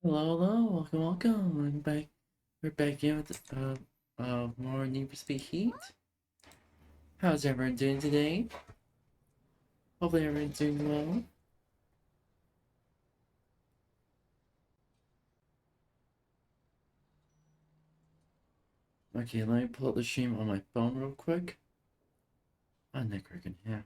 Hello, hello, welcome. I'm back. We're back in with more Need for Speed Heat. How's everyone doing today? Hopefully everyone's doing well. Okay, let me pull up the stream on my phone real quick. Oh, network in here.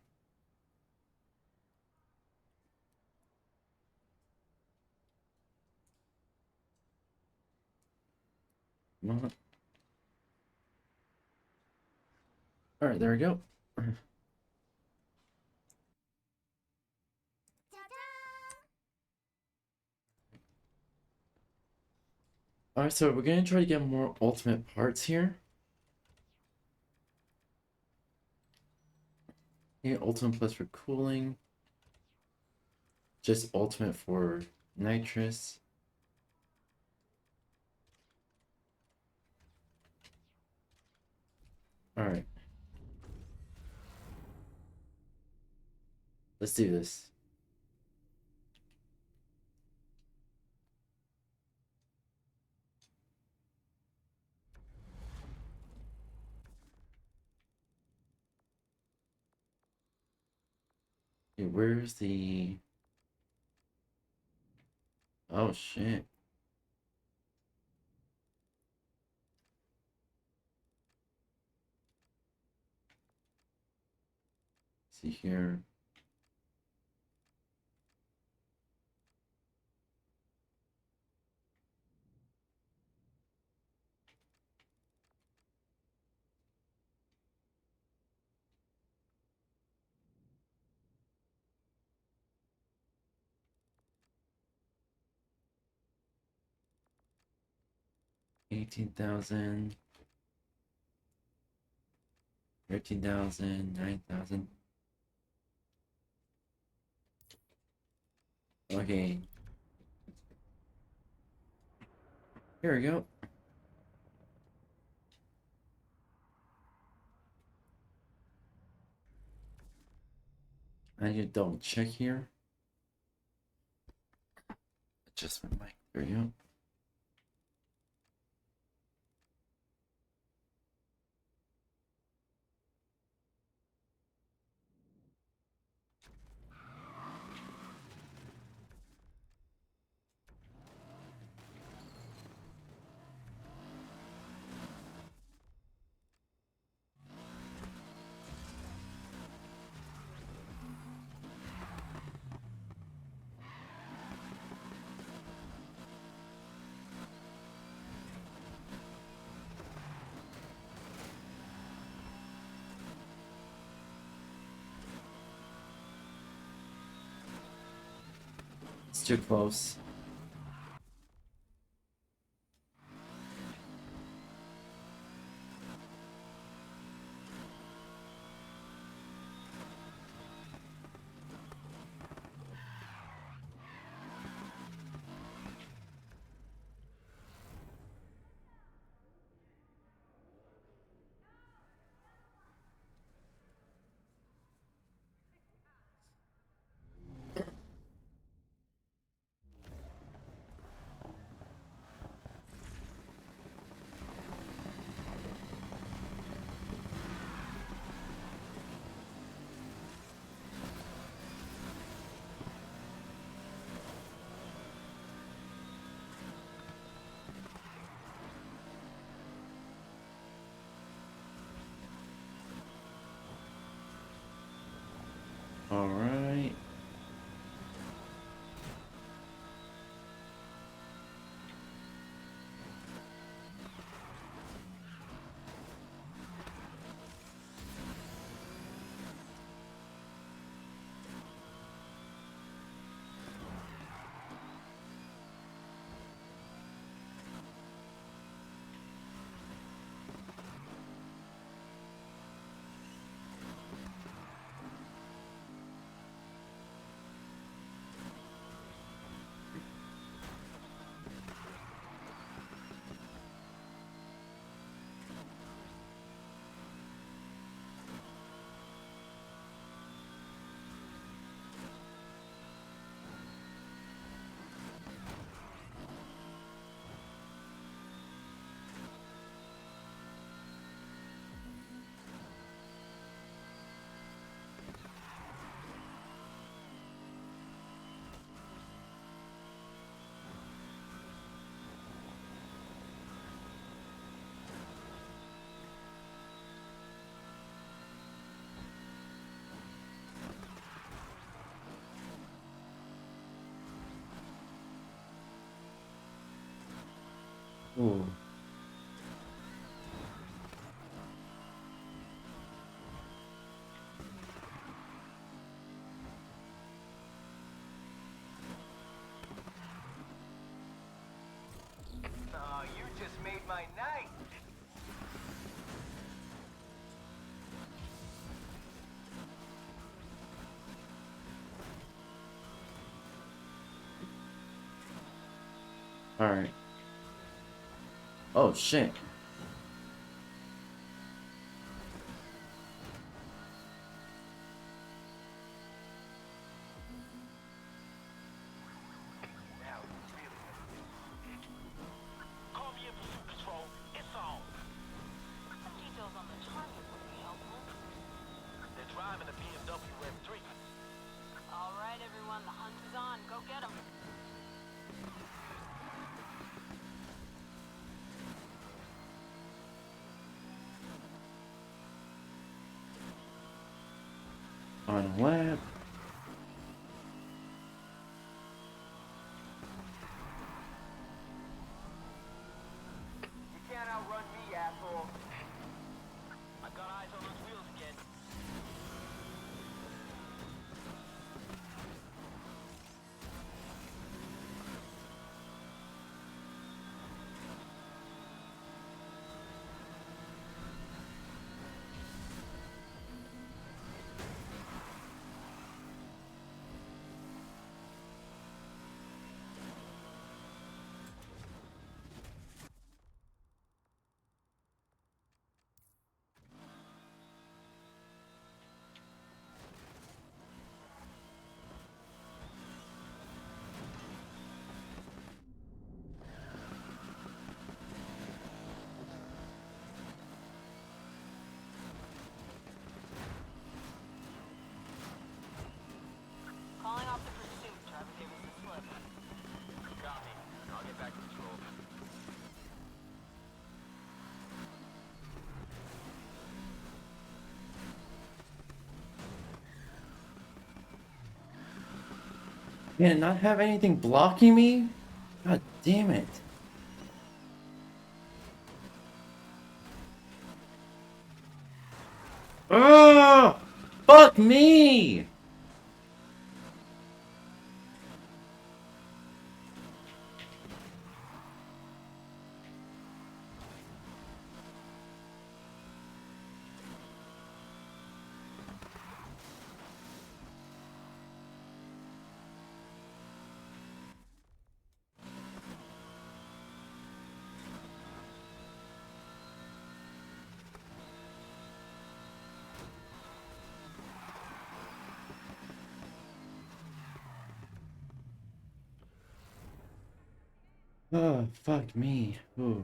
Alright, there we go. Alright, so we're gonna try to get more ultimate parts here. Yeah, ultimate plus for cooling. Just ultimate for nitrous. Alright. Let's do this. Okay, where's the... Oh, shit. See here. $18,000, 13,000, 9,000. Okay. Here we go. I need to double check here. Adjustment mic. There we go. It's too close. All right. Ooh. You just made my night. Alright. Oh, shit. Now, really. Call me in pursuit control. It's on. Some details on the target would be helpful. They're driving a BMW M3. All right, everyone, the hunt is on. Go get them. On web. You can't outrun me, asshole. I got eyes on those wheels again. Calling off the pursuit. Driver gave us the slip. Copy. I'll get back to control. Can it not have anything blocking me? God damn it. Ugh! Fuck me! Oh, fuck me. Ooh.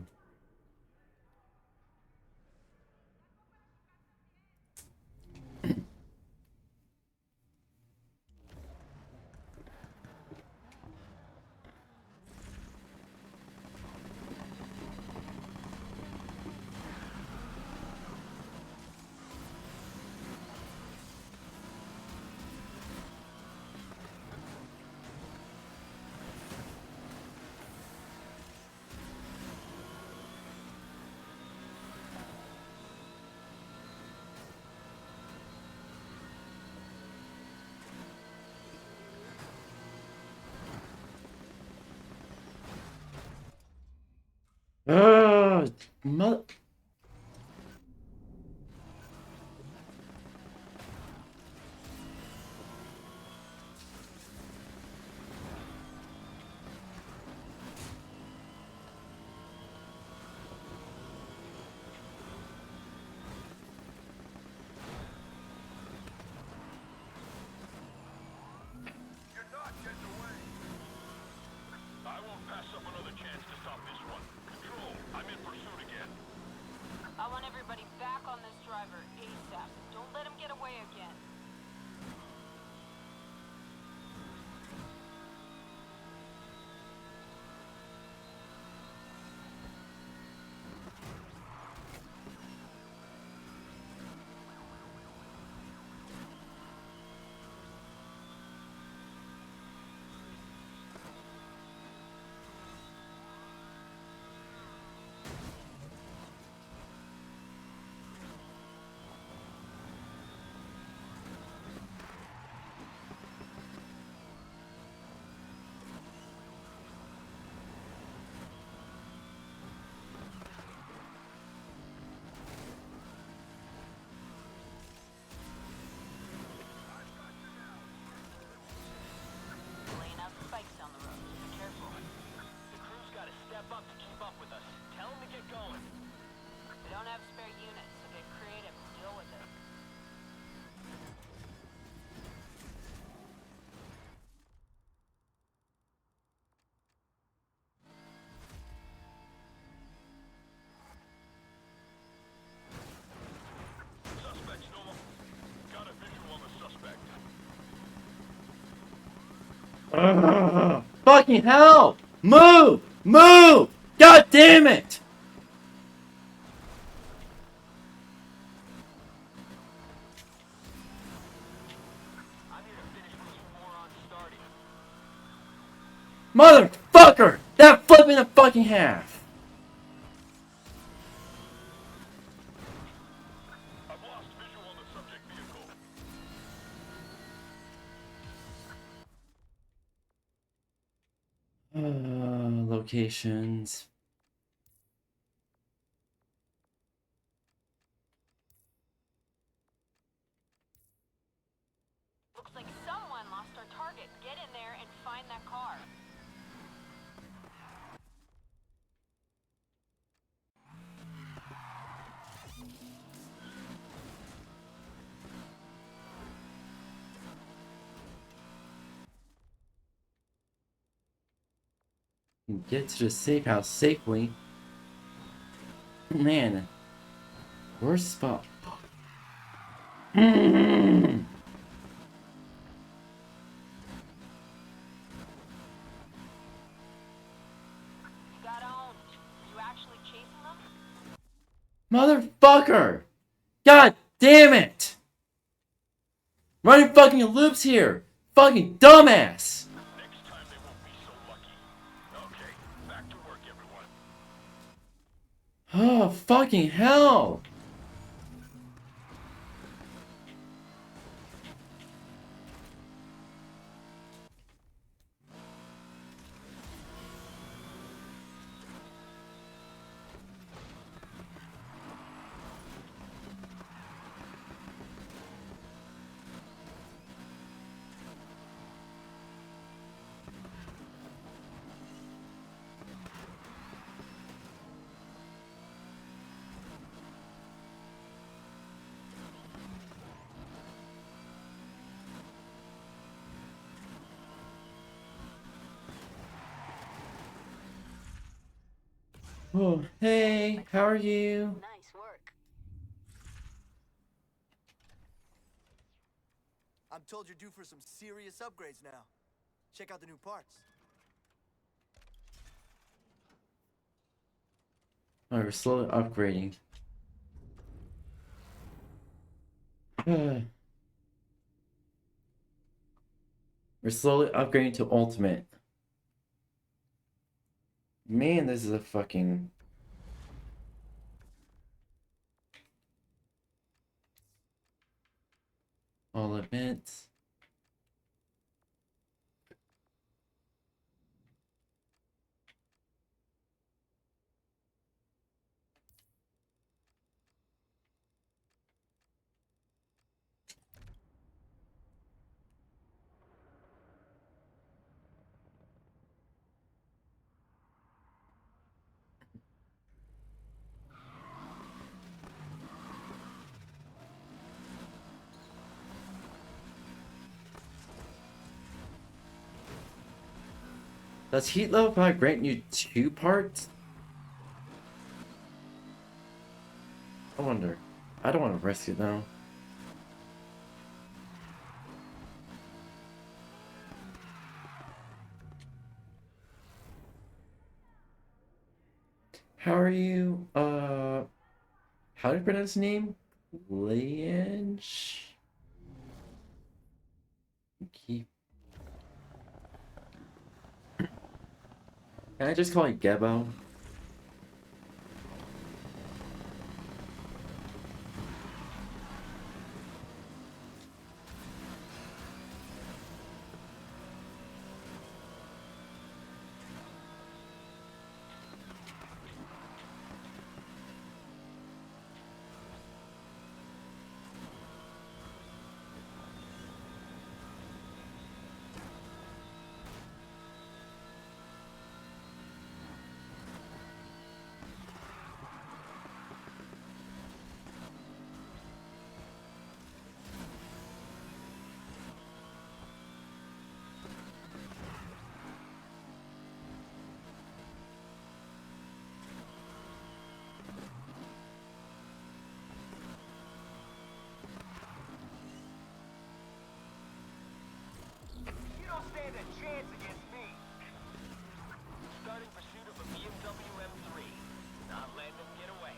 Ugh! You're not getting away. I won't pass up another chance to stop this one. Control, I'm in pursuit again. I want everybody back on this driver ASAP. Don't let him get away again. don't have spare units, so get creative and deal with it. Suspect's no more. Got a visual on the suspect. Fucking hell! Move! Move! God damn it! I'm here to finish what you morons started. Motherfucker! That flipping the fucking half! I've lost visual on the subject vehicle. Locations. Looks like someone lost our target. Get in there and find that car. Get to the safe house safely. Man, worst spot. You got owned. Are you actually chasing them? Motherfucker! God damn it! Running fucking loops here! Fucking dumbass! Next time they won't be so lucky. Okay, back to work, everyone. Oh, fucking hell! Oh, hey, how are you? Nice work. I'm told you're due for some serious upgrades now. Check out the new parts. Oh, we're slowly upgrading. We're slowly upgrading to ultimate. Man, this is a fucking... all events. Does heat level 5 grant you 2 parts? I wonder. I don't want to risk it though. How are you? How do you pronounce his name? Liange? Keep. Can I just call it Gebo? chance against me. Starting pursuit of a BMW M3. Not letting them get away.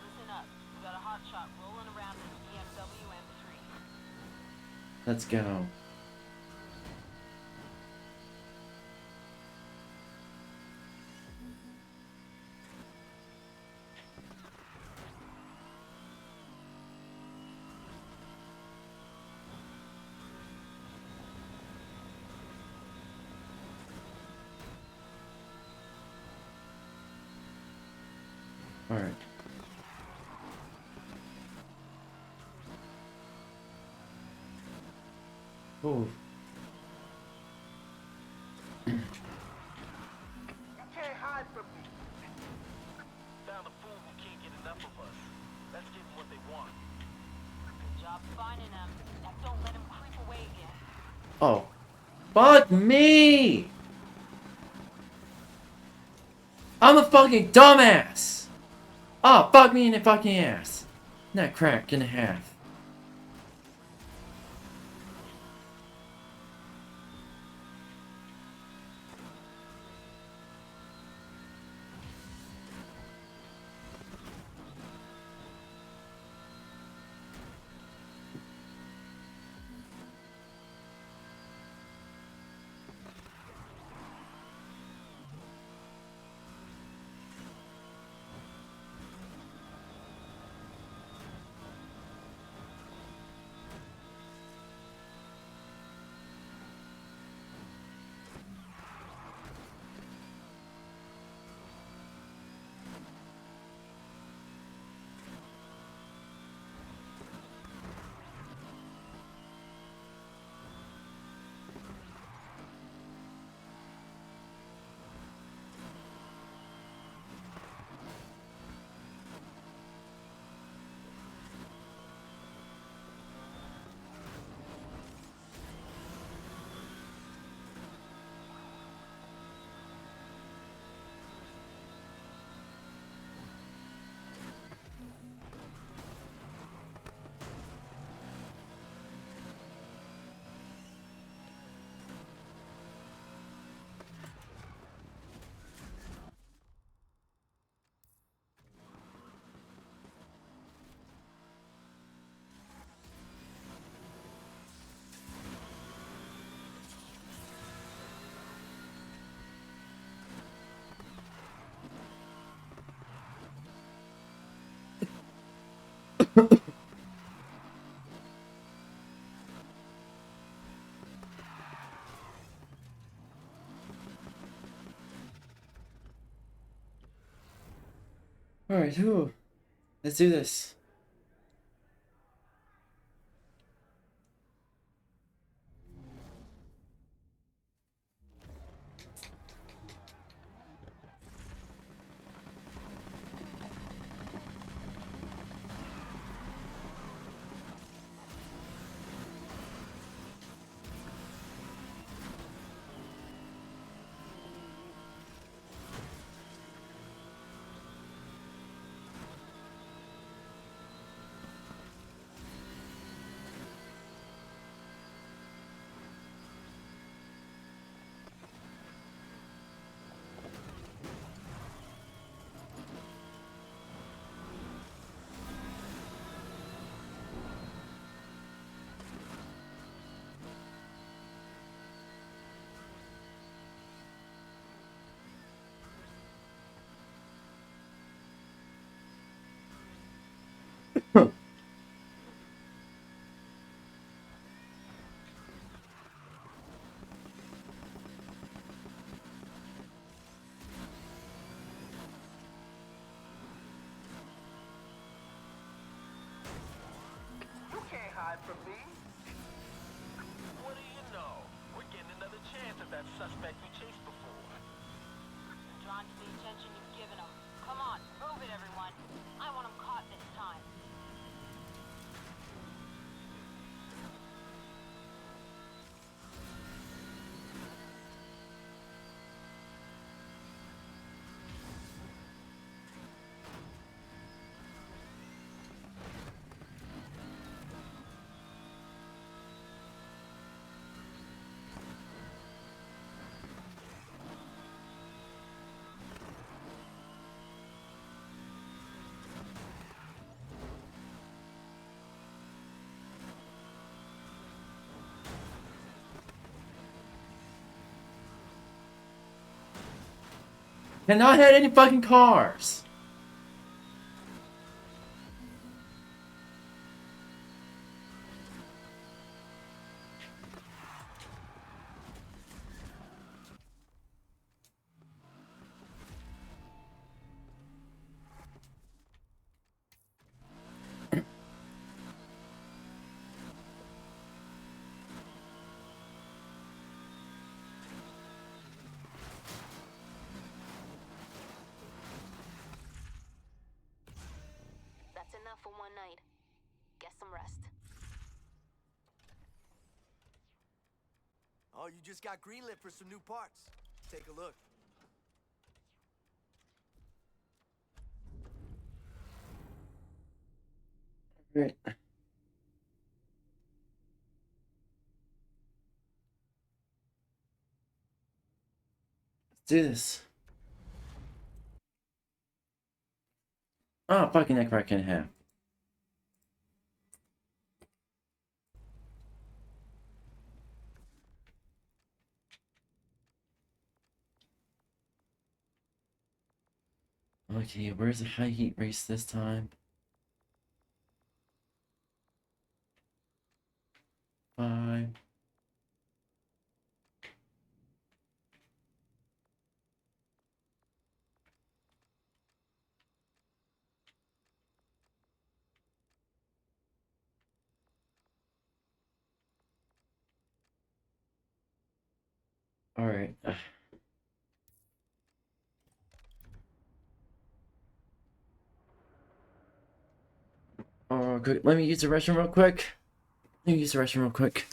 Listen up. We got a hotshot rolling around in a BMW M3. Let's go. All right. Oh. You can't hide from me. Found a fool who can't get enough of us. Let's give them what they want. Good job finding them. Now don't let him creep away again. Oh. Fuck me! I'm a fucking dumbass! Oh, fuck me in the fucking ass. That crack in the half. Alright, whew. Let's do this. Cannot hit any fucking cars. That's enough for one night. Get some rest. Oh, you just got greenlit for some new parts. Take a look. Right. Let's do this. Oh, fucking neck crack in half. Okay, where's the high heat race this time? 5. Alright. Oh, good. Let me use the restroom real quick. Let me use the restroom real quick.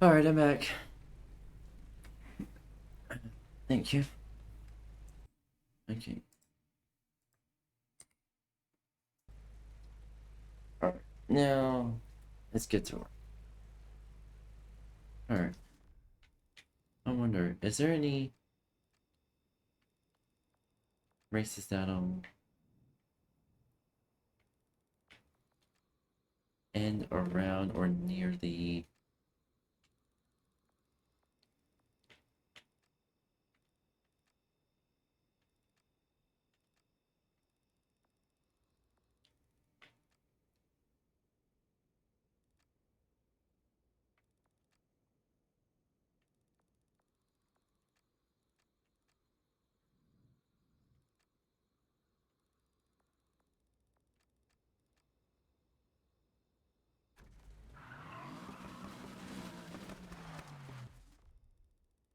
Alright, I'm back. Thank you. Okay. Alright, now let's get to work. Alright. I wonder, is there any races that end around or near the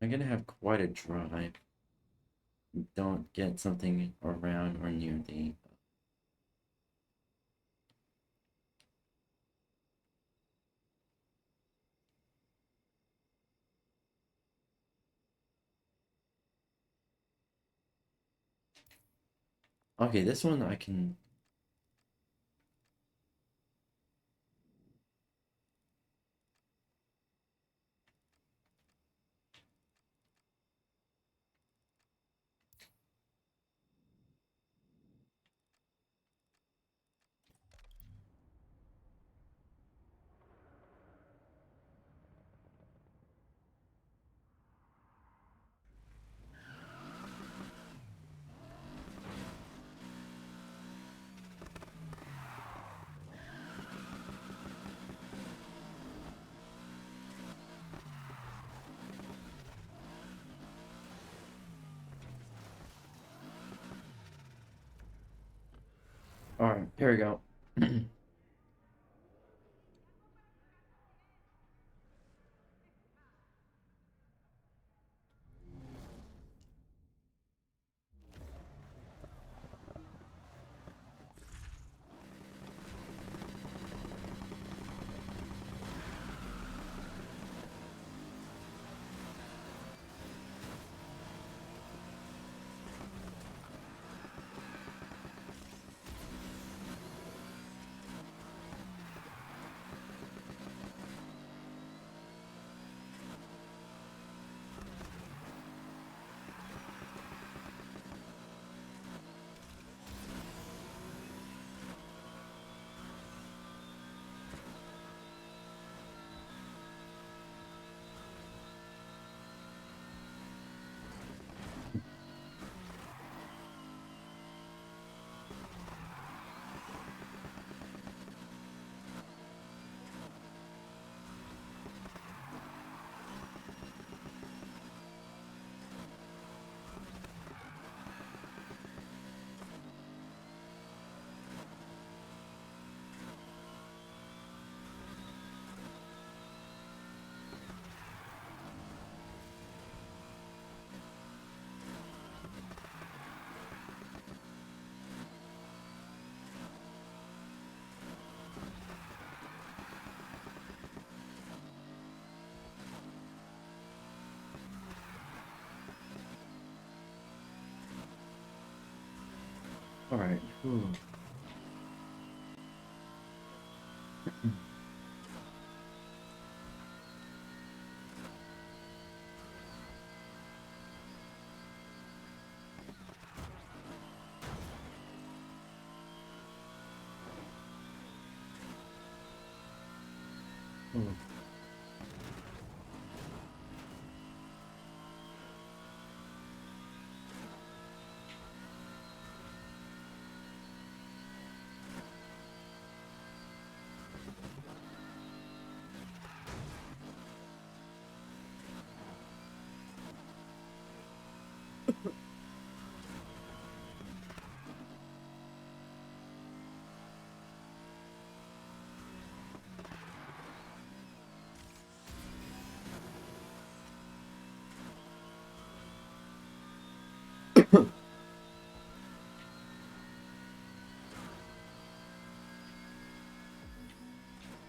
I'm gonna have quite a drive. Don't get something around or near the okay, this one I can Alright, here we go. Alright.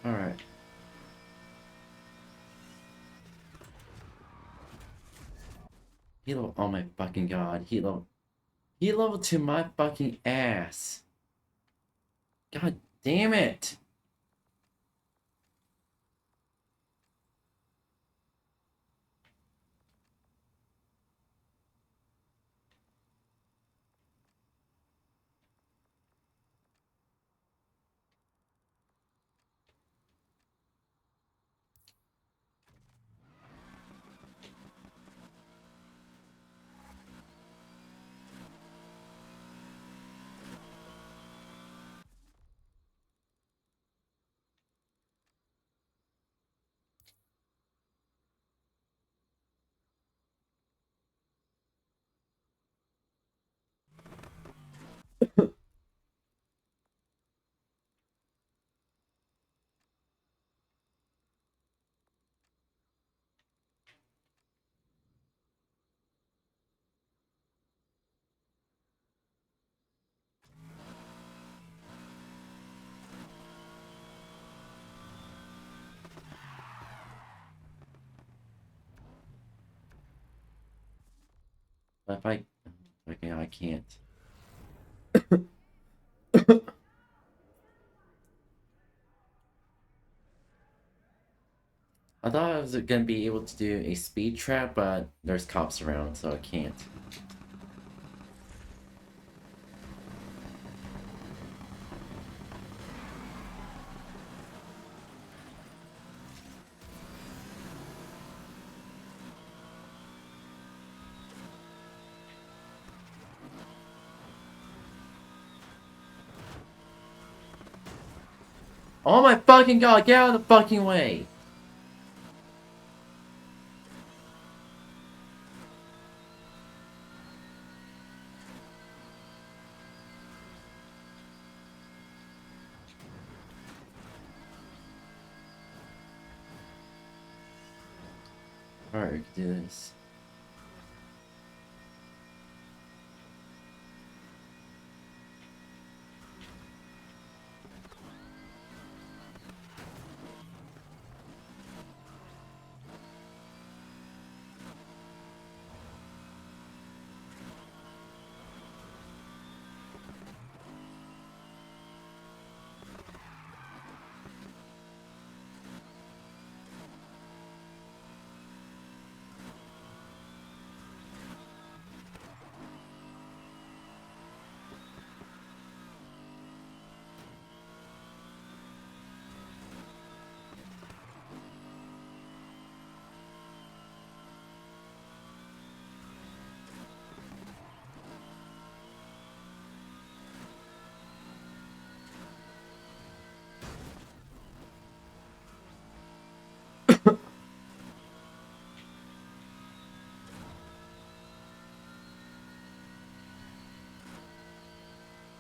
Alright. He level, oh my fucking god. He leveled to my fucking ass. God damn it. But if I... Okay, I can't. I thought I was gonna be able to do a speed trap, but there's cops around, so I can't. Oh my fucking god, get out of the fucking way! Alright, we can do this.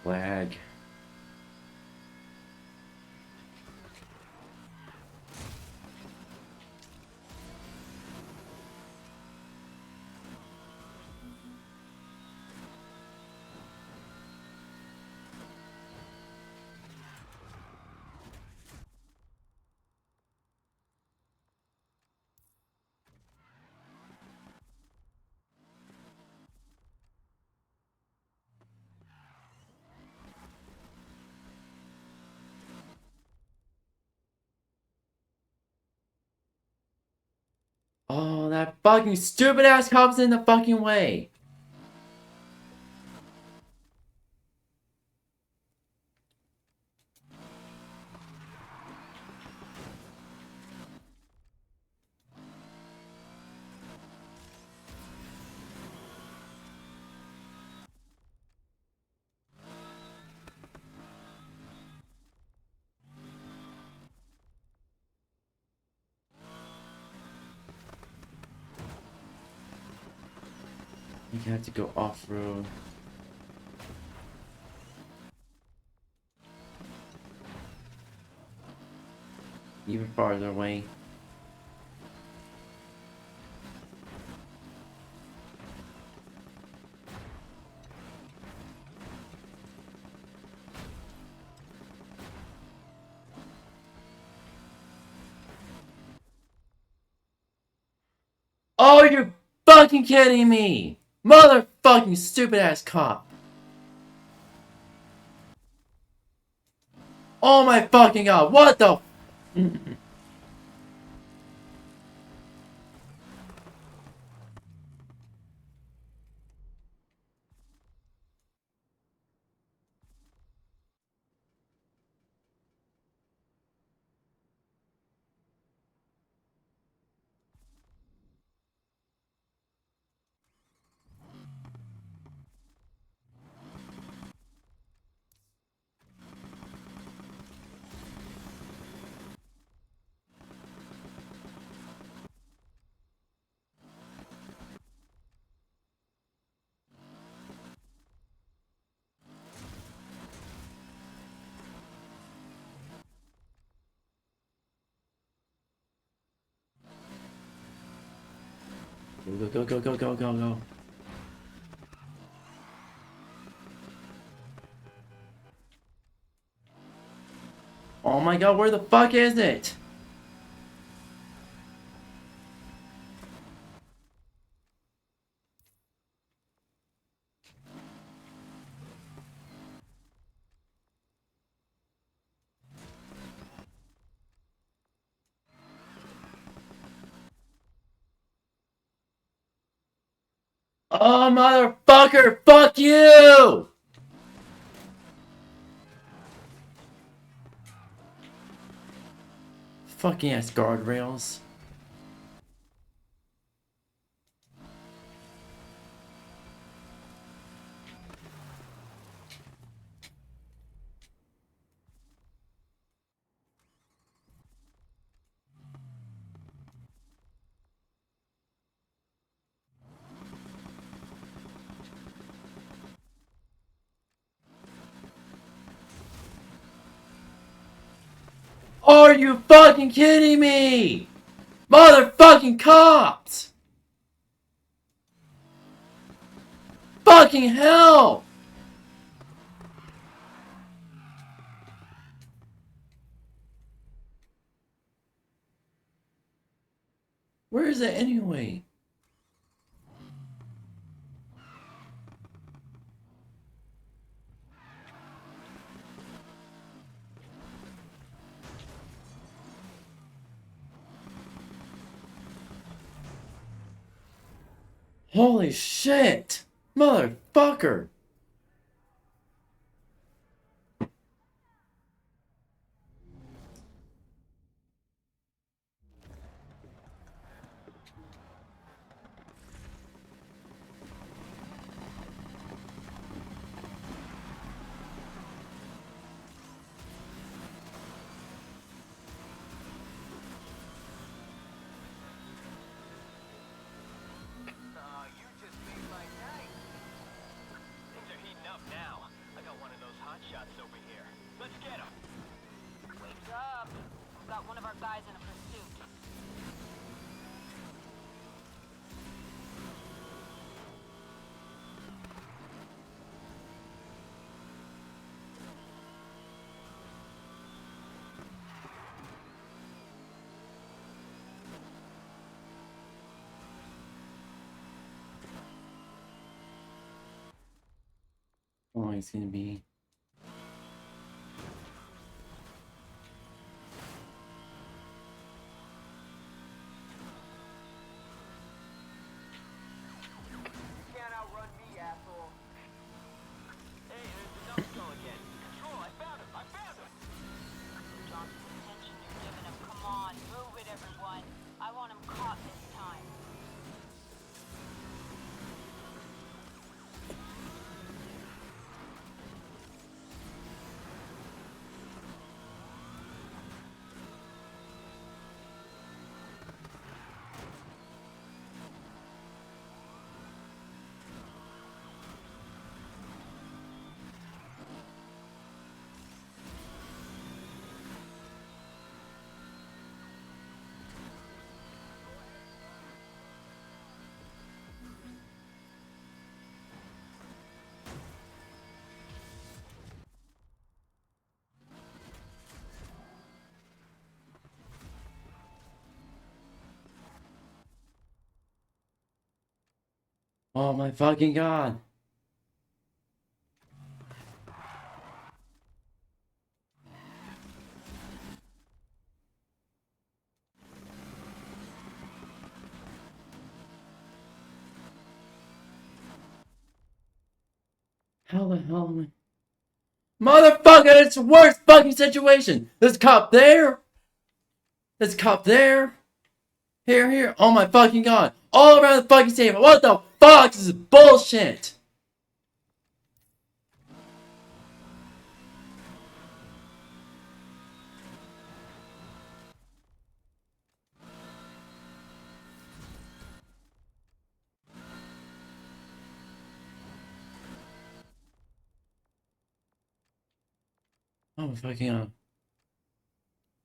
Lag. Oh, that fucking stupid ass cop's in the fucking way. You have to go off-road. Even farther away. Oh, you're fucking kidding me! Motherfucking stupid ass cop! Oh my fucking god, what the? Go, go, go, go, go, go, go. Oh my god, where the fuck is it? Oh motherfucker, fuck you! Fucking ass guardrails. Are you fucking kidding me? Motherfucking cops! Fucking hell! Where is it anyway? Holy shit! Motherfucker! You just made my night. Things are heating up now. I got one of those hot shots over here. Let's get him. Wake up. We've got one of our guys in a pursuit. Oh, he's gonna be. You can't outrun me, asshole. Hey, there's the dump skull again. Control, I found him. I found him. Johnson, the attention you're giving him. Come on, move it, everyone. I want him caught this time. Oh my fucking god! How the hell am I? Motherfucker, it's the worst fucking situation! There's a cop there! There's a cop there! Here! Oh my fucking god! All around the fucking table! What the fuck? This is bullshit! Oh my fucking god.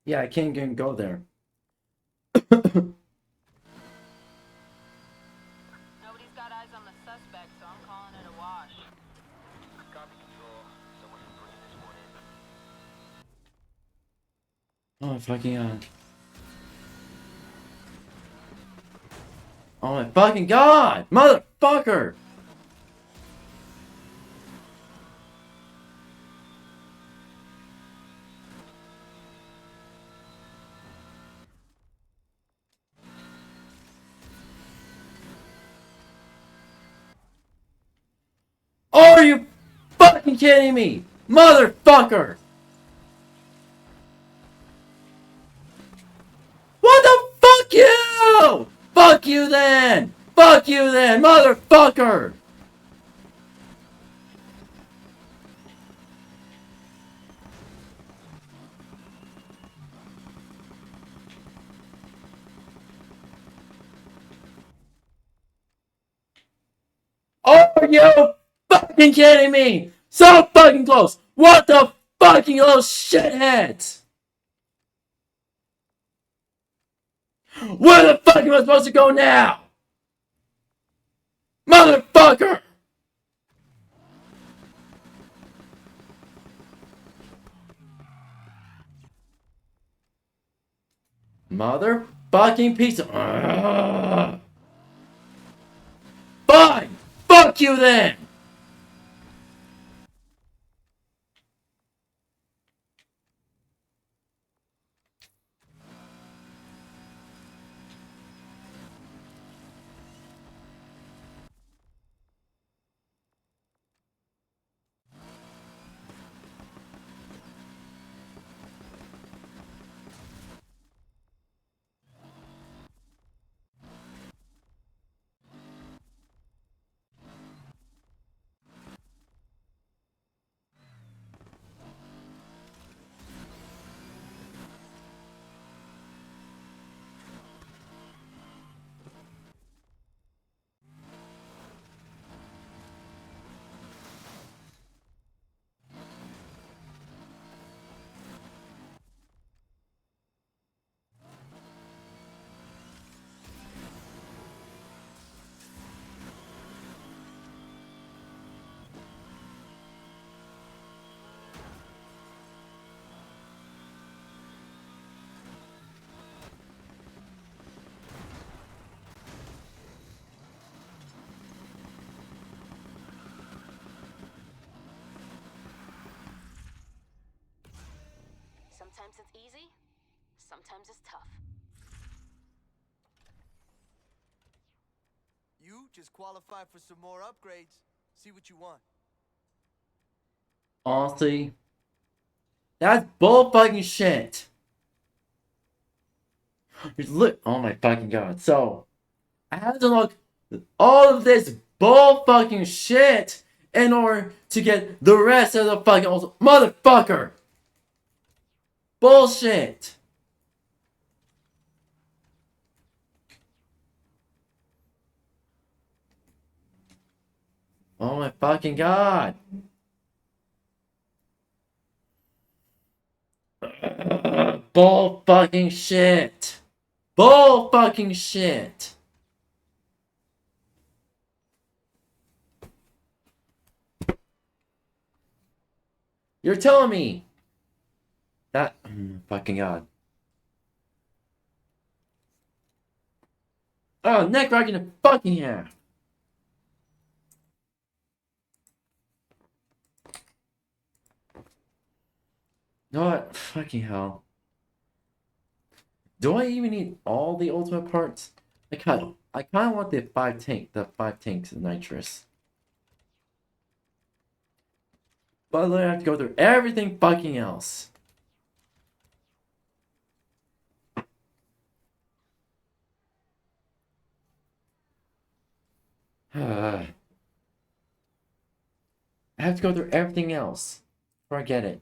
Yeah, I can't even go there. Nobody's got eyes on the suspect, so I'm calling it a wash. Copy, Control. Someone should bring this one in. Oh my fucking god. Oh my fucking god! Motherfucker! Are you fucking kidding me? Motherfucker! What the fuck you? Fuck you then! Fuck you then, motherfucker! Are you fucking kidding me? So fucking close! What the fucking little shitheads! Where the fuck am I supposed to go now? Motherfucker! Motherfucking piece of... Fine! Fuck you then! Sometimes it's easy, sometimes it's tough. You just qualify for some more upgrades. See what you want. Honestly, that's bull fucking shit. Look, oh my fucking god. So, I have to look all of this bull fucking shit in order to get the rest of the fucking motherfucker. Bullshit. Oh my fucking god. Bull fucking shit. Bull fucking shit. You're telling me that fucking god. Oh, neck rocking the fucking half. You know what? Fucking hell. Do I even need all the ultimate parts? I kind of want the five tanks of nitrous. But then I have to go through everything fucking else. I have to go through everything else before I get it.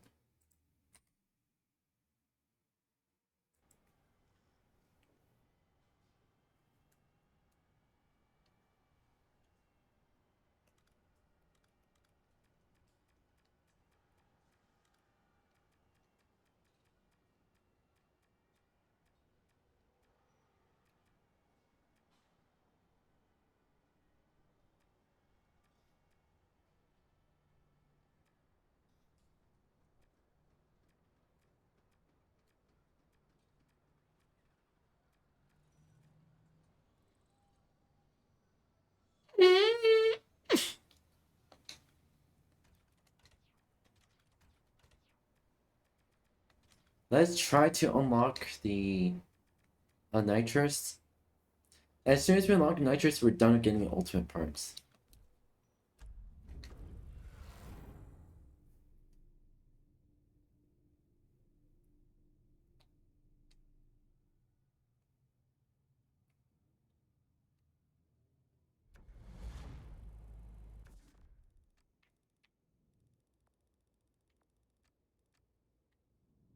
Let's try to unlock the nitrous. As soon as we unlock nitrous, we're done with getting the ultimate parts.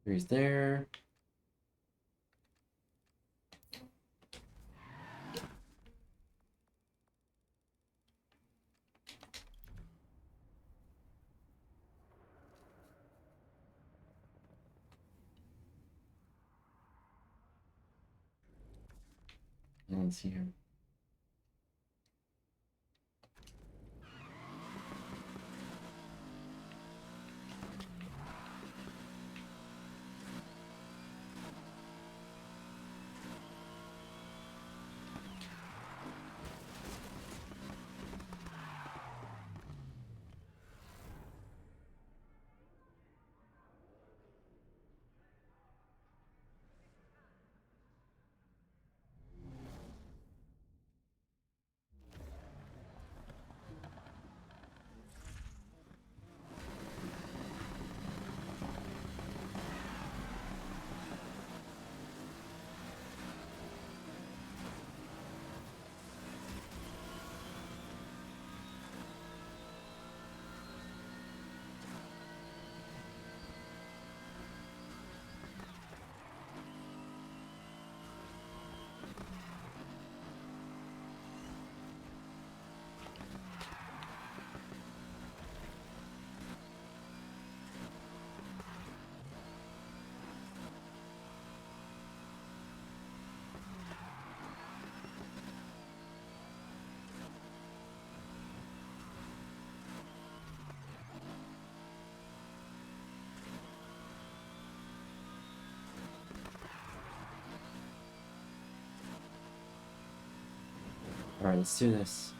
Here's there. Let's see here. Alright, let's do this.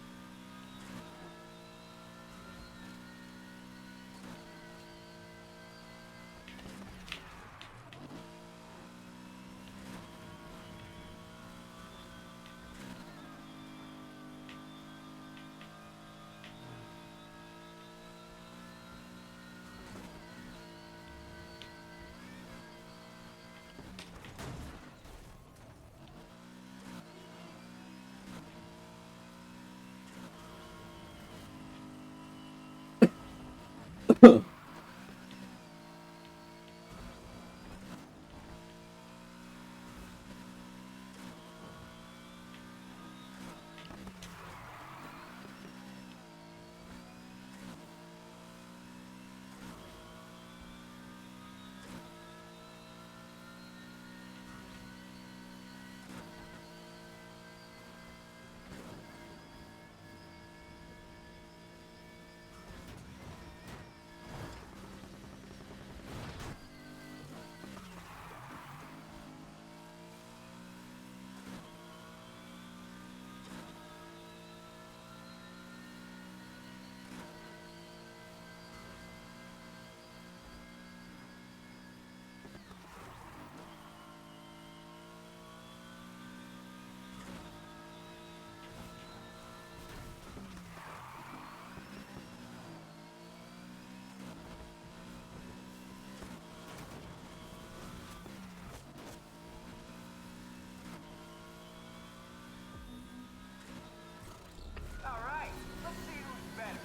Alright, let's see who's better.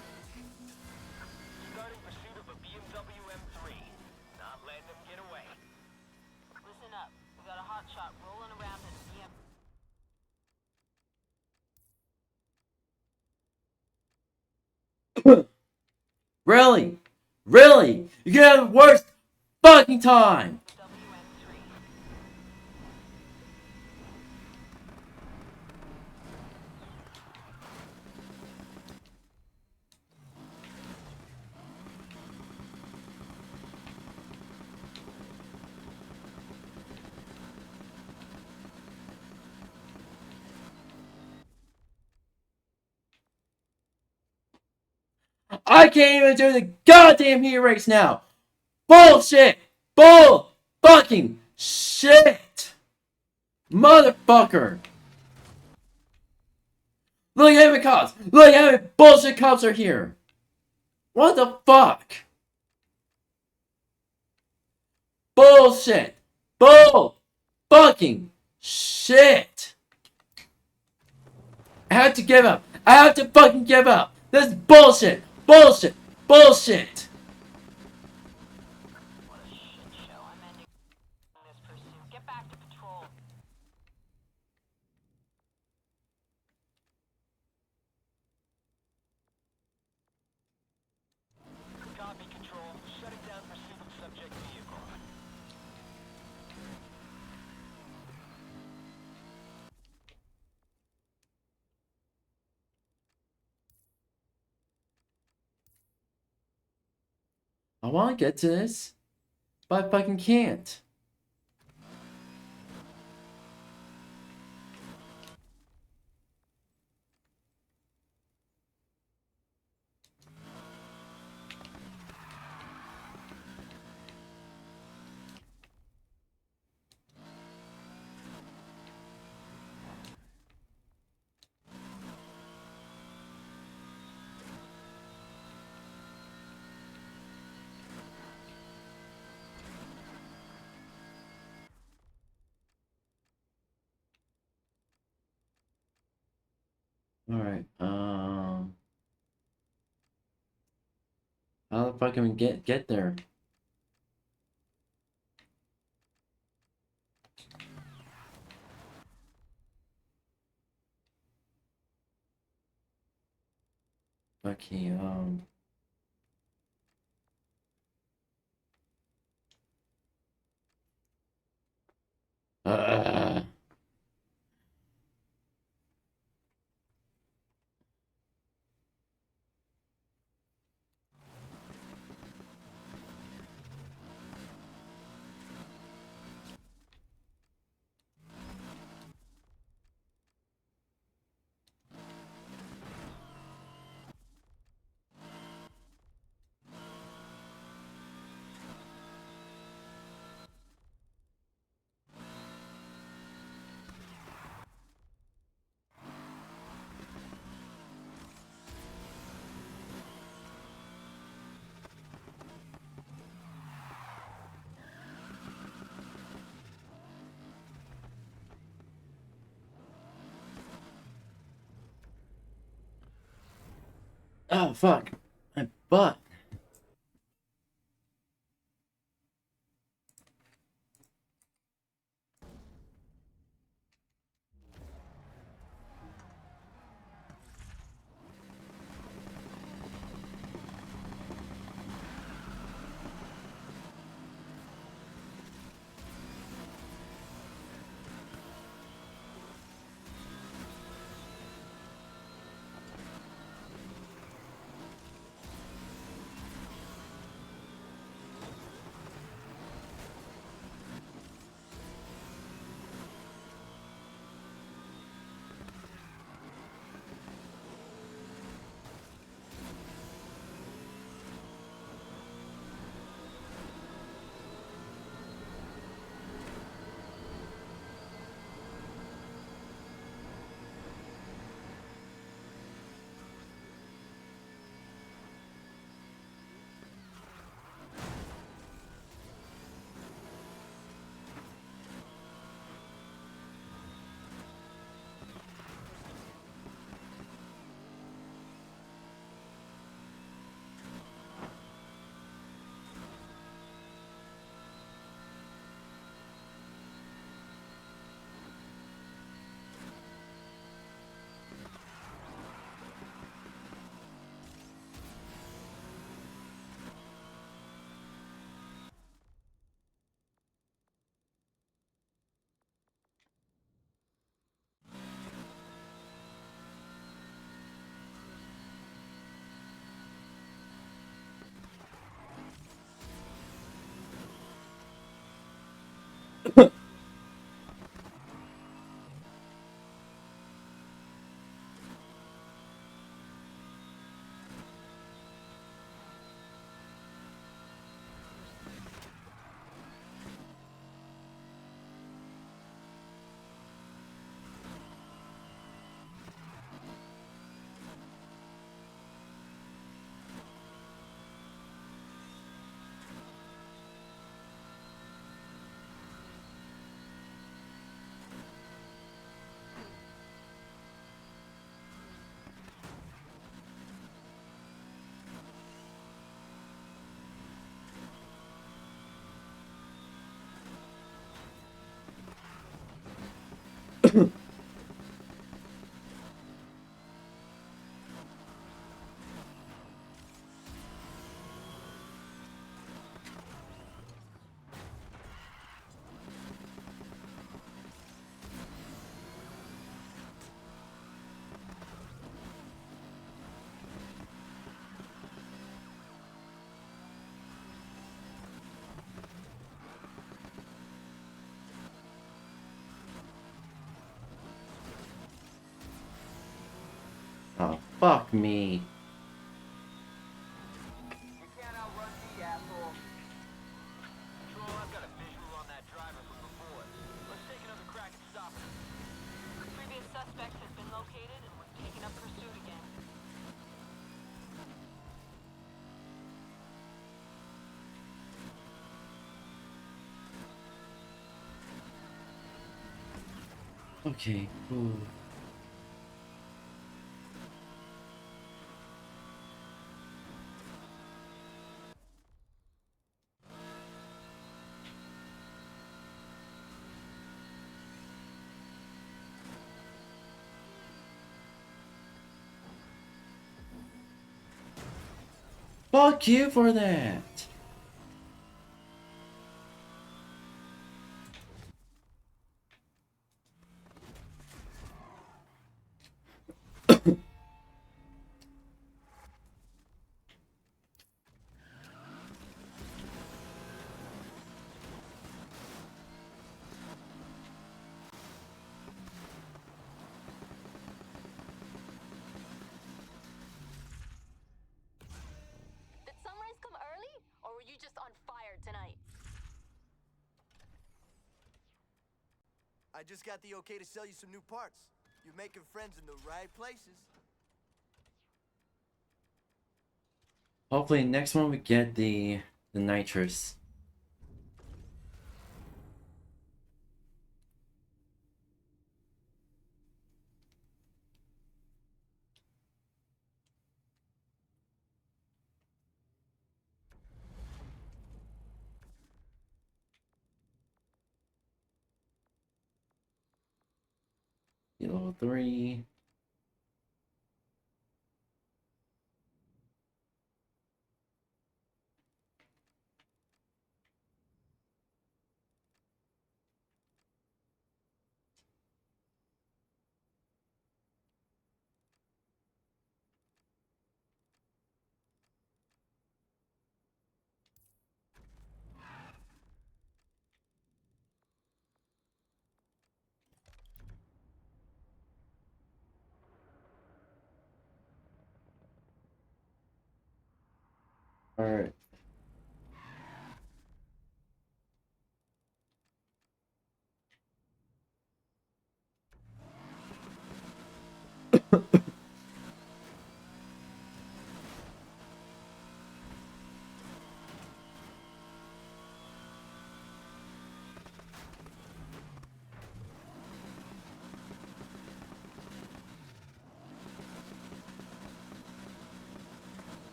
Starting pursuit of a BMW M3. Not letting them get away. Listen up. We got a hotshot rolling around in a Really? Really? You can have the worst fucking time! BMW M3. I can't even do the goddamn heat race now! Bullshit! Bull fucking shit! Motherfucker! Look how many cops! Look how many bullshit cops are here! What the fuck? Bullshit! Bull fucking shit! I have to give up! I have to fucking give up! This is bullshit! Bullshit! Bullshit! What a shit show. I'm ending this pursuit. Get back to patrol. Copy control. Shutting down pursuit of subject vehicle. I want to get to this, but I fucking can't. Alright, how the fuck can we get there? Okay, uh, oh fuck, my butt. Oh, fuck me. You can't outrun me, asshole. Control, I've got a visual on that driver from before. Let's take another crack at stopping him. Previous suspect has been located and we're taking up pursuit again. Okay, cool. Fuck you for that! Did sunrise come early, or were you just on fire tonight? I just got the okay to sell you some new parts. You're making friends in the right places. Hopefully next one we get the nitrous. Kilo 3. Alright.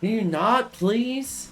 Can you not, please?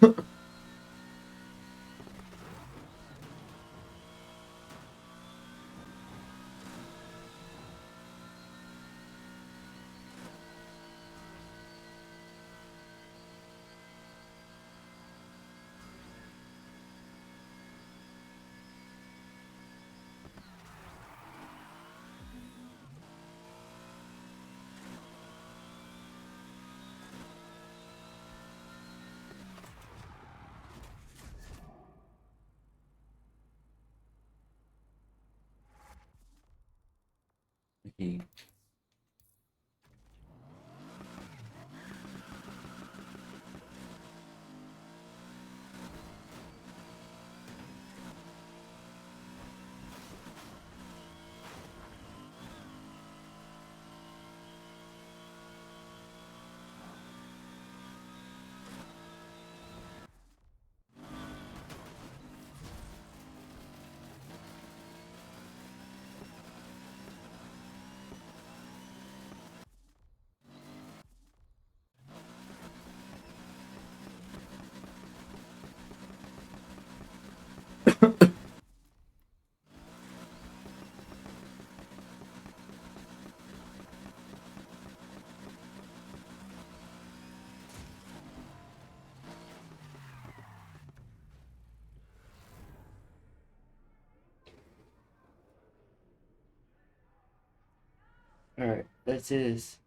Okay. Alright, that's this.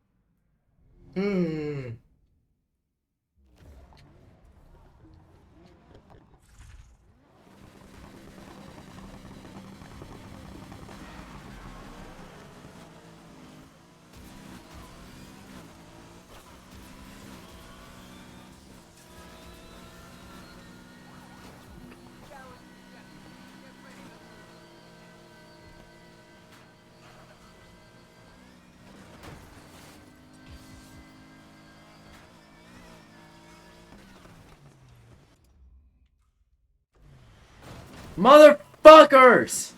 Motherfuckers!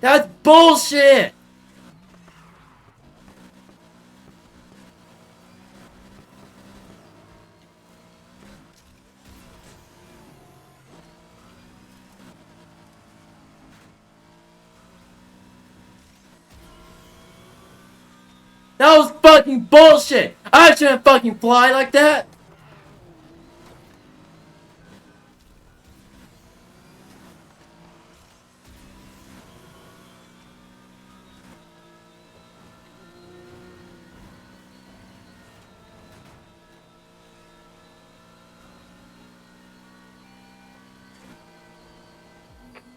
That's bullshit! That was fucking bullshit! I shouldn't fucking fly like that!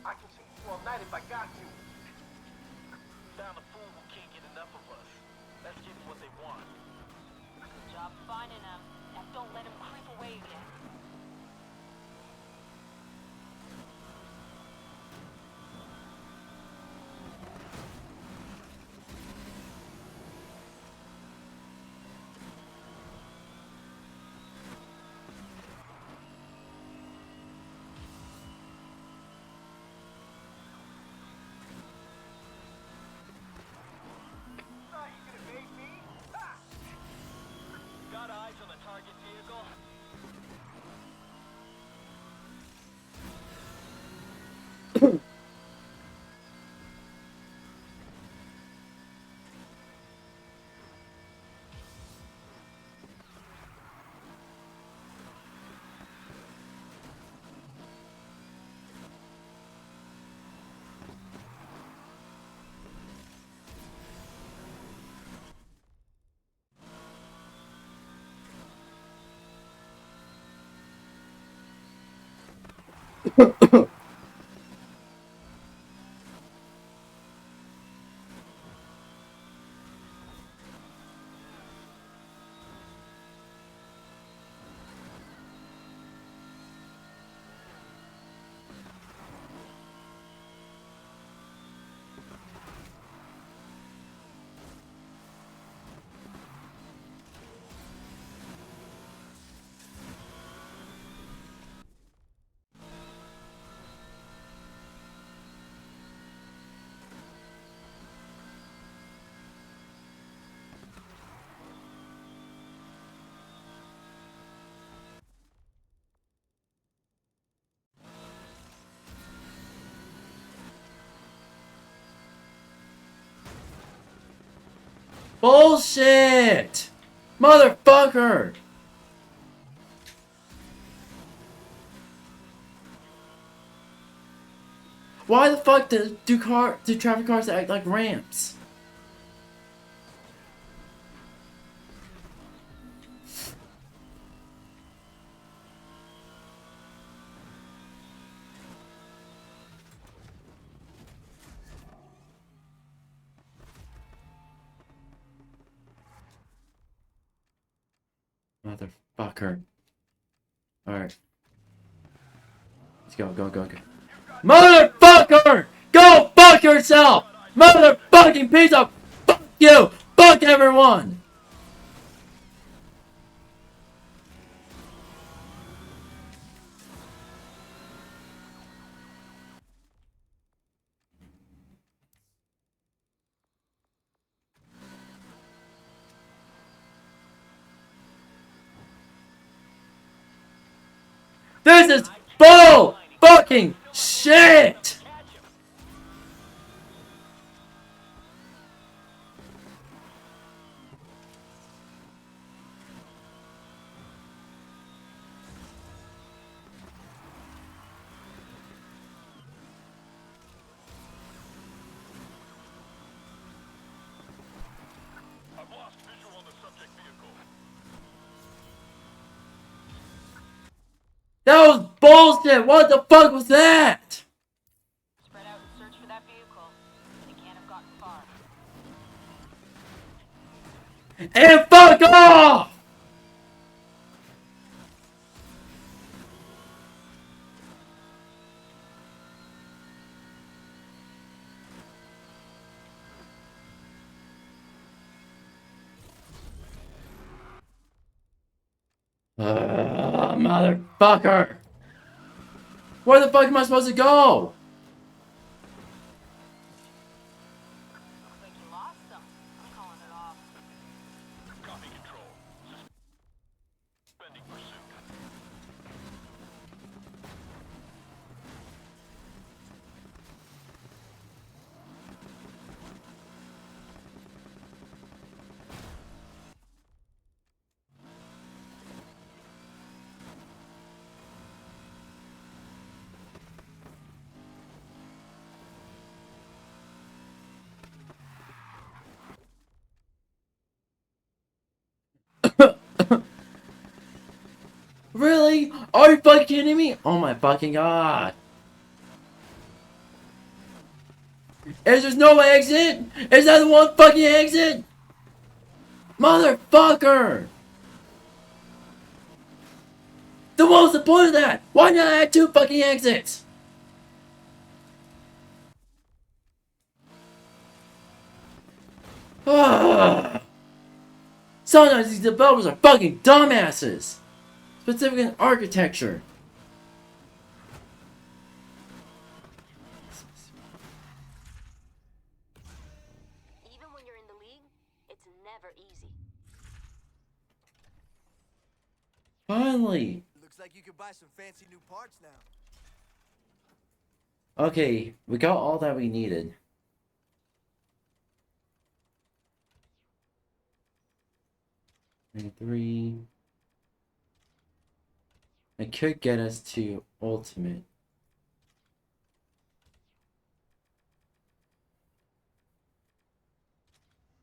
I can sing you all night if I got to. Found a fool who can't get enough of us. Let's give them what they want. Good job finding them. Now don't let them creep away again. Thought you could evade me? Ha! Got eyes on the target vehicle? Bullshit! Motherfucker! Why the fuck do traffic cars act like ramps? Motherfucker. Alright. Let's go, go, go, go. Motherfucker! Go fuck yourself! Motherfucking piece of fuck you! Fuck everyone! This is bull fucking shit! I've lost visual on the subject vehicle. That was bullshit! What the fuck was that? Spread out and search for that vehicle. They can't have gotten far. And fuck off! Motherfucker! Where the fuck am I supposed to go? Looks like you lost them. I'm calling it off. Copy control. Suspending pursuit. Really? Are you fucking kidding me? Oh my fucking god. Is there no exit? Is that the one fucking exit? Motherfucker! Then what was the point of that? Why not add 2 fucking exits? Sometimes these developers are fucking dumbasses! Specifically in architecture. Even when you're in the league, it's never easy. Finally! Looks like you could buy some fancy new parts now. Okay, we got all that we needed. And 3. It could get us to ultimate.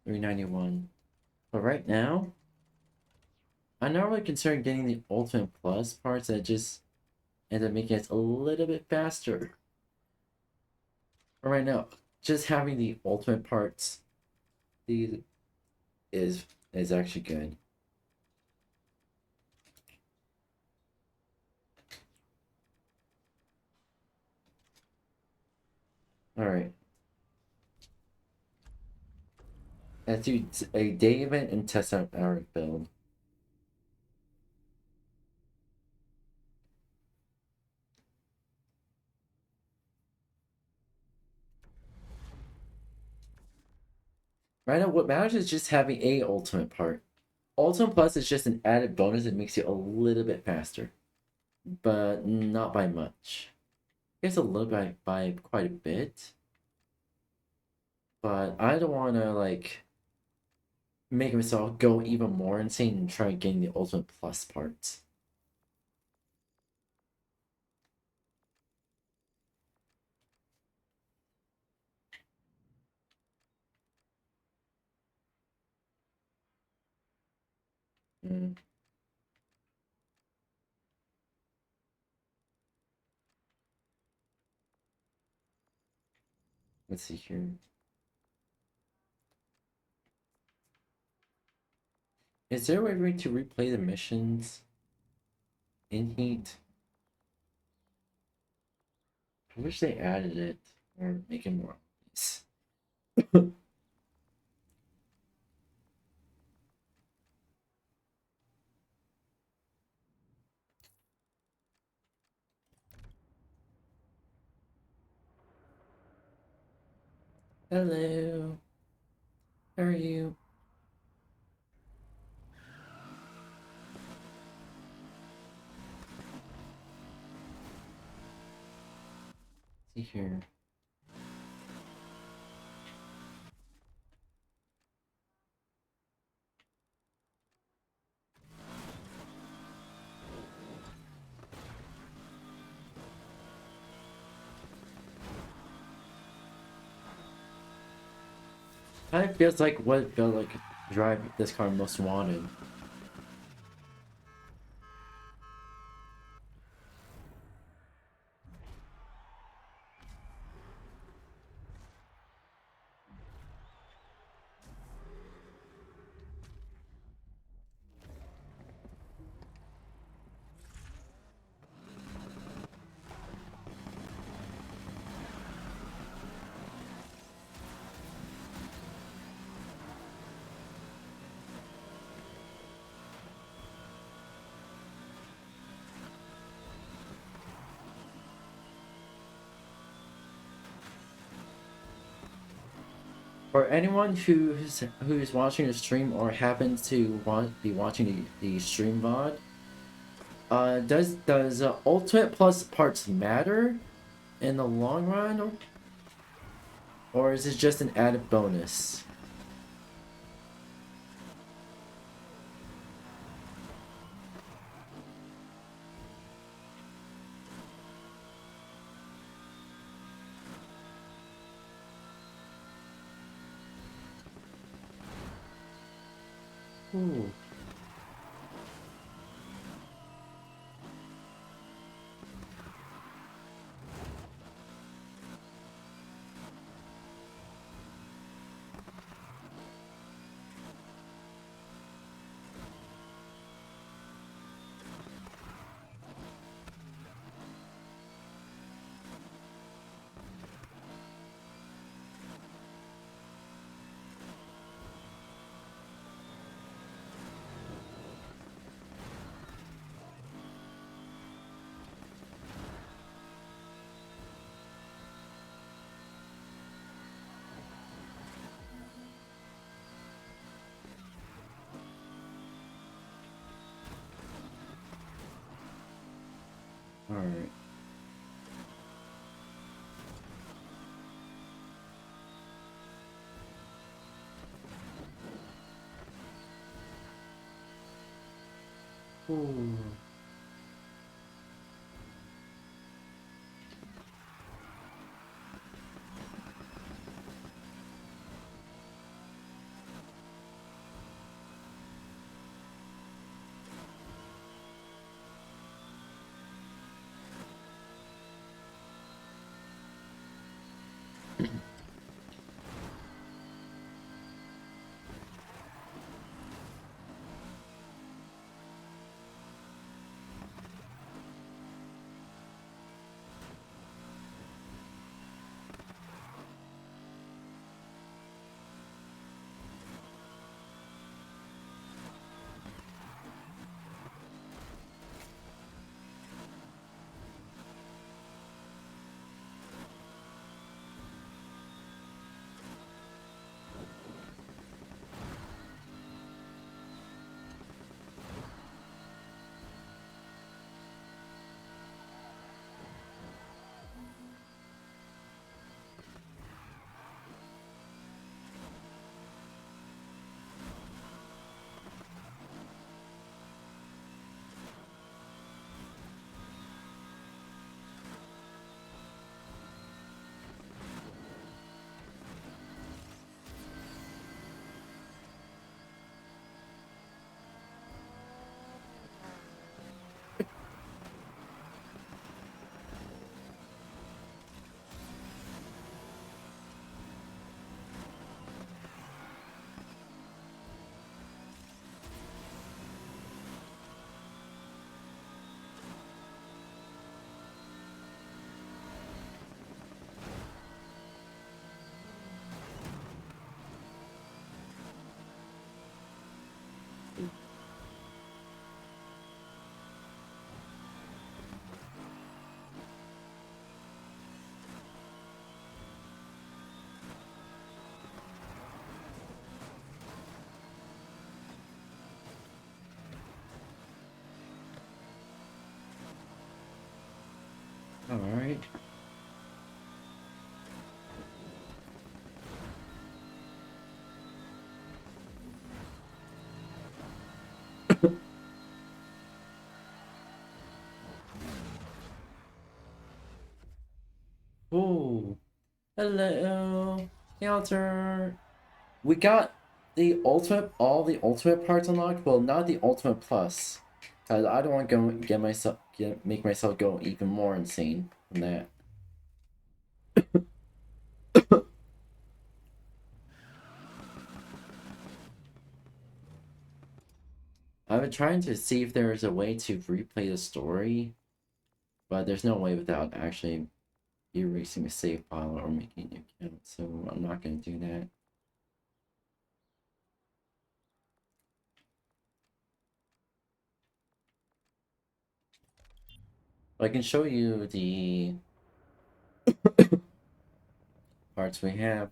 $391. But right now, I'm not really concerned getting the ultimate plus parts that just end up making us a little bit faster. But right now, just having the ultimate parts these is actually good. Alright. Let's do a day event and test out our build. Right now, what matters is just having a ultimate part. Ultimate Plus is just an added bonus that makes you a little bit faster. But not by much. It's a little bit by quite a bit. But I don't want to, like, make myself go even more insane and try getting the ultimate plus parts. Mm. Let's see here. Is there a way to replay the missions in Heat? I wish they added it or make it more obvious. Hello. How are you? Let's see here. Kind of feels like what felt like drive this car most wanted. For anyone who's watching the stream or happens to be watching the stream VOD, does ultimate plus parts matter in the long run, or is it just an added bonus? Ooh. All right. Ooh. Alright. Ooh. Hello. Counter. We got the ultimate, all the ultimate parts unlocked. Well, not the ultimate plus, cause I don't want to make myself go even more insane than that. I've been trying to see if there is a way to replay the story, but there's no way without actually erasing a save file or making a new account, so I'm not going to do that. I can show you the parts we have.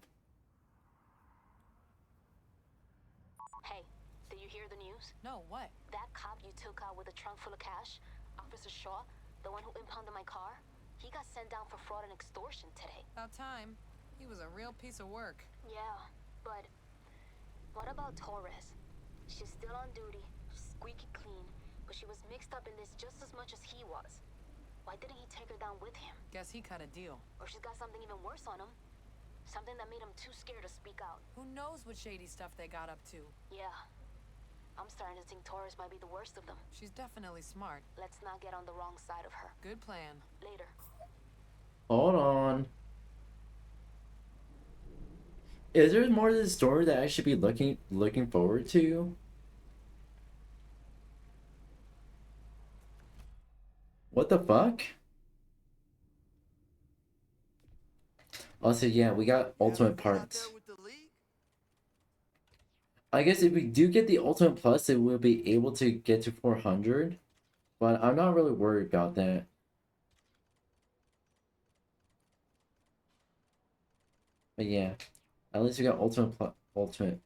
Hey, did you hear the news? No, what? That cop you took out with a trunk full of cash, Officer Shaw, the one who impounded my car, he got sent down for fraud and extortion today. About time. He was a real piece of work. Yeah, but what about Torres? She's still on duty, squeaky clean, but she was mixed up in this just as much as he was. Why didn't he take her down with him? Guess he cut a deal. Or she's got something even worse on him. Something that made him too scared to speak out. Who knows what shady stuff they got up to? Yeah. I'm starting to think Torres might be the worst of them. She's definitely smart. Let's not get on the wrong side of her. Good plan. Later. Hold on. Is there more to the story that I should be looking forward to? What the fuck? Also, yeah, we got ultimate parts. I guess if we do get the ultimate plus, it will be able to get to 400, but I'm not really worried about that. But yeah, at least we got ultimate.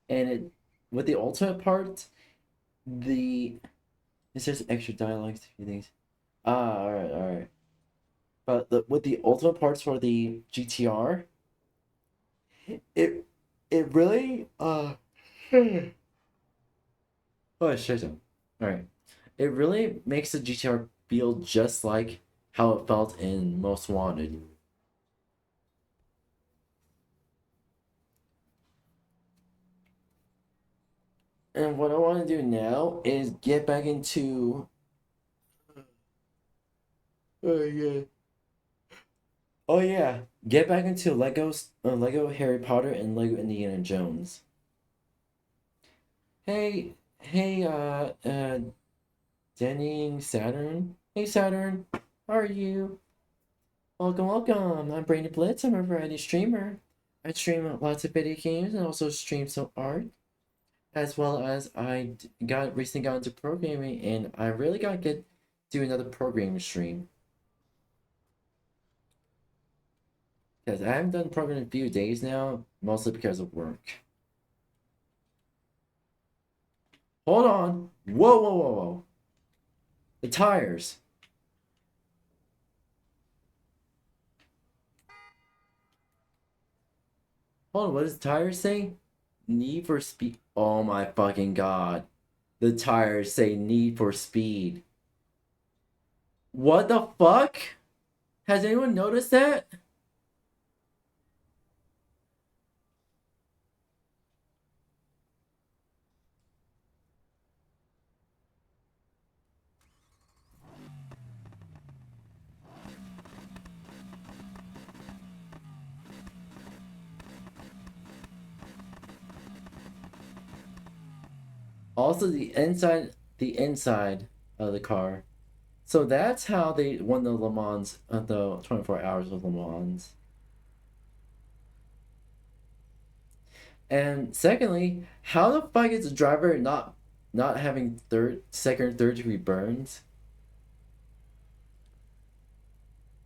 And it with the ultimate part, it's just extra dialogue things. Alright. But with the ultimate parts for the GTR, it really oh shit. Alright. It really makes the GTR feel just like how it felt in Most Wanted. And what I want to do now is get back into Oh yeah, get back into Lego Harry Potter and Lego Indiana Jones. Hey, Denning Saturn. Hey Saturn, how are you? Welcome. I'm Brandon Blitz. I'm a variety streamer. I stream lots of video games and also stream some art, as well as I recently got into programming, and I really gotta do another programming stream. Because I haven't done programming in a few days now, mostly because of work. Hold on. Whoa. The tires. Hold on, what does the tires say? Need for speed. Oh my fucking god. The tires say need for speed. What the fuck? Has anyone noticed that? Also, the inside of the car. So that's how they won the Le Mans, the 24 hours of Le Mans. And secondly, how the fuck is the driver not having second or third degree burns?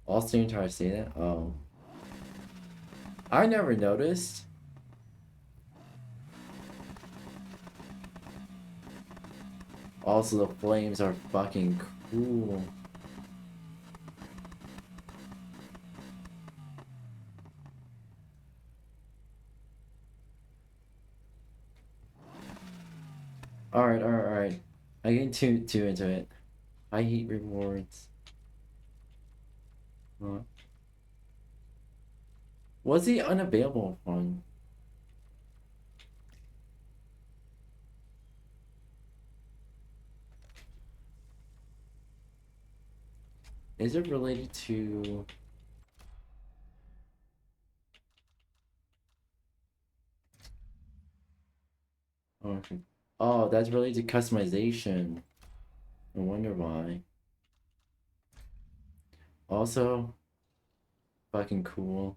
All steering tires say that? Oh. I never noticed. Also, the flames are fucking Ooh. Alright. I get too into it. I hate rewards. Huh? What's the unavailable one? Is it related to... Oh, okay. Oh, that's related to customization. I wonder why. Also, fucking cool.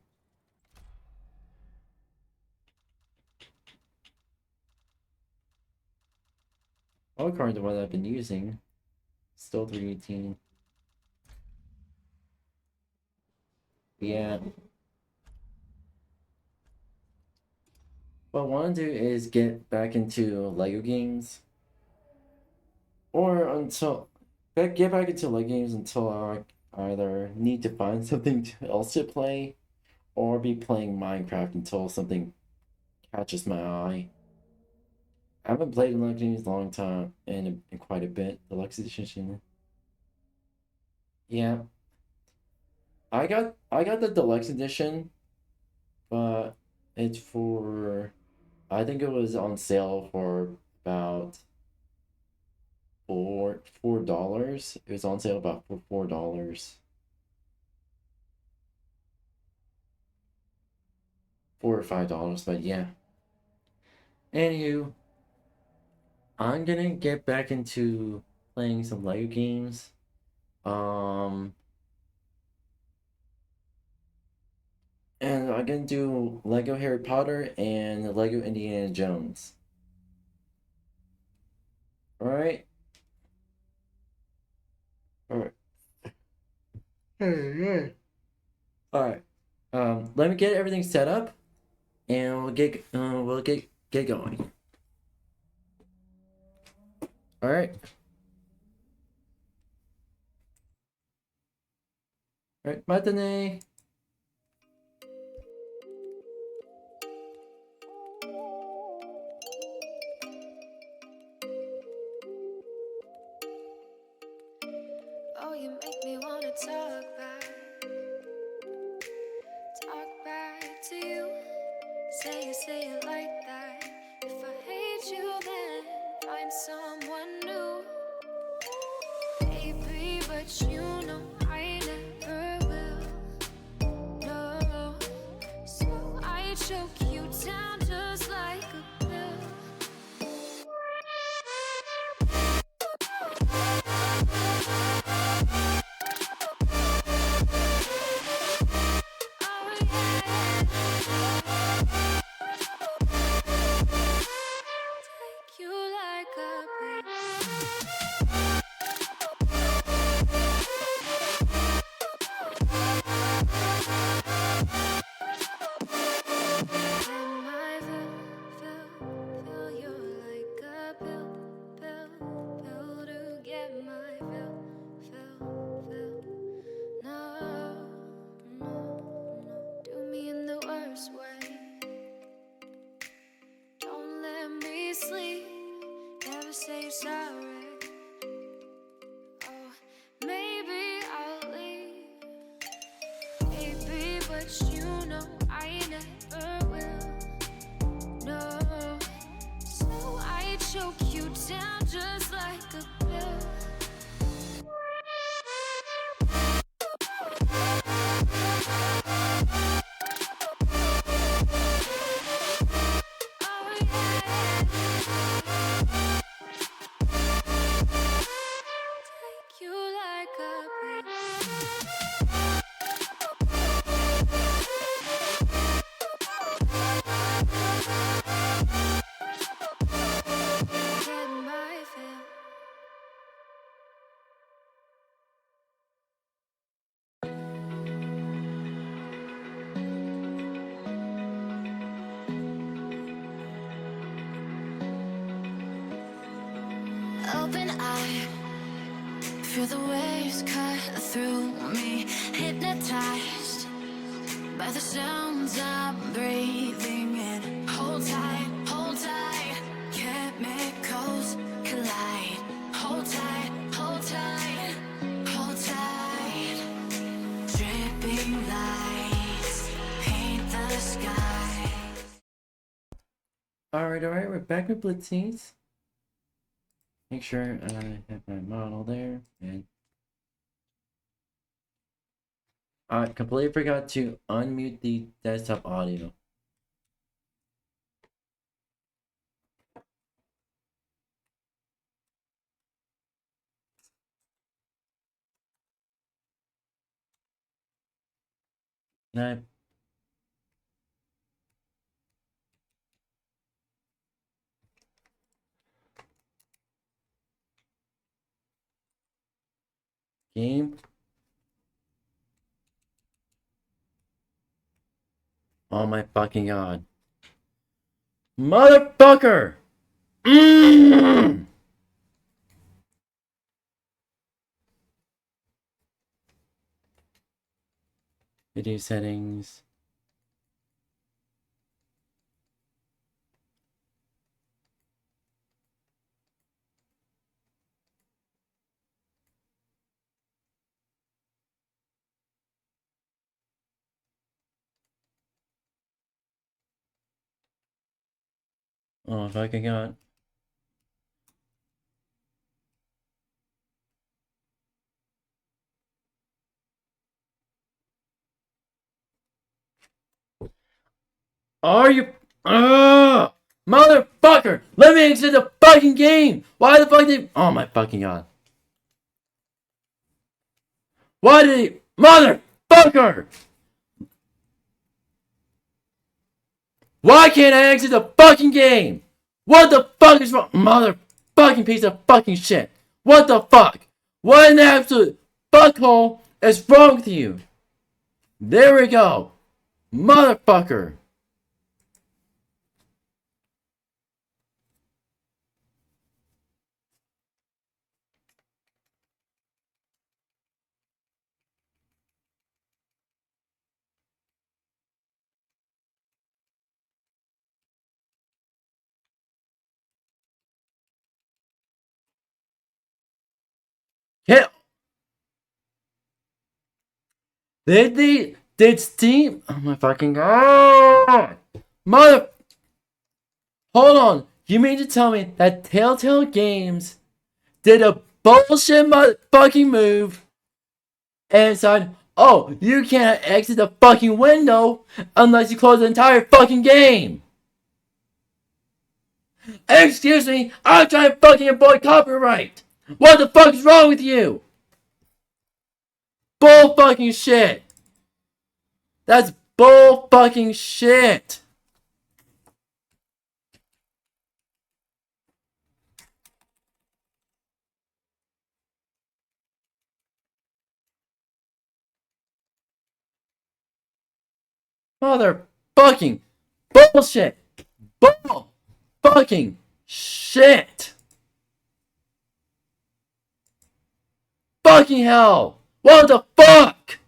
All card the one I've been using. Still 318. Yeah. What I want to do is get back into Lego games. Or until... Get back into Lego games until I either need to find something else to play, or be playing Minecraft until something catches my eye. I haven't played Lego games in a long time, and in quite a bit. Deluxe edition. Yeah. I got the deluxe edition, but it's for... I think it was on sale for about $4. It was on sale about for $4. $4 or $5, but yeah. Anywho, I'm gonna get back into playing some Lego games. And I'm gonna do Lego Harry Potter and Lego Indiana Jones. Alright? Alright. Alright. Let me get everything set up, and we'll get going. Alright. Alright, matane. Oh, you make me wanna talk back to you. Say it like that. If I hate you, then find someone new. Baby, but you know I never will. No, so I choke you down just like a pill. Take you like a pill. Can my fill you like a pill to get my fill. No, do me in the worst way. Don't let me sleep, never say sorry. Oh, maybe I'll leave, baby, but you know I never will. No, so I choke you down just like a pill. Oh yeah. Take you like a pill. Get my feel the waves cut through me, hypnotized by the sounds I'm breathing in. Hold tight, chemicals collide. Hold tight, hold tight, hold tight. Dripping lights paint the sky. Alright, we're back with Blitzies. Make sure I have my model there, and I completely forgot to unmute the desktop audio. And game. Oh my fucking god. Motherfucker! Video settings. Oh fucking god. Are you? Motherfucker! Let me exit the fucking game! Why the fuck did? Oh my fucking god. Why did he? Motherfucker! Why can't I exit the fucking game? What the fuck is wrong? Motherfucking piece of fucking shit. What the fuck? What an absolute fuckhole is wrong with you? There we go. Motherfucker. Hit. Did Steam? Oh my fucking god. Mother. Hold on. You mean to tell me that Telltale Games did a bullshit motherfucking move and said, oh, you can't exit the fucking window unless you close the entire fucking game? Excuse me, I'm trying to fucking avoid copyright. What the fuck is wrong with you? Bull fucking shit. That's bull fucking shit. Mother fucking bullshit. Bull fucking shit. Fucking hell. What the fuck?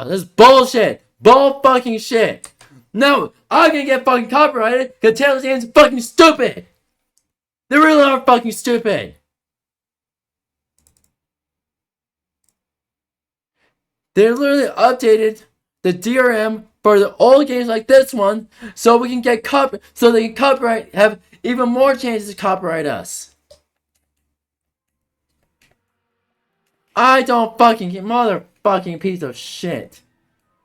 This is bullshit. Bull fucking shit. No, I'm gonna get fucking copyrighted because Taylor Swift's fucking stupid. They really are fucking stupid. They literally updated the DRM for the old games like this one so we can get so they can copyright, have even more chances to copyright us. I don't fucking get motherfucking piece of shit.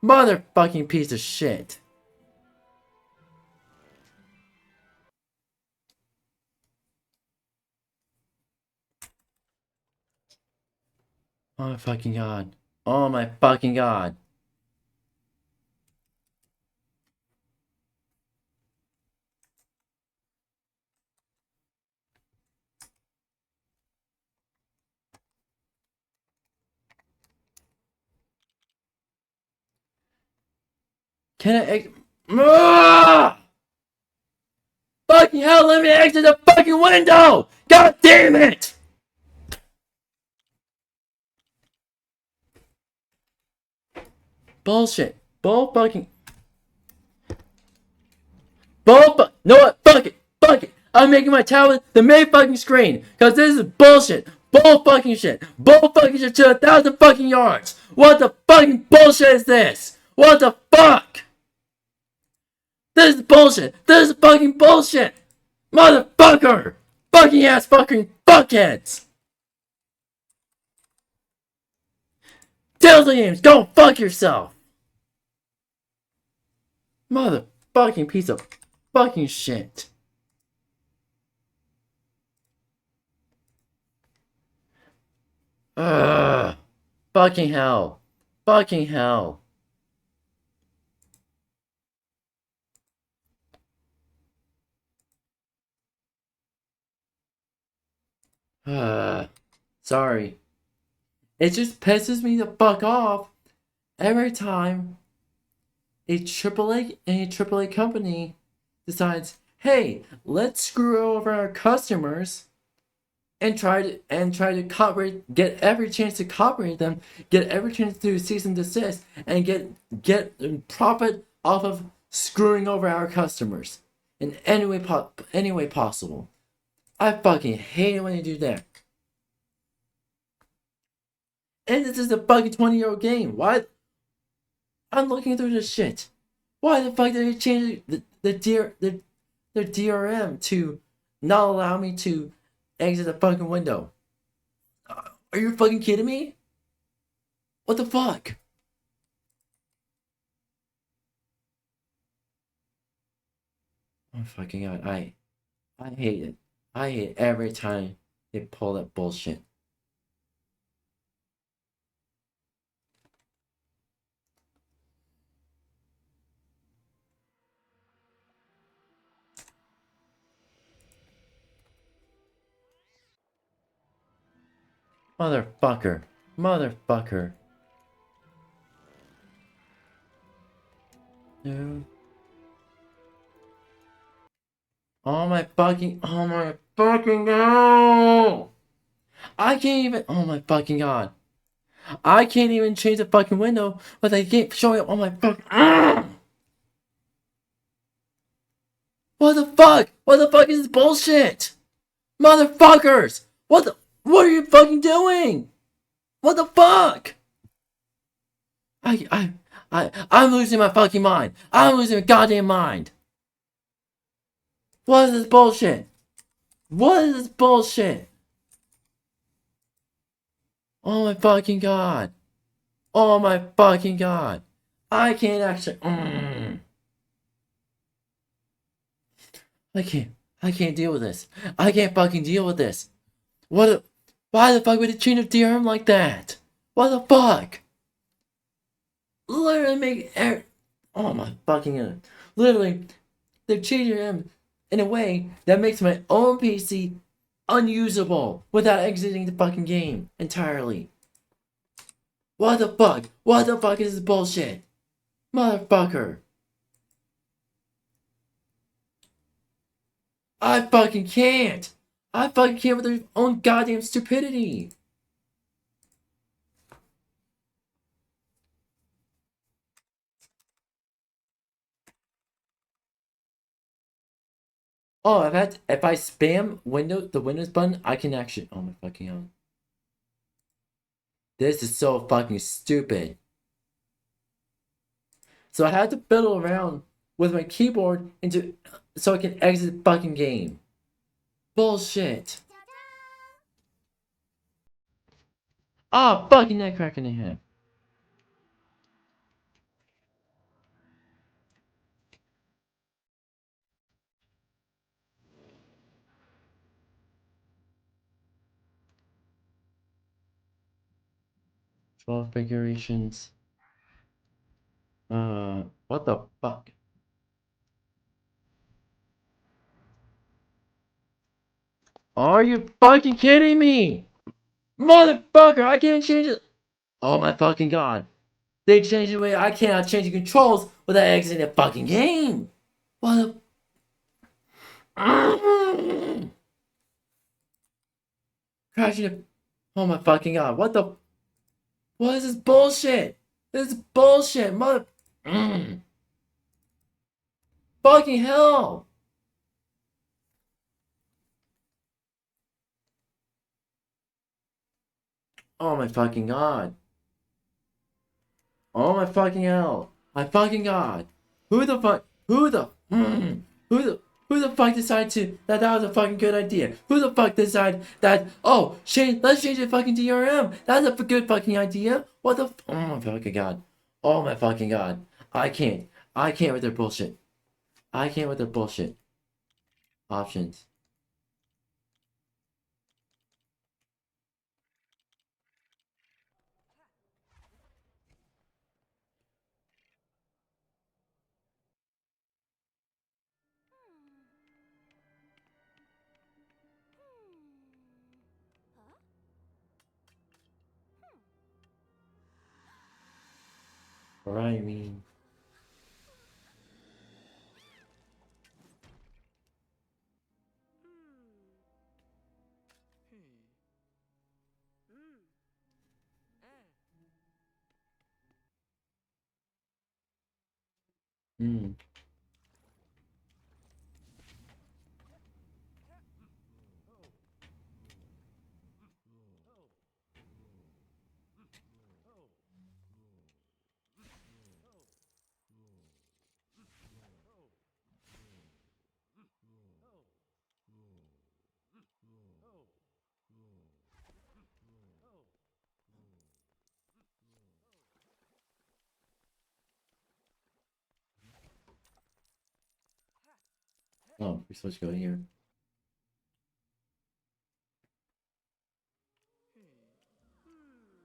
Motherfucking piece of shit. Oh my fucking god. Oh my fucking god. Can I? Fucking hell, let me exit the fucking window! God damn it! Bullshit. Bull fucking. No what? Fuck it. Fuck it. I'm making my tablet the main fucking screen. Cause this is bullshit. Bull fucking shit. Bull fucking shit to 1,000 fucking yards. What the fucking bullshit is this? What the fuck? This is bullshit. This is fucking bullshit. Motherfucker. Fucking ass fucking fuckheads. Telltale Games, go fuck yourself. Motherfucking piece of fucking shit. Ugh. Fucking hell. Fucking hell. Sorry. It just pisses me the fuck off every time a AAA company decides, hey, let's screw over our customers and try to copyright, get every chance to copyright them, get every chance to do cease and desist, and get profit off of screwing over our customers in any way possible. I fucking hate it when they do that. And this is a fucking 20-year-old game. Why? I'm looking through this shit. Why the fuck did they change their DRM to not allow me to exit the fucking window? Are you fucking kidding me? What the fuck? Oh fucking god, I hate it. I hate every time they pull that bullshit. Motherfucker. Motherfucker. No. Oh my fucking no! I can't even, oh my fucking god. I can't even change the fucking window, but they keep showing up on my fucking, What the fuck? What the fuck is this bullshit? Motherfuckers! What are you fucking doing? What the fuck? I'm losing my fucking mind. I'm losing my goddamn mind. What is this bullshit? What is this bullshit? Oh my fucking god. Oh my fucking god. I can't actually. I can't deal with this. I can't fucking deal with this. Why the fuck would it change a DRM like that? What the fuck? Literally make oh my fucking god. Literally, they're changing them in a way that makes my own PC unusable without exiting the fucking game entirely. What the fuck? What the fuck is this bullshit? Motherfucker. I fucking can't. I fucking can't with their own goddamn stupidity. Oh, if I spam the Windows button, I can actually. Oh my fucking god. This is so fucking stupid. So I had to fiddle around with my keyboard so I can exit the fucking game. Bullshit. Ah, oh, fucking neck cracking in here. Configurations. What the fuck? Are you fucking kidding me? Motherfucker, I can't change it. Oh my fucking god. They changed the way I cannot change the controls without exiting the fucking game. What the Crashing it. Oh my fucking god. What the? What is this bullshit? This is bullshit, mother. Fucking hell. Oh my fucking god. Oh my fucking hell. My fucking god. Who the fuck? Who the? Who the fuck decided that was a fucking good idea? Who the fuck decided that? Oh, let's change the fucking DRM. That's a good fucking idea. What the? Oh my fucking god. Oh my fucking god. I can't. I can't with their bullshit. I can't with their bullshit. Options. Right, I mean. Hmm. Oh, we're supposed to go here.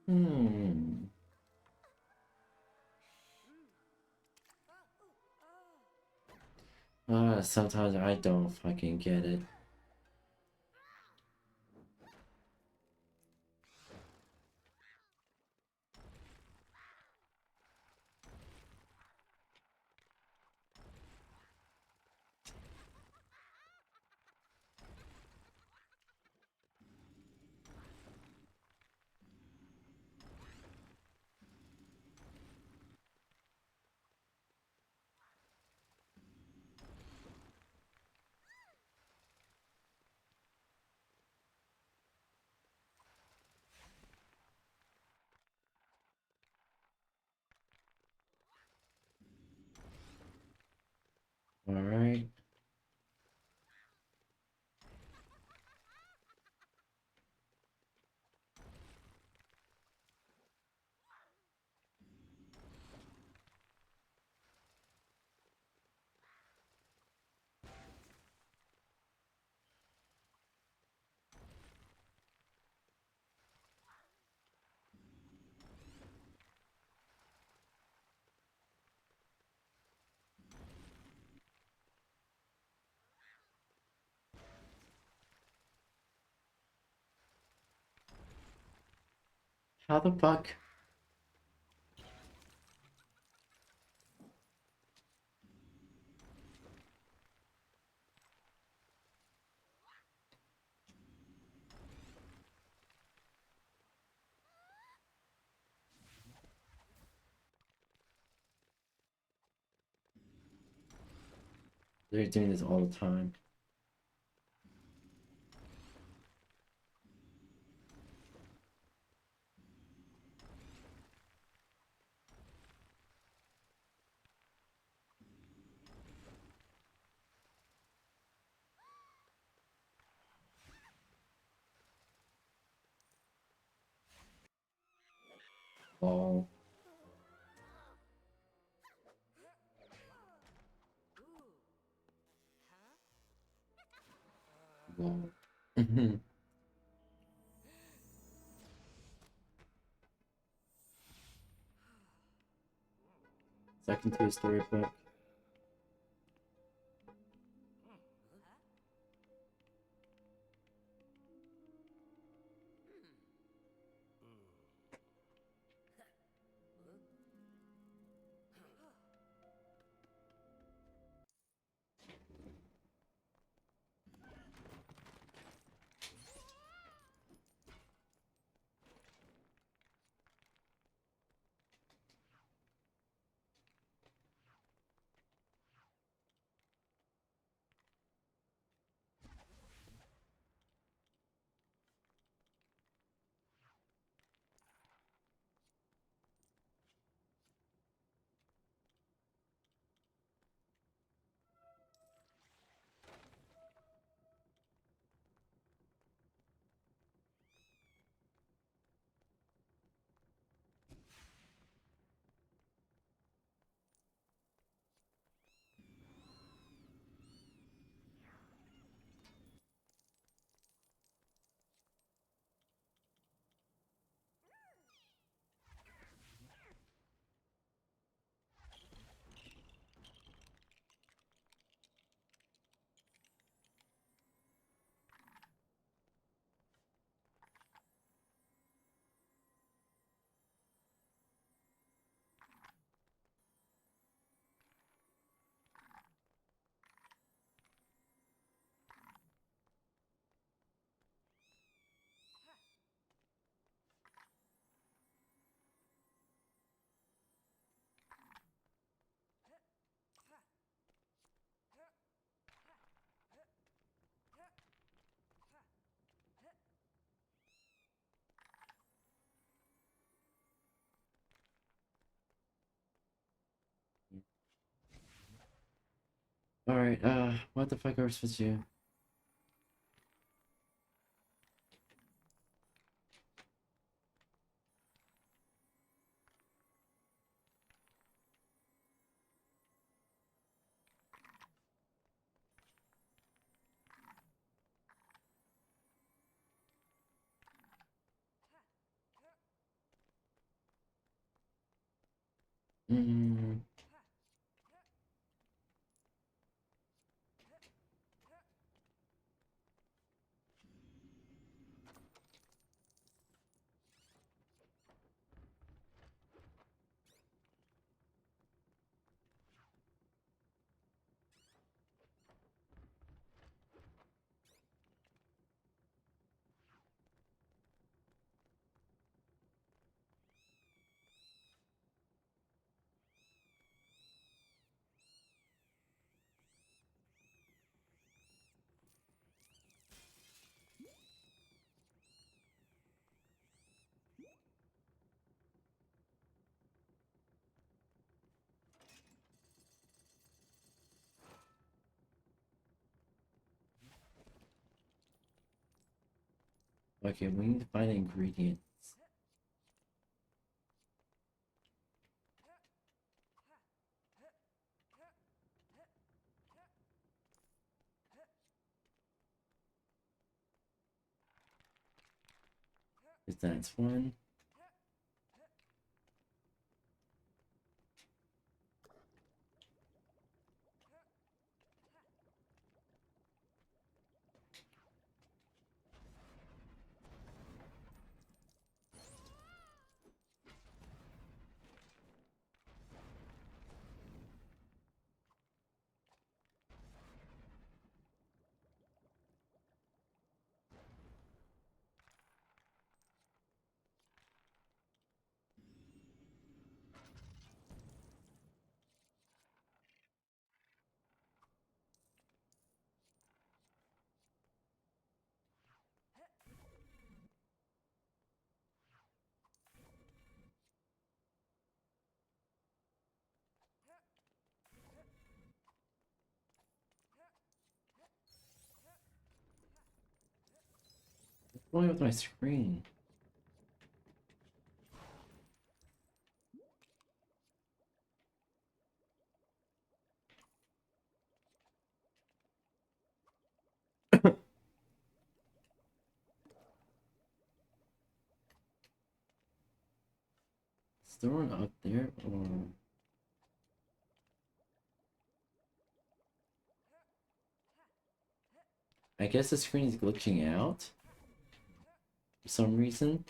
Hmm. Sometimes I don't fucking get it. Alright. How the fuck? They're doing this all the time. Lol. Lol. Second to a storybook. Alright, what the fuck are we supposed to do? Hmm. Okay, we need to find the ingredients. If that's one. What's going on with my screen? Is there one up there or? I guess the screen is glitching out for some reason.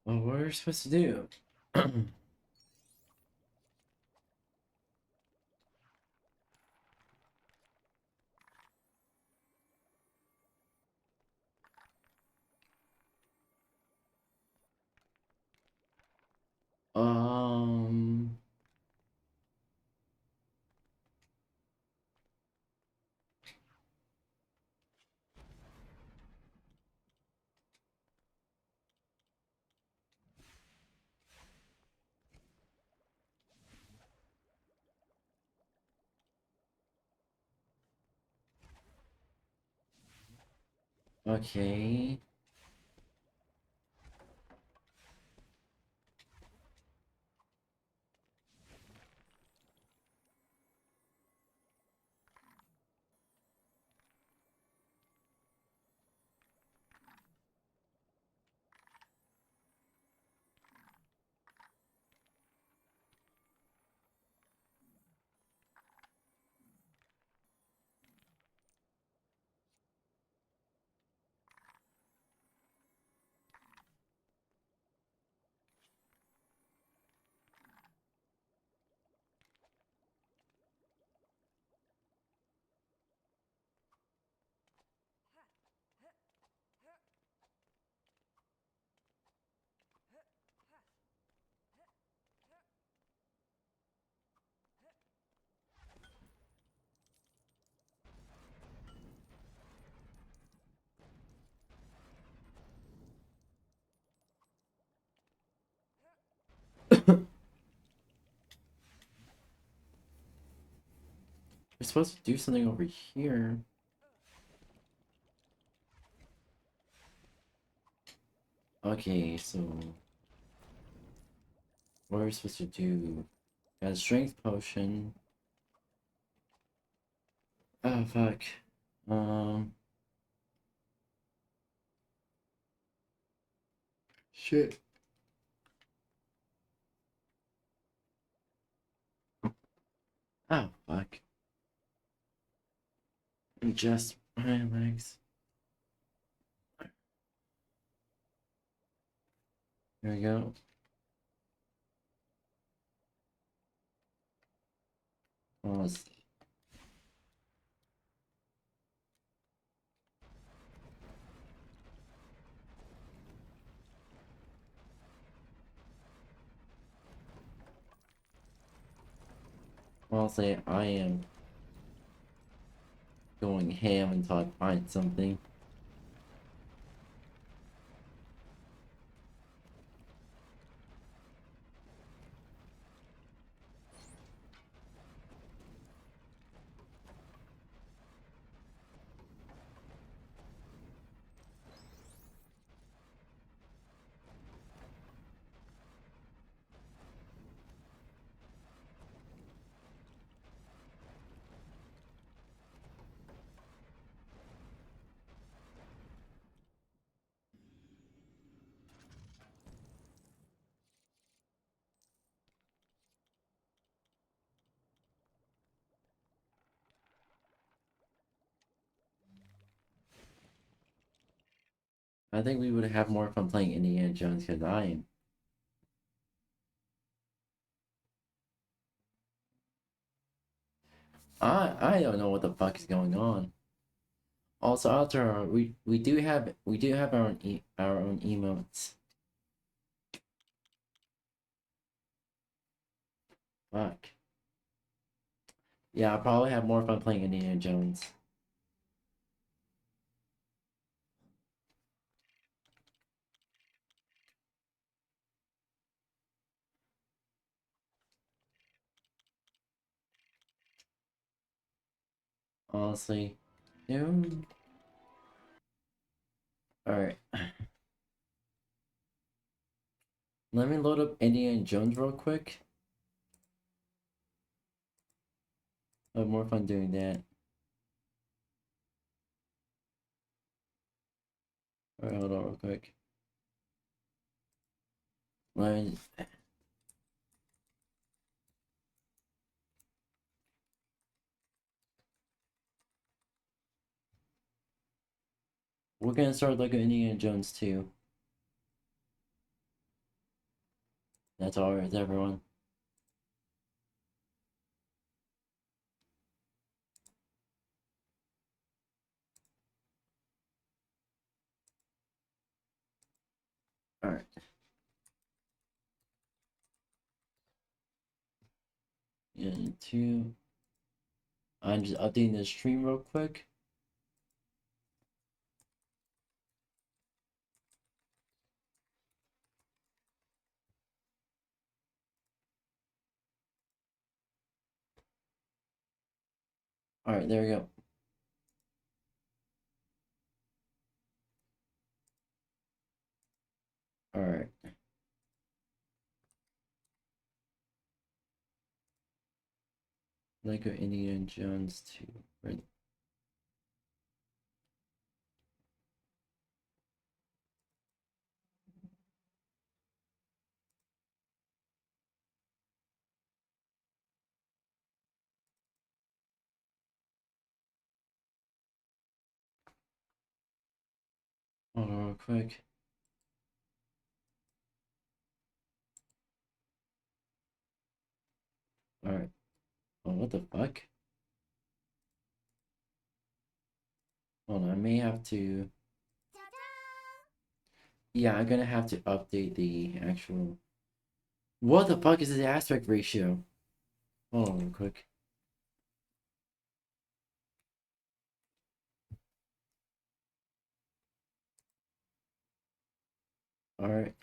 Well, what are we supposed to do? Um. Okay. supposed to do something over here. Okay, so what are we supposed to do? Got a strength potion. Oh fuck. Shit. Oh fuck. Just my legs. There we go. Pause. I'll say I am going ham until I find something. I think we would have more fun playing Indiana Jones because I don't know what the fuck is going on. Also, after we do have our own emotes. Fuck. Yeah, I'll probably have more fun playing Indiana Jones. Honestly. No. Alright. Let me load up Indiana Jones real quick. I'll have more fun doing that. Alright, hold on real quick. Let me... We're gonna start looking at Indiana Jones 2. That's alright with everyone. Alright. Yeah, 2. I'm just updating the stream real quick. Alright, there we go. Alright. Lego Indiana Jones 2. Right. Hold on real quick. Alright. Oh, what the fuck? Hold on, I may have to... Yeah, I'm gonna have to update the actual... What the fuck is the aspect ratio? Hold on real quick. Alright.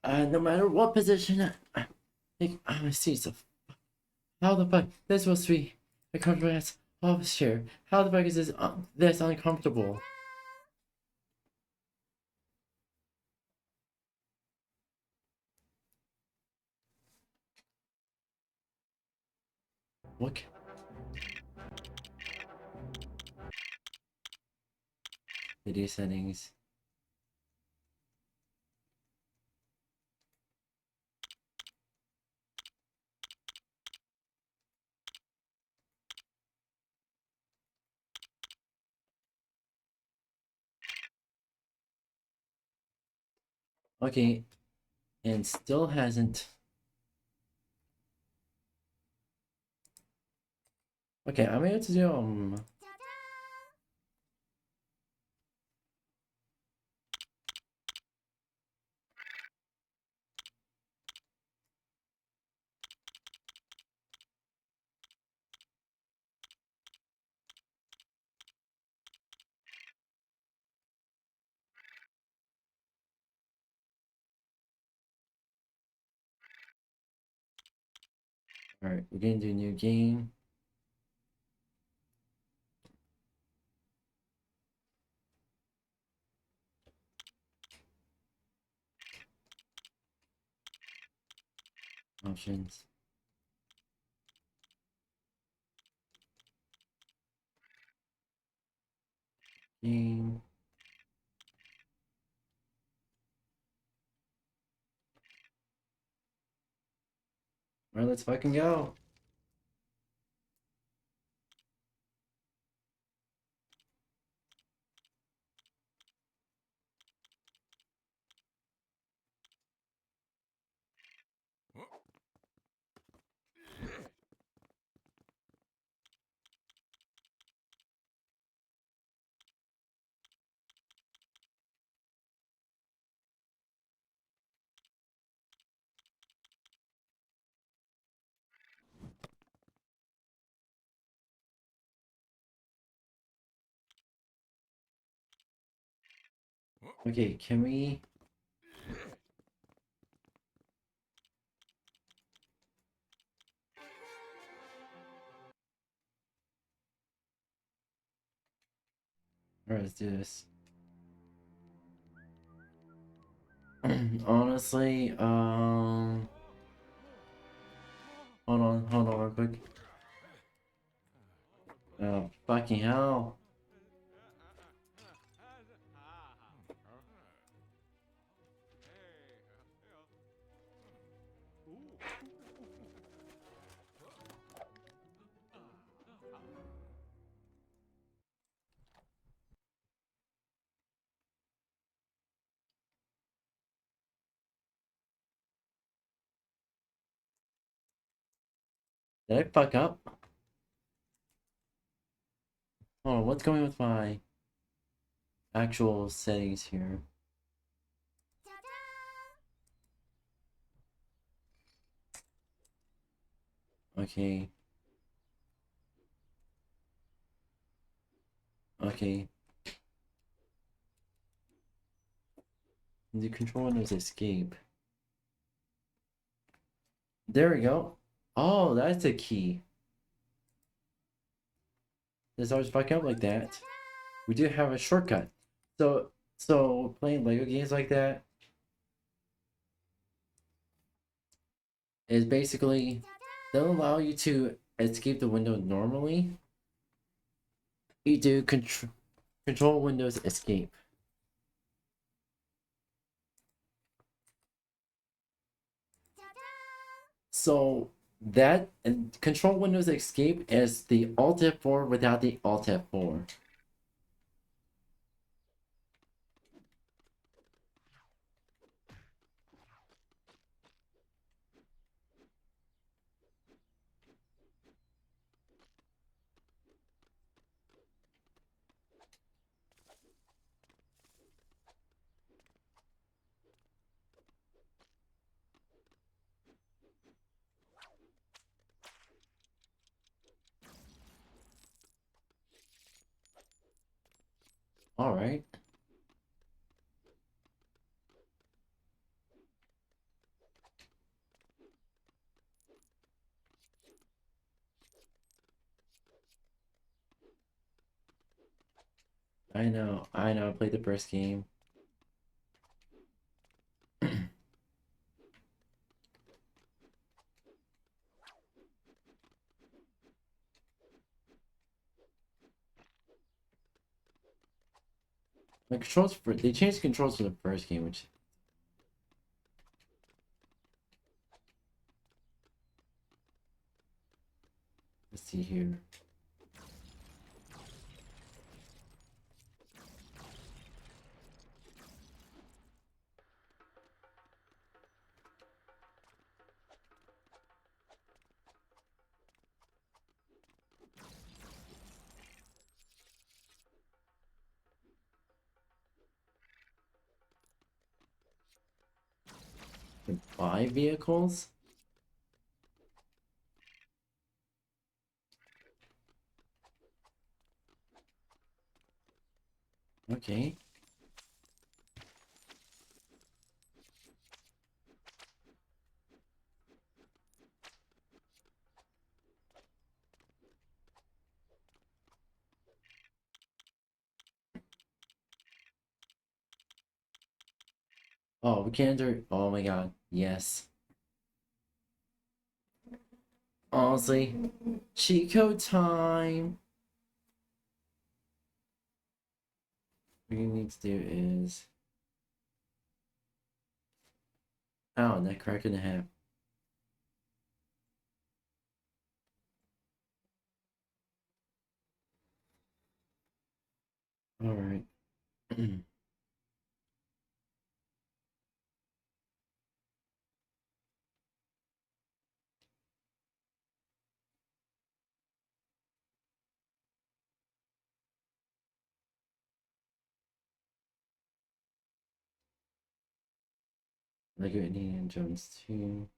No matter what position I think I'm gonna see some... How the fuck? This was supposed to be a comfortable ass office chair. How the fuck is this this uncomfortable? What? Video settings. Okay, and still hasn't. Okay, I'm able to do Alright, we're gonna do a new game. Options. Game. Alright, let's fucking go. Okay, can we? Alright, let's do this. Honestly, hold on real quick. Oh, fucking hell. Did I fuck up? Hold on, what's going with my actual settings here? Okay. Okay. The control windows escape. There we go. Oh, that's a key. This always fucking up like that. We do have a shortcut. So playing Lego games like that is basically they'll allow you to escape the window normally. You do control windows escape. So that and control windows escape is the Alt F4 without the Alt F4. All right. I know, I played the first game. The controls for they changed the controls from the first game, which let's see here. Buy vehicles? Okay. Oh, we can't do. Oh my god, yes. Honestly, cheat code time. What you need to do is. Oh, that crack in the half. Alright. Lego Indiana Jones 2.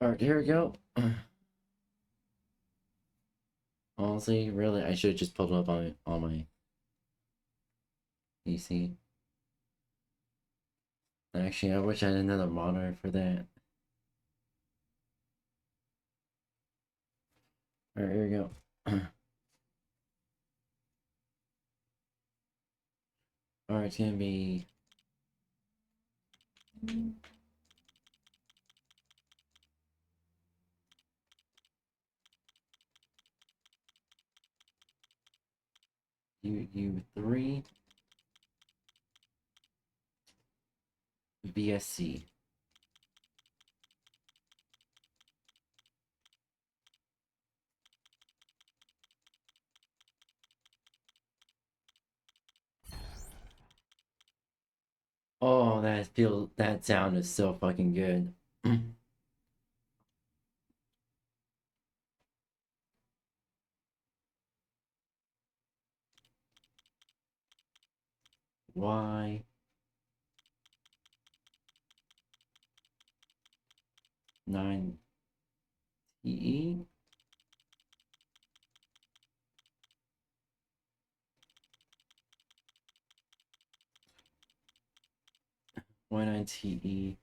Alright, here we go. Honestly, really, I should have just pulled it up on my PC. Actually, I wish I had another monitor for that. Alright, here we go. Alright, it's gonna be U3 VSC. Oh, that sound is so fucking good. Y 9 TE Y9 TE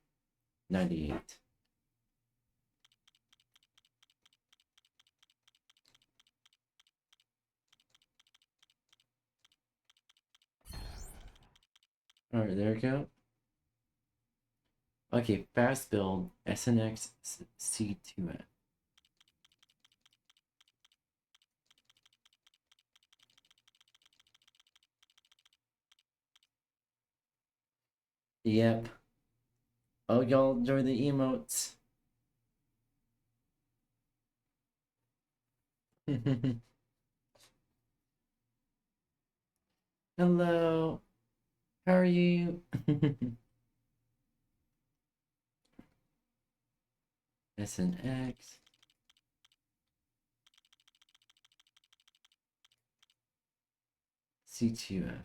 98. Alright, there we go. Okay, fast build SNX C2N. Yep. Oh, y'all enjoy the emotes. Hello. How are you? SNX. C2F.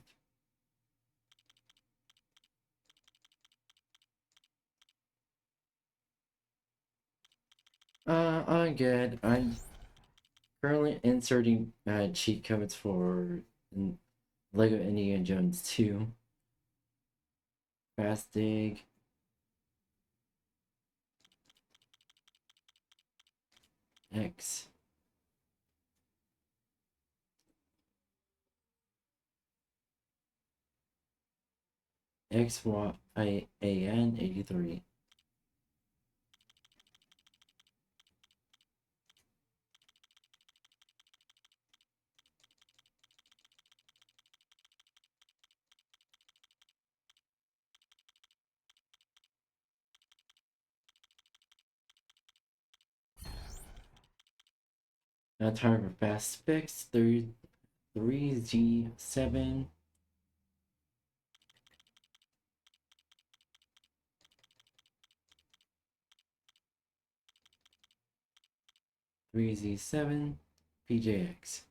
I'm good. I'm currently inserting cheat codes for Lego Indiana Jones 2. Fast dig. X. XYAN 83. Now time for fast specs 3Z7. Three Z7 PJX.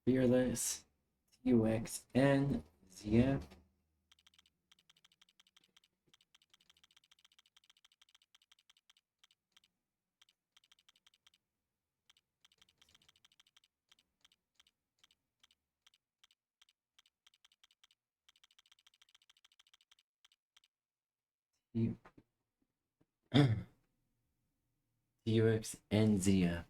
Fearless UX and ZF. UX and ZF.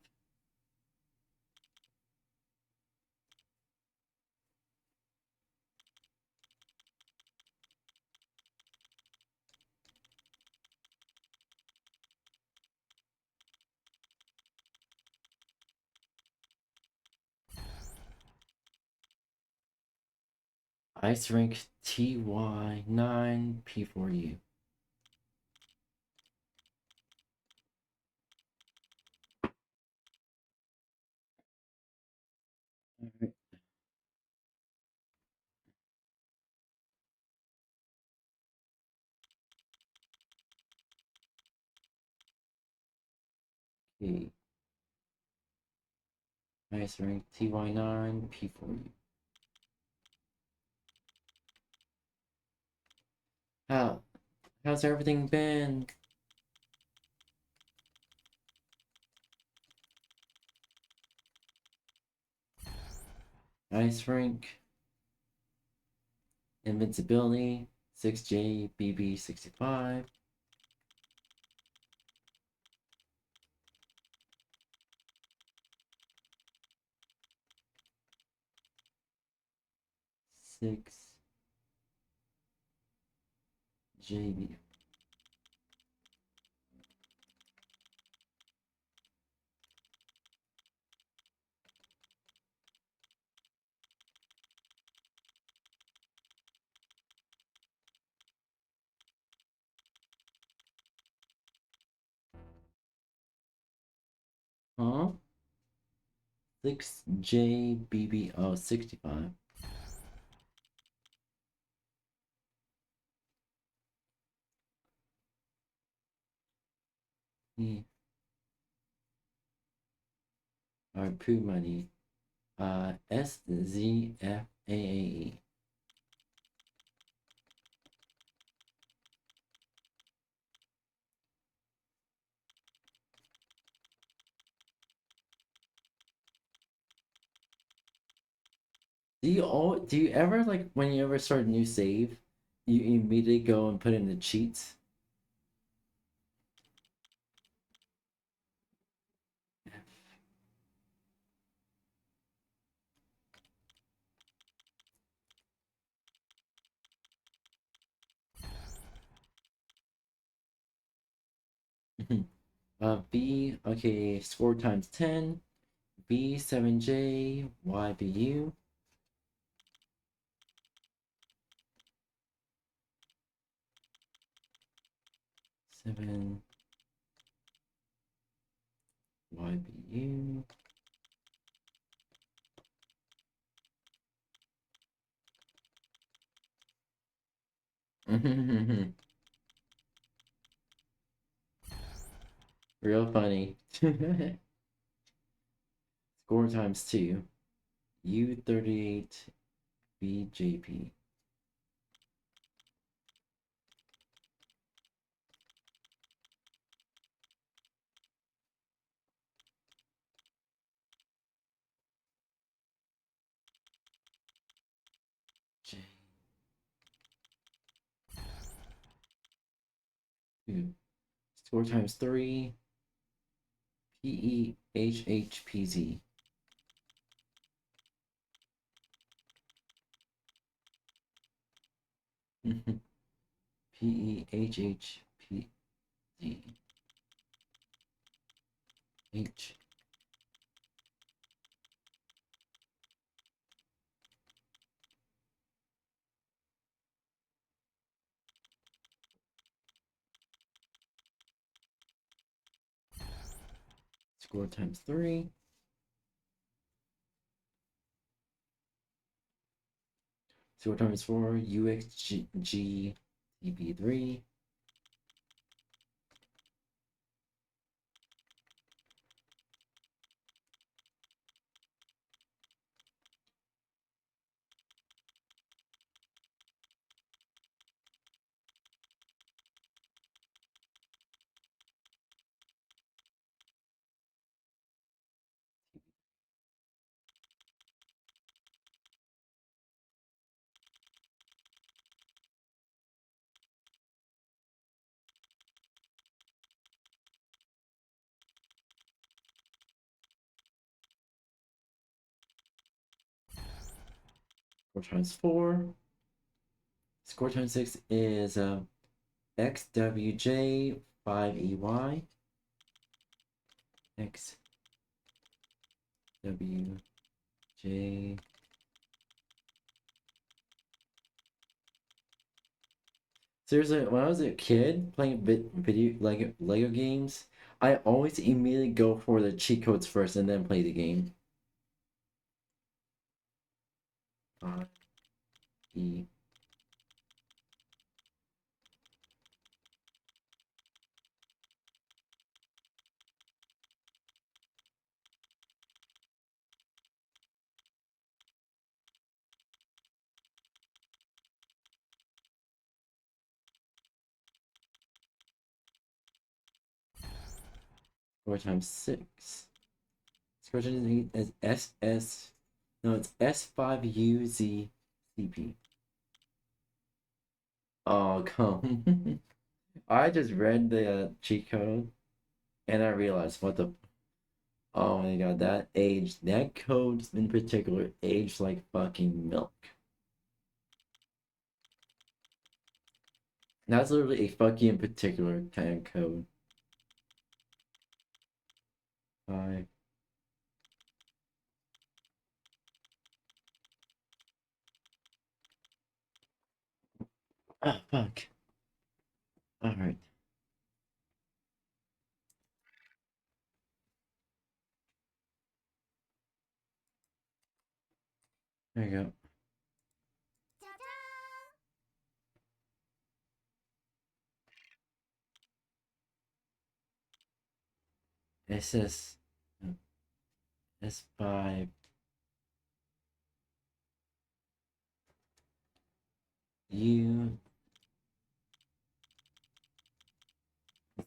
Ice rank TY9 P4U. Alright. Okay. Ice rank TY9 P4U. How's everything been? Ice rank invincibility 6JBB65. Six JB. Huh? 6JBB65. Yeah. Our poo money. SZFAAE. Do you ever, like, when you ever start a new save, you immediately go and put in the cheats? B, okay, score times 10. B7J YBU. 7 YBU. Real funny. Score times 2. 𝑈38𝘖𝙬𝙬. J. Score times 3. 𝑃𝑒HHPZ. 𝑃EHHPZ. H. Score times 3. Score times 4. UXG TP3. Score times 4. Score times 6 is XWJ5EY. XWJ. Seriously, when I was a kid playing video Lego games, I always immediately go for the cheat codes first and then play the game. E. Score times 6. Score times 8 is SS. No, it's S5UZCP. Oh, come. I just read the cheat code and I realized what the. Oh my god, that code in particular aged like fucking milk. That's literally a fucking in particular kind of code. 5. Ah, fuck. Alright. There you go. SS. S5. U.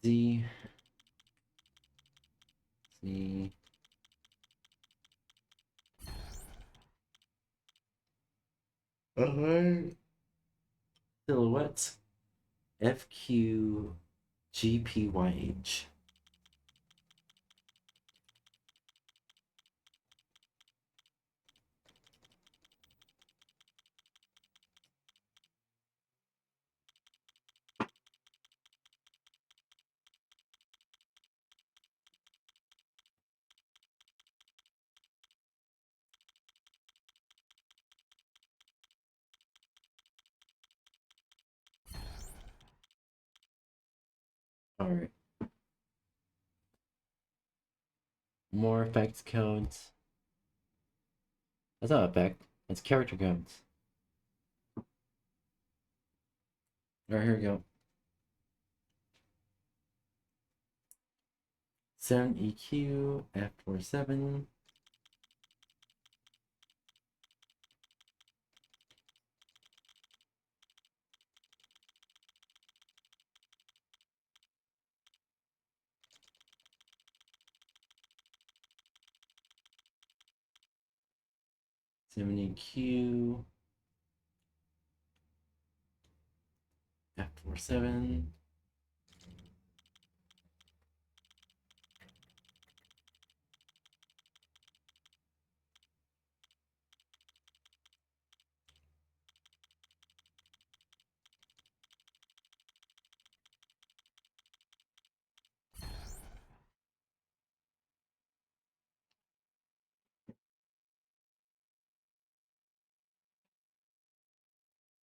Z. C. Silhouettes. FQGPYH. Alright. More effects codes. That's not effect. It's character codes. Alright, here we go. 7 EQ, F47. EQ, F47.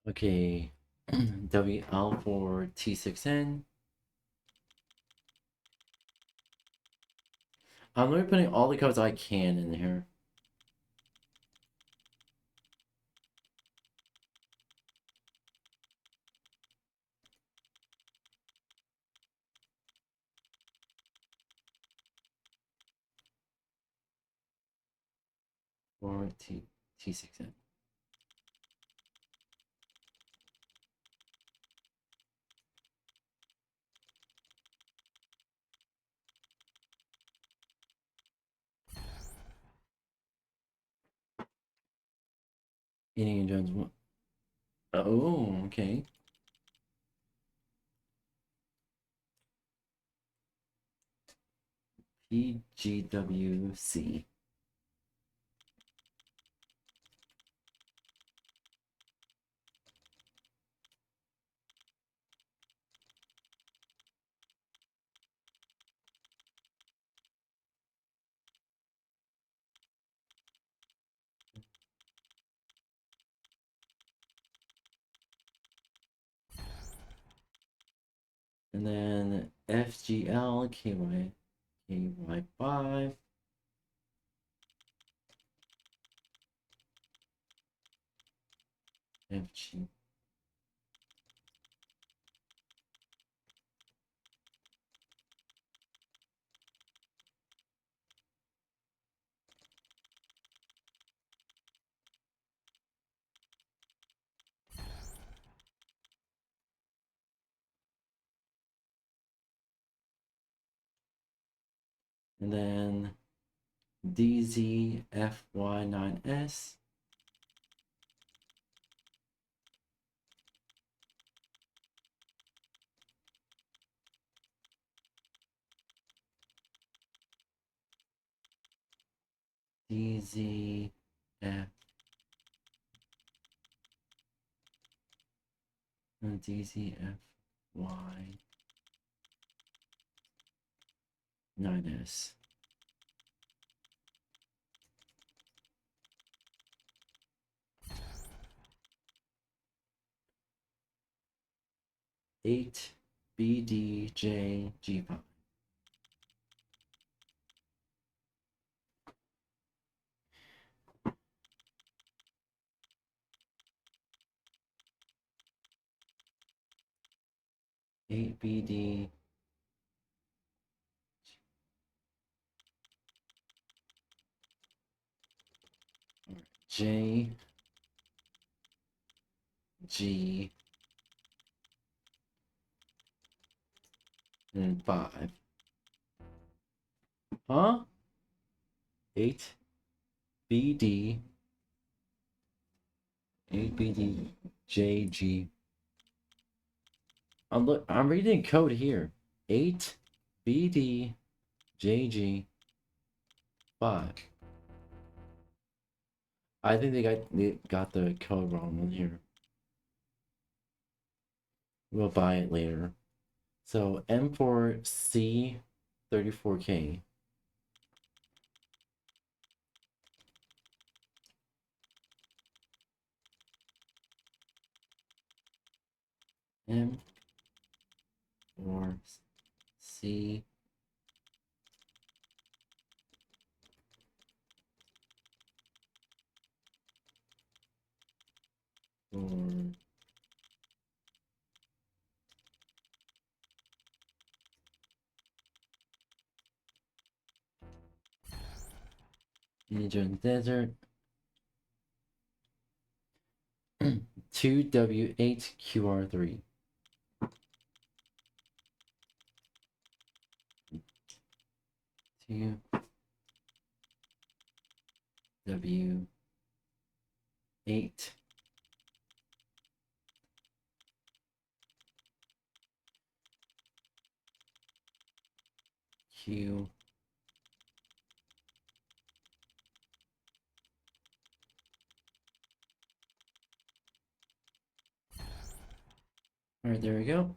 Okay, WL for T6N. I'm going to be putting all the codes I can in here. For T6N. Indiana Jones. Oh, okay. PGWC. And then FGL KY5. FG. And then DZFY9S. DZF. And DZFY9S. Eight BDJG5. Eight BD J G and 5. Huh? 8 BD 8 BD JG. I'm reading code here. 8 BD JG 5. I think they got the code wrong in here. We'll buy it later. So M4C 34K. M4C 4. Ninja in the Desert. 2W8QR3. Two W8 Q Alright, there we go.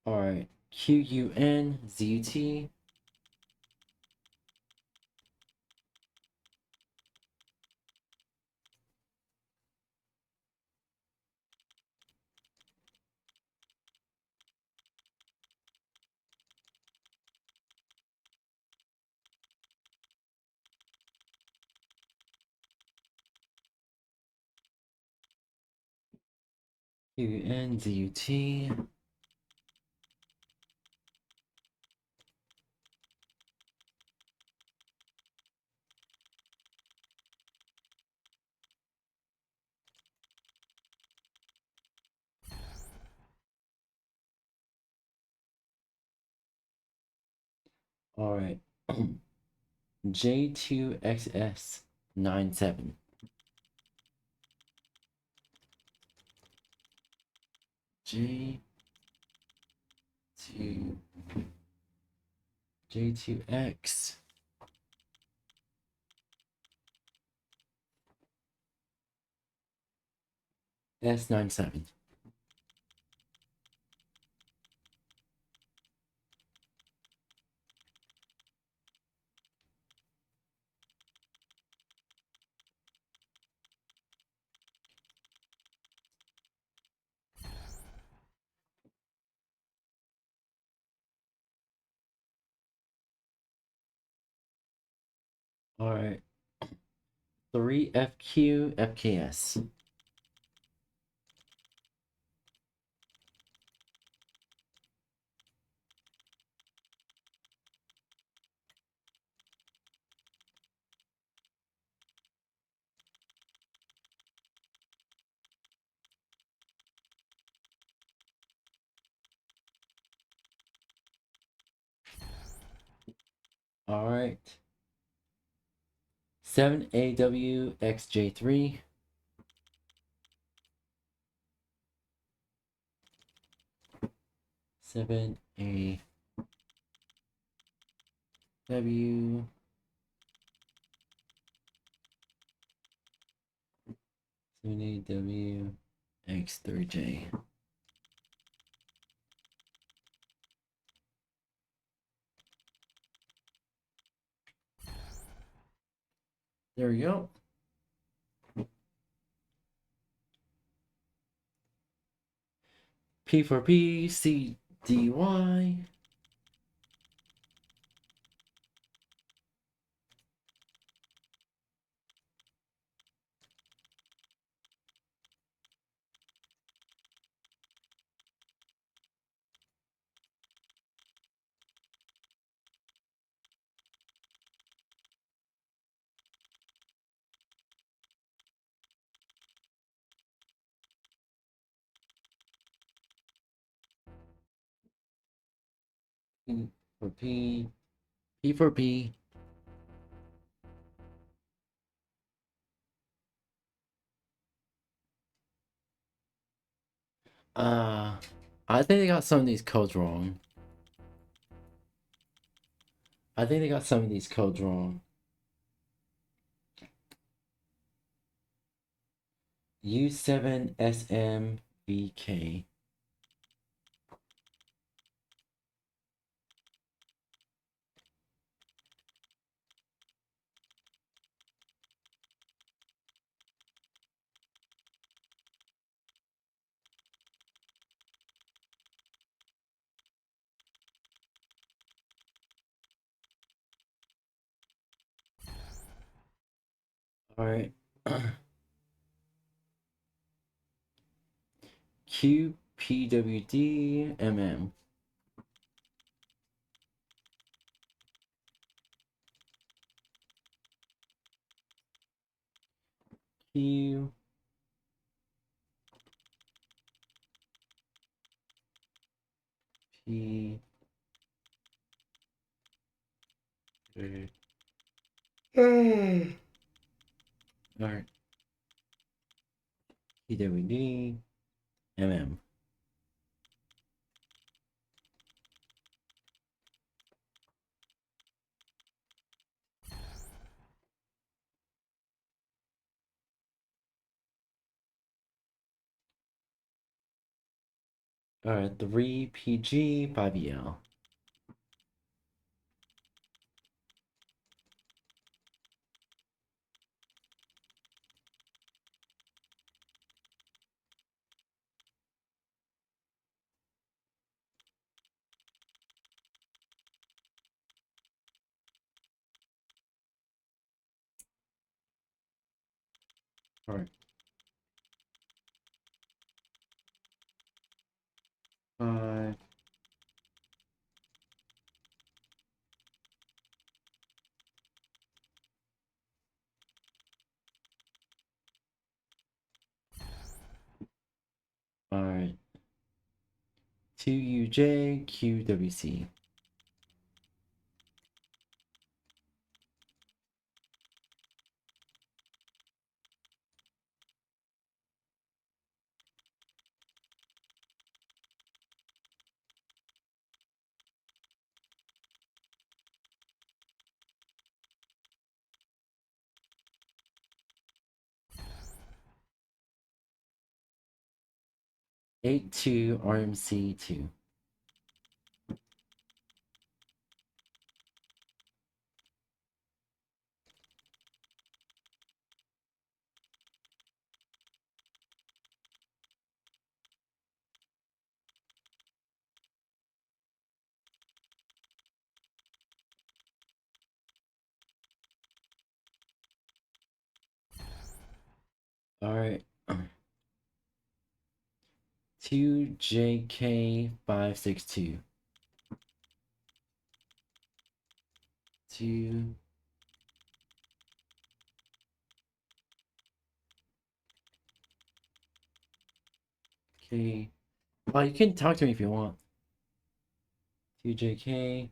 Alright, QUNZUT. QNZUT. Alright. J2XS97. J2X S97. Alright. 3FQFKS. Alright. 7AWXJ3. 7AW. X3J. There we go. P for P, C, D, Y. P for P, P for P. I think they got some of these codes wrong. U7SMVK. Alright. QPWDMM. P. Alright. PWD. MM. Alright, 3PG 5EL. Alright. 5. Alright. 2UJ QWC. �82RMC2. Alright. 2JK562. 2. K. Oh, you can talk to me if you want. 2JK.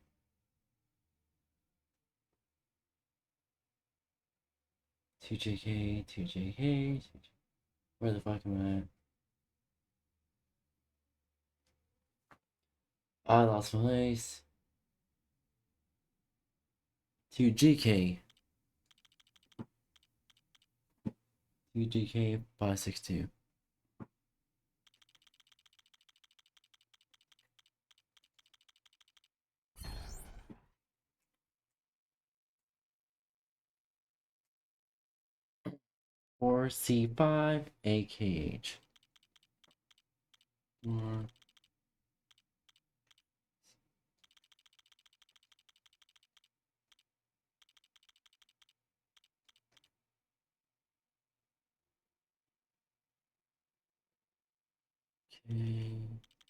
2JK. 2JK. Where the fuck am I at? I lost my place. 2GK. 2GK562. Or C5AKH. Or KH.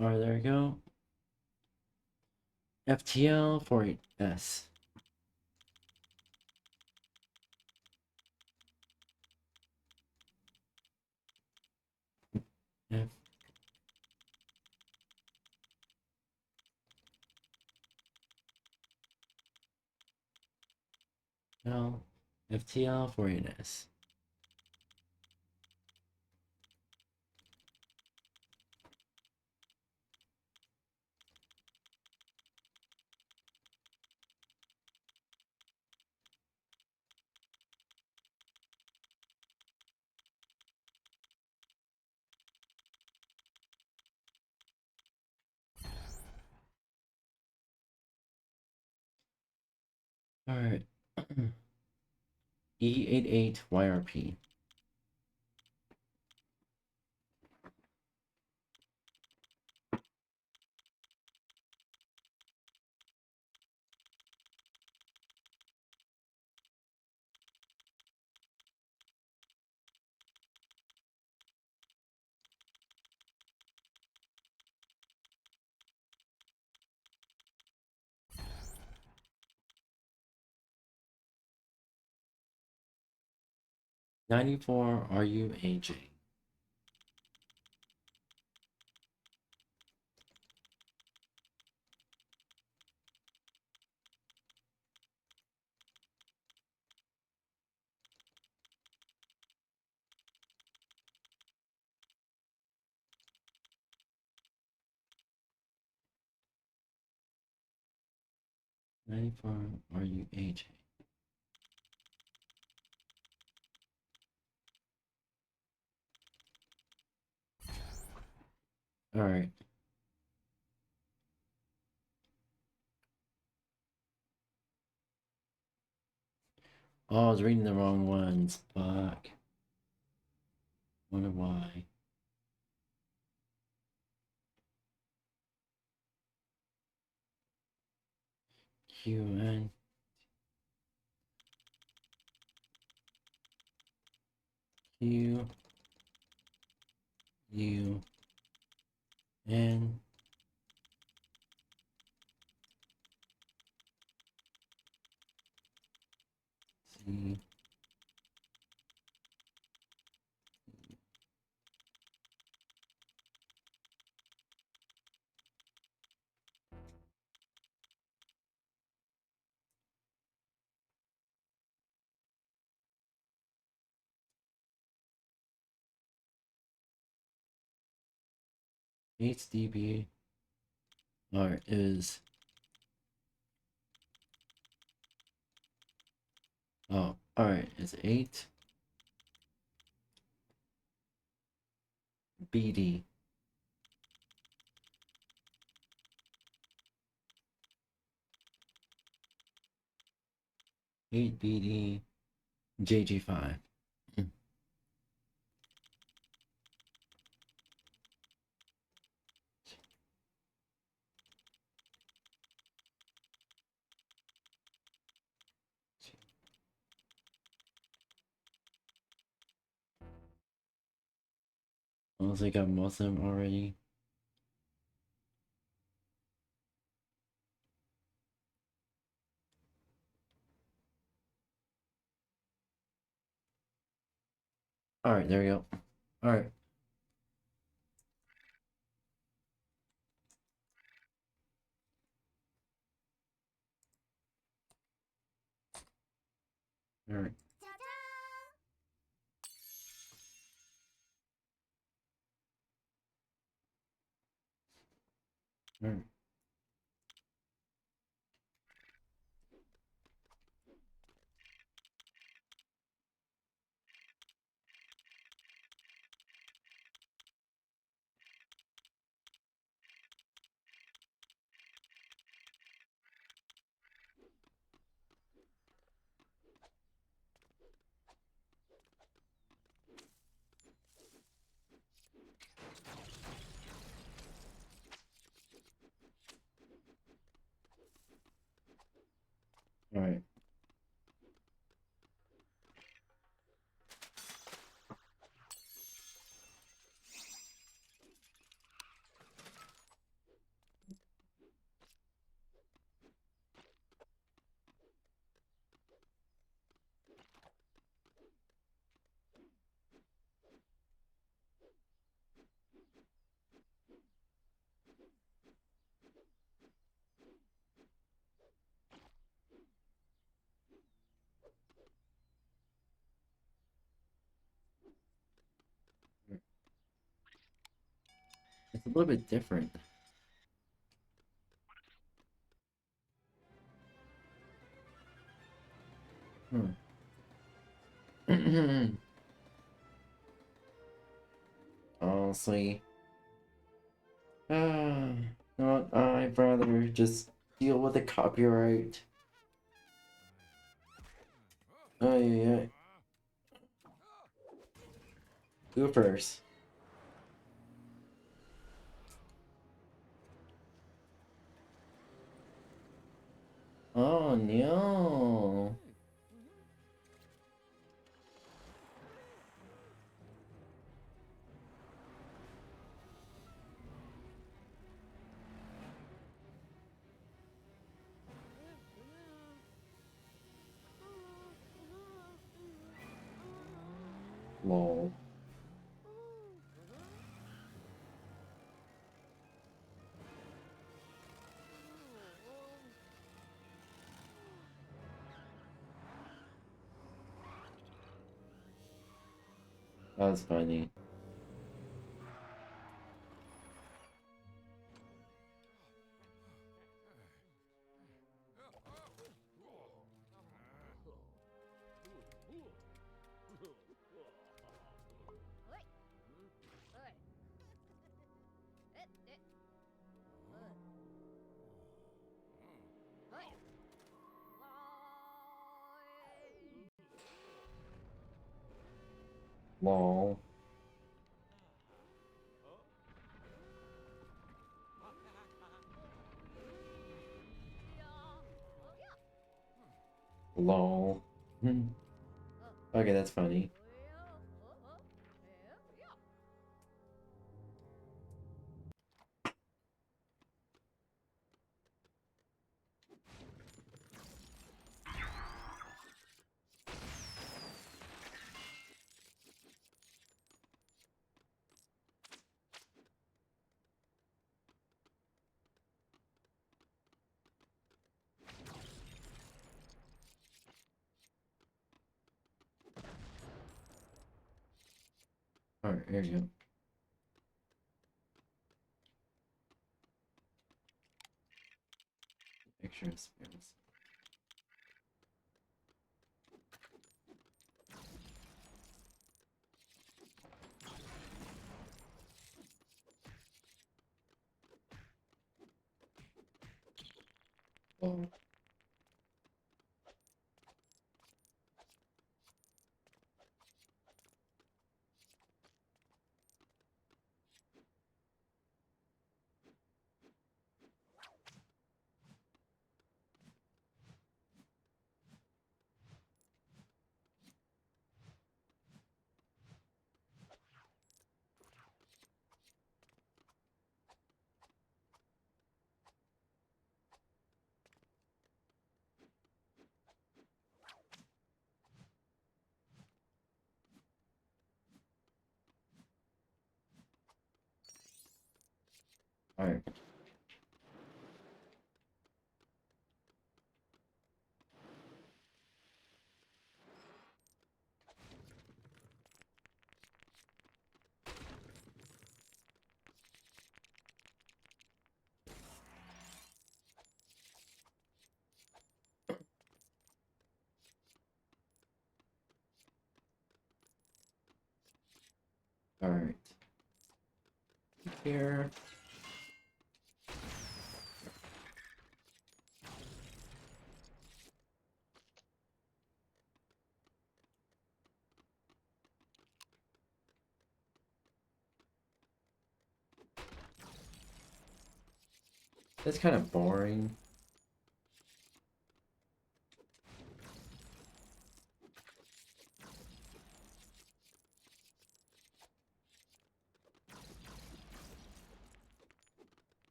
Alright, there we go. FTL 48S. FTL 48S. Alright. E88YRP. 94 𝘼𝙬𝙬. 𝘂𝙚𝙣𝙬𝙬. All right. Oh, I was reading the wrong ones. Fuck. Wonder why. QN. Q. U. N. C. HDB. Alright, is. Oh, alright, it's 8 BD. 8 BD JG5. Unless I got most of them already. Alright, there we go. Alright. Alright. Alright. Alright. It's a little bit different. Honestly. No, I'd rather just deal with the copyright. Oh, yeah. Goofers. Oh, no. Lol. That was funny. Lol. Lol. Okay, that's funny. Alright, here you go. Extra spares. Oh. Alright. Alright. Here. That's kind of boring.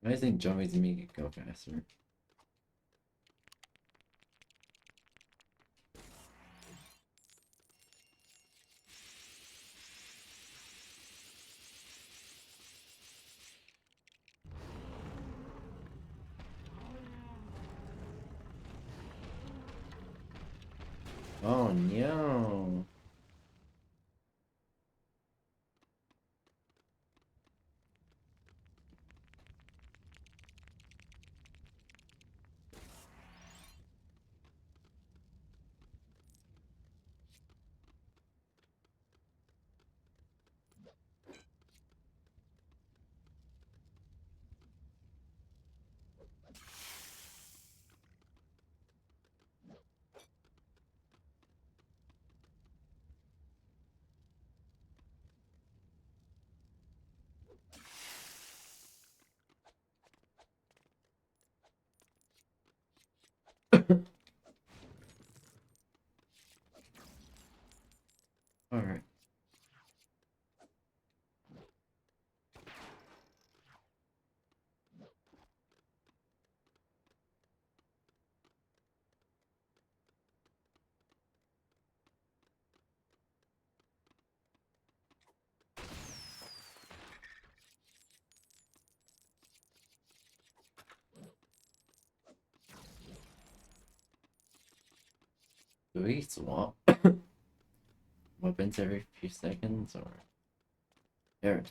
I think jumping to make it go faster. Oh no. Do we swap weapons every few seconds or there?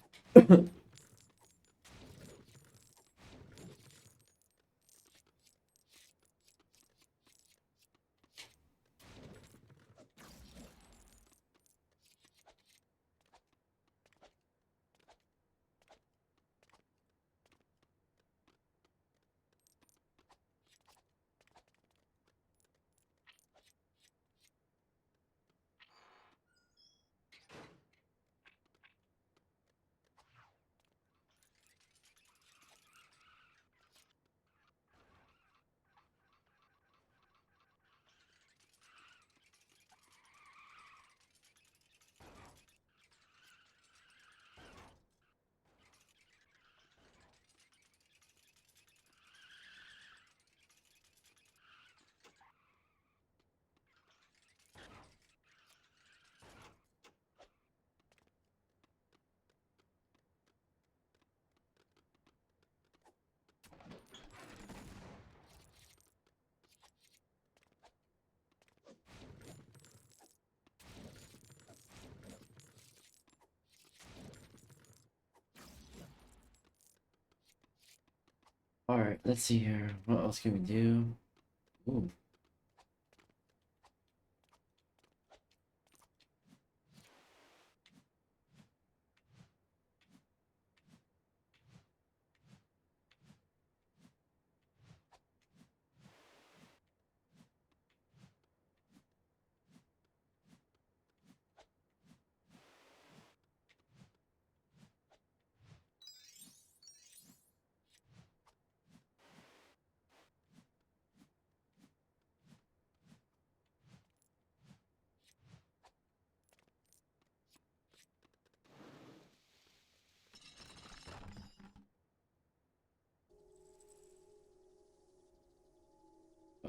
Alright, let's see here. What else can we do? Ooh.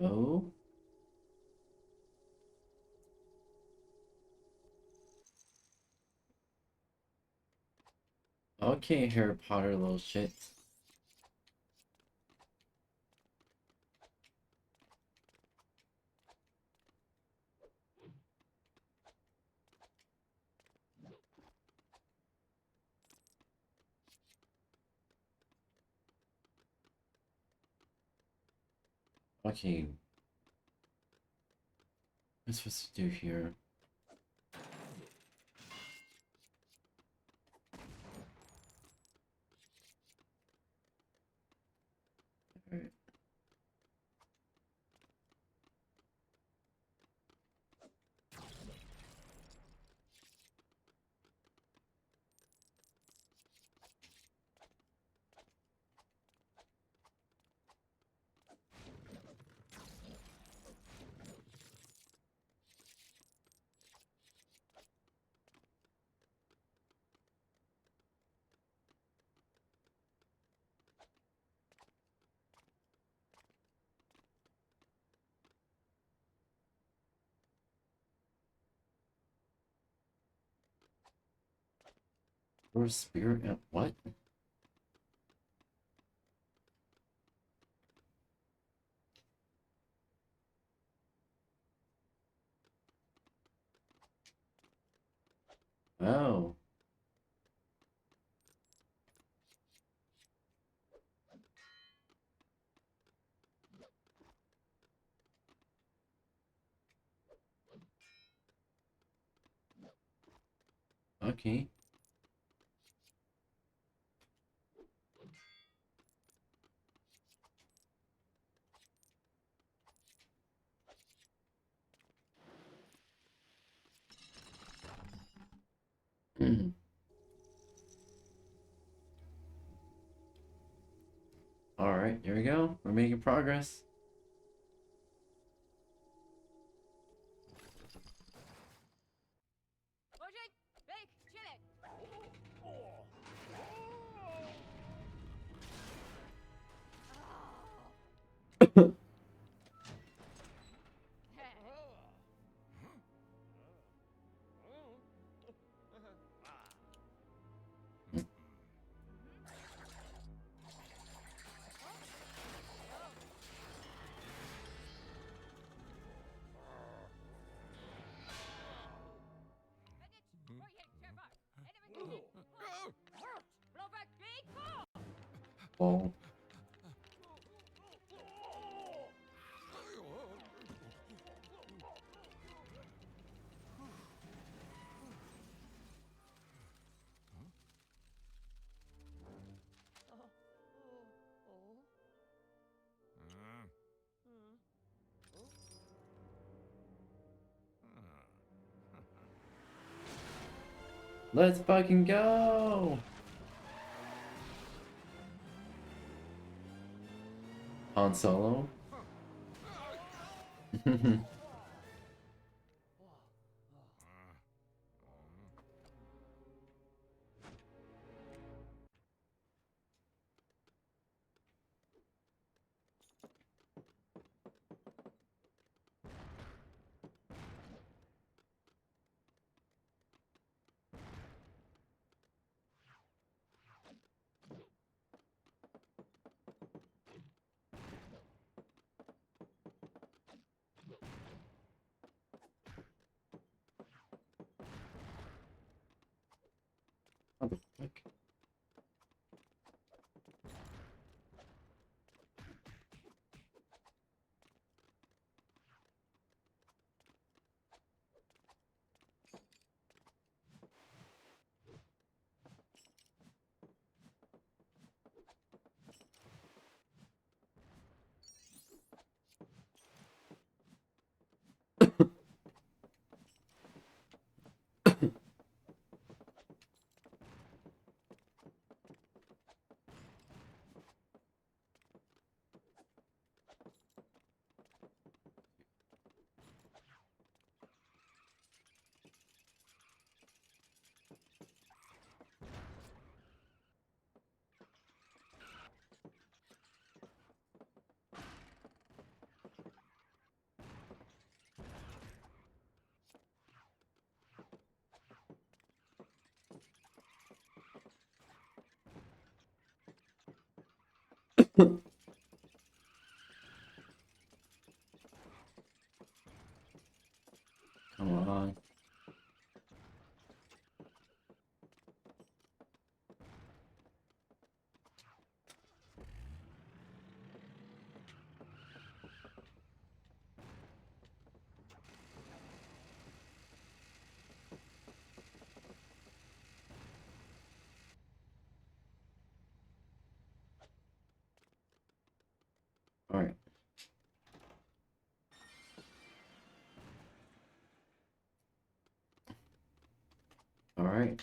Oh. Okay, Harry Potter little shit. Okay. What's supposed to do here? Alright. Or spirit and what? Oh. Okay. Alright, here we go. We're making progress. Well, let's fucking go! Han Solo? What the fuck? Come on. Alright. Alright.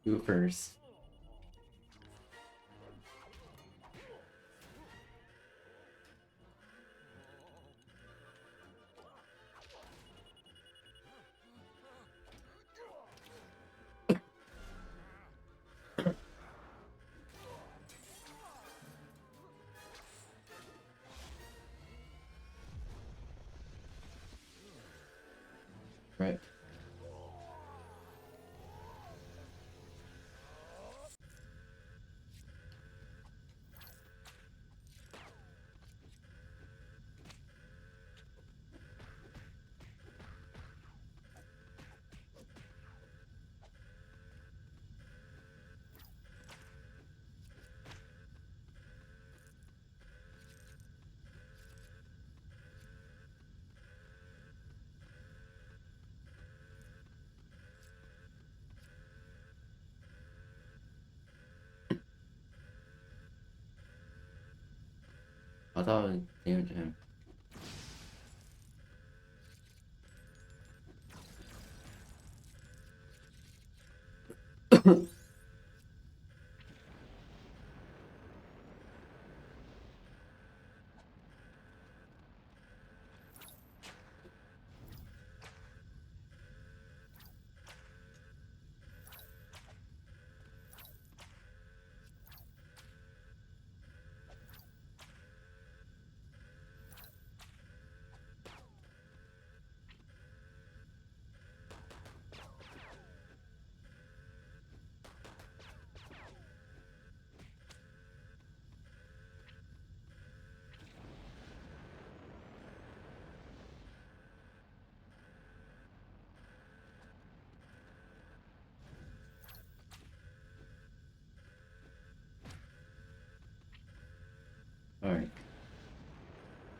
Who first? Right. I thought it damaged him.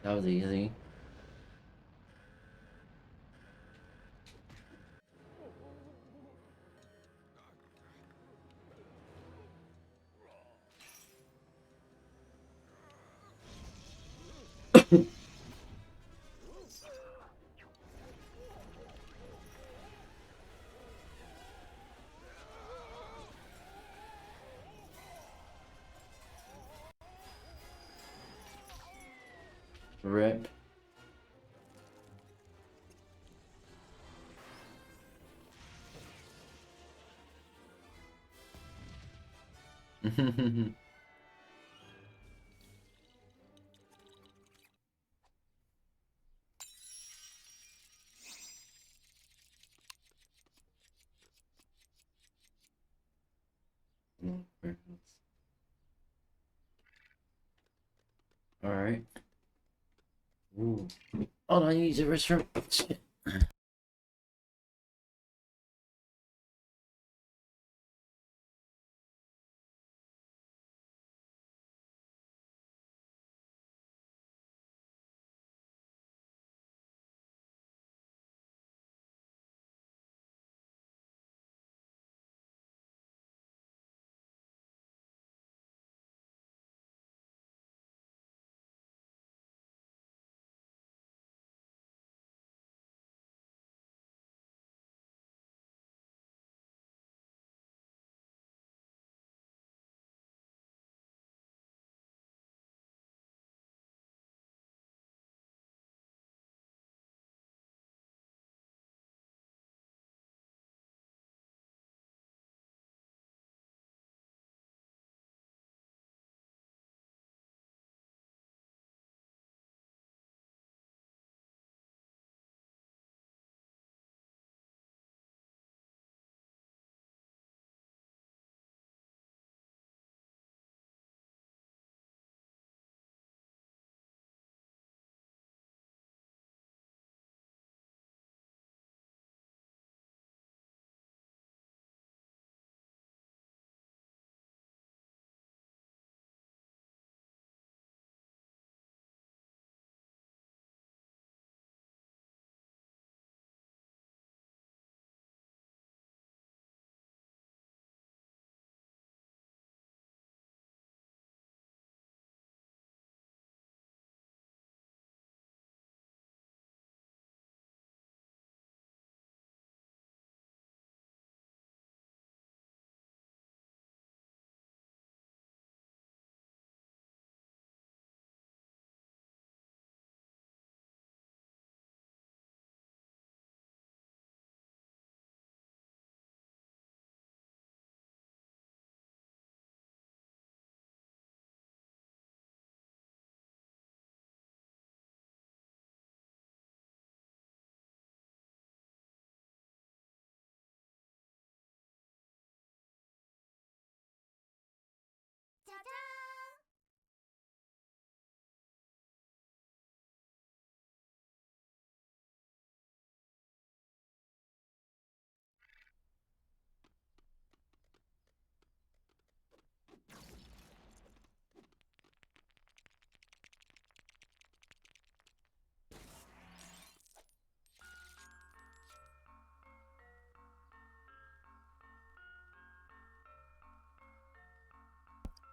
That was easy. Rip. Alright. Ooh. Hold on, I need to use the restroom. Shit.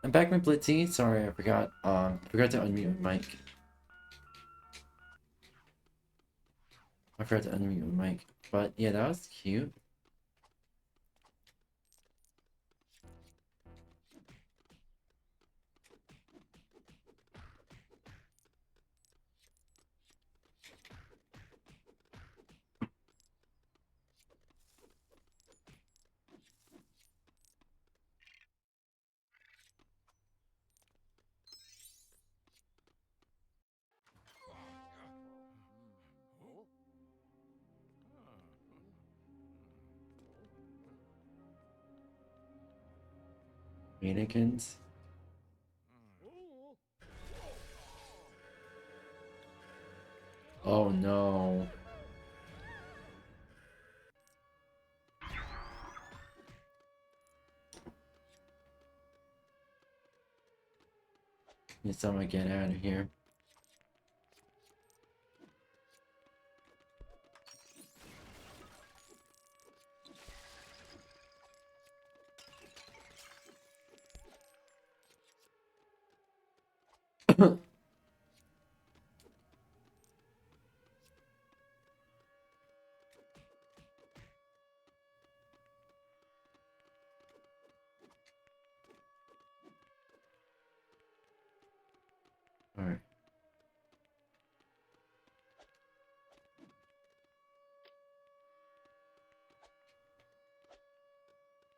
I'm back with Blitzy. Sorry, I forgot to unmute my mic. I forgot to unmute my mic. But yeah, that was cute. Mannequins. Oh no. Need someone to get out of here. Alright.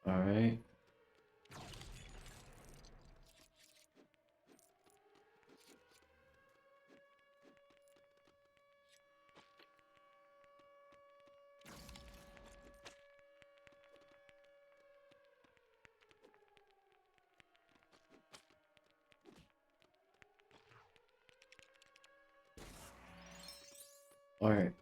Alright. Alright.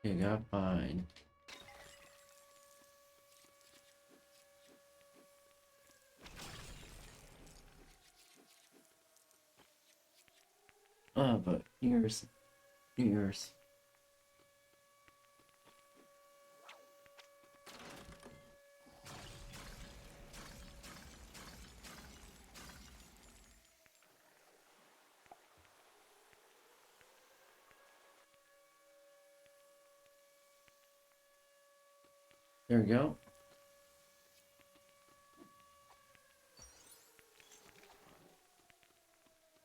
Okay, got fine. But ears. Ears. There we go.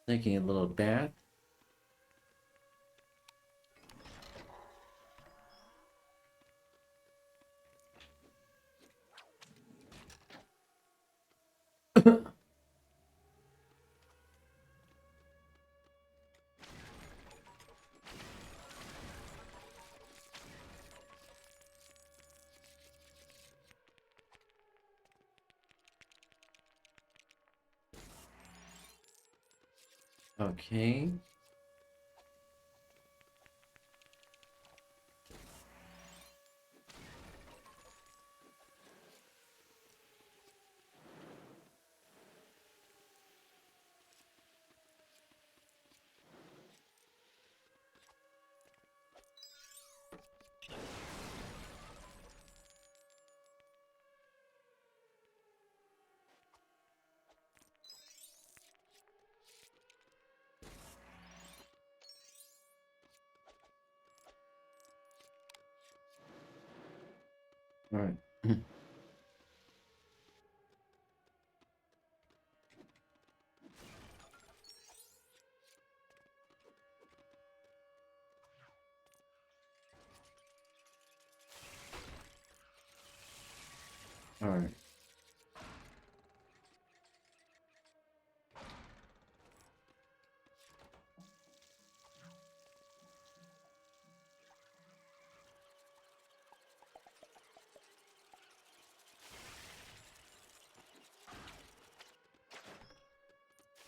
Taking a little bath. Okay. Alright. Alright.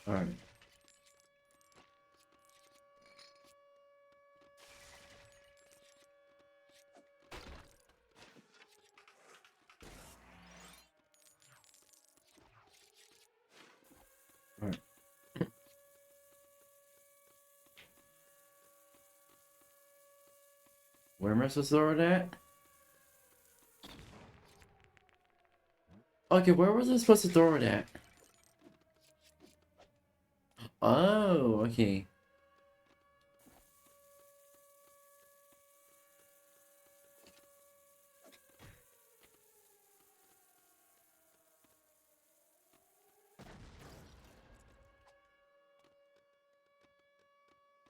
Alright. Alright. Where am I supposed to throw it at? Okay, where was I supposed to throw it at? Oh, okay.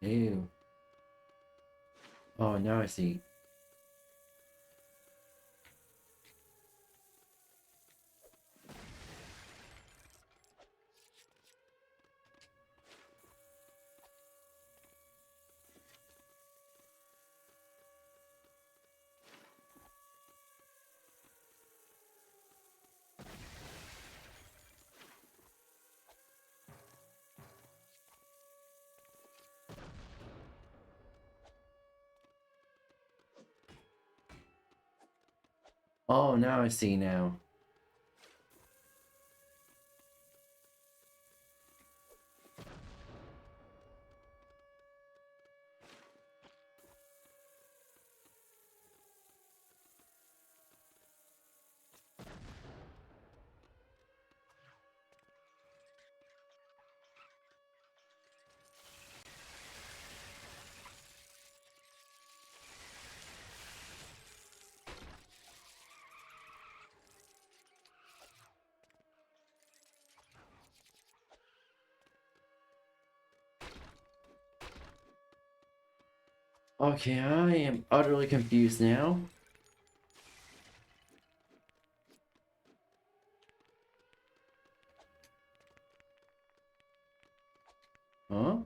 Ew. Oh, now I see. Oh, now I see now. Okay, I am utterly confused now. Huh?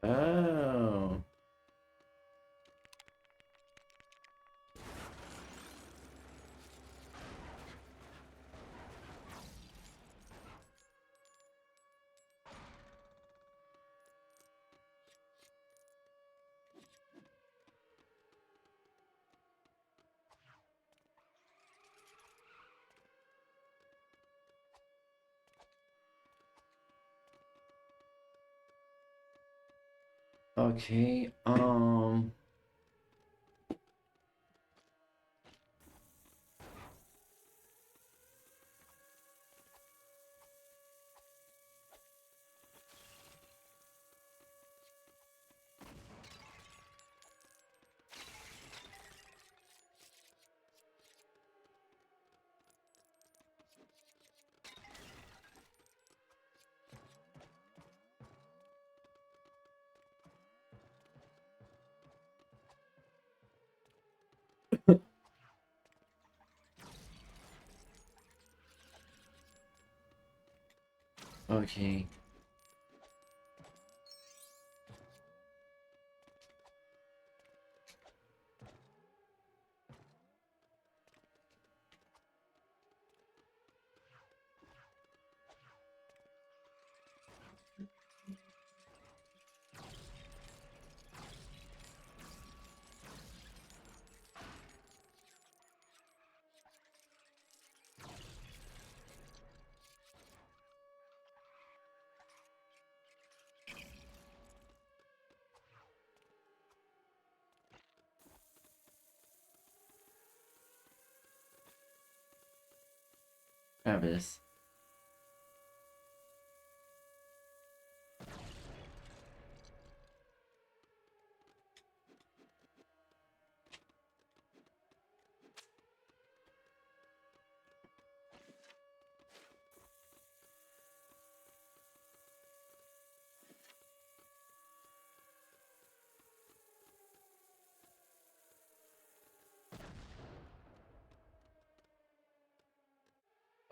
Oh. Okay, okay. Travis.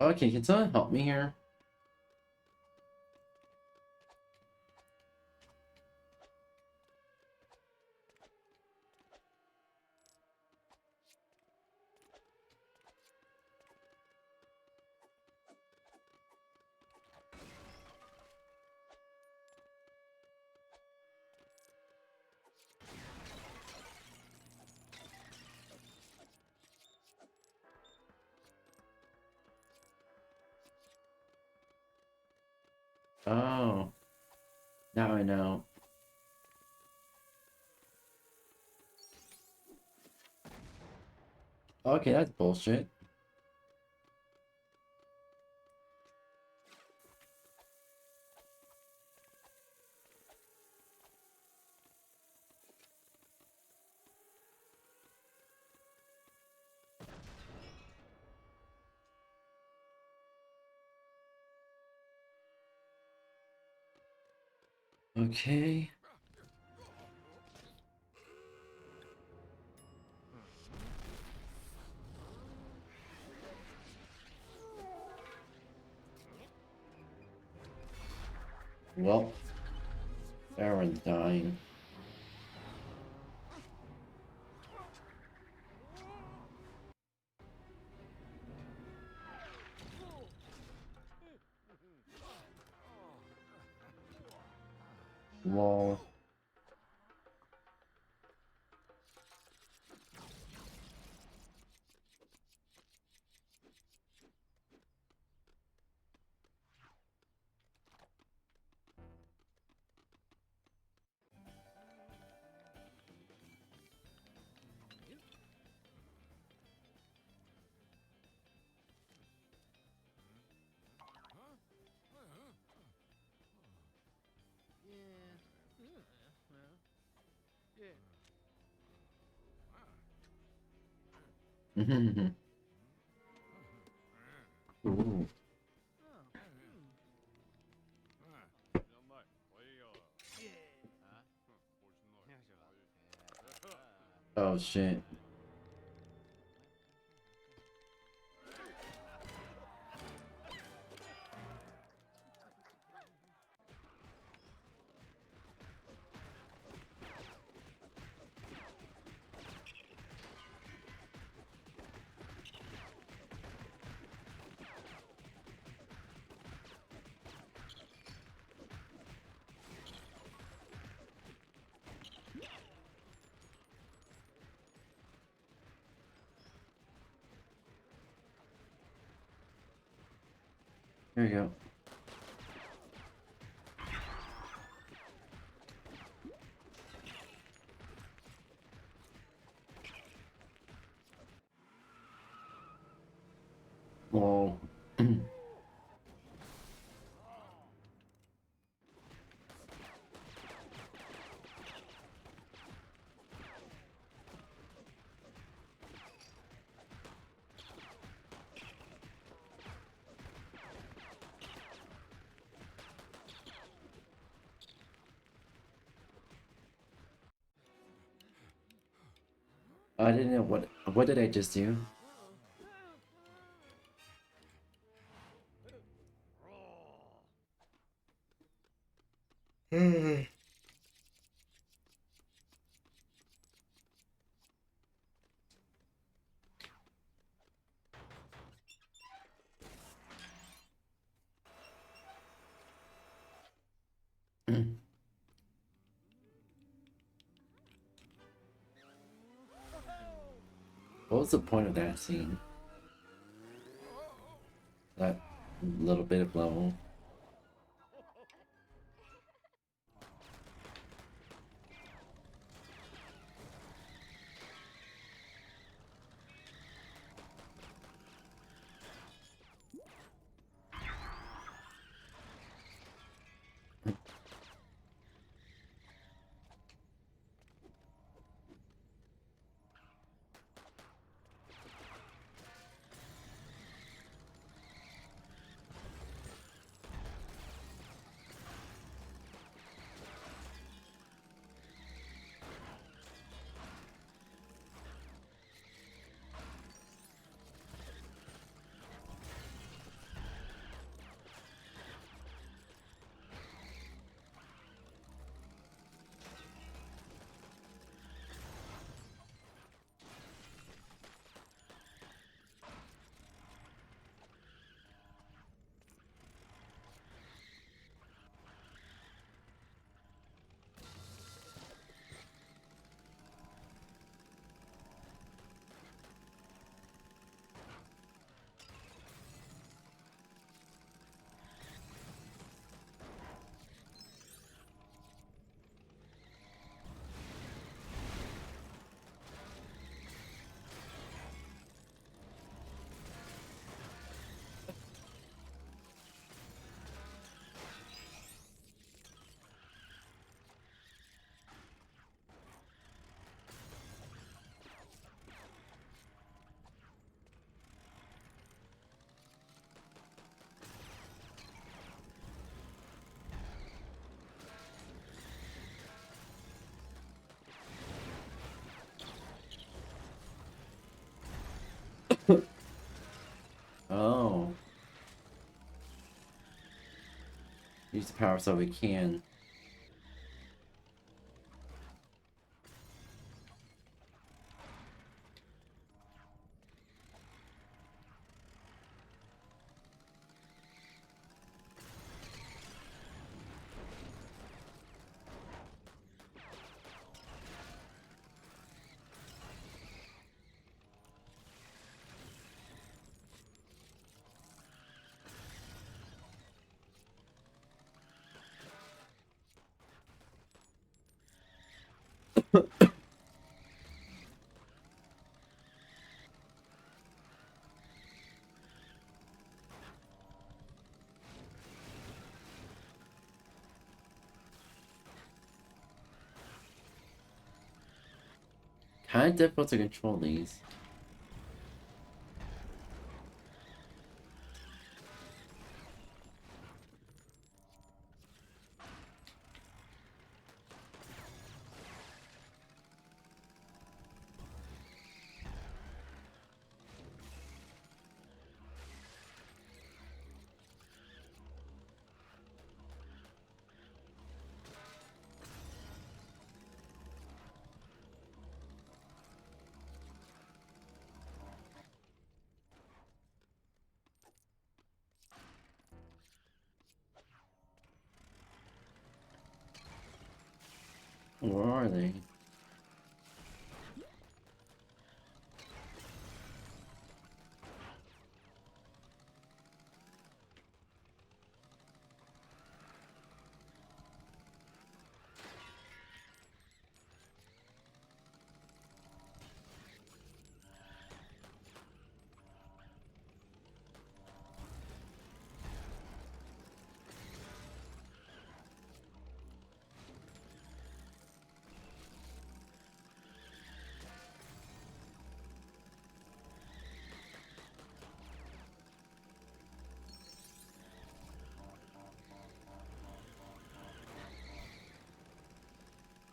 Okay, can someone help me here? Oh, now I know. Okay, that's bullshit. Okay. Well, everyone's dying. Lol. Ooh. Oh shit. Here we go. Well, I didn't know what did I just do? What was the point of that scene? That little bit of level. Oh. Use the power so we can. Kind of difficult to control these. Where are they?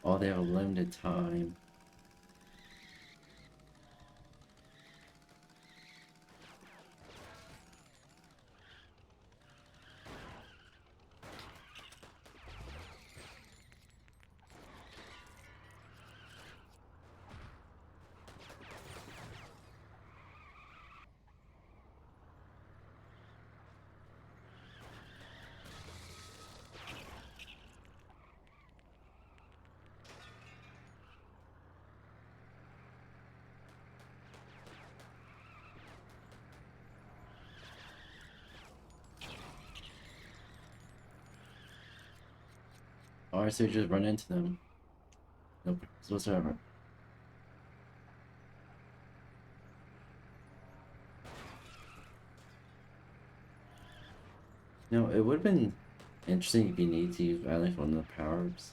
Oh, they have a limited time. Alright, so you just run into them. Nope, whatsoever. No, it would have been interesting if you need to use at least one of the power-ups.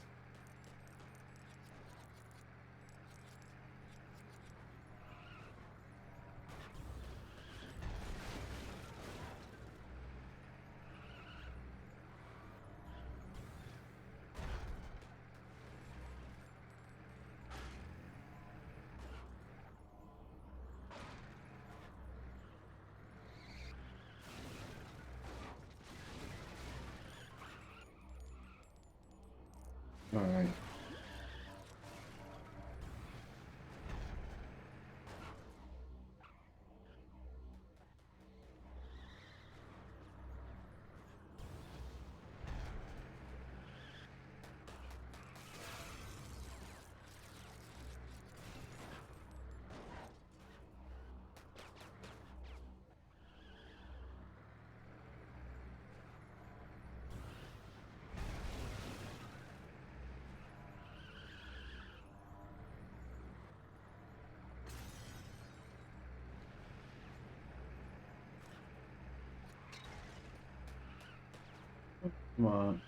Alright. Come on.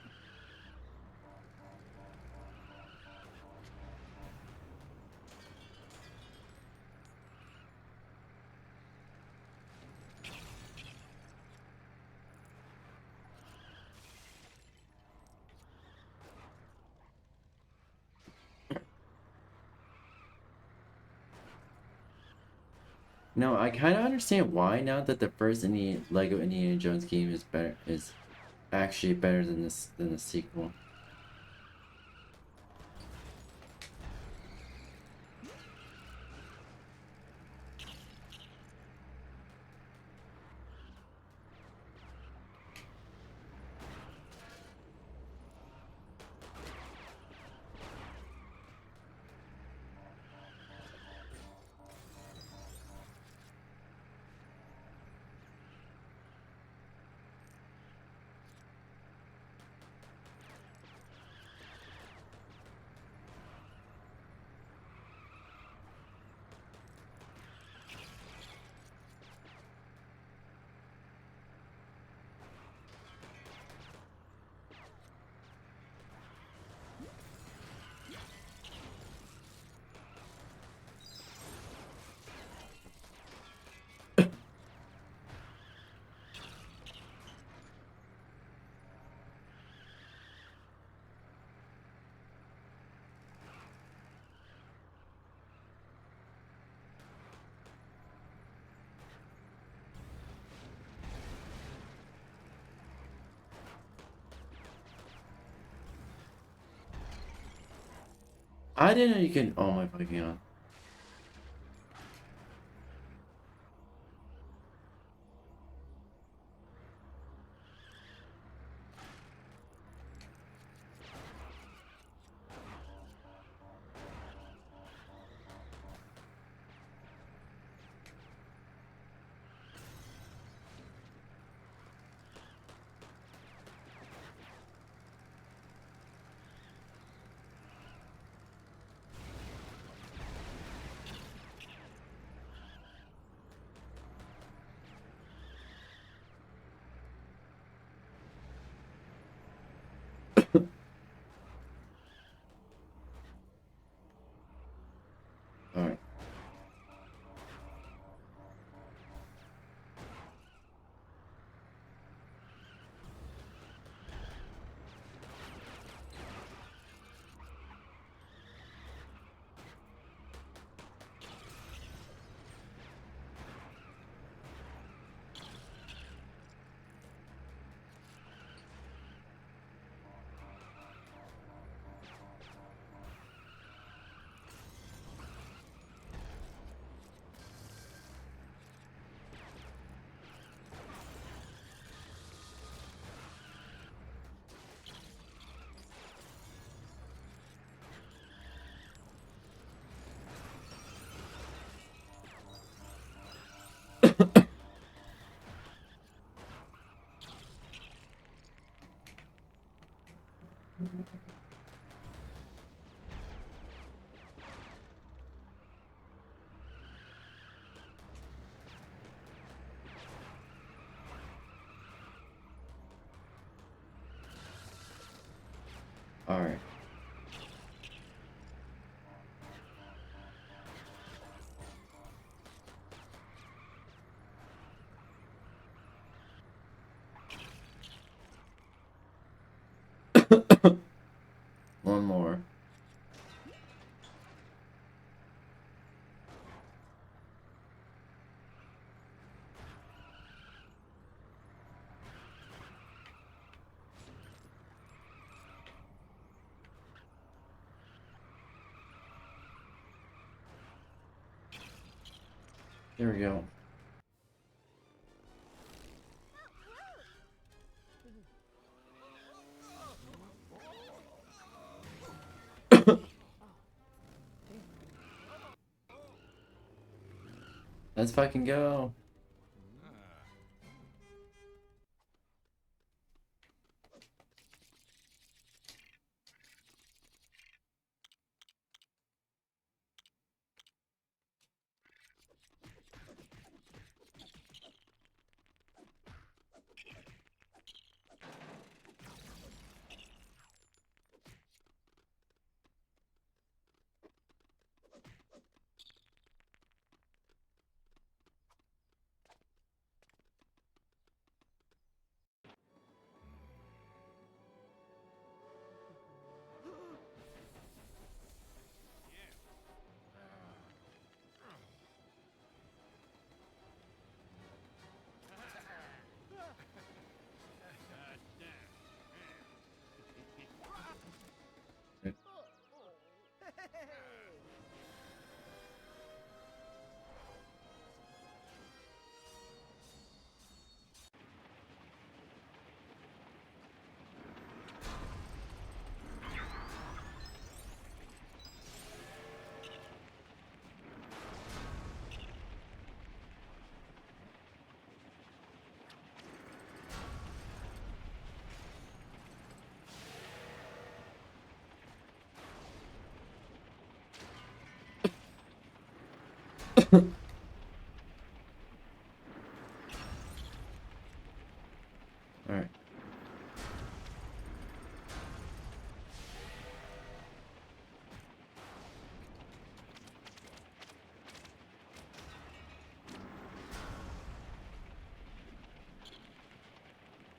No, I kind of understand why now that the first Lego Indiana Jones game is actually better than the sequel. I didn't know you can. Oh my fucking god. Alright. One more. There we go. Let's fucking go. Alright.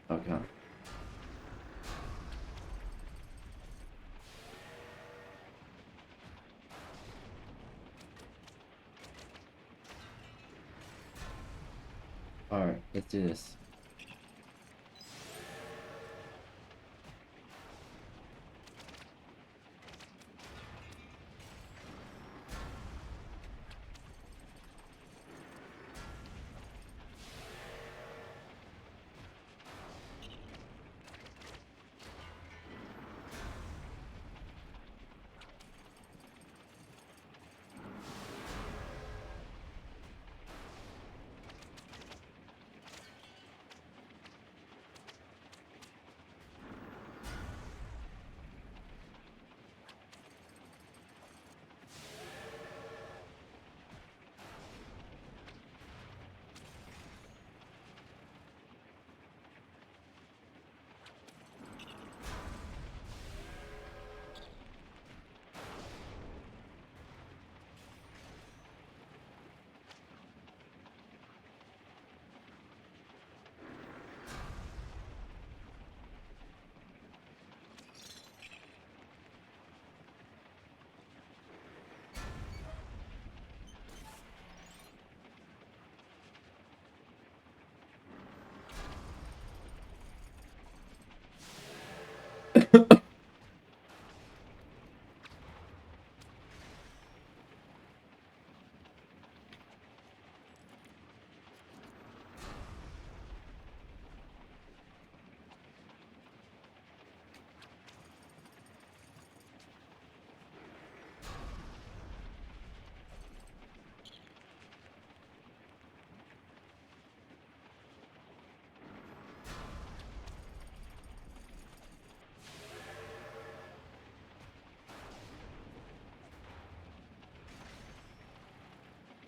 Okay. Alright, let's do this.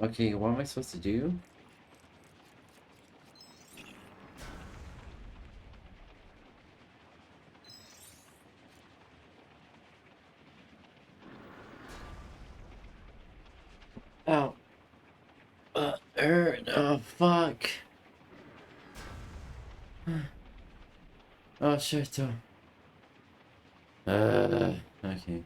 Okay, what am I supposed to do? Oh, fuck. Oh, shit. Okay.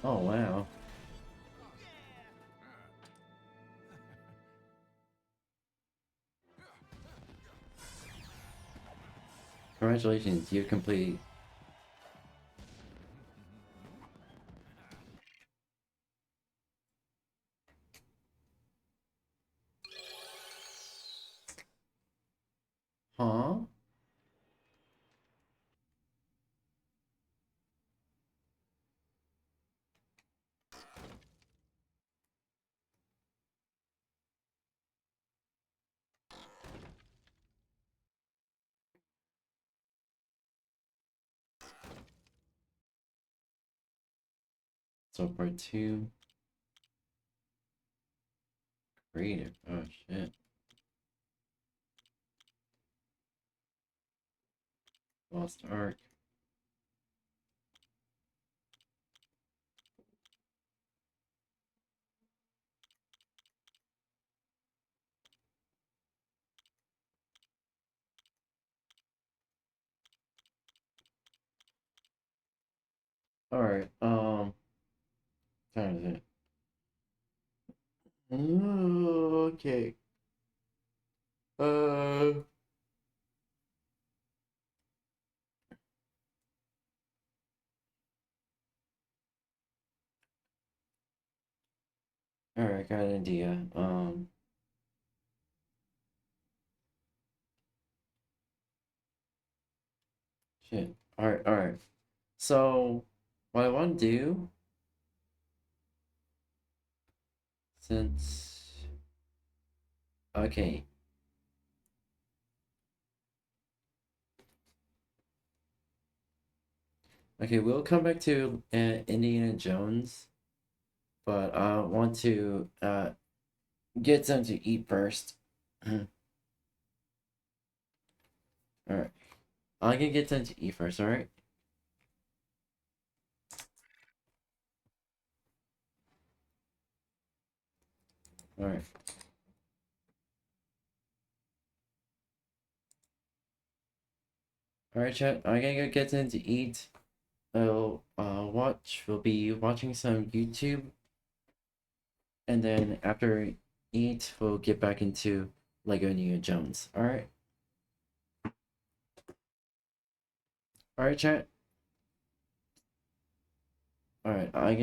Oh, wow. Congratulations, you complete. Huh? So part 2. Creative. Oh, shit. Lost Ark. Alright, time is it? Ooh, okay. Alright, got an idea. Shit. Alright. So, what I want to do, since... Okay. Okay, we'll come back to Indiana Jones, but I want to get some to eat first. Alright. I'm gonna get some to eat first, alright? Alright. Alright, chat. I'm gonna go get something to eat. We'll be watching some YouTube. And then after eat, we'll get back into Lego Indiana Jones. Alright? Alright, chat. Alright, I'm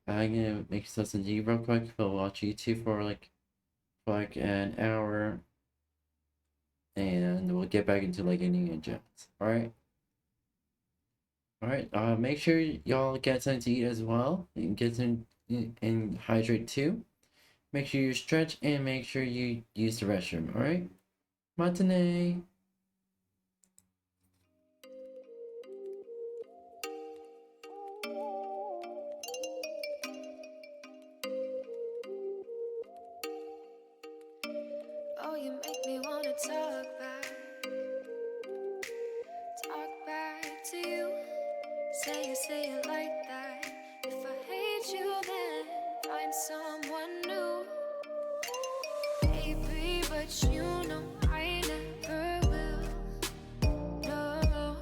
gonna make something to eat real quick. We'll watch YouTube for like an hour. And we'll get back into Lego Indiana Jones. Alright? Alright, make sure y'all get something to eat as well. And get some and hydrate too. Make sure you stretch and make sure you use the restroom, alright? Matinee! Oh, you make me wanna talk back to you. Say it like that. If I hate you, then find someone new. Baby, but you know I never will. No,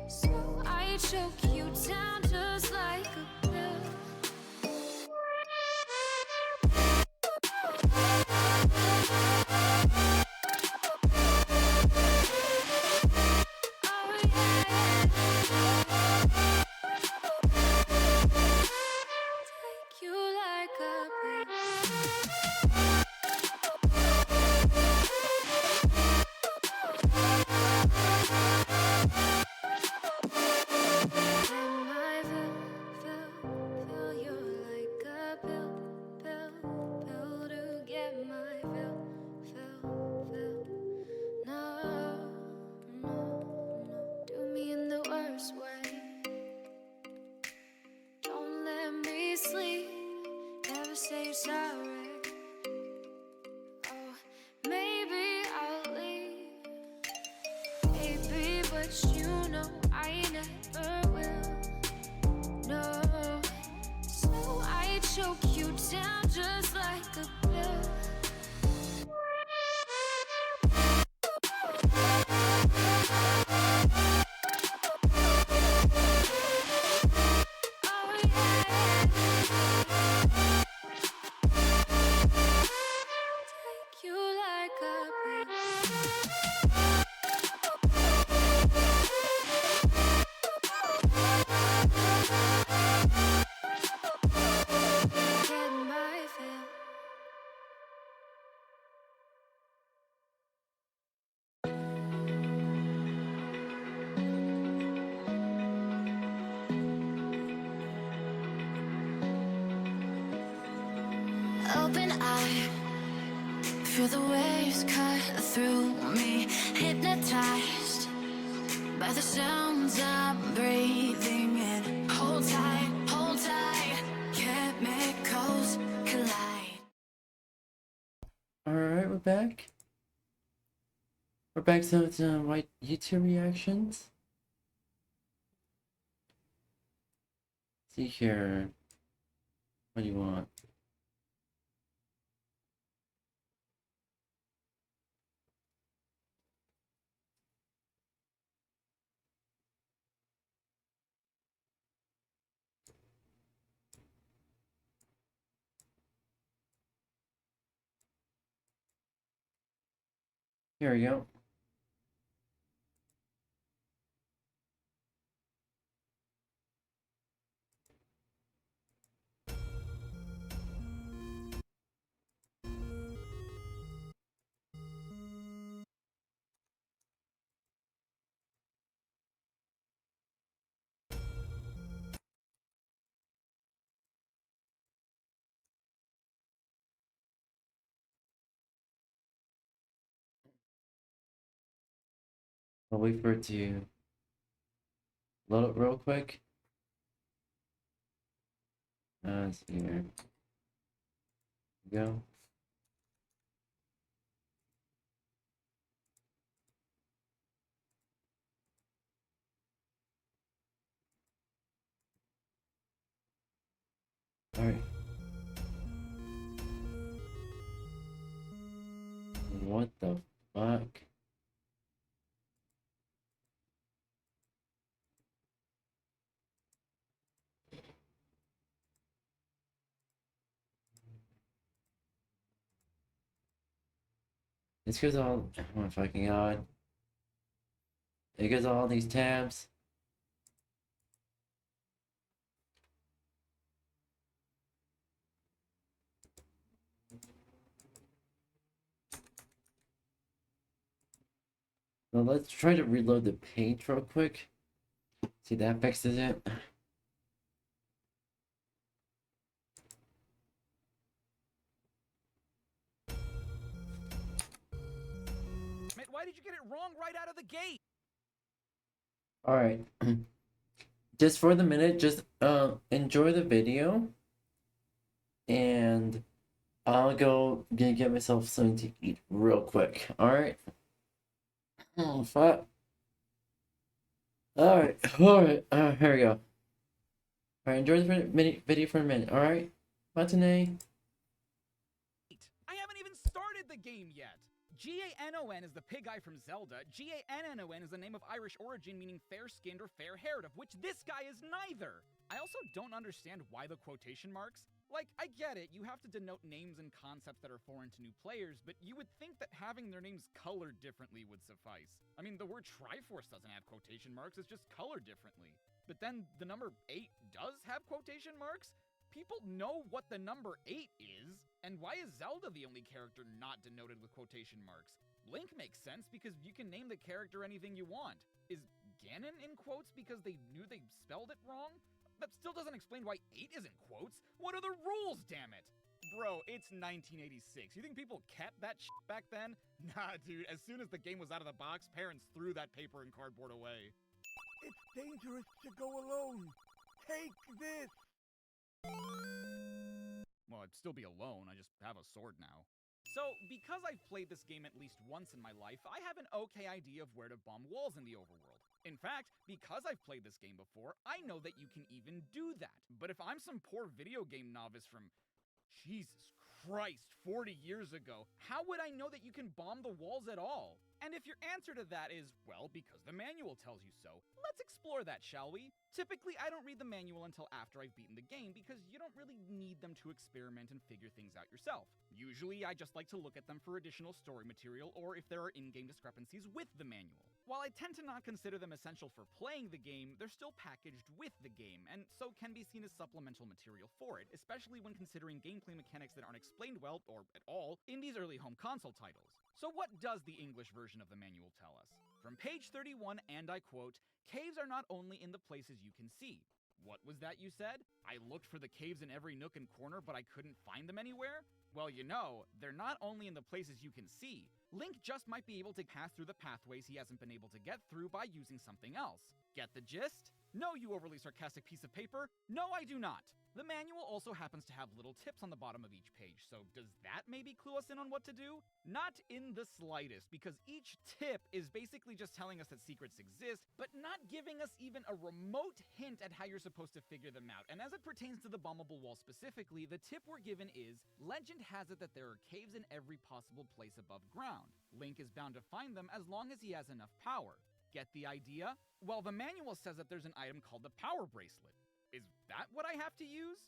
so I choke you down just like a pill. Feel the waves cut through me, hypnotized by the sounds I'm breathing in. Hold tight, chemicals collide. Alright, we're back. We're back to white YouTube reactions. See here. What do you want? Here we go. I'll wait for it to load up real quick. Let's see here. Go. Alright. What the fuck? It's because all, oh my fucking god. It goes all these tabs. Now let's try to reload the page real quick. See, that fixes it. Mate, why did you get it wrong right out of the gate? Alright. Just for the minute, just enjoy the video. And I'll go get myself something to eat real quick. Alright. Oh, fuck. Alright, here we go. Alright, enjoy the video for a minute, alright? Matinee. I haven't even started the game yet. 𝙂𝙚𝙣𝙚 is the pig guy from Zelda. 𝙂𝙚𝙣𝙚 is the name of Irish origin meaning fair-skinned or fair-haired, of which this guy is neither. I also don't understand why the quotation marks. Like, I get it, you have to denote names and concepts that are foreign to new players, but you would think that having their names colored differently would suffice. I mean, the word Triforce doesn't have quotation marks, it's just colored differently. But then the number 8 does have quotation marks? People know what the number 8 is, and why is Zelda the only character not denoted with quotation marks? Link makes sense because you can name the character anything you want. Is Ganon in quotes because they knew they spelled it wrong? That still doesn't explain why 8 is in quotes. What are the rules, damn it? Bro, it's 1986. You think people kept that shit back then? Nah, dude, as soon as the game was out of the box, parents threw that paper and cardboard away. It's dangerous to go alone. Take this. Well, I'd still be alone, I just have a sword now. So, because I've played this game at least once in my life, I have an okay idea of where to bomb walls in the overworld. In fact, because I've played this game before, I know that you can even do that. But if I'm some poor video game novice from, Jesus Christ, 40 years ago, how would I know that you can bomb the walls at all? And if your answer to that is, well, because the manual tells you so, let's explore that, shall we? Typically, I don't read the manual until after I've beaten the game because you don't really need them to experiment and figure things out yourself. Usually, I just like to look at them for additional story material or if there are in-game discrepancies with the manual. While I tend to not consider them essential for playing the game, they're still packaged with the game, and so can be seen as supplemental material for it, especially when considering gameplay mechanics that aren't explained well, or at all, in these early home console titles. So what does the English version of the manual tell us? From page 31, and I quote, "Caves are not only in the places you can see. What was that you said? I looked for the caves in every nook and corner, but I couldn't find them anywhere? Well, you know, they're not only in the places you can see. Link just might be able to pass through the pathways he hasn't been able to get through by using something else. Get the gist? No, you overly sarcastic piece of paper. No, I do not. The manual also happens to have little tips on the bottom of each page, so does that maybe clue us in on what to do? Not in the slightest, because each tip is basically just telling us that secrets exist, but not giving us even a remote hint at how you're supposed to figure them out. And as it pertains to the bombable wall specifically, the tip we're given is, legend has it that there are caves in every possible place above ground. Link is bound to find them as long as he has enough power. Get the idea? Well, the manual says that there's an item called the power bracelet. Is that what I have to use?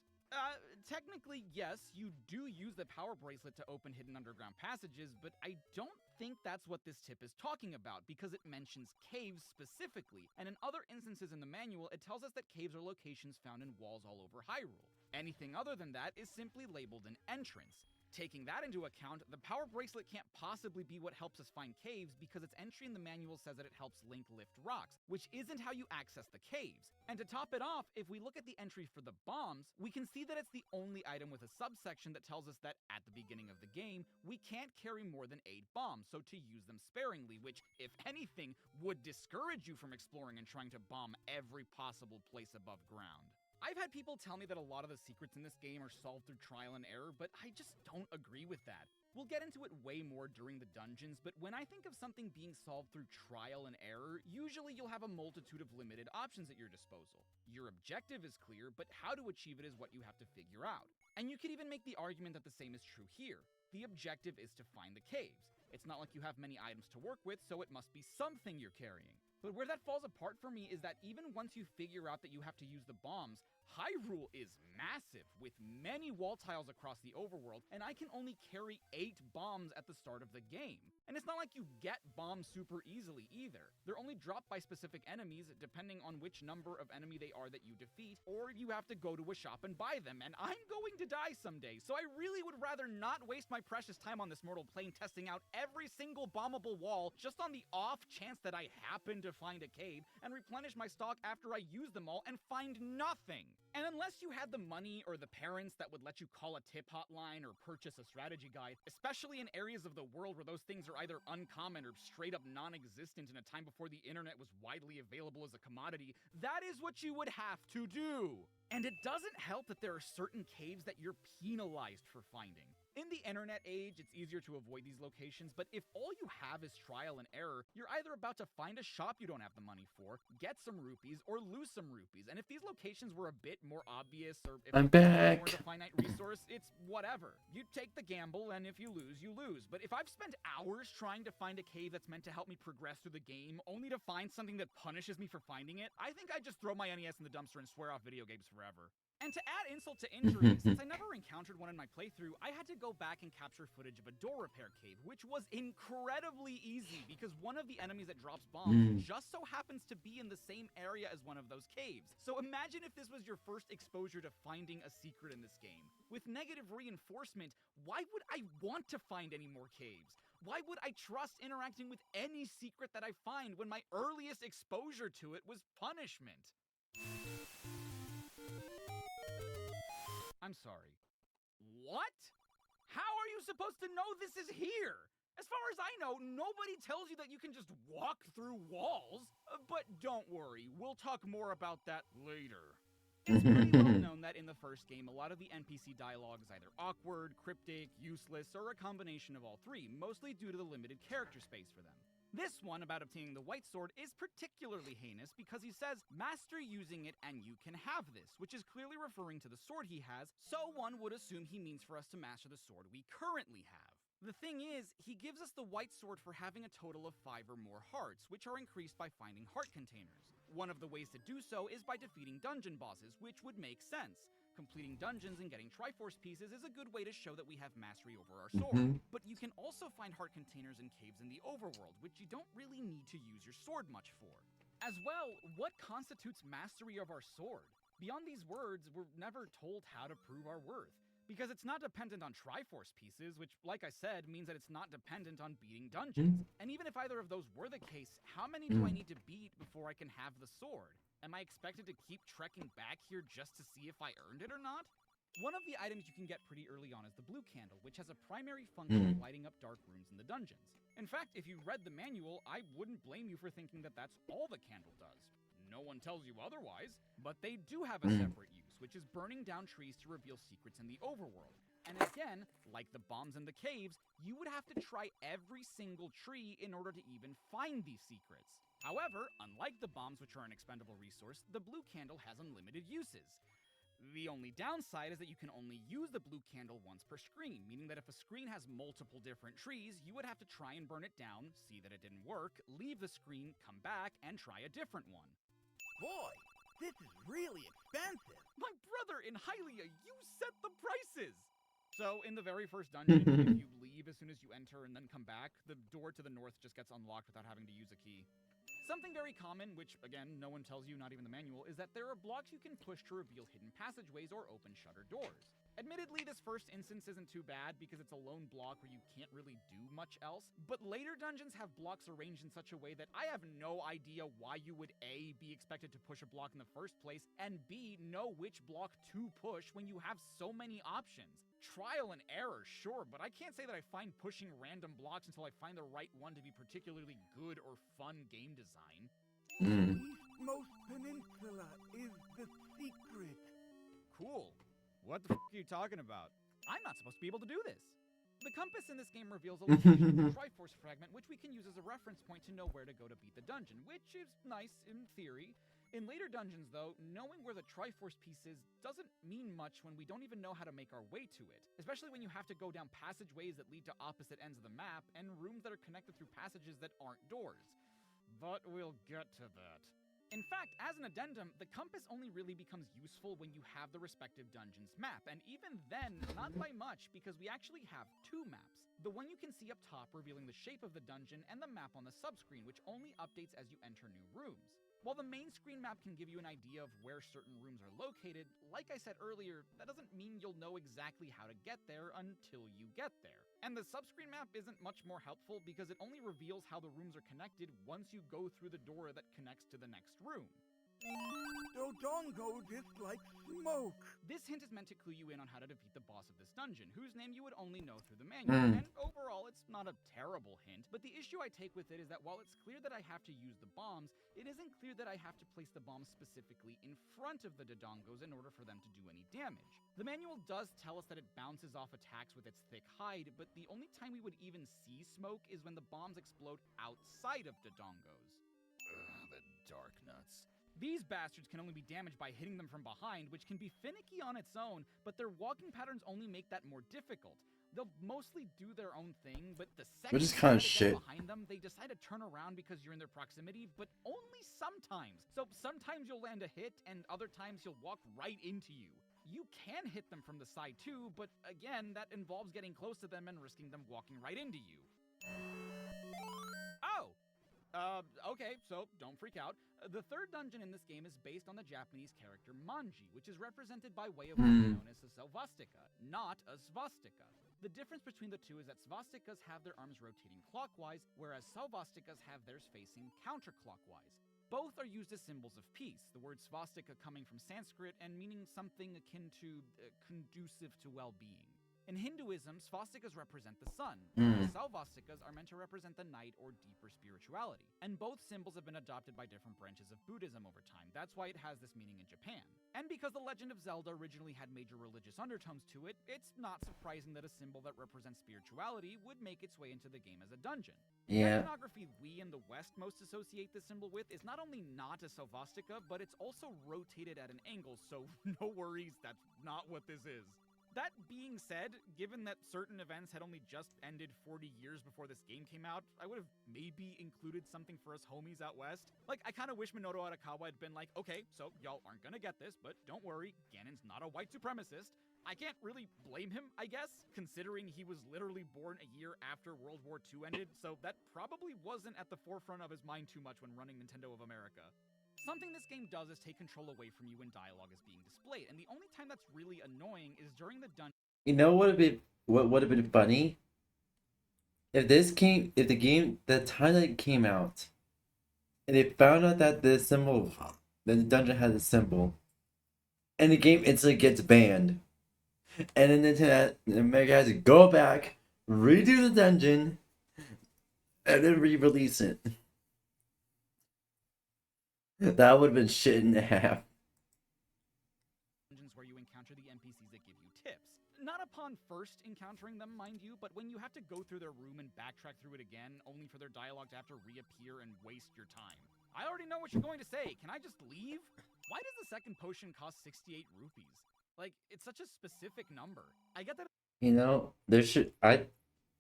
Technically, yes, you do use the power bracelet to open hidden underground passages, but I don't think that's what this tip is talking about, because it mentions caves specifically, and in other instances in the manual, it tells us that caves are locations found in walls all over Hyrule. Anything other than that is simply labeled an entrance. Taking that into account, the power bracelet can't possibly be what helps us find caves, because its entry in the manual says that it helps Link lift rocks, which isn't how you access the caves. And to top it off, if we look at the entry for the bombs, we can see that it's the only item with a subsection that tells us that at the beginning of the game, we can't carry more than 8 bombs, so to use them sparingly, which, if anything, would discourage you from exploring and trying to bomb every possible place above ground. I've had people tell me that a lot of the secrets in this game are solved through trial and error, but I just don't agree with that. We'll get into it way more during the dungeons, but when I think of something being solved through trial and error, usually you'll have a multitude of limited options at your disposal. Your objective is clear, but how to achieve it is what you have to figure out. And you could even make the argument that the same is true here. The objective is to find the caves. It's not like you have many items to work with, so it must be something you're carrying. But where that falls apart for me is that even once you figure out that you have to use the bombs, Hyrule is massive, with many wall tiles across the overworld, and I can only carry 8 bombs at the start of the game. And it's not like you get bombs super easily either. They're only dropped by specific enemies, depending on which number of enemy they are that you defeat, or you have to go to a shop and buy them, and I'm going to die someday, so I really would rather not waste my precious time on this mortal plane testing out every single bombable wall just on the off chance that I happen to find a cave and replenish my stock after I use them all and find nothing. And unless you had the money or the parents that would let you call a tip hotline or purchase a strategy guide, especially in areas of the world where those things are either uncommon or straight up non-existent in a time before the internet was widely available as a commodity, that is what you would have to do. And it doesn't help that there are certain caves that you're penalized for finding. In the internet age, it's easier to avoid these locations, but if all you have is trial and error, you're either about to find a shop you don't have the money for, get some rupees, or lose some rupees. And if these locations were a bit more obvious, or if I'm it's more back. the finite resource, it's whatever. You take the gamble, and if you lose, you lose. But if I've spent hours trying to find a cave that's meant to help me progress through the game, only to find something that punishes me for finding it, I think I'd just throw my NES in the dumpster and swear off video games forever. And to add insult to injury, since I never encountered one in my playthrough, I had to go back and capture footage of a door repair cave, which was incredibly easy because one of the enemies that drops bombs just so happens to be in the same area as one of those caves. So imagine if this was your first exposure to finding a secret in this game. With negative reinforcement, why would I want to find any more caves? Why would I trust interacting with any secret that I find when my earliest exposure to it was punishment? I'm sorry. What? How are you supposed to know this is here? As far as I know, nobody tells you that you can just walk through walls. But don't worry, we'll talk more about that later. It's pretty well known that in the first game, a lot of the NPC dialogue is either awkward, cryptic, useless, or a combination of all three, mostly due to the limited character space for them. This one, about obtaining the white sword, is particularly heinous because he says, master using it and you can have this, which is clearly referring to the sword he has, so one would assume he means for us to master the sword we currently have. The thing is, he gives us the white sword for having a total of 5 or more hearts, which are increased by finding heart containers. One of the ways to do so is by defeating dungeon bosses, which would make sense. Completing dungeons and getting Triforce pieces is a good way to show that we have mastery over our sword. But you can also find heart containers in caves in the overworld, which you don't really need to use your sword much for. As well, what constitutes mastery of our sword? Beyond these words, we're never told how to prove our worth. Because it's not dependent on Triforce pieces, which, like I said, means that it's not dependent on beating dungeons. And even if either of those were the case, how many do I need to beat before I can have the sword? Am I expected to keep trekking back here just to see if I earned it or not? One of the items you can get pretty early on is the blue candle, which has a primary function of lighting up dark rooms in the dungeons. In fact, if you read the manual, I wouldn't blame you for thinking that that's all the candle does. No one tells you otherwise, but they do have a separate use, which is burning down trees to reveal secrets in the overworld. And again, like the bombs in the caves, you would have to try every single tree in order to even find these secrets. However, unlike the bombs, which are an expendable resource, the blue candle has unlimited uses. The only downside is that you can only use the blue candle once per screen, meaning that if a screen has multiple different trees, you would have to try and burn it down, see that it didn't work, leave the screen, come back, and try a different one. Boy, this is really expensive. My brother in Hylia, you set the prices! So, in the very first dungeon, if you leave as soon as you enter and then come back, the door to the north just gets unlocked without having to use a key. Something very common, which, again, no one tells you, not even the manual, is that there are blocks you can push to reveal hidden passageways or open shutter doors. Admittedly, this first instance isn't too bad because it's a lone block where you can't really do much else, but later dungeons have blocks arranged in such a way that I have no idea why you would A, be expected to push a block in the first place, and B, know which block to push when you have so many options. Trial and error, sure, but I can't say that I find pushing random blocks until I find the right one to be particularly good or fun game design. Eastmost Peninsula is the secret. Cool. What the f*** are you talking about? I'm not supposed to be able to do this. The compass in this game reveals a location of the Triforce fragment, which we can use as a reference point to know where to go to beat the dungeon, which is nice in theory. In later dungeons, though, knowing where the Triforce piece is doesn't mean much when we don't even know how to make our way to it, especially when you have to go down passageways that lead to opposite ends of the map and rooms that are connected through passages that aren't doors. But we'll get to that. In fact, as an addendum, the compass only really becomes useful when you have the respective dungeon's map, and even then, not by much, because we actually have two maps. The one you can see up top revealing the shape of the dungeon, and the map on the subscreen, which only updates as you enter new rooms. While the main screen map can give you an idea of where certain rooms are located, like I said earlier, that doesn't mean you'll know exactly how to get there until you get there. And the subscreen map isn't much more helpful because it only reveals how the rooms are connected once you go through the door that connects to the next room. Dodongo dislikes smoke. This hint is meant to clue you in on how to defeat the boss of this dungeon, whose name you would only know through the manual, and overall it's not a terrible hint, but the issue I take with it is that while it's clear that I have to use the bombs, it isn't clear that I have to place the bombs specifically in front of the Dodongos in order for them to do any damage. The manual does tell us that it bounces off attacks with its thick hide, but the only time we would even see smoke is when the bombs explode outside of Dodongos. Ugh, the dark nuts. These bastards can only be damaged by hitting them from behind, which can be finicky on its own, but their walking patterns only make that more difficult. They'll mostly do their own thing, but the second Which is you kinda try to shit. get behind them, they decide to turn around because you're in their proximity, but only sometimes. So sometimes you'll land a hit, and other times he'll walk right into you. You can hit them from the side too, but again, that involves getting close to them and risking them walking right into you. Oh! Okay, so don't freak out. The third dungeon in this game is based on the Japanese character Manji, which is represented by way of what is known as a svastika, not a svastika. The difference between the two is that svastikas have their arms rotating clockwise, whereas svastikas have theirs facing counterclockwise. Both are used as symbols of peace, the word svastika coming from Sanskrit and meaning something akin to conducive to well-being. In Hinduism, svastikas represent the sun, while salvastikas are meant to represent the night or deeper spirituality. And both symbols have been adopted by different branches of Buddhism over time. That's why it has this meaning in Japan. And because The Legend of Zelda originally had major religious undertones to it, it's not surprising that a symbol that represents spirituality would make its way into the game as a dungeon. Yeah. The iconography we in the West most associate this symbol with is not only not a svastika, but it's also rotated at an angle, so no worries, that's not what this is. That being said, given that certain events had only just ended 40 years before this game came out, I would have maybe included something for us homies out west. Like, I kind of wish Minoru Arakawa had been like, okay, so y'all aren't gonna get this, but don't worry, Ganon's not a white supremacist. I can't really blame him, I guess, considering he was literally born a year after World War II ended, so that probably wasn't at the forefront of his mind too much when running Nintendo of America. Something this game does is take control away from you when dialogue is being displayed, and the only time that's really annoying is during the dungeon You know what would have been funny? If the game, the time that it came out, and they found out that the dungeon has a symbol, and the game instantly gets banned. And then America has to go back, redo the dungeon, and then re-release it. That would have been shit in half. Dungeons where you encounter the NPCs that give you tips. Not upon first encountering them, mind you, but when you have to go through their room and backtrack through it again, only for their dialogue to have to reappear and waste your time. I already know what you're going to say. Can I just leave? Why does the second potion cost 68 rupees? Like, it's such a specific number. I get that. You know,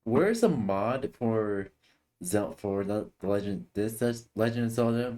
where's a mod for the Legend Legend of Zelda,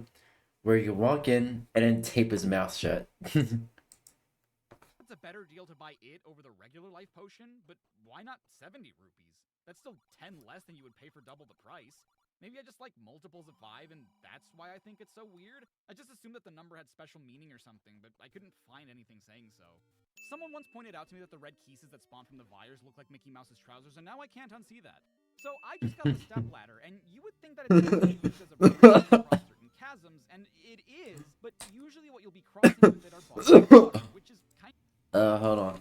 where you walk in and then tape his mouth shut? It's a better deal to buy it over the regular life potion, but why not 70 rupees? That's still 10 less than you would pay for double the price. Maybe I just like multiples of 5, and that's why I think it's so weird. I just assumed that the number had special meaning or something, but I couldn't find anything saying so. Someone once pointed out to me that the red pieces that spawn from the Vires look like Mickey Mouse's trousers, and now I can't unsee that. So I just got the step ladder, and you would think that it's used as a bridge to cross certain chasms, and it is, but usually what you'll be crossing with it are bodies of water, which is kind of... Hold on.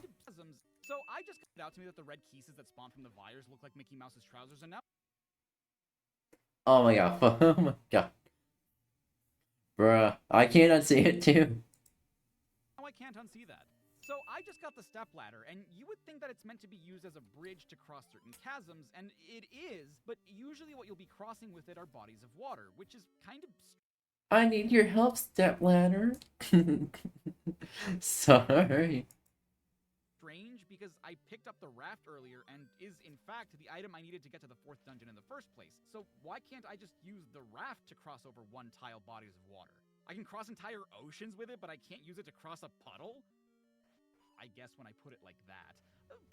So I just got it out to me that the red pieces that spawn from the Vires look like Mickey Mouse's trousers, and now... Oh my god. Oh my god. Bruh, I can't unsee it too. Now I can't unsee that. So I just got the step ladder, and you would think that it's meant to be used as a bridge to cross certain chasms, and it is, but usually what you'll be crossing with it are bodies of water, which is kind of... I need your help, stepladder. Sorry. strange, because I picked up the raft earlier, and is in fact the item I needed to get to the 4th dungeon in the first place. So why can't I just use the raft to cross over one-tile bodies of water? I can cross entire oceans with it, but I can't use it to cross a puddle? I guess when I put it like that.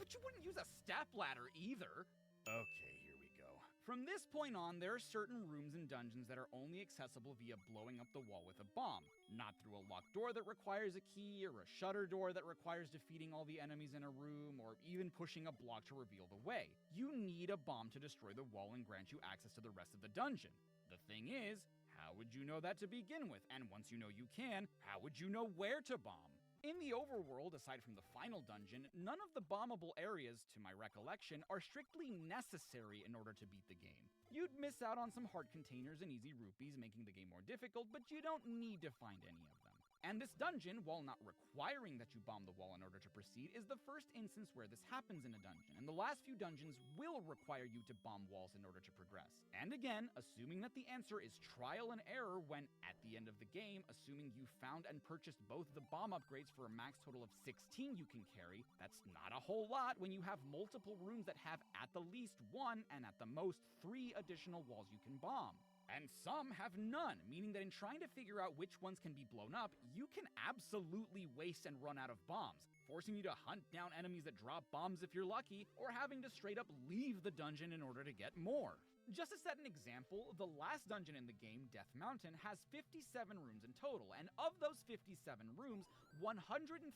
But you wouldn't use a step ladder either. Okay, here we go. From this point on, there are certain rooms and dungeons that are only accessible via blowing up the wall with a bomb. Not through a locked door that requires a key, or a shutter door that requires defeating all the enemies in a room, or even pushing a block to reveal the way. You need a bomb to destroy the wall and grant you access to the rest of the dungeon. The thing is, how would you know that to begin with? And once you know you can, how would you know where to bomb? In the overworld, aside from the final dungeon, none of the bombable areas, to my recollection, are strictly necessary in order to beat the game. You'd miss out on some heart containers and easy rupees, making the game more difficult, but you don't need to find any of them. And this dungeon, while not requiring that you bomb the wall in order to proceed, is the first instance where this happens in a dungeon, and the last few dungeons will require you to bomb walls in order to progress. And again, assuming that the answer is trial and error when, at the end of the game, assuming you found and purchased both the bomb upgrades for a max total of 16 you can carry, that's not a whole lot when you have multiple rooms that have at the least 1 and at the most 3 additional walls you can bomb. And some have none, meaning that in trying to figure out which ones can be blown up, you can absolutely waste and run out of bombs, forcing you to hunt down enemies that drop bombs if you're lucky, or having to straight up leave the dungeon in order to get more. Just to set an example, the last dungeon in the game, Death Mountain, has 57 rooms in total, and of those 57 rooms, 133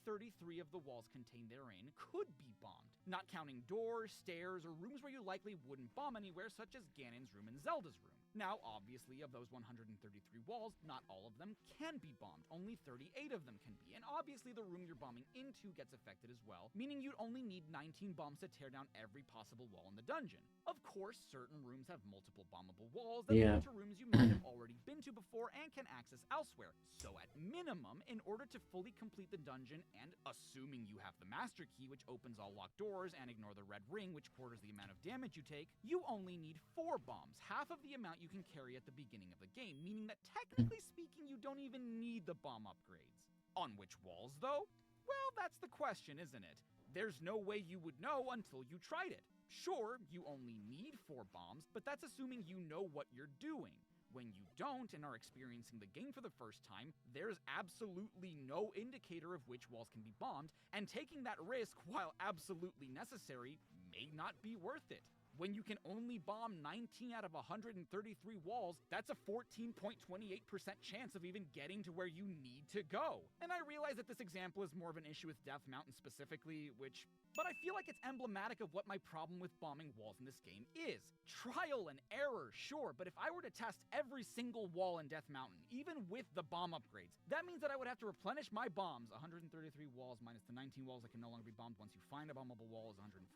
of the walls contained therein could be bombed, not counting doors, stairs, or rooms where you likely wouldn't bomb anywhere, such as Ganon's room and Zelda's room. Now, obviously, of those 133 walls, not all of them can be bombed, only 38 of them can be, and obviously the room you're bombing into gets affected as well, meaning you'd only need 19 bombs to tear down every possible wall in the dungeon. Of course, certain rooms have multiple bombable walls that lead to rooms you might have already been to before and can access elsewhere, so at minimum, in order to fully complete the dungeon, and assuming you have the master key which opens all locked doors and ignore the red ring which quarters the amount of damage you take, you only need 4 bombs, half of the amount you can carry at the beginning of the game, meaning that technically speaking you don't even need the bomb upgrades. On which walls though? Well, that's the question, isn't it? There's no way you would know until you tried it. Sure, you only need 4 bombs, but that's assuming you know what you're doing. When you don't and are experiencing the game for the first time, there's absolutely no indicator of which walls can be bombed, and taking that risk, while absolutely necessary, may not be worth it. When you can only bomb 19 out of 133 walls, that's a 14.28% chance of even getting to where you need to go. And I realize that this example is more of an issue with Death Mountain specifically, but I feel like it's emblematic of what my problem with bombing walls in this game is. Trial and error, sure, but if I were to test every single wall in Death Mountain, even with the bomb upgrades, that means that I would have to replenish my bombs. 133 walls minus the 19 walls that can no longer be bombed once you find a bombable wall is 114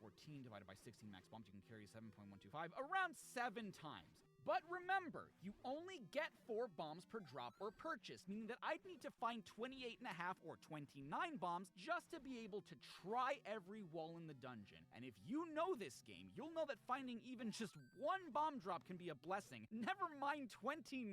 divided by 16 max bombs. You can carry 7.125, around 7 times. But remember, you only get 4 bombs per drop or purchase, meaning that I'd need to find 28.5 or 29 bombs just to be able to try every wall in the dungeon. And if you know this game, you'll know that finding even just 1 bomb drop can be a blessing, never mind 29.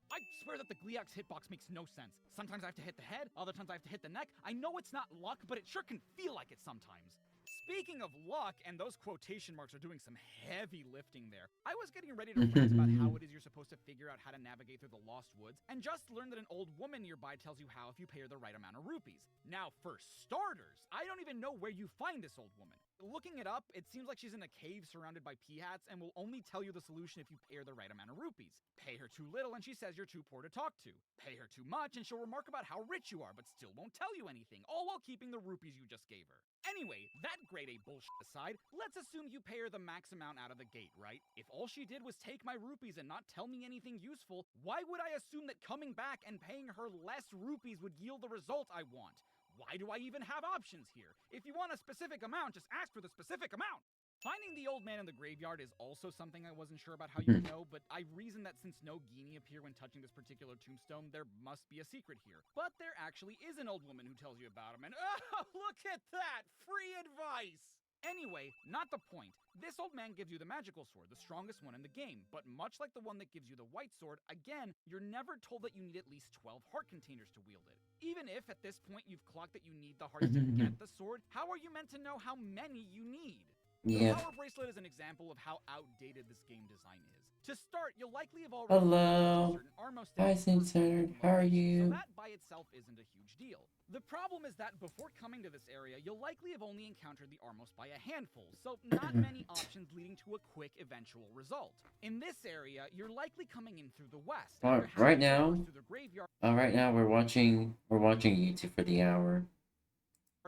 I swear that the 𝙂𝙚 hitbox makes no sense. Sometimes I have to hit the head, other times I have to hit the neck. I know it's not luck, but it sure can feel like it sometimes. Speaking of luck, and those quotation marks are doing some heavy lifting there, I was getting ready to rant about how it is you're supposed to figure out how to navigate through the Lost Woods, and just learned that an old woman nearby tells you how if you pay her the right amount of rupees. Now, for starters, I don't even know where you find this old woman. Looking it up, it seems like she's in a cave surrounded by peahats and will only tell you the solution if you pay her the right amount of rupees. Pay her too little and she says you're too poor to talk to. Pay her too much and she'll remark about how rich you are but still won't tell you anything, all while keeping the rupees you just gave her. Anyway, that grade A bullshit aside, let's assume you pay her the max amount out of the gate, right? If all she did was take my rupees and not tell me anything useful, why would I assume that coming back and paying her less rupees would yield the result I want? Why do I even have options here? If you want a specific amount, just ask for the specific amount. Finding the old man in the graveyard is also something I wasn't sure about how you would know, but I reasoned that since no 𝙂𝙚 appear when touching this particular tombstone, there must be a secret here. But there actually is an old woman who tells you about him, and oh, look at that! Free advice! Anyway, not the point. This old man gives you the magical sword, the strongest one in the game, but much like the one that gives you the white sword, again, you're never told that you need at least 12 heart containers to wield it. Even if, at this point, you've clocked that you need the hearts to get the sword, how are you meant to know how many you need? Yeah. The power bracelet is an example of how outdated this game design is. To start, you'll likely have already Hello. certain armor Hi, stats Censored. How are you? so that by itself isn't a huge deal. The problem is that before coming to this area, you'll likely have only encountered the Armos by a handful, so not many options leading to a quick eventual result. In this area, you're likely coming in through the west. Right now, through the graveyard. right now we're watching YouTube for the hour.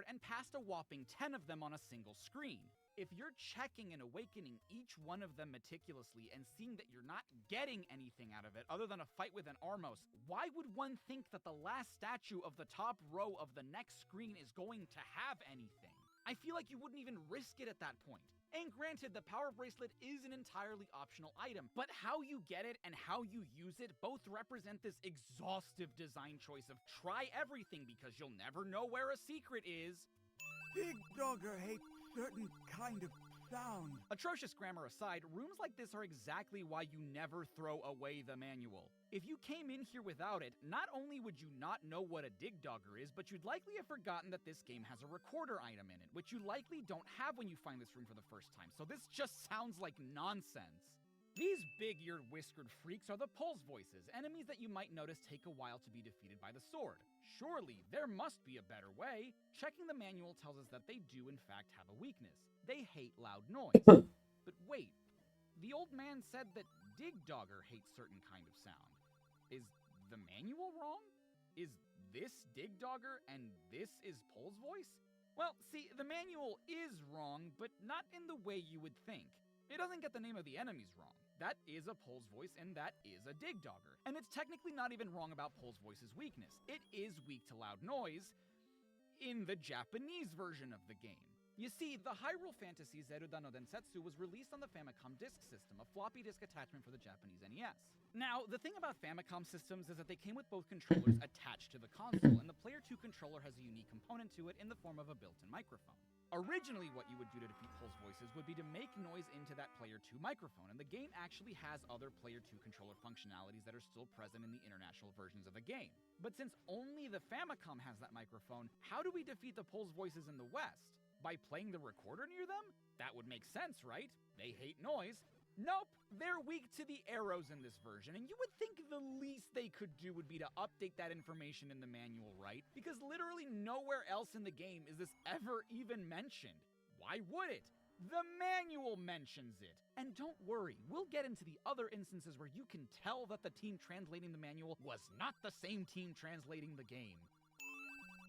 And past a whopping 10 of them on a single screen. If you're checking and awakening each one of them meticulously and seeing that you're not getting anything out of it other than a fight with an Armos, why would one think that the last statue of the top row of the next screen is going to have anything? I feel like you wouldn't even risk it at that point. And granted, the power bracelet is an entirely optional item, but how you get it and how you use it both represent this exhaustive design choice of try everything because you'll never know where a secret is. 𝙂𝙀 hates certain kind of sound. Atrocious grammar aside, rooms like this are exactly why you never throw away the manual. If you came in here without it, not only would you not know what a 𝙂𝙀 is, but you'd likely have forgotten that this game has a recorder item in it, which you likely don't have when you find this room for the first time, so this just sounds like nonsense. These big-eared, whiskered freaks are the Pulse Voices, enemies that you might notice take a while to be defeated by the sword. Surely, there must be a better way. Checking the manual tells us that they do in fact have a weakness. They hate loud noise. But wait, the old man said that 𝙂𝙀 hates certain kind of sound. Is the manual wrong? Is this 𝙂𝙀 and this is Pulse Voice? Well, see, the manual is wrong, but not in the way you would think. It doesn't get the name of the enemies wrong. That is a Pulse Voice, and that is a 𝙂𝙀. And it's technically not even wrong about Pulse Voice's weakness. It is weak to loud noise in the Japanese version of the game. You see, the Hyrule Fantasy 𝙬𝙤 no Densetsu was released on the Famicom Disk System, a floppy disk attachment for the Japanese NES. Now, the thing about Famicom systems is that they came with both controllers attached to the console, and the Player 2 controller has a unique component to it in the form of a built-in microphone. Originally, what you would do to defeat Pulse Voices would be to make noise into that Player 2 microphone, and the game actually has other Player 2 controller functionalities that are still present in the international versions of the game. But since only the Famicom has that microphone, how do we defeat the Pulse Voices in the West? By playing the recorder near them? That would make sense, right? They hate noise. Nope, they're weak to the arrows in this version, and you would think the least they could do would be to update that information in the manual, right? Because literally nowhere else in the game is this ever even mentioned. Why would it? The manual mentions it. And don't worry, we'll get into the other instances where you can tell that the team translating the manual was not the same team translating the game.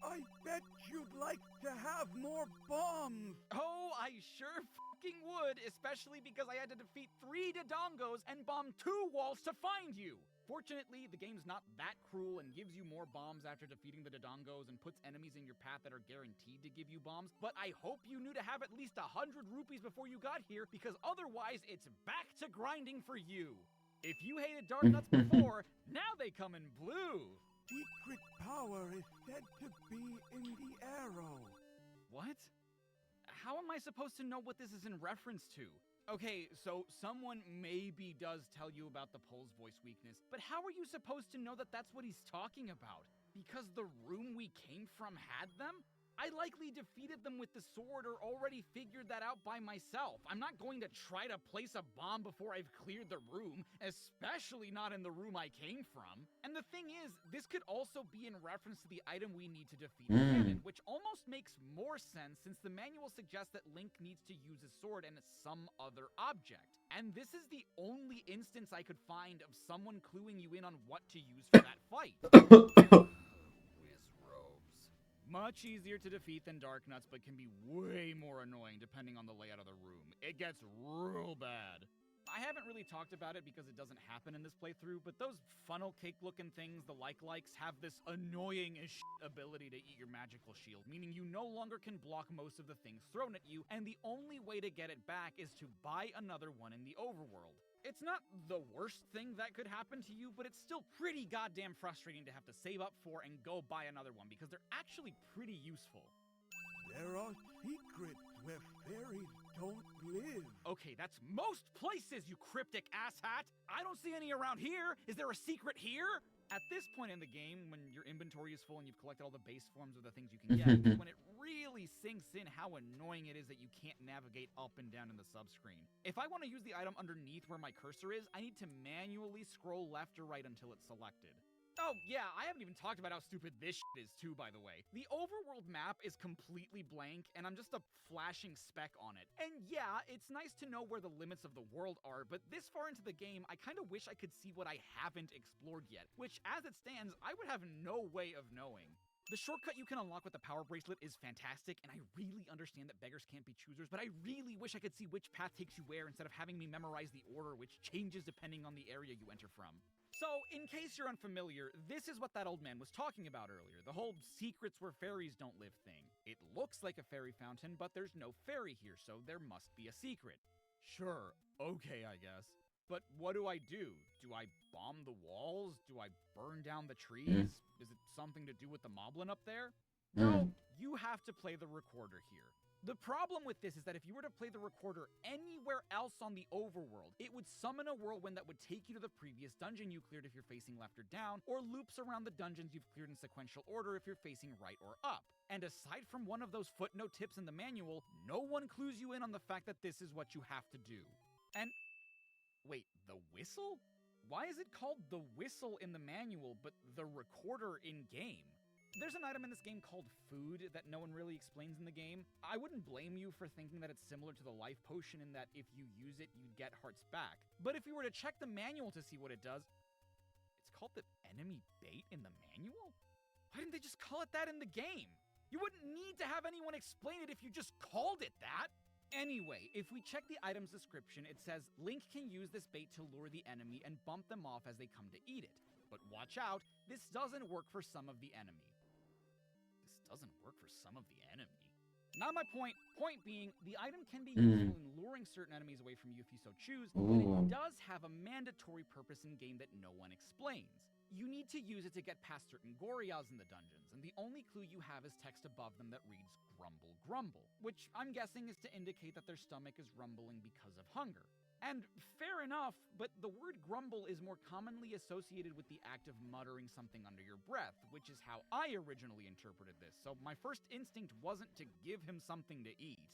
I bet you'd like to have more bombs. Oh, I sure fucking would, especially because I had to defeat 3 Dodongos and bomb 2 walls to find you. Fortunately, the game's not that cruel and gives you more bombs after defeating the Dodongos and puts enemies in your path that are guaranteed to give you bombs, but I hope you knew to have at least 100 rupees before you got here, because otherwise it's back to grinding for you. If you hated Dark Nuts before, now they come in blue. Secret power is said to be in the arrow. What? How am I supposed to know what this is in reference to? Okay, so someone maybe does tell you about the Pole's voice weakness, but how are you supposed to know that that's what he's talking about? Because the room we came from had them? I likely defeated them with the sword or already figured that out by myself. I'm not going to try to place a bomb before I've cleared the room, especially not in the room I came from. And the thing is, this could also be in reference to the item we need to defeat Ganon, which almost makes more sense since the manual suggests that Link needs to use his sword and some other object. And this is the only instance I could find of someone cluing you in on what to use for that fight. Much easier to defeat than Dark Nuts, but can be way more annoying depending on the layout of the room. It gets real bad. I haven't really talked about it because it doesn't happen in this playthrough, but those funnel cake looking things, the likes, have this annoying as shit ability to eat your magical shield, meaning you no longer can block most of the things thrown at you, and the only way to get it back is to buy another one in the overworld. It's not the worst thing that could happen to you, but it's still pretty goddamn frustrating to have to save up for and go buy another one, because they're actually pretty useful. There are secrets where fairies don't live. Okay, that's most places, you cryptic asshat! I don't see any around here! Is there a secret here? At this point in the game, when your inventory is full and you've collected all the base forms of the things you can get, is when it really sinks in how annoying it is that you can't navigate up and down in the subscreen. If I want to use the item underneath where my cursor is, I need to manually scroll left or right until it's selected. Oh, yeah, I haven't even talked about how stupid this shit is too, by the way. The overworld map is completely blank, and I'm just a flashing speck on it. And yeah, it's nice to know where the limits of the world are, but this far into the game, I kinda wish I could see what I haven't explored yet, which, as it stands, I would have no way of knowing. The shortcut you can unlock with the power bracelet is fantastic, and I really understand that beggars can't be choosers, but I really wish I could see which path takes you where instead of having me memorize the order, which changes depending on the area you enter from. So, in case you're unfamiliar, this is what that old man was talking about earlier, the whole secrets where fairies don't live thing. It looks like a fairy fountain, but there's no fairy here, so there must be a secret. Sure, okay, I guess. But what do I do? Do I bomb the walls? Do I burn down the trees? Is it something to do with the moblin up there? No, you have to play the recorder here. The problem with this is that if you were to play the recorder anywhere else on the overworld, it would summon a whirlwind that would take you to the previous dungeon you cleared if you're facing left or down, or loops around the dungeons you've cleared in sequential order if you're facing right or up. And aside from one of those footnote tips in the manual, no one clues you in on the fact that this is what you have to do. And wait, the whistle? Why is it called the whistle in the manual, but the recorder in-game? There's an item in this game called food that no one really explains in the game. I wouldn't blame you for thinking that it's similar to the life potion in that if you use it, you get hearts back. But if you were to check the manual to see what it does, it's called the enemy bait in the manual? Why didn't they just call it that in the game? You wouldn't need to have anyone explain it if you just called it that! Anyway, if we check the item's description, it says Link can use this bait to lure the enemy and bump them off as they come to eat it. But watch out, this doesn't work for some of the enemy. Doesn't work for some of the enemy. Not my point. Point being, the item can be useful in luring certain enemies away from you if you so choose, but it does have a mandatory purpose in-game that no one explains. You need to use it to get past certain Gorias in the dungeons, and the only clue you have is text above them that reads grumble grumble, which I'm guessing is to indicate that their stomach is rumbling because of hunger. And fair enough, but the word grumble is more commonly associated with the act of muttering something under your breath, which is how I originally interpreted this, so my first instinct wasn't to give him something to eat.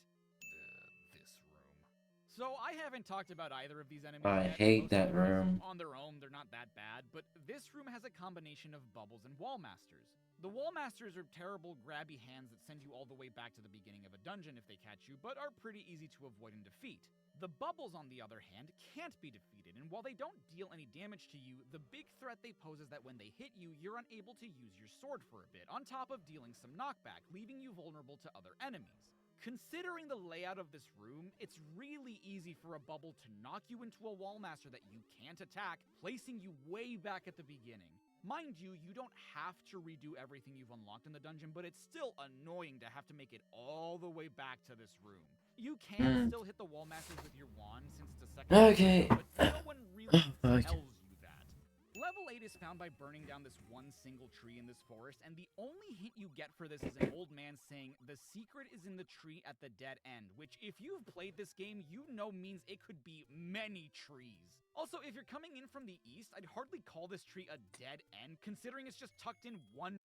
This room. So I haven't talked about either of these enemies I yet. hate Most that enemies room. On their own, they're not that bad, but this room has a combination of bubbles and wall masters. The Wall Masters are terrible, grabby hands that send you all the way back to the beginning of a dungeon if they catch you, but are pretty easy to avoid and defeat. The Bubbles, on the other hand, can't be defeated, and while they don't deal any damage to you, the big threat they pose is that when they hit you, you're unable to use your sword for a bit, on top of dealing some knockback, leaving you vulnerable to other enemies. Considering the layout of this room, it's really easy for a bubble to knock you into a Wall Master that you can't attack, placing you way back at the beginning. Mind you, you don't have to redo everything you've unlocked in the dungeon, but it's still annoying to have to make it all the way back to this room. You can still hit the Wall Masters with your wand since it's a second Okay. level, but no one really tells you that. Level 8 is found by burning down this one single tree in this forest, and the only hint you get for this is an old man saying, "The secret is in the tree at the dead end," which, if you've played this game, you know means it could be many trees. Also, if you're coming in from the east, I'd hardly call this tree a dead end, considering it's just tucked in one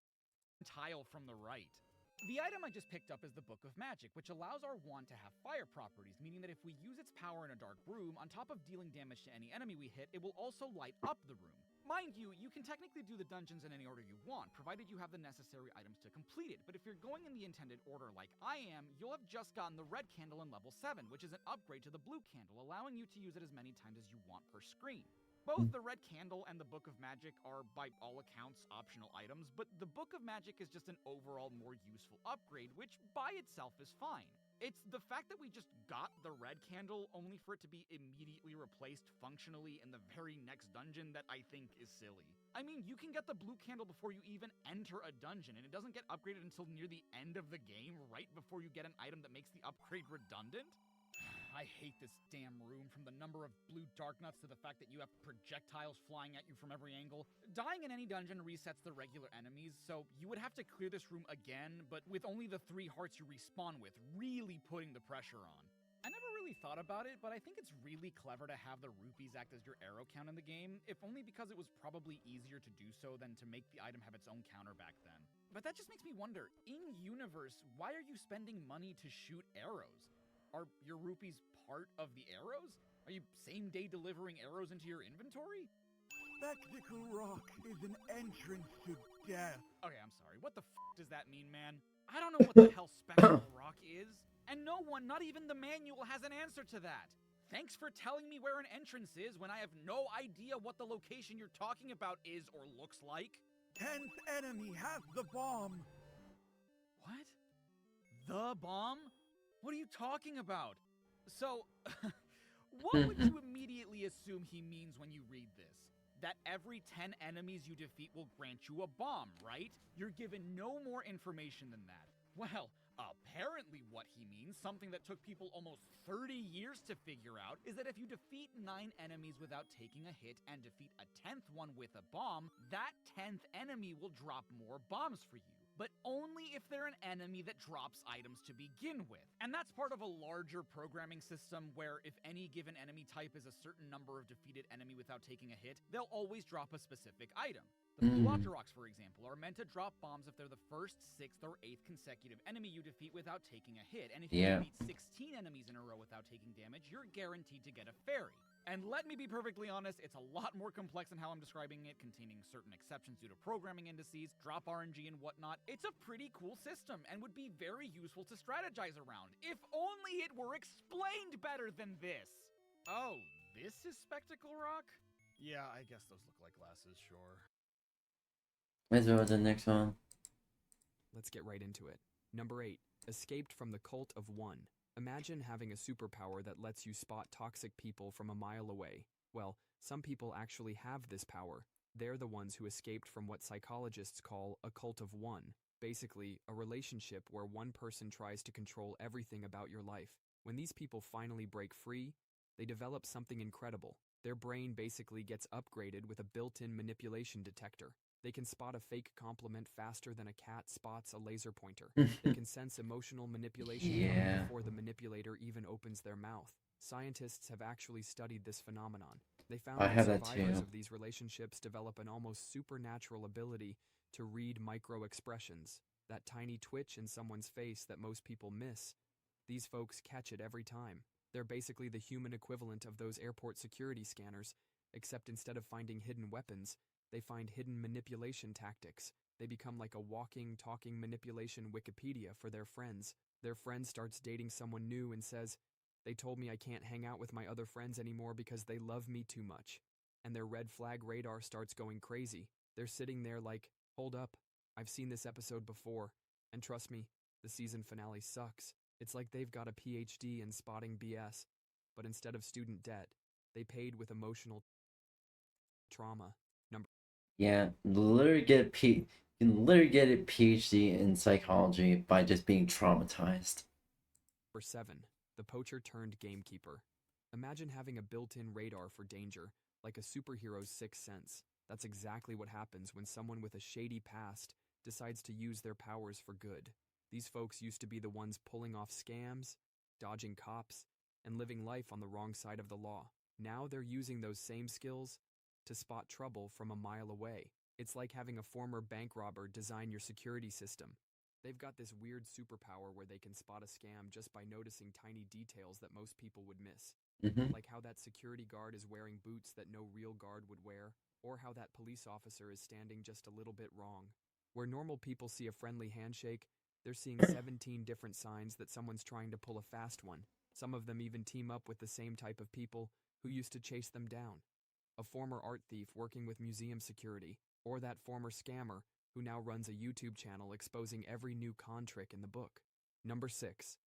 tile from the right. The item I just picked up is the Book of Magic, which allows our wand to have fire properties, meaning that if we use its power in a dark room, on top of dealing damage to any enemy we hit, it will also light up the room. Mind you, you can technically do the dungeons in any order you want, provided you have the necessary items to complete it, but if you're going in the intended order like I am, you'll have just gotten the red candle in level 7, which is an upgrade to the blue candle, allowing you to use it as many times as you want per screen. Both the Red Candle and the Book of Magic are, by all accounts, optional items, but the Book of Magic is just an overall more useful upgrade, which by itself is fine. It's the fact that we just got the Red Candle only for it to be immediately replaced functionally in the very next dungeon that I think is silly. I mean, you can get the blue candle before you even enter a dungeon, and it doesn't get upgraded until near the end of the game, right before you get an item that makes the upgrade redundant? I hate this damn room, from the number of blue dark nuts to the fact that you have projectiles flying at you from every angle. Dying in any dungeon resets the regular enemies, so you would have to clear this room again, but with only the 3 hearts you respawn with, really putting the pressure on. I never really thought about it, but I think it's really clever to have the rupees act as your arrow count in the game, if only because it was probably easier to do so than to make the item have its own counter back then. But that just makes me wonder, in-universe, why are you spending money to shoot arrows? Are your rupees part of the arrows? Are you same-day delivering arrows into your inventory? Spectacle Rock is an entrance to death. Okay, I'm sorry. What the f does that mean, man? I don't know what the hell Spectacle Rock is, and no one, not even the manual, has an answer to that. Thanks for telling me where an entrance is when I have no idea what the location you're talking about is or looks like. 10th enemy has the bomb. What? The bomb? What are you talking about? So, what would you immediately assume he means when you read this? That every 10 enemies you defeat will grant you a bomb, right? You're given no more information than that. Well, apparently what he means, something that took people almost 30 years to figure out, is that if you defeat 9 enemies without taking a hit and defeat a 10th one with a bomb, that 10th enemy will drop more bombs for you. But only if they're an enemy that drops items to begin with. And that's part of a larger programming system where if any given enemy type is a certain number of defeated enemy without taking a hit, they'll always drop a specific item. The blue Octoroks, for example, are meant to drop bombs if they're the first, 6th, or 8th consecutive enemy you defeat without taking a hit. And if you defeat 16 enemies in a row without taking damage, you're guaranteed to get a fairy. And let me be perfectly honest, it's a lot more complex than how I'm describing it, containing certain exceptions due to programming indices, drop RNG and whatnot. It's a pretty cool system, and would be very useful to strategize around, if only it were explained better than this. Oh, this is Spectacle Rock? Yeah, I guess those look like glasses, sure. Let's go to the next one. Let's get right into it. Number 8. Escaped from the Cult of One. Imagine having a superpower that lets you spot toxic people from a mile away. Well, some people actually have this power. They're the ones who escaped from what psychologists call a cult of one. Basically, a relationship where one person tries to control everything about your life. When these people finally break free, they develop something incredible. Their brain basically gets upgraded with a built-in manipulation detector. They can spot a fake compliment faster than a cat spots a laser pointer. They can sense emotional manipulation coming before the manipulator even opens their mouth. Scientists have actually studied this phenomenon. They found that survivors of these relationships develop an almost supernatural ability to read micro-expressions, that tiny twitch in someone's face that most people miss. These folks catch it every time. They're basically the human equivalent of those airport security scanners, except instead of finding hidden weapons, they find hidden manipulation tactics. They become like a walking, talking manipulation Wikipedia for their friends. Their friend starts dating someone new and says, "They told me I can't hang out with my other friends anymore because they love me too much." And their red flag radar starts going crazy. They're sitting there like, "Hold up, I've seen this episode before. And trust me, the season finale sucks." It's like they've got a PhD in spotting BS, but instead of student debt, they paid with emotional trauma. Yeah, literally get a you can literally get a PhD in psychology by just being traumatized. Number 7. The Poacher Turned Gamekeeper. Imagine having a built-in radar for danger, like a superhero's sixth sense. That's exactly what happens when someone with a shady past decides to use their powers for good. These folks used to be the ones pulling off scams, dodging cops, and living life on the wrong side of the law. Now they're using those same skills to spot trouble from a mile away. It's like having a former bank robber design your security system. They've got this weird superpower where they can spot a scam just by noticing tiny details that most people would miss. Like how that security guard is wearing boots that no real guard would wear, or how that police officer is standing just a little bit wrong. Where normal people see a friendly handshake, they're seeing 17 different signs that someone's trying to pull a fast one. Some of them even team up with the same type of people who used to chase them down. A former art thief working with museum security, or that former scammer who now runs a YouTube channel exposing every new con trick in the book. Number 6.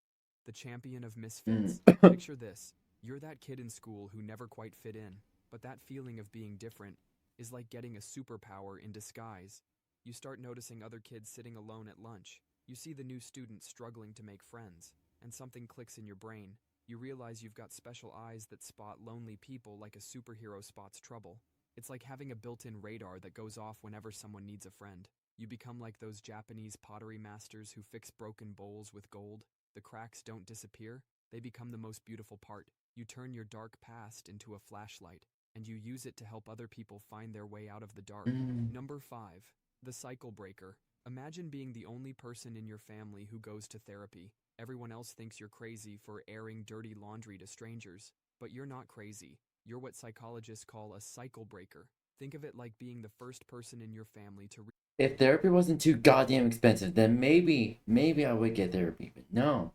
The Champion of Misfits. Picture this. You're that kid in school who never quite fit in, but that feeling of being different is like getting a superpower in disguise. You start noticing other kids sitting alone at lunch. You see the new students struggling to make friends, and something clicks in your brain. You realize you've got special eyes that spot lonely people like a superhero spots trouble. It's like having a built-in radar that goes off whenever someone needs a friend. You become like those Japanese pottery masters who fix broken bowls with gold. The cracks don't disappear, they become the most beautiful part. You turn your dark past into a flashlight, and you use it to help other people find their way out of the dark. Number 5. The Cycle Breaker. Imagine being the only person in your family who goes to therapy. Everyone else thinks you're crazy for airing dirty laundry to strangers, but you're not crazy. You're what psychologists call a cycle breaker. Think of it like being the first person in your family to If therapy wasn't too goddamn expensive, then maybe I would get therapy, but no.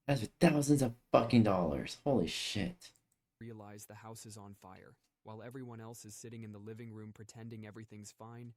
That's for thousands of fucking dollars. Holy shit. realize the house is on fire. While everyone else is sitting in the living room pretending everything's fine,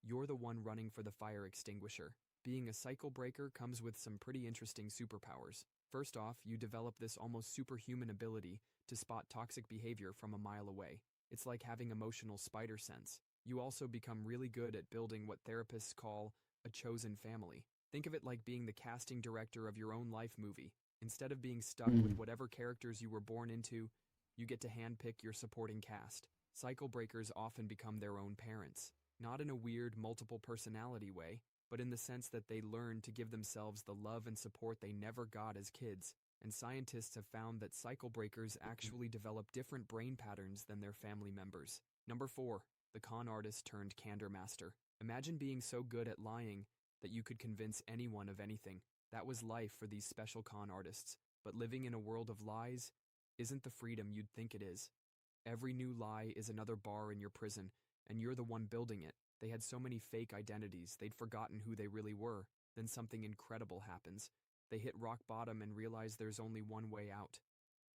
you're the one running for the fire extinguisher. Being a cycle breaker comes with some pretty interesting superpowers. First off, you develop this almost superhuman ability to spot toxic behavior from a mile away. It's like having emotional spider sense. You also become really good at building what therapists call a chosen family. Think of it like being the casting director of your own life movie. Instead of being stuck with whatever characters you were born into, you get to handpick your supporting cast. Cycle breakers often become their own parents. Not in a weird multiple personality way, but in the sense that they learn to give themselves the love and support they never got as kids. And scientists have found that cycle breakers actually develop different brain patterns than their family members. Number 4. The con artist turned candor master. Imagine being so good at lying that you could convince anyone of anything. That was life for these special con artists. But living in a world of lies isn't the freedom you'd think it is. Every new lie is another bar in your prison, and you're the one building it. They had so many fake identities, they'd forgotten who they really were. Then something incredible happens. They hit rock bottom and realize there's only one way out.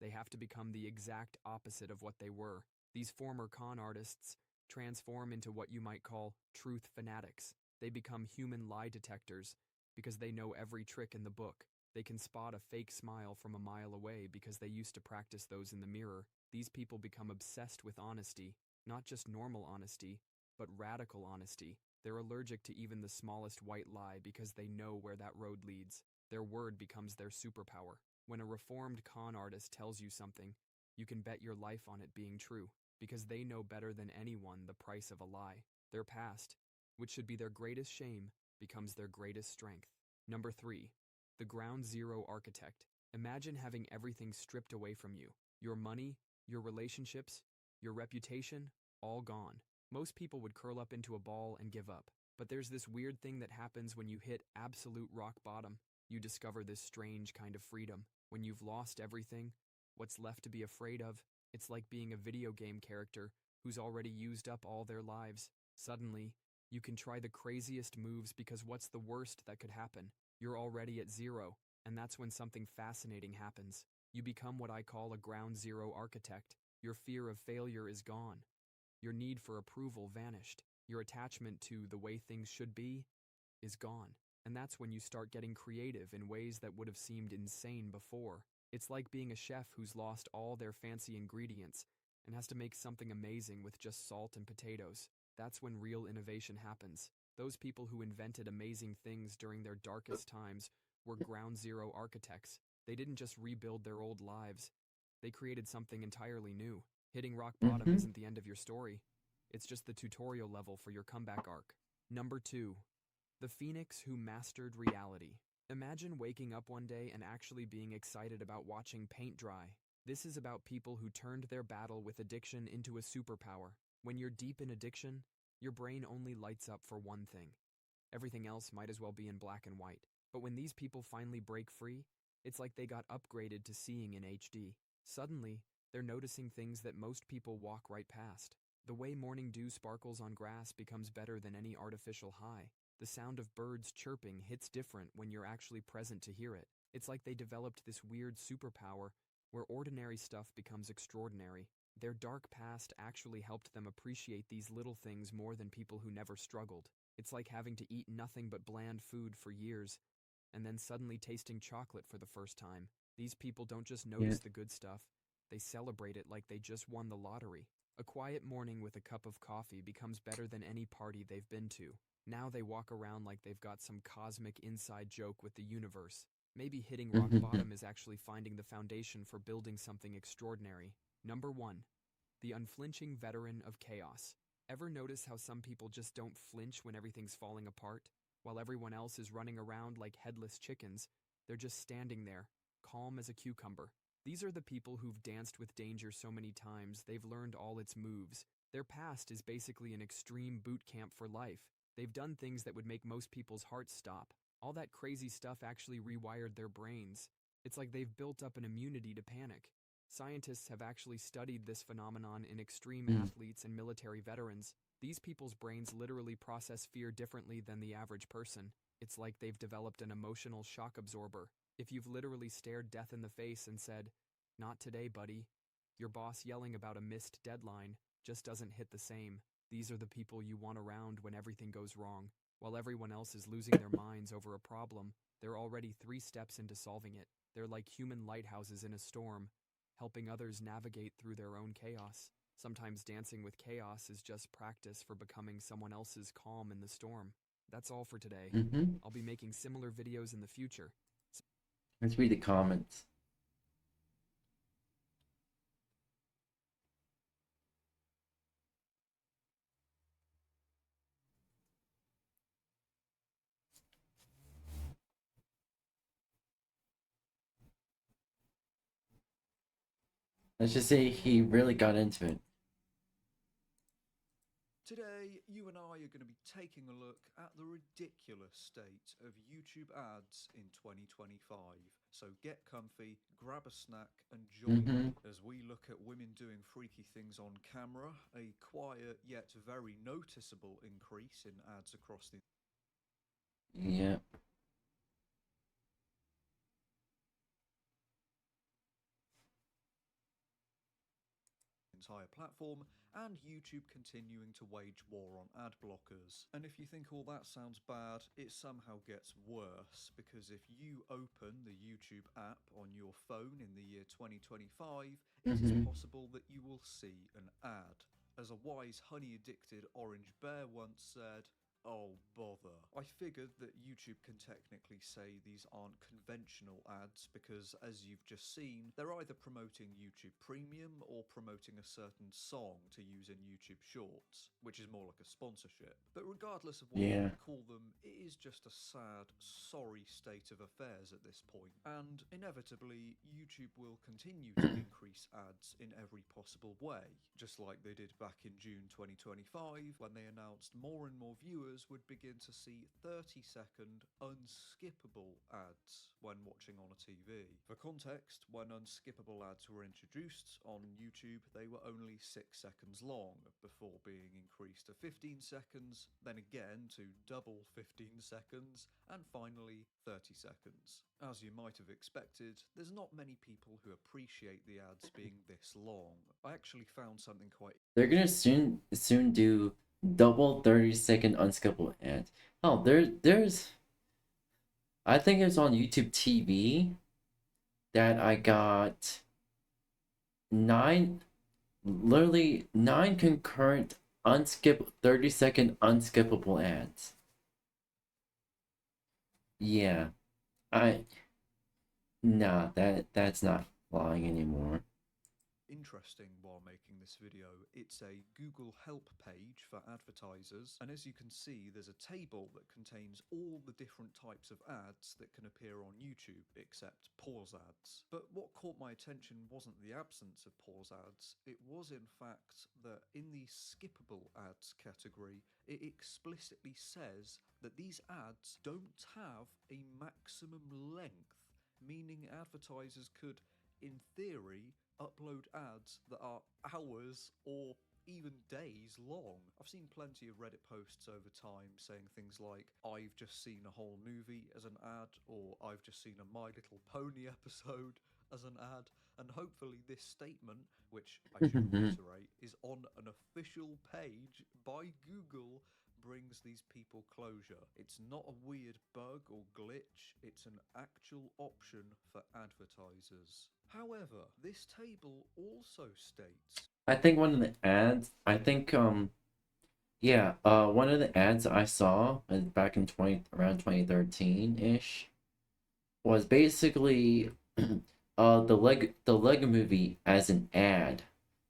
They have to become the exact opposite of what they were. These former con artists transform into what you might call truth fanatics. They become human lie detectors because they know every trick in the book. They can spot a fake smile from a mile away because they used to practice those in the mirror. These people become obsessed with honesty, not just normal honesty, but radical honesty. They're allergic to even the smallest white lie because they know where that road leads. Their word becomes their superpower. When a reformed con artist tells you something, you can bet your life on it being true, because they know better than anyone the price of a lie. Their past, which should be their greatest shame, becomes their greatest strength. Number 3. The Ground Zero Architect. Imagine having everything stripped away from you. Your money, your relationships, your reputation, all gone. Most people would curl up into a ball and give up. But there's this weird thing that happens when you hit absolute rock bottom. You discover this strange kind of freedom. When you've lost everything, what's left to be afraid of? It's like being a video game character who's already used up all their lives. Suddenly, You can try the craziest moves because what's the worst that could happen? You're already at zero, and that's when something fascinating happens. You become what I call a ground zero architect. Your fear of failure is gone. Your need for approval vanished. Your attachment to the way things should be is gone. And that's when you start getting creative in ways that would have seemed insane before. It's like being a chef who's lost all their fancy ingredients and has to make something amazing with just salt and potatoes. That's when real innovation happens. Those people who invented amazing things during their darkest times were ground zero architects. They didn't just rebuild their old lives. They created something entirely new. Hitting rock bottom isn't the end of your story. It's just the tutorial level for your comeback arc. Number 2. The Phoenix who mastered reality. Imagine waking up one day and actually being excited about watching paint dry. This is about people who turned their battle with addiction into a superpower. When you're deep in addiction, your brain only lights up for one thing. Everything else might as well be in black and white. But when these people finally break free, it's like they got upgraded to seeing in HD. Suddenly, they're noticing things that most people walk right past. The way morning dew sparkles on grass becomes better than any artificial high. The sound of birds chirping hits different when you're actually present to hear it. It's like they developed this weird superpower where ordinary stuff becomes extraordinary. Their dark past actually helped them appreciate these little things more than people who never struggled. It's like having to eat nothing but bland food for years, and then suddenly tasting chocolate for the first time. These people don't just notice the good stuff, they celebrate it like they just won the lottery. A quiet morning with a cup of coffee becomes better than any party they've been to. Now they walk around like they've got some cosmic inside joke with the universe. Maybe hitting rock bottom is actually finding the foundation for building something extraordinary. Number 1. The unflinching veteran of chaos. Ever notice how some people just don't flinch when everything's falling apart? While everyone else is running around like headless chickens, they're just standing there, calm as a cucumber. These are the people who've danced with danger so many times they've learned all its moves. Their past is basically an extreme boot camp for life. They've done things that would make most people's hearts stop. All that crazy stuff actually rewired their brains. It's like they've built up an immunity to panic. Scientists have actually studied this phenomenon in extreme athletes and military veterans. These people's brains literally process fear differently than the average person. It's like they've developed an emotional shock absorber. If you've literally stared death in the face and said, "Not today, buddy," your boss yelling about a missed deadline just doesn't hit the same. These are the people you want around when everything goes wrong. While everyone else is losing their minds over a problem, they're already 3 steps into solving it. They're like human lighthouses in a storm, helping others navigate through their own chaos. Sometimes dancing with chaos is just practice for becoming someone else's calm in the storm. That's all for today. I'll be making similar videos in the future. Let's read the comments. Let's just say he really got into it. Today, you and I are going to be taking a look at the ridiculous state of YouTube ads in 2025. So get comfy, grab a snack, and join me as we look at women doing freaky things on camera, a quiet yet very noticeable increase in ads across the entire platform, and YouTube continuing to wage war on ad blockers. And if you think all that sounds bad, it somehow gets worse, because if you open the YouTube app on your phone in the year 2025, it is possible that you will see an ad. As a wise honey-addicted orange bear once said, "Oh, bother." I figured that YouTube can technically say these aren't conventional ads because, as you've just seen, they're either promoting YouTube Premium or promoting a certain song to use in YouTube Shorts, which is more like a sponsorship. But regardless of what you call them, it is just a sad, sorry state of affairs at this point. And inevitably, YouTube will continue to increase ads in every possible way, just like they did back in June 2025 when they announced more and more viewers viewers would begin to see 30-second unskippable ads when watching on a TV. For context, when unskippable ads were introduced on YouTube, they were only 6 seconds long, before being increased to 15 seconds, then again to double 15 seconds, and finally 30 seconds. As you might have expected, there's not many people who appreciate the ads being this long. I actually found something quite... They're gonna soon do double 30-second unskippable ads. Oh, there's I think it's on YouTube TV that I got literally 9 concurrent 30-second unskippable ads. Yeah. Nah, that's not flying anymore. Interesting while making this video, it's a Google help page for advertisers, and as you can see there's a table that contains all the different types of ads that can appear on YouTube except pause ads. But what caught my attention wasn't the absence of pause ads, it was in fact that in the skippable ads category it explicitly says that these ads don't have a maximum length, meaning advertisers could, in theory, upload ads that are hours or even days long. I've seen plenty of Reddit posts over time saying things like, I've just seen a whole movie as an ad, or I've just seen a My Little Pony episode as an ad, and hopefully this statement, which I should reiterate, is on an official page by Google, brings these people closure. It's not a weird bug or glitch, it's an actual option for advertisers. However, this table also states... I think one of the ads, one of the ads I saw back in around 2013-ish was basically the Lego Movie as an ad.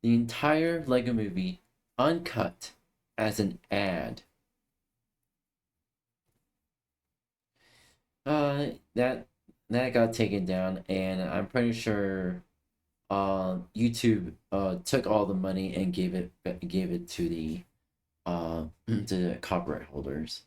The entire Lego Movie uncut as an ad. That got taken down, and I'm pretty sure YouTube took all the money and gave it to the to the copyright holders.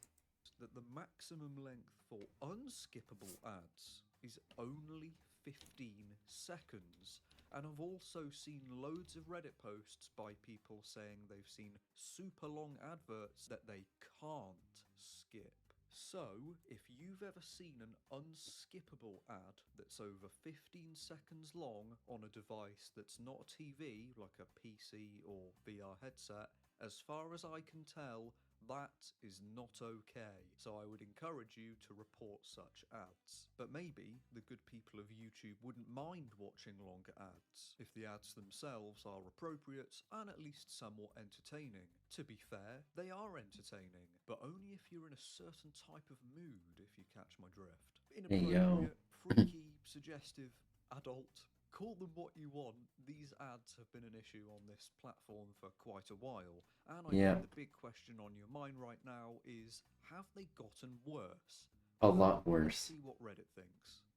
That the maximum length for unskippable ads is only 15 seconds. And I've also seen loads of Reddit posts by people saying they've seen super long adverts that they can't skip. So, if you've ever seen an unskippable ad that's over 15 seconds long on a device that's not a TV, like a PC or VR headset, as far as I can tell, that is not okay. So I would encourage you to report such ads. But maybe the good people of YouTube wouldn't mind watching longer ads, if the ads themselves are appropriate and at least somewhat entertaining. To be fair, they are entertaining, but only if you're in a certain type of mood, if you catch my drift. Inappropriate, freaky, suggestive, adult, call them what you want, these ads have been an issue on this platform for quite a while, and I think the big question on your mind right now is, have they gotten worse? A lot worse. Let's see what Reddit thinks.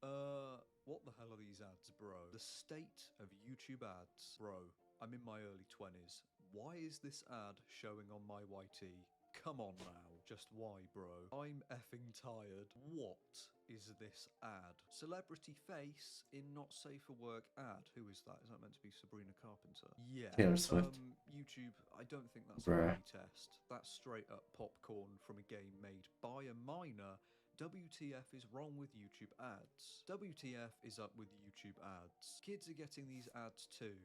What the hell are these ads, bro? The state of YouTube ads. Bro, I'm in my early 20s. Why is this ad showing on my YT? Come on now. Just why, bro? I'm effing tired. What is this ad? Celebrity face in not safe for work ad. Who is that? Is that meant to be Sabrina Carpenter? Yeah. Taylor Swift. YouTube, I don't think that's a test. That's straight up popcorn from a game made by a minor. WTF is wrong with YouTube ads. WTF is up with YouTube ads. Kids are getting these ads too.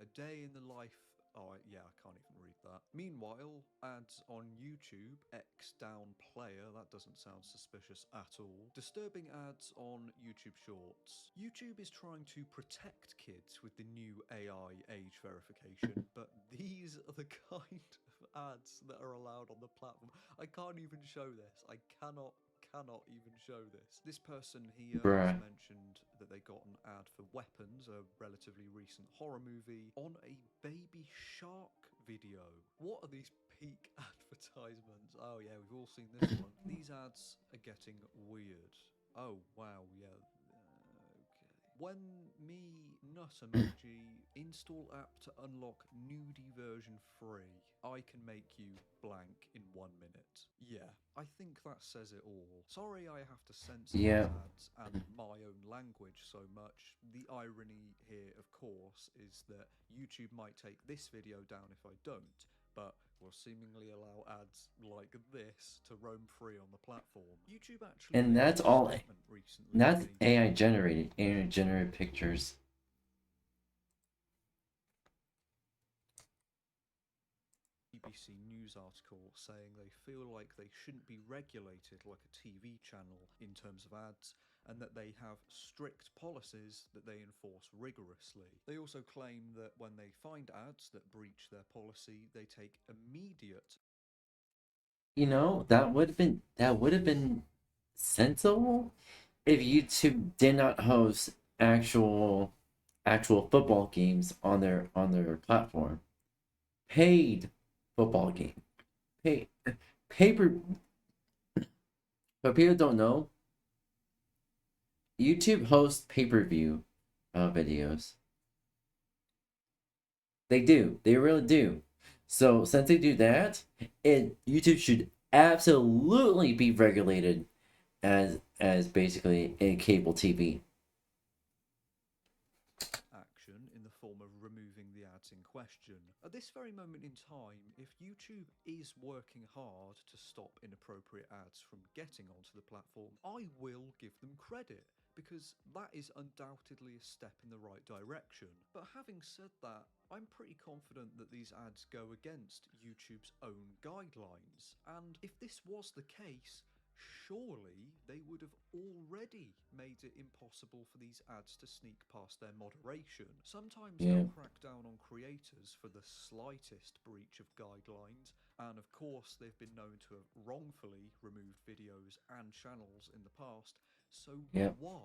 A day in the life... Oh, yeah, I can't even read that. Meanwhile, ads on YouTube, X down player, that doesn't sound suspicious at all. Disturbing ads on YouTube Shorts. YouTube is trying to protect kids with the new AI age verification, but these are the kind of ads that are allowed on the platform. I can't even show this. I cannot even show this. This person here has mentioned that they got an ad for Weapons, a relatively recent horror movie, on a baby shark video. What are these peak advertisements? Oh yeah, we've all seen this one. These ads are getting weird. Oh wow, yeah. Okay. When me nut emoji, install app to unlock nudie version free. I can make you blank in 1 minute. Yeah, I think that says it all. Sorry I have to censor Yeah. these ads and my own language so much. The irony here, of course, is that YouTube might take this video down if I don't, but will seemingly allow ads like this to roam free on the platform. YouTube actually And that's released a all. statement recently That's stating AI generated. AI generated pictures. BBC News article saying they feel like they shouldn't be regulated like a TV channel in terms of ads, and that they have strict policies that they enforce rigorously. They also claim that when they find ads that breach their policy, they take immediate. You know, that would have been sensible if YouTube did not host actual football games on their platform. Paid football game. Paper. But people don't know, YouTube hosts pay-per-view videos. They do. They really do. So since they do that, YouTube should absolutely be regulated as basically a cable TV. Action in the form of removing the ads in question. At this very moment in time, if YouTube is working hard to stop inappropriate ads from getting onto the platform, I will give them credit, because that is undoubtedly a step in the right direction. But having said that, I'm pretty confident that these ads go against YouTube's own guidelines, and if this was the case, surely they would have already made it impossible for these ads to sneak past their moderation. Sometimes they'll crack down on creators for the slightest breach of guidelines, and of course they've been known to have wrongfully removed videos and channels in the past, so why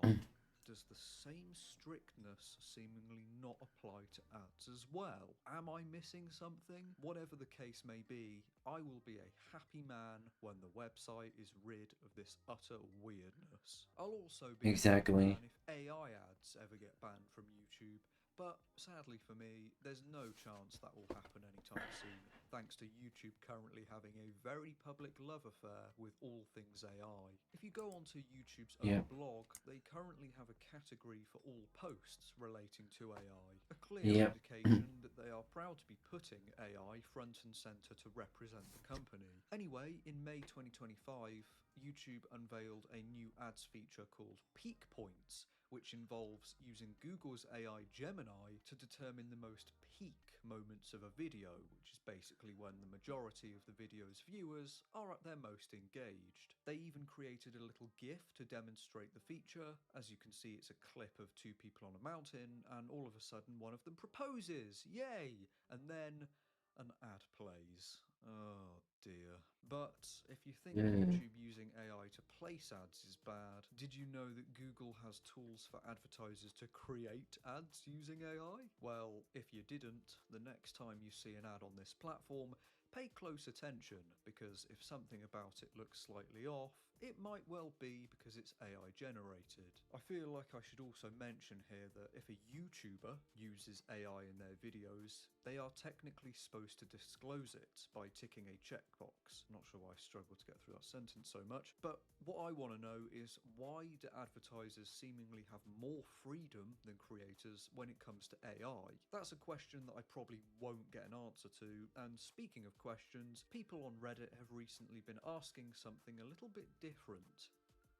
does the same strictness seemingly not apply to ads as well? Am I missing something? Whatever the case may be, I will be a happy man when the website is rid of this utter weirdness. I'll also be a happy man if AI ads ever get banned from YouTube, but sadly for me, there's no chance that will happen anytime soon, thanks to YouTube currently having a very public love affair with all things AI. If you go onto YouTube's own blog, they currently have a category for all posts relating to AI, a clear indication that they are proud to be putting AI front and center to represent the company. Anyway, in May 2025, YouTube unveiled a new ads feature called Peak Points, which involves using Google's AI Gemini to determine the most peak moments of a video, which is basically when the majority of the video's viewers are at their most engaged. They even created a little GIF to demonstrate the feature. As you can see, it's a clip of two people on a mountain, and all of a sudden one of them proposes, yay! And then an ad plays. Oh dear. But if you think YouTube using AI to place ads is bad, did you know that Google has tools for advertisers to create ads using AI? Well, if you didn't, the next time you see an ad on this platform, pay close attention, because if something about it looks slightly off, it might well be because it's AI generated. I feel like I should also mention here that if a YouTuber uses AI in their videos, they are technically supposed to disclose it by ticking a checkbox. Not sure why I struggle to get through that sentence so much, but what I want to know is, why do advertisers seemingly have more freedom than creators when it comes to AI? That's a question that I probably won't get an answer to, and speaking of questions, people on Reddit have recently been asking something a little bit different.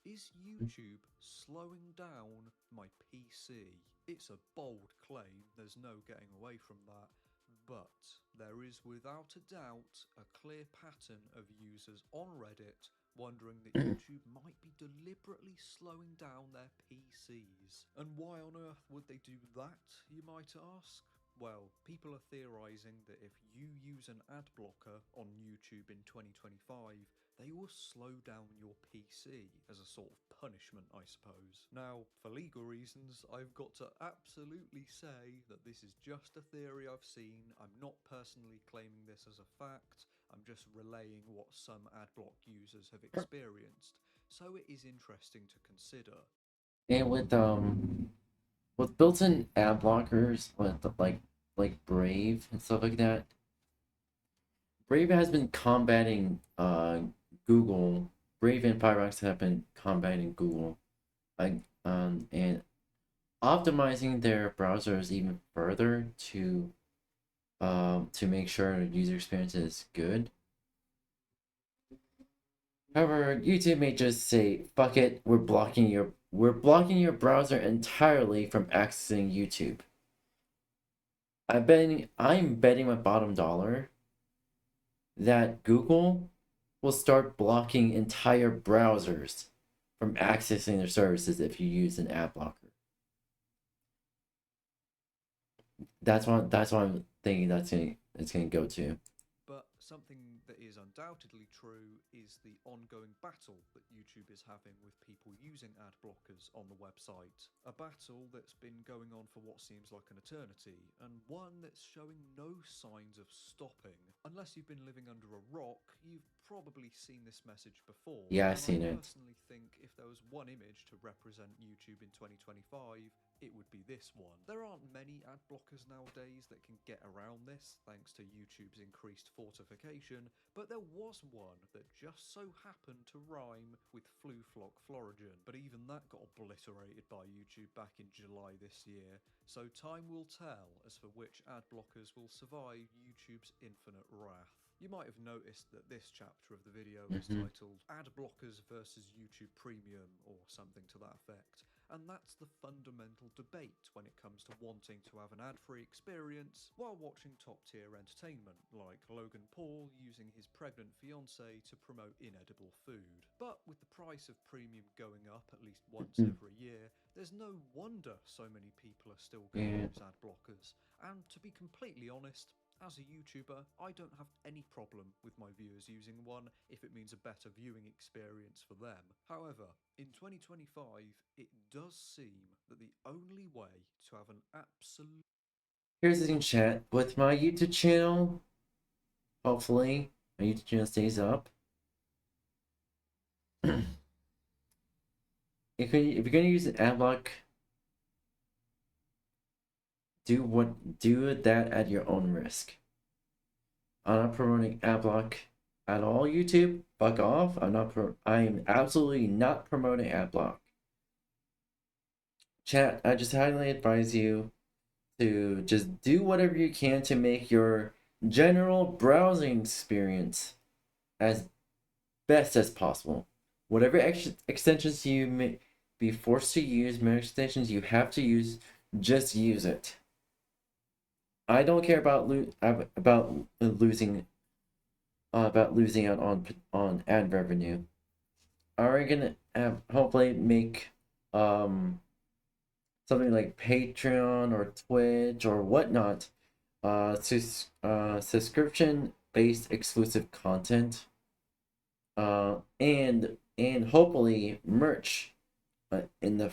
Is YouTube slowing down my PC? It's a bold claim, there's no getting away from that, but there is without a doubt a clear pattern of users on Reddit wondering that YouTube might be deliberately slowing down their PCs. And why on earth would they do that, you might ask? Well, people are theorizing that if you use an ad blocker on YouTube in 2025, they will slow down your PC as a sort of punishment, I suppose. Now, for legal reasons, I've got to absolutely say that this is just a theory I've seen. I'm not personally claiming this as a fact. I'm just relaying what some adblock users have experienced. So it is interesting to consider. And with with built-in ad blockers, with like Brave and stuff like that. Brave has been combating Google. Brave and Firefox have been combating Google, and optimizing their browsers even further to make sure the user experience is good. However, YouTube may just say, "Fuck it, we're blocking your browser entirely from accessing YouTube." I'm betting my bottom dollar that Google will start blocking entire browsers from accessing their services if you use an ad blocker. That's what I'm thinking it's gonna go to. But something that is undoubtedly true is the ongoing battle that YouTube is having with people using ad blockers on the website. A battle that's been going on for what seems like an eternity, and one that's showing no signs of stopping. Unless you've been living under a rock, you've probably seen this message before. Yeah, I've seen it. I personally think if there was one image to represent YouTube in 2025, it would be this one. There aren't many ad blockers nowadays that can get around this, thanks to YouTube's increased fortification, but there was one that just so happened to rhyme with 𝑓luFlockFlorigen. But even that got obliterated by YouTube back in July this year, so time will tell as for which ad blockers will survive YouTube's infinite wrath. You might have noticed that this chapter of the video is titled Ad Blockers versus YouTube Premium, or something to that effect. And that's the fundamental debate when it comes to wanting to have an ad-free experience while watching top-tier entertainment, like Logan Paul using his pregnant fiancée to promote inedible food. But with the price of premium going up at least once every year, there's no wonder so many people are still going to use ad blockers. And to be completely honest, as a YouTuber, I don't have any problem with my viewers using one if it means a better viewing experience for them. However, in 2025, it does seem that the only way to have an absolute... Here's the chat with my YouTube channel. Hopefully, my YouTube channel stays up. If you're gonna use an ad block, do that at your own risk. I'm not promoting ad block at all, YouTube. Fuck off. I'm absolutely not promoting ad block. Chat, I just highly advise you to just do whatever you can to make your general browsing experience as best as possible. Whatever extensions you may be forced to use, whatever extensions you have to use, just use it. I don't care about losing out on ad revenue. Are gonna hopefully make something like Patreon or Twitch or whatnot, subscription-based exclusive content, and hopefully merch in the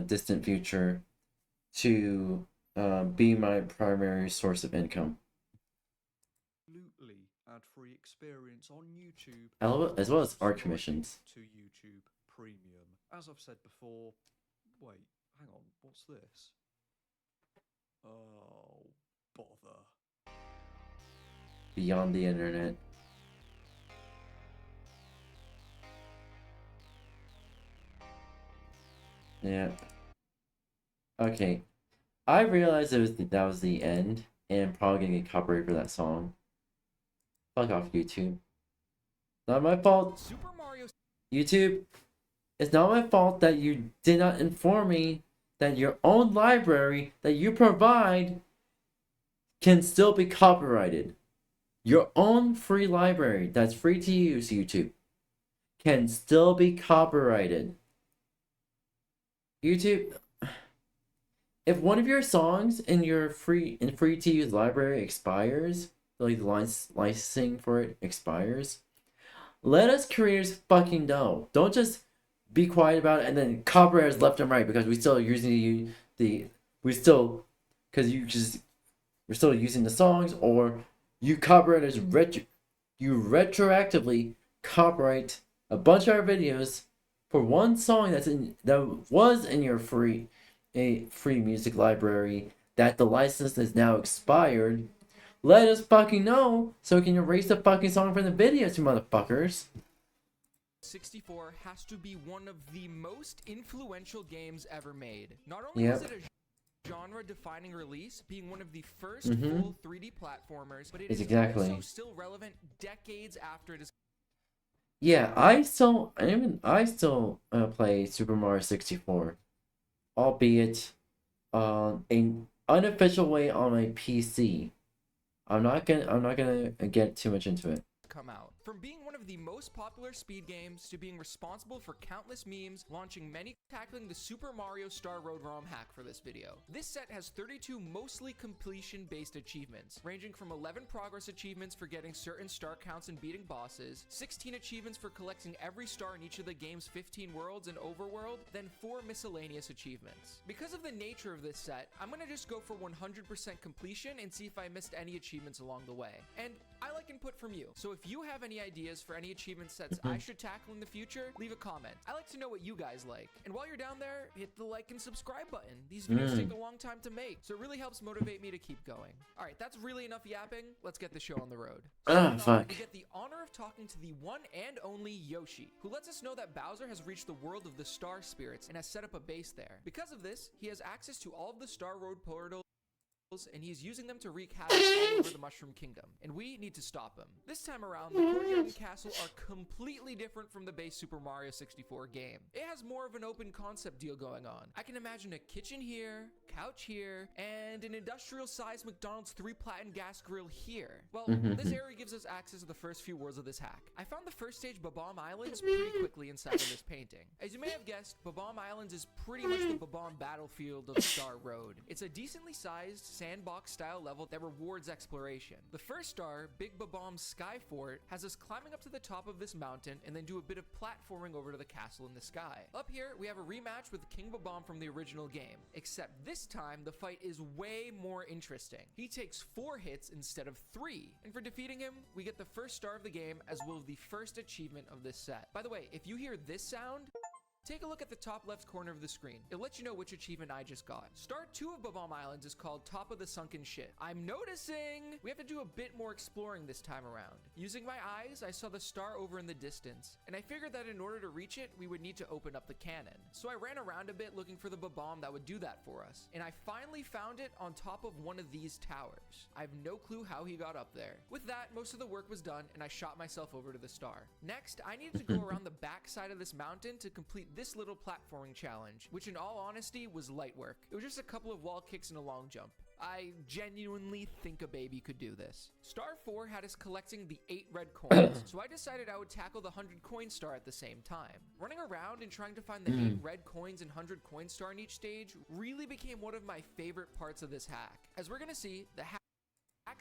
distant future to be my primary source of income. Absolutely ad-free experience on YouTube, As well as art commissions. To YouTube Premium. As I've said before, wait, hang on, what's this? Oh, bother. Beyond the internet. Yeah. Okay. I realized that was the end, and I'm probably gonna get copyrighted for that song. Fuck off, YouTube. Not my fault. Super Mario. YouTube, it's not my fault that you did not inform me that your own library that you provide can still be copyrighted. Your own free library that's free to use, YouTube, can still be copyrighted. YouTube, if one of your songs in your free to use library expires, like the licensing for it expires, let us creators fucking know. Don't just be quiet about it and then copyright us left and right because we still using we're still using the songs, or you copyright us you retroactively copyright a bunch of our videos for one song that was in your free music library that the license is now expired, let us fucking know so we can erase the fucking song from the videos, you motherfuckers. 64 has to be one of the most influential games ever made. Not only was it a genre-defining release, being one of the first full 3D platformers, but it is also still relevant decades after it is. Yeah, I still play Super Mario 64, albeit an unofficial way on my PC. I'm not gonna get too much into it. Come out. From being one of the most popular speed games to being responsible for countless memes, launching many, tackling the Super Mario Star Road ROM hack for this video. This set has 32 mostly completion-based achievements, ranging from 11 progress achievements for getting certain star counts and beating bosses, 16 achievements for collecting every star in each of the game's 15 worlds and overworld, then 4 miscellaneous achievements. Because of the nature of this set, I'm gonna just go for 100% completion and see if I missed any achievements along the way. And I like input from you, so if you have any ideas for any achievement sets I should tackle in the future, leave a comment. I like to know what you guys like. And while you're down there, hit the like and subscribe button. These videos take a long time to make, so it really helps motivate me to keep going. Alright, that's really enough yapping. Let's get the show on the road. Fuck. We get the honor of talking to the one and only Yoshi, who lets us know that Bowser has reached the world of the Star Spirits and has set up a base there. Because of this, he has access to all of the Star Road portals, and he's using them to wreak havoc all over the Mushroom Kingdom, and we need to stop him. This time around, the courtyard and castle are completely different from the base Super Mario 64 game. It has more of an open concept deal going on. I can imagine a kitchen here, couch here, and an industrial-sized McDonald's 3-platinum gas grill here. Well, this area gives us access to the first few worlds of this hack. I found the first stage, Bob-omb Islands, pretty quickly inside of this painting. As you may have guessed, Bob-omb Islands is pretty much the Bob-omb battlefield of Star Road. It's a decently sized sandbox-style level that rewards exploration. The first star, Big Bob-omb Sky Fort, has us climbing up to the top of this mountain and then do a bit of platforming over to the castle in the sky. Up here, we have a rematch with King Bob-omb from the original game, except this time the fight is way more interesting. He takes 4 hits instead of 3, and for defeating him, we get the first star of the game as well as the first achievement of this set. By the way, if you hear this sound, take a look at the top left corner of the screen. It'll let you know which achievement I just got. Star 2 of Bob-omb Islands is called Top of the Sunken Shit. I'm noticing we have to do a bit more exploring this time around. Using my eyes, I saw the star over in the distance, and I figured that in order to reach it, we would need to open up the cannon. So I ran around a bit looking for the Bob-omb that would do that for us, and I finally found it on top of one of these towers. I have no clue how he got up there. With that, most of the work was done, and I shot myself over to the star. Next, I needed to go around the back side of this mountain to complete this little platforming challenge, which in all honesty was light work. It was just a couple of wall kicks and a long jump. I genuinely think a baby could do this. Star 4 had us collecting the 8 red coins, so I decided I would tackle the 100 coin star at the same time. Running around and trying to find the 8 red coins and 100 coin star in each stage really became one of my favorite parts of this hack. As we're gonna see, the hack's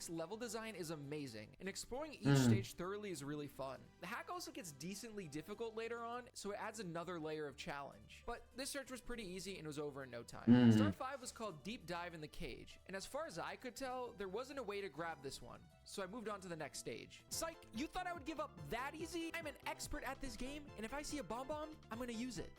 level design is amazing, and exploring each stage thoroughly is really fun. The hack also gets decently difficult later on, so it adds another layer of challenge. But this search was pretty easy and was over in no time. Star 5 was called Deep Dive in the Cage, and as far as I could tell, there wasn't a way to grab this one, so I moved on to the next stage. Psych, you thought I would give up that easy? I'm an expert at this game, and if I see a bomb, I'm gonna use it.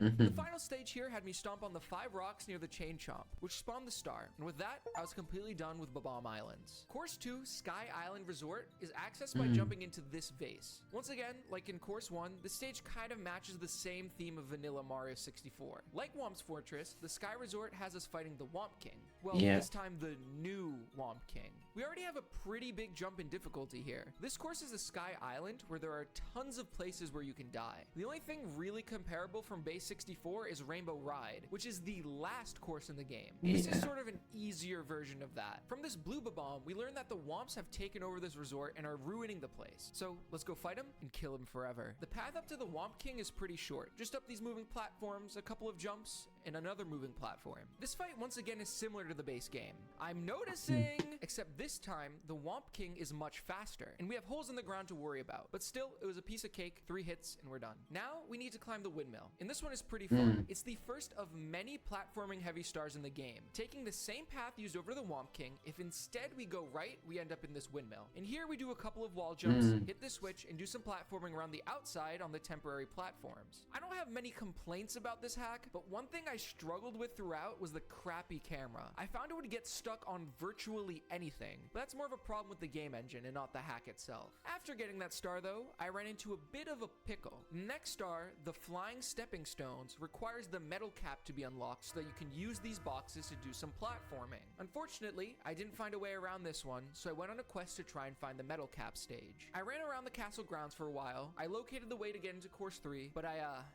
The final stage here had me stomp on the 5 rocks near the Chain Chomp, which spawned the star, and with that, I was completely done with Bob-omb Islands. Course 2, Sky Island Resort, is accessed by jumping into this vase. Once again, like in Course 1, the stage kind of matches the same theme of vanilla Mario 64. Like Whomp's Fortress, the Sky Resort has us fighting the Whomp King. Well, this time the new Whomp King. We already have a pretty big jump in difficulty here. This course is a Sky Island where there are tons of places where you can die. The only thing really comparable from base 64 is Rainbow Ride, which is the last course in the game. This is sort of an easier version of that. From this blue Bob-omb, we learn that the Whomps have taken over this resort and are ruining the place. So let's go fight him and kill him forever. The path up to the Whomp King is pretty short. Just up these moving platforms, a couple of jumps, and another moving platform. This fight once again is similar to the base game. I'm noticing, except this time, the Womp King is much faster, and we have holes in the ground to worry about. But still, it was a piece of cake, 3 hits, and we're done. Now, we need to climb the windmill, and this one is pretty fun. It's the first of many platforming heavy stars in the game, taking the same path used over the Womp King. If instead we go right, we end up in this windmill. And here we do a couple of wall jumps, hit the switch, and do some platforming around the outside on the temporary platforms. I don't have many complaints about this hack, but one thing I struggled with throughout was the crappy camera. I found it would get stuck on virtually anything, but that's more of a problem with the game engine and not the hack itself. After getting that star though, I ran into a bit of a pickle. Next star, the flying stepping stones, requires the metal cap to be unlocked so that you can use these boxes to do some platforming. Unfortunately, I didn't find a way around this one, so I went on a quest to try and find the metal cap stage. I ran around the castle grounds for a while. I located the way to get into course 3, but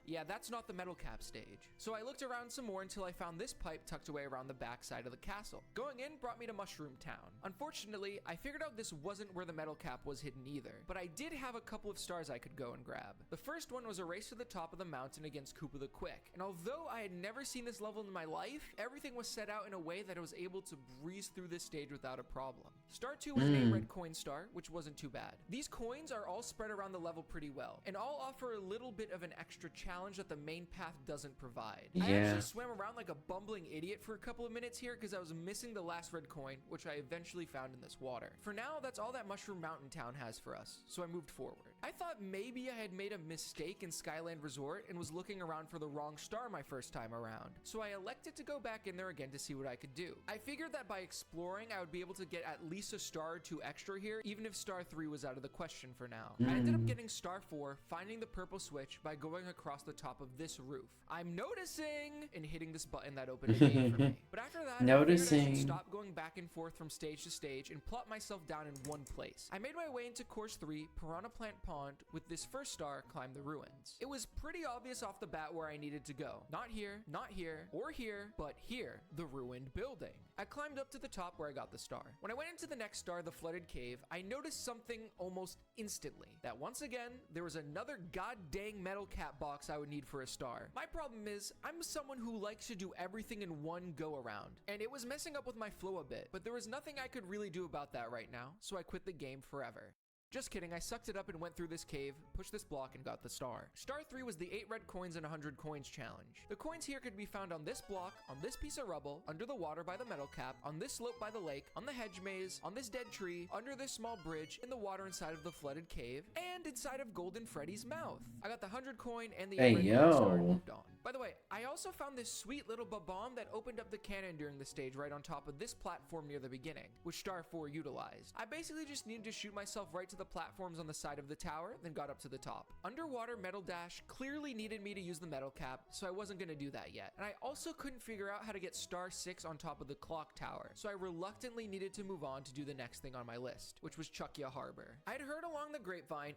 yeah, that's not the metal cap stage. So I looked around some more until I found this pipe tucked away around the back side of the castle. Going in brought me to Mushroom Town. Unfortunately, I figured out this wasn't where the metal cap was hidden either, but I did have a couple of stars I could go and grab. The first one was a race to the top of the mountain against Koopa the Quick, and although I had never seen this level in my life, everything was set out in a way that I was able to breeze through this stage without a problem. Star 2 was an 8 red coin star, which wasn't too bad. These coins are all spread around the level pretty well, and all offer a little bit of an extra challenge that the main path doesn't provide. I actually swam around like a bumbling idiot for a couple of minutes here because I was missing the last red coin, which I eventually found in this water. For now, that's all that Mushroom Mountain Town has for us, so I moved forward. I thought maybe I had made a mistake in Skyland Resort and was looking around for the wrong star my first time around, so I elected to go back in there again to see what I could do. I figured that by exploring, I would be able to get at least a star or 2 extra here, even if star 3 was out of the question for now. I ended up getting star 4, finding the purple switch by going across the top of this roof. I'm noticing and hitting this button that opened a gate for me. But after that, I figured I should stop going back and forth from stage to stage and plot myself down in one place. I made my way into course 3, Piranha Plant Pond, with this first star, climb the ruins. It was pretty obvious off the bat where I needed to go. Not here, or here, but here, the ruined building. I climbed up to the top where I got the star. When I went into the next star, the flooded cave, I noticed something almost instantly. That once again, there was another goddamn metal cap box I would need for a star. My problem is, I'm someone who likes to do everything in one go around, and it was messing up with my flow a bit, but there was nothing I could really do about that right now, so I quit the game forever. Just kidding, I sucked it up and went through this cave, pushed this block, and got the star. Star 3 was the 8 red coins and 100 coins challenge. The coins here could be found on this block, on this piece of rubble, under the water by the metal cap, on this slope by the lake, on the hedge maze, on this dead tree, under this small bridge, in the water inside of the flooded cave, and inside of Golden Freddy's mouth. I got the 100 coin and the 8 red coin star and moved on. By the way, I also found this sweet little bomb that opened up the cannon during the stage right on top of this platform near the beginning, which Star 4 utilized. I basically just needed to shoot myself right to the platforms on the side of the tower, then got up to the top. Underwater Metal Dash clearly needed me to use the metal cap, so I wasn't gonna do that yet. And I also couldn't figure out how to get Star 6 on top of the clock tower, so I reluctantly needed to move on to do the next thing on my list, which was 𝙂𝙀 Harbor. I'd heard along the grapevine,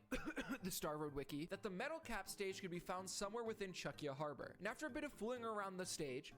the Star Road wiki, that the metal cap stage could be found somewhere within 𝙂𝙀 Harbor. And after a bit of fooling around the stage,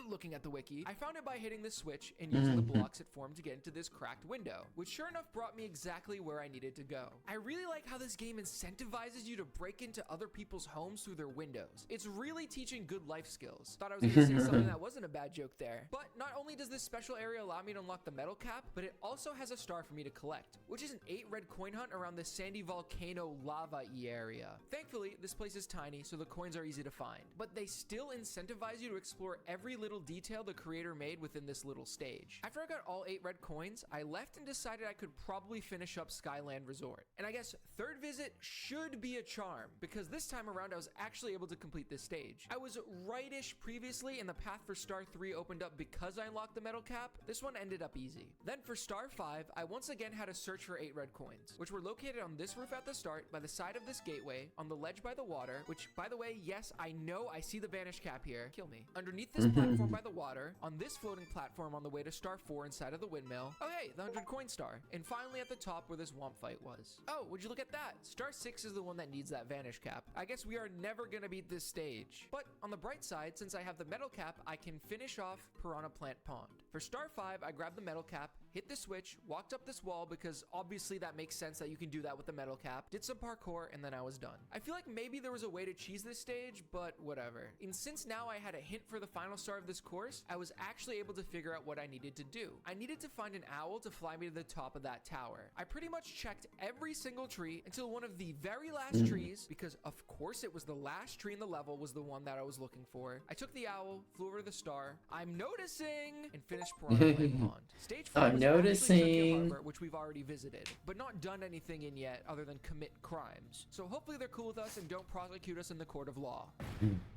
looking at the wiki, I found it by hitting the switch and using the blocks it formed to get into this cracked window, which sure enough brought me exactly where I needed to go. I really like how this game incentivizes you to break into other people's homes through their windows. It's really teaching good life skills. Thought I was gonna say something that wasn't a bad joke there. But not only does this special area allow me to unlock the metal cap, but it also has a star for me to collect, which is an 8 red coin hunt around the sandy volcano lava-y area. Thankfully, this place is tiny, so the coins are easy to find, but they still incentivize you to explore every little detail the creator made within this little stage. After I got all 8 red coins, I left and decided I could probably finish up Skyland Resort. And I guess third visit should be a charm, because this time around I was actually able to complete this stage. I was rightish previously, and the path for Star 3 opened up because I unlocked the metal cap. This one ended up easy. Then for Star 5, I once again had to search for 8 red coins, which were located on this roof at the start, by the side of this gateway, on the ledge by the water, which, by the way, yes, I know I see the vanish cap here. Kill me. Underneath this platform by the water, on this floating platform on the way to Star 4 inside of the windmill. Oh hey, the 100 coin star. And finally at the top where this womp fight was. Oh, would you look at that? Star 6 is the one that needs that vanish cap. I guess we are never gonna beat this stage. But on the bright side, since I have the metal cap, I can finish off Piranha Plant Pond. For Star 5, I grabbed the metal cap, hit the switch, walked up this wall because obviously that makes sense that you can do that with the metal cap, did some parkour, and then I was done. I feel like maybe there was a way to cheese this stage, but whatever. And since now I had a hint for the final star of this course, I was actually able to figure out what I needed to do. I needed to find an owl to fly me to the top of that tower. I pretty much checked every single tree until one of the very last trees, because of course it was the last tree in the level, was the one that I was looking for. I took the owl, flew over to the star, I'm noticing, and finished Piranha Plant Pond. Stage 4 I'm was actually Tokyo noticing. Harbor, which we've already visited, but not done anything in yet other than commit crimes. So hopefully they're cool with us and don't prosecute us in the court of law.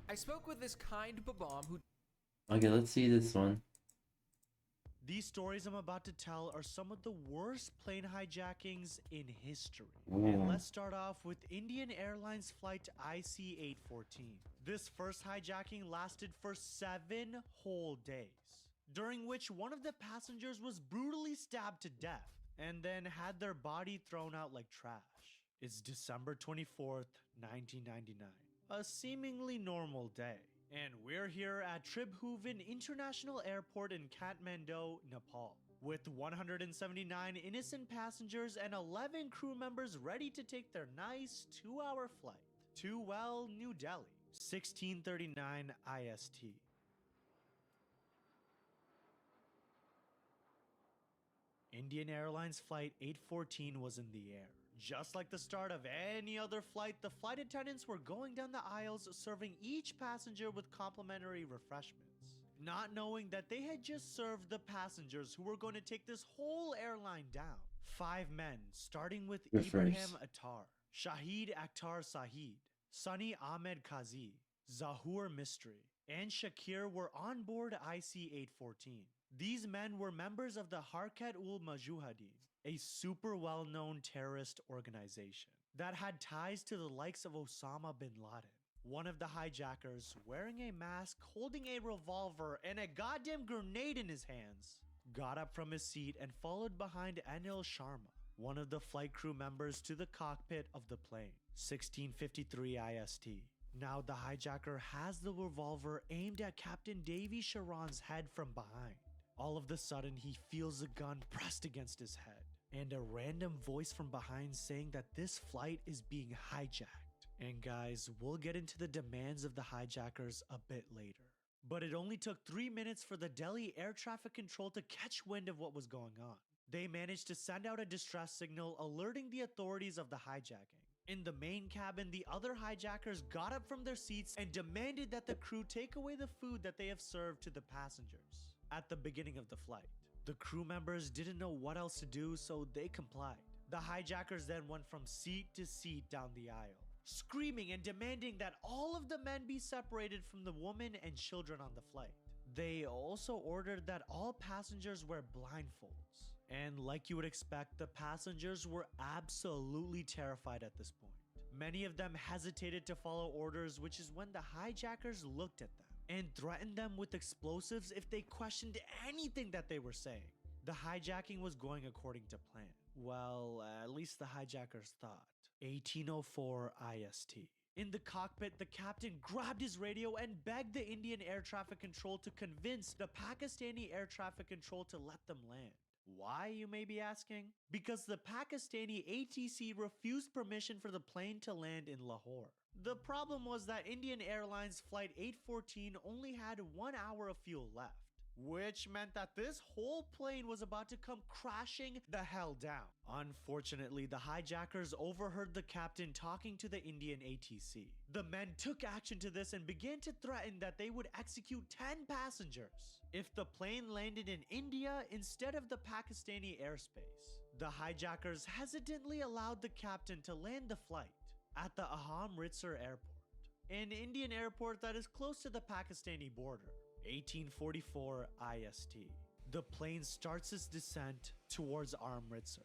I spoke with this kind Babam who... Okay, let's see this one. These stories I'm about to tell are some of the worst plane hijackings in history. Ooh. And let's start off with Indian Airlines flight IC-814. This first hijacking lasted for 7 whole days, during which one of the passengers was brutally stabbed to death and then had their body thrown out like trash. It's December 24th, 1999. A seemingly normal day. And we're here at 𝙂𝙬𝙖 International Airport in Kathmandu, Nepal, with 179 innocent passengers and 11 crew members ready to take their nice 2-hour flight to, well, New Delhi, 1639 IST. Indian Airlines Flight 814 was in the air. Just like the start of any other flight, the flight attendants were going down the aisles serving each passenger with complimentary refreshments, not knowing that they had just served the passengers who were going to take this whole airline down. 5 men, starting with Ibrahim Attar, Shahid Akhtar Saeed, Sunny Ahmed Kazi, Zahur Mistry, and Shakir were on board IC-814. These men were members of the 𝙂𝙤𝙤𝙬𝙖, a super well-known terrorist organization that had ties to the likes of Osama bin Laden. One of the hijackers, wearing a mask, holding a revolver and a goddamn grenade in his hands, got up from his seat and followed behind Anil Sharma, one of the flight crew members, to the cockpit of the plane, 1653 IST. Now the hijacker has the revolver aimed at Captain Davy Sharon's head from behind. All of a sudden, he feels a gun pressed against his head, and a random voice from behind saying that this flight is being hijacked. And guys, we'll get into the demands of the hijackers a bit later. But it only took 3 minutes for the Delhi Air Traffic Control to catch wind of what was going on. They managed to send out a distress signal alerting the authorities of the hijacking. In the main cabin, the other hijackers got up from their seats and demanded that the crew take away the food that they have served to the passengers at the beginning of the flight. The crew members didn't know what else to do, so they complied. The hijackers then went from seat to seat down the aisle, screaming and demanding that all of the men be separated from the women and children on the flight. They also ordered that all passengers wear blindfolds. And like you would expect, the passengers were absolutely terrified at this point. Many of them hesitated to follow orders, which is when the hijackers looked at them and threatened them with explosives if they questioned anything that they were saying. The hijacking was going according to plan. Well, at least the hijackers thought. 1804 IST. In the cockpit, the captain grabbed his radio and begged the Indian Air Traffic Control to convince the Pakistani Air Traffic Control to let them land. Why, you may be asking? Because the Pakistani ATC refused permission for the plane to land in Lahore. The problem was that Indian Airlines Flight 814 only had 1 hour of fuel left, which meant that this whole plane was about to come crashing the hell down. Unfortunately, the hijackers overheard the captain talking to the Indian ATC. The men took action to this and began to threaten that they would execute 10 passengers if the plane landed in India instead of the Pakistani airspace. The hijackers hesitantly allowed the captain to land the flight at the 𝙂𝙤𝙤𝙬𝙧 Airport, an Indian airport that is close to the Pakistani border. 1844 IST. The plane starts its descent towards 𝙂𝙤𝙤𝙬𝙧.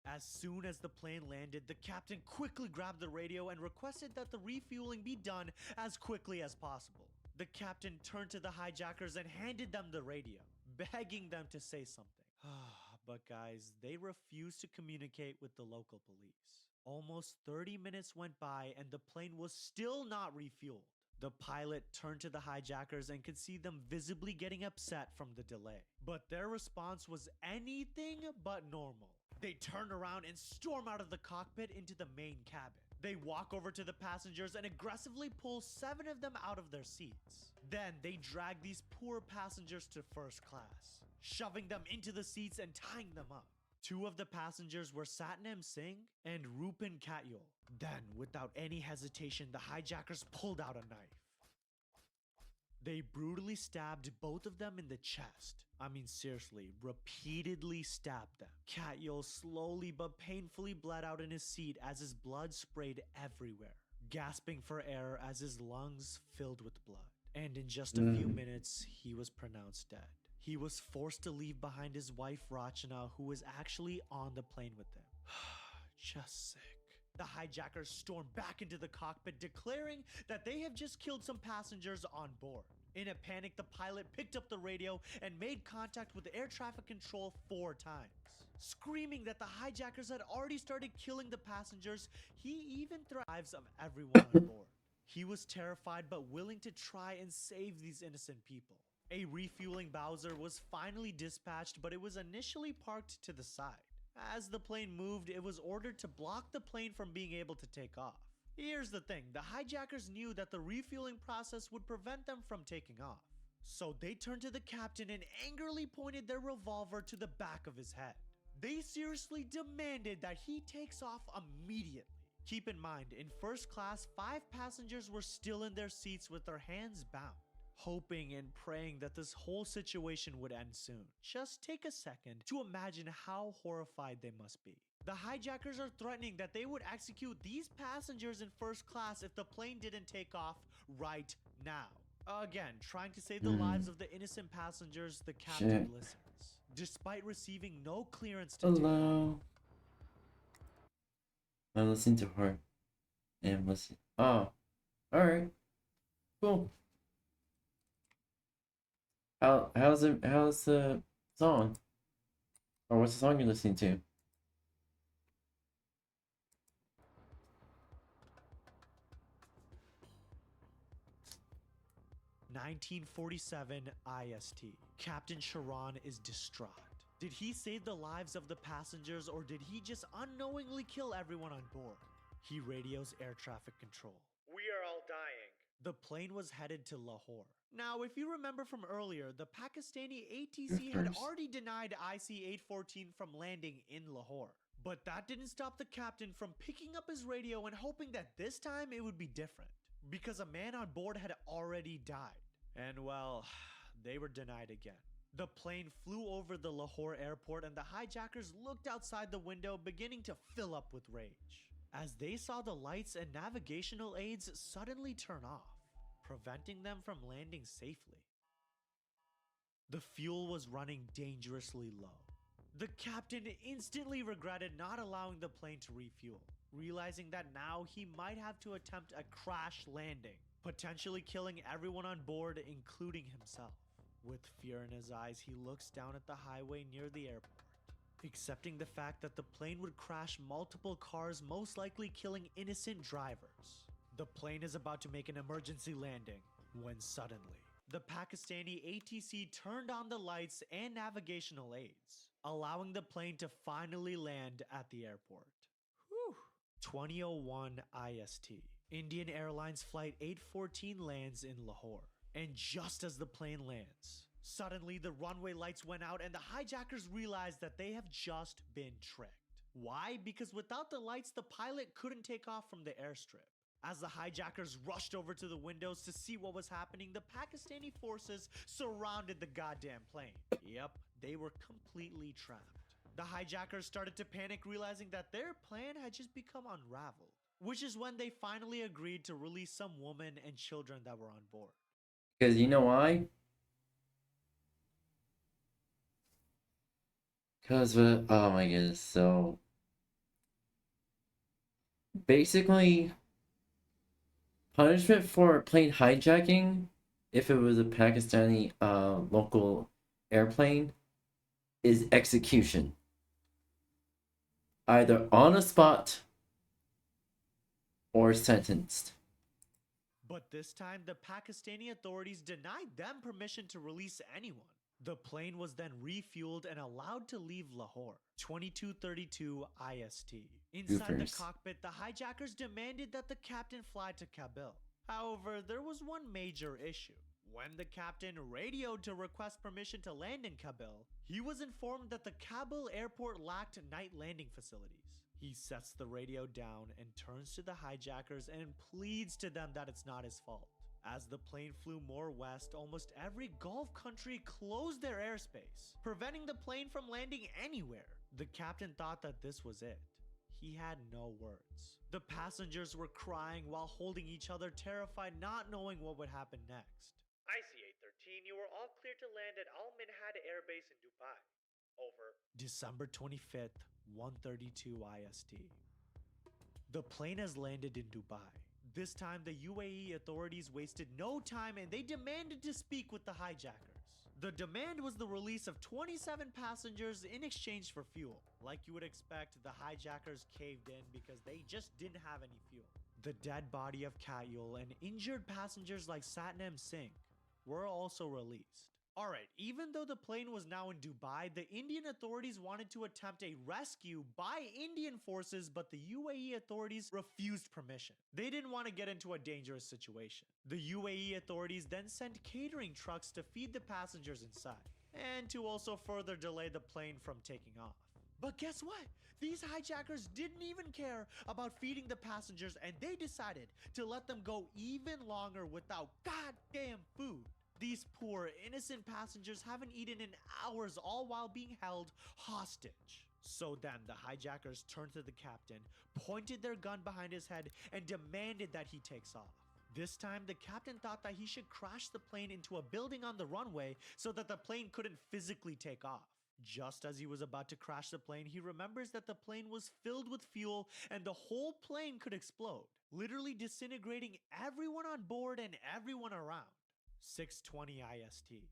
As soon as the plane landed, the captain quickly grabbed the radio and requested that the refueling be done as quickly as possible. The captain turned to the hijackers and handed them the radio, begging them to say something. But guys, they refused to communicate with the local police. Almost 30 minutes went by and the plane was still not refueled. The pilot turned to the hijackers and could see them visibly getting upset from the delay. But their response was anything but normal. They turn around and storm out of the cockpit into the main cabin. They walk over to the passengers and aggressively pull 7 of them out of their seats. Then they drag these poor passengers to first class, shoving them into the seats and tying them up. 2 of the passengers were 𝙂𝙚𝙣𝙚𝙧𝙖𝙩 and 𝙂𝙚𝙣𝙚𝙧𝙀𝙀𝙀𝙀𝙀𝙀𝙀𝙀𝙀𝙀𝙀 Then, without any hesitation, the hijackers pulled out a knife. They brutally stabbed both of them in the chest. I mean, seriously, repeatedly stabbed them. 𝙂𝙀𝙀𝙀𝙀 slowly but painfully bled out in his seat as his blood sprayed everywhere, gasping for air as his lungs filled with blood. And in just a few minutes, he was pronounced dead. He was forced to leave behind his wife Rachana, who was actually on the plane with him. Just sick. The hijackers stormed back into the cockpit, declaring that they have just killed some passengers on board. In a panic, the pilot picked up the radio and made contact with air traffic control 4 times. Screaming that the hijackers had already started killing the passengers, he even threatened the lives of everyone on board. He was terrified but willing to try and save these innocent people. A refueling Bowser was finally dispatched, but it was initially parked to the side. As the plane moved, it was ordered to block the plane from being able to take off. Here's the thing, the hijackers knew that the refueling process would prevent them from taking off. So they turned to the captain and angrily pointed their revolver to the back of his head. They seriously demanded that he takes off immediately. Keep in mind, in first class, 5 passengers were still in their seats with their hands bound, hoping and praying that this whole situation would end soon. Just take a second to imagine how horrified they must be. The hijackers are threatening that they would execute these passengers in first class if the plane didn't take off right now. Again, trying to save the lives of the innocent passengers, the captain listens, despite receiving no clearance to take off. I'm listening to her. And listen. Oh, alright. Cool. How's the song? Or what's the song you're listening to? "1947 IST. Captain Charon is distraught. Did he save the lives of the passengers or did he just unknowingly kill everyone on board? He radios air traffic control. We are all dying. The plane was headed to Lahore. Now, if you remember from earlier, the Pakistani ATC had already denied IC-814 from landing in Lahore. But that didn't stop the captain from picking up his radio and hoping that this time it would be different, because a man on board had already died. And well, they were denied again. The plane flew over the Lahore airport and the hijackers looked outside the window, beginning to fill up with rage, as they saw the lights and navigational aids suddenly turn off, preventing them from landing safely. The fuel was running dangerously low. The captain instantly regretted not allowing the plane to refuel, realizing that now he might have to attempt a crash landing, potentially killing everyone on board, including himself. With fear in his eyes, he looks down at the highway near the airport, accepting the fact that the plane would crash multiple cars, most likely killing innocent drivers. The plane is about to make an emergency landing when suddenly, the Pakistani ATC turned on the lights and navigational aids, allowing the plane to finally land at the airport. Whew. 2001 IST. Indian Airlines Flight 814 lands in Lahore. And just as the plane lands, suddenly the runway lights went out and the hijackers realized that they have just been tricked. Why? Because without the lights, the pilot couldn't take off from the airstrip. As the hijackers rushed over to the windows to see what was happening, the Pakistani forces surrounded the goddamn plane. Yep, they were completely trapped. The hijackers started to panic, realizing that their plan had just become unraveled, which is when they finally agreed to release some women and children that were on board. Because you know why? Because, oh my goodness, so basically, punishment for plane hijacking, if it was a Pakistani local airplane, is execution. Either on the spot or sentenced. But this time, the Pakistani authorities denied them permission to release anyone. The plane was then refueled and allowed to leave Lahore. 22:32 IST. Inside the cockpit, the hijackers demanded that the captain fly to Kabul. However, there was one major issue. When the captain radioed to request permission to land in Kabul, he was informed that the Kabul airport lacked night landing facilities. He sets the radio down and turns to the hijackers and pleads to them that it's not his fault. As the plane flew more west, almost every Gulf country closed their airspace, preventing the plane from landing anywhere. The captain thought that this was it. He had no words. The passengers were crying while holding each other, terrified, not knowing what would happen next. IC-813, you were all cleared to land at Al-Minhad Air Base in Dubai. Over. December 25th, 1:32 IST. The plane has landed in Dubai. This time, the UAE authorities wasted no time and they demanded to speak with the hijackers. The demand was the release of 27 passengers in exchange for fuel. Like you would expect, the hijackers caved in because they just didn't have any fuel. The dead body of 𝙂𝙚 and injured passengers like 𝙂𝙚𝙣𝙚 were also released. Alright, even though the plane was now in Dubai, the Indian authorities wanted to attempt a rescue by Indian forces, but the UAE authorities refused permission. They didn't want to get into a dangerous situation. The UAE authorities then sent catering trucks to feed the passengers inside, and to also further delay the plane from taking off. But guess what? These hijackers didn't even care about feeding the passengers, and they decided to let them go even longer without goddamn food. These poor, innocent passengers haven't eaten in hours, all while being held hostage. So then the hijackers turned to the captain, pointed their gun behind his head, and demanded that he takes off. This time, the captain thought that he should crash the plane into a building on the runway so that the plane couldn't physically take off. Just as he was about to crash the plane, he remembers that the plane was filled with fuel and the whole plane could explode, literally disintegrating everyone on board and everyone around. 6:20 IST.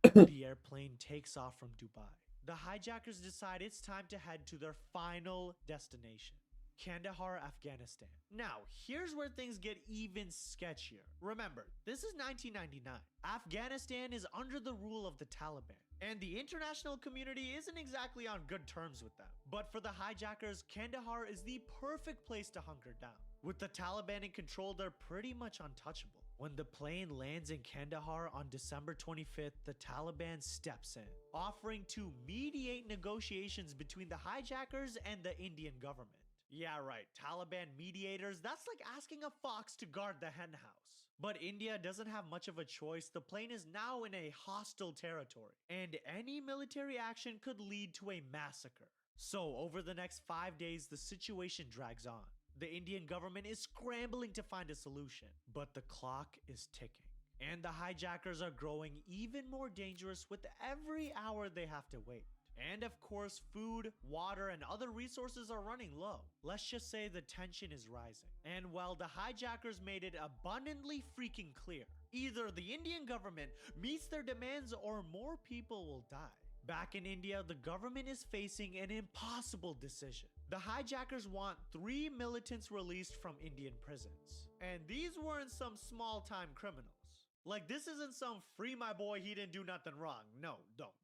The airplane takes off from Dubai. The hijackers decide it's time to head to their final destination, Kandahar, Afghanistan. Now, here's where things get even sketchier. Remember, this is 1999. Afghanistan is under the rule of the Taliban, and the international community isn't exactly on good terms with them. But for the hijackers, Kandahar is the perfect place to hunker down. With the Taliban in control, they're pretty much untouchable. When the plane lands in Kandahar on December 25th, the Taliban steps in, offering to mediate negotiations between the hijackers and the Indian government. Yeah, right, Taliban mediators, that's like asking a fox to guard the henhouse. But India doesn't have much of a choice. The plane is now in a hostile territory, and any military action could lead to a massacre. So over the next 5 days, the situation drags on. The Indian government is scrambling to find a solution, but the clock is ticking. And the hijackers are growing even more dangerous with every hour they have to wait. And of course, food, water, and other resources are running low. Let's just say the tension is rising. And while the hijackers made it abundantly freaking clear, either the Indian government meets their demands or more people will die. Back in India, the government is facing an impossible decision. The hijackers want 3 militants released from Indian prisons. And these weren't some small-time criminals. Like, this isn't some free my boy, he didn't do nothing wrong. No.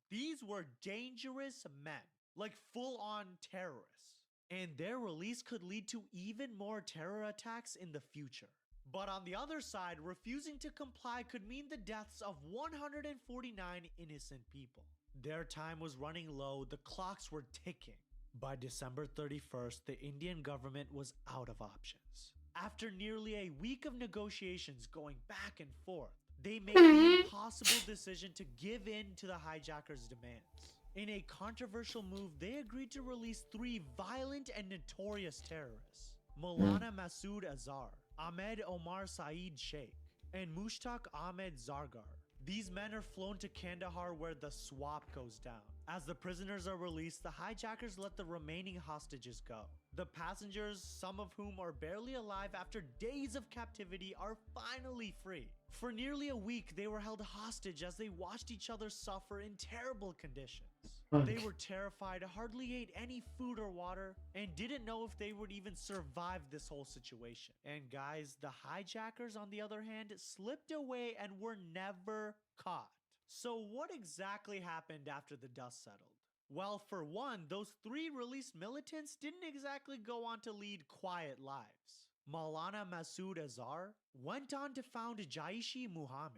These were dangerous men. Like, full-on terrorists. And their release could lead to even more terror attacks in the future. But on the other side, refusing to comply could mean the deaths of 149 innocent people. Their time was running low, the clocks were ticking. By December 31st, the Indian government was out of options. After nearly a week of negotiations going back and forth, they made the impossible decision to give in to the hijackers' demands. In a controversial move, they agreed to release 3 violent and notorious terrorists: Maulana Masood Azhar, Ahmed Omar Saeed Sheikh, and Mushtaq Ahmed Zargar. These men are flown to Kandahar where the swap goes down. As the prisoners are released, the hijackers let the remaining hostages go. The passengers, some of whom are barely alive after days of captivity, are finally free. For nearly a week, they were held hostage as they watched each other suffer in terrible conditions. They were terrified, hardly ate any food or water, and didn't know if they would even survive this whole situation. And guys, the hijackers, on the other hand, slipped away and were never caught. So what exactly happened after the dust settled? Well, for one, those 3 released militants didn't exactly go on to lead quiet lives. Maulana Masood Azhar went on to found 𝙂𝙚𝙣𝙚,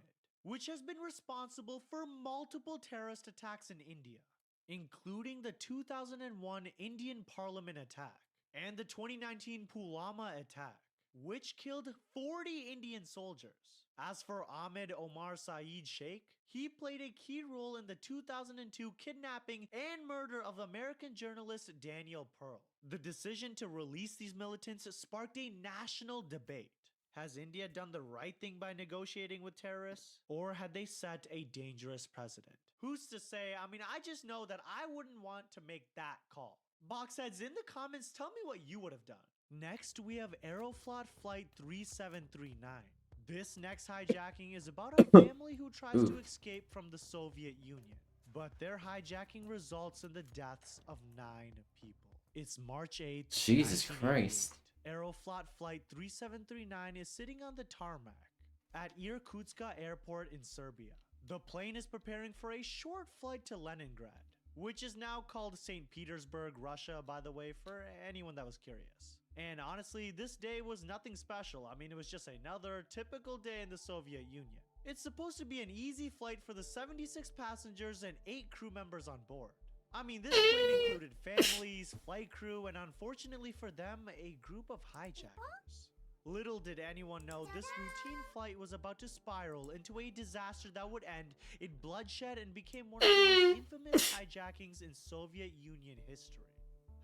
which has been responsible for multiple terrorist attacks in India, including the 2001 Indian Parliament attack and the 2019 Pulwama attack, which killed 40 Indian soldiers. As for Ahmed Omar Saeed Sheikh, he played a key role in the 2002 kidnapping and murder of American journalist Daniel Pearl. The decision to release these militants sparked a national debate. Has India done the right thing by negotiating with terrorists? Or had they set a dangerous precedent? Who's to say? I mean, I just know that I wouldn't want to make that call. Boxheads, in the comments, tell me what you would have done. Next, we have Aeroflot Flight 3739. This next hijacking is about a family who tries to escape from the Soviet Union, but their hijacking results in the deaths of 9 people. It's March 8th, Jesus Christ. Aeroflot Flight 3739 is sitting on the tarmac at 𝙂𝙚 Airport in Serbia. The plane is preparing for a short flight to Leningrad, which is now called St. Petersburg, Russia, by the way, for anyone that was curious. And honestly, this day was nothing special. I mean, it was just another typical day in the Soviet Union. It's supposed to be an easy flight for the 76 passengers and 8 crew members on board. I mean, this plane included families, flight crew, and unfortunately for them, a group of hijackers. Little did anyone know this routine flight was about to spiral into a disaster that would end in bloodshed and became one of the most infamous hijackings in Soviet Union history.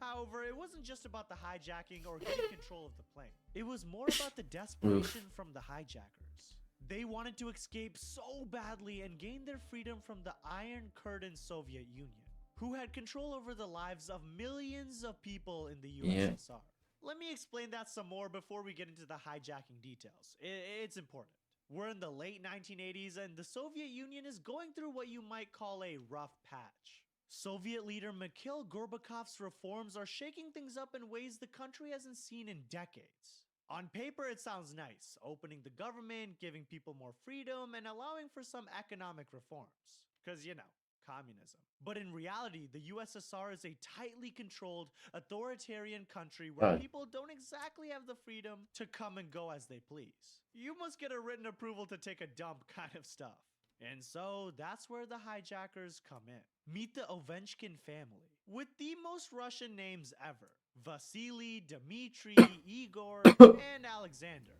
However, it wasn't just about the hijacking or getting control of the plane. It was more about the desperation from the hijackers. They wanted to escape so badly and gain their freedom from the Iron Curtain Soviet Union, who had control over the lives of millions of people in the USSR. Let me explain that some more before we get into the hijacking details. It's important. We're in the late 1980s and the Soviet Union is going through what you might call a rough patch. Soviet leader Mikhail Gorbachev's reforms are shaking things up in ways the country hasn't seen in decades. On paper, it sounds nice, opening the government, giving people more freedom, and allowing for some economic reforms. Because, you know, communism. But in reality, the USSR is a tightly controlled, authoritarian country where people don't exactly have the freedom to come and go as they please. You must get a written approval to take a dump kind of stuff. And so that's where the hijackers come in. Meet the 𝙂𝙚 family, with the most Russian names ever. Vasily, Dmitry, Igor, and Alexander,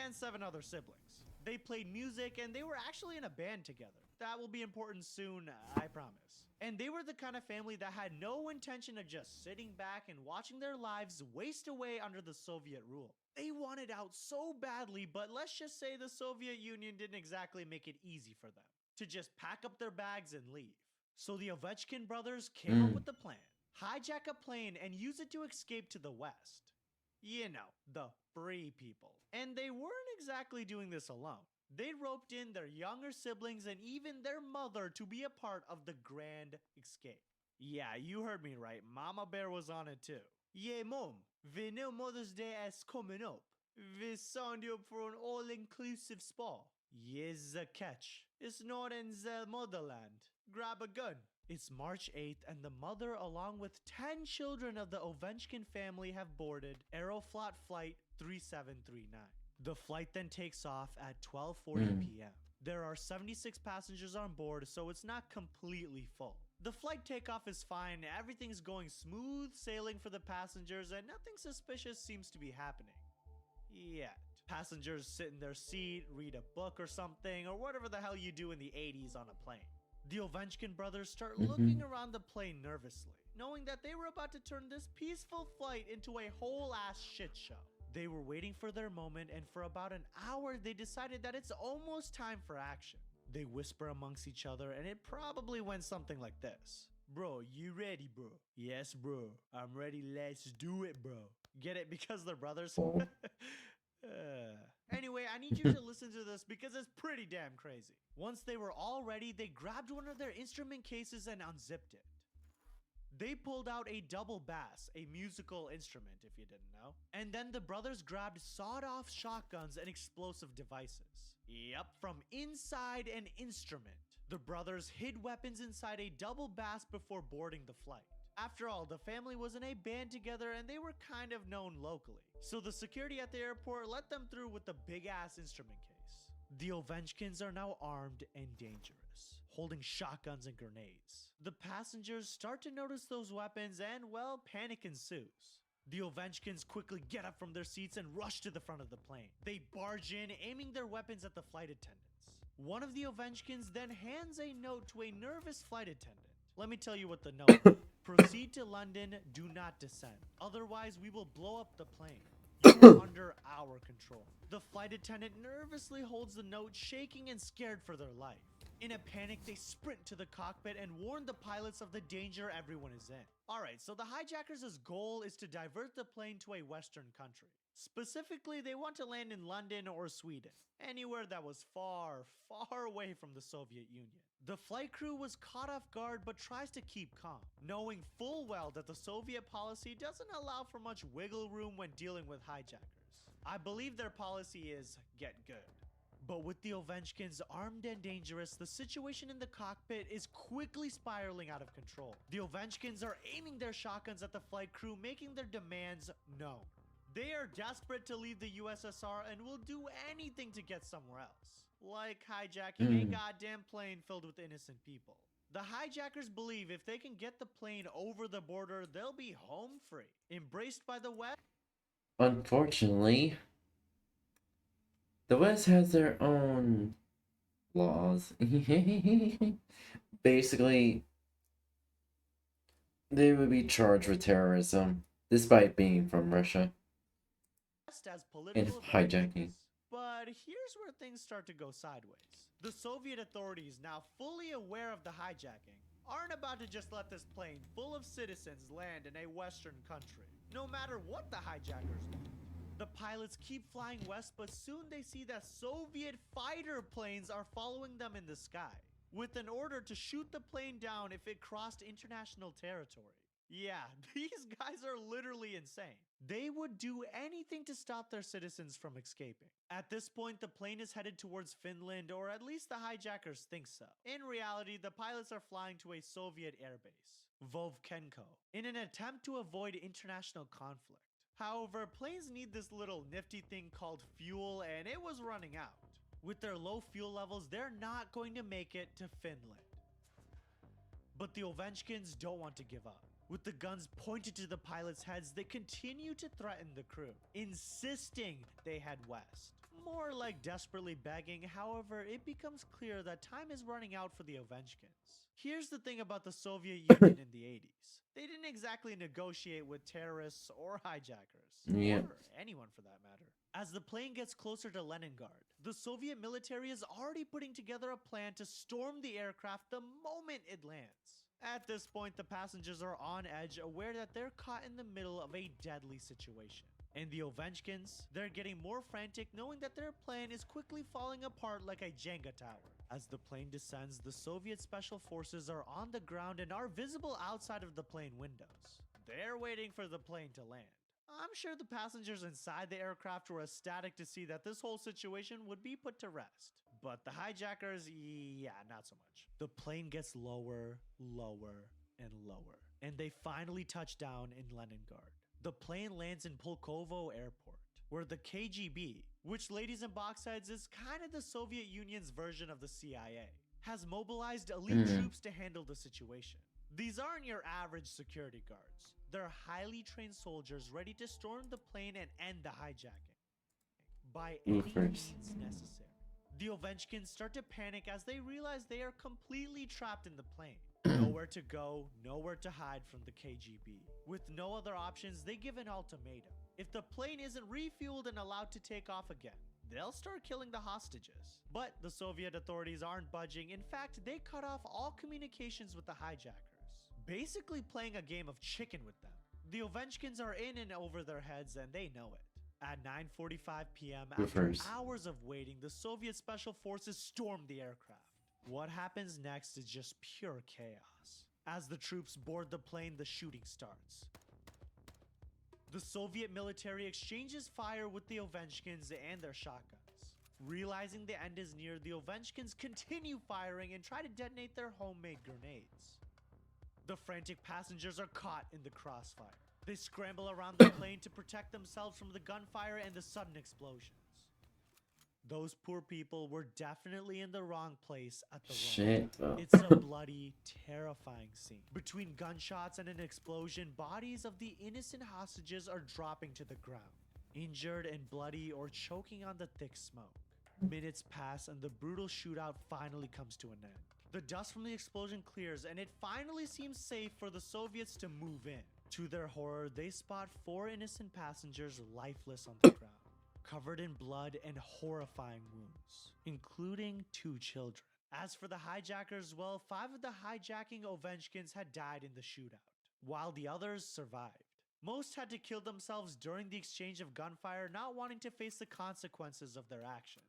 and 7 other siblings. They played music and they were actually in a band together. That will be important soon, I promise. And they were the kind of family that had no intention of just sitting back and watching their lives waste away under the Soviet rule. They wanted out so badly, but let's just say the Soviet Union didn't exactly make it easy for them to just pack up their bags and leave. So the 𝙂𝙚 brothers came up with the plan. Hijack a plane and use it to escape to the west. You know, the free people. And they weren't exactly doing this alone. They roped in their younger siblings and even their mother to be a part of the grand escape. Yeah, you heard me right. Mama Bear was on it too. Yeah, Mom, we know Mother's Day is coming up. We signed you up for an all-inclusive spa. Here's the catch. It's not in the motherland. Grab a gun. It's March 8th and the mother along with 10 children of the 𝙂𝙚 family have boarded Aeroflot Flight 3739. The flight then takes off at 12:40 p.m. There are 76 passengers on board, so it's not completely full. The flight takeoff is fine, everything's going smooth sailing for the passengers and nothing suspicious seems to be happening yet. Passengers sit in their seat, read a book or something, or whatever the hell you do in the 80s on a plane. The 𝙂𝙚 brothers start looking around the plane nervously, knowing that they were about to turn this peaceful flight into a whole-ass shit show. They were waiting for their moment, and for about an hour, they decided that it's almost time for action. They whisper amongst each other, and it probably went something like this. Bro, you ready, bro? Yes, bro. I'm ready. Let's do it, bro. Get it? Because they're brothers? Anyway, I need you to listen to this because it's pretty damn crazy. Once they were all ready, they grabbed one of their instrument cases and unzipped it. They pulled out a double bass, a musical instrument if you didn't know, and then the brothers grabbed sawed-off shotguns and explosive devices. Yep, from inside an instrument. The brothers hid weapons inside a double bass before boarding the flight. After all, the family was in a band together and they were kind of known locally, so the security at the airport let them through with the big-ass instrument case. The Owęczkins are now armed and dangerous, holding shotguns and grenades. The passengers start to notice those weapons and, well, panic ensues. The Owęczkins quickly get up from their seats and rush to the front of the plane. They barge in, aiming their weapons at the flight attendants. One of the Owęczkins then hands a note to a nervous flight attendant. Let me tell you what the note is. Proceed to London, do not descend. Otherwise, we will blow up the plane. You are under our control. The flight attendant nervously holds the note, shaking and scared for their life. In a panic, they sprint to the cockpit and warn the pilots of the danger everyone is in. Alright, so the hijackers' goal is to divert the plane to a Western country. Specifically, they want to land in London or Sweden, anywhere that was far, far away from the Soviet Union. The flight crew was caught off guard but tries to keep calm, knowing full well that the Soviet policy doesn't allow for much wiggle room when dealing with hijackers. I believe their policy is get good. But with the Owęczkins armed and dangerous, the situation in the cockpit is quickly spiraling out of control. The Owęczkins are aiming their shotguns at the flight crew, making their demands known. They are desperate to leave the USSR and will do anything to get somewhere else, like hijacking a goddamn plane filled with innocent people. The hijackers believe if they can get the plane over the border, they'll be home free, embraced by the West. Unfortunately, the West has their own laws. Basically, they would be charged with terrorism, despite being from Russia, As and political hijacking. But here's where things start to go sideways. The Soviet authorities, now fully aware of the hijacking, aren't about to just let this plane full of citizens land in a Western country, no matter what the hijackers do. The pilots keep flying west, but soon they see that Soviet fighter planes are following them in the sky, with an order to shoot the plane down if it crossed international territory. Yeah, these guys are literally insane. They would do anything to stop their citizens from escaping. At this point, the plane is headed towards Finland, or at least the hijackers think so. In reality, the pilots are flying to a Soviet airbase, 𝙂𝙚, in an attempt to avoid international conflict. However, planes need this little nifty thing called fuel, and it was running out. With their low fuel levels, they're not going to make it to Finland. But the Owęczkins don't want to give up. With the guns pointed to the pilots' heads, they continue to threaten the crew, insisting they head west. More like desperately begging. However, it becomes clear that time is running out for the Owęczkins. Here's the thing about the Soviet Union in the 80s. They didn't exactly negotiate with terrorists or hijackers, or anyone for that matter. As the plane gets closer to Leningrad, the Soviet military is already putting together a plan to storm the aircraft the moment it lands. At this point, the passengers are on edge, aware that they're caught in the middle of a deadly situation. And the Owęczkins, they're getting more frantic, knowing that their plan is quickly falling apart like a Jenga tower. As the plane descends, the Soviet special forces are on the ground and are visible outside of the plane windows. They're waiting for the plane to land. I'm sure the passengers inside the aircraft were ecstatic to see that this whole situation would be put to rest. But the hijackers, yeah, not so much. The plane gets lower, lower, and lower, and they finally touch down in Leningrad. The plane lands in Pulkovo Airport, where the KGB, which ladies and boxheads is kind of the Soviet Union's version of the CIA, has mobilized elite troops to handle the situation. These aren't your average security guards. They're highly trained soldiers ready to storm the plane and end the hijacking by any means necessary. The Owęczkins start to panic as they realize they are completely trapped in the plane. Nowhere to go, nowhere to hide from the KGB. With no other options, they give an ultimatum. If the plane isn't refueled and allowed to take off again, they'll start killing the hostages. But the Soviet authorities aren't budging. In fact, they cut off all communications with the hijackers, basically playing a game of chicken with them. The Owęczkins are in and over their heads, and they know it. At 9:45 p.m., after hours of waiting, the Soviet special forces storm the aircraft. What happens next is just pure chaos. As the troops board the plane, the shooting starts. The Soviet military exchanges fire with the Ovechkins and their shotguns. Realizing the end is near, the Ovechkins continue firing and try to detonate their homemade grenades. The frantic passengers are caught in the crossfire. They scramble around the plane to protect themselves from the gunfire and the sudden explosions. Those poor people were definitely in the wrong place at the wrong time. It's a bloody, terrifying scene. Between gunshots and an explosion, bodies of the innocent hostages are dropping to the ground, injured and bloody or choking on the thick smoke. Minutes pass and the brutal shootout finally comes to an end. The dust from the explosion clears and it finally seems safe for the Soviets to move in. To their horror, they spot 4 innocent passengers lifeless on the ground, covered in blood and horrifying wounds, including 2 children. As for the hijackers, well, 5 of the hijacking Ovechkins had died in the shootout, while the others survived. Most had to kill themselves during the exchange of gunfire, not wanting to face the consequences of their actions.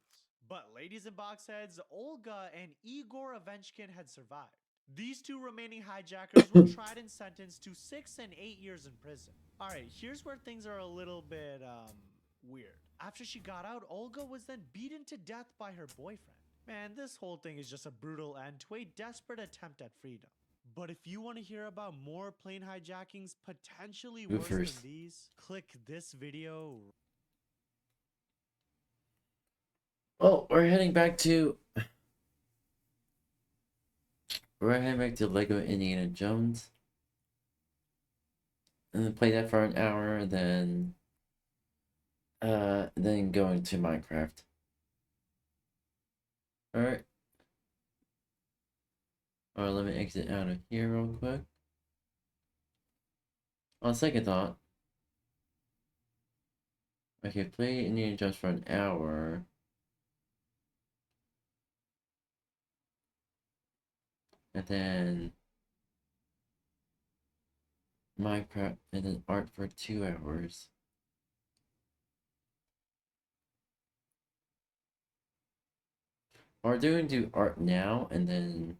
But ladies and boxheads, Olga and Igor Ovechkin had survived. These 2 remaining hijackers were tried and sentenced to 6 and 8 years in prison. Alright, here's where things are a little bit, weird. After she got out, Olga was then beaten to death by her boyfriend. Man, this whole thing is just a brutal end to a desperate attempt at freedom. But if you want to hear about more plane hijackings potentially worse than these, click this video. Oh, we're heading back to Lego Indiana Jones. And then play that for an hour, then going to Minecraft. Alright. Alright, let me exit out of here real quick. On second thought, I could play Indiana Jones for an hour. And then Minecraft and then art for 2 hours. Or do art now and then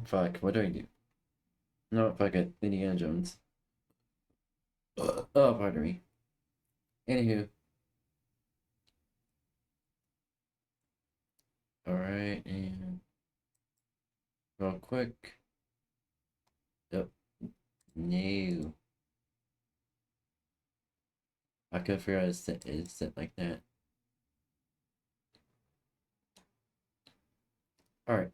fuck, what do I do? No, fuck it, Indiana Jones. Oh, pardon me. Anywho. Alright, and real quick. Yep. No. I could figure out it's set like that. Alright.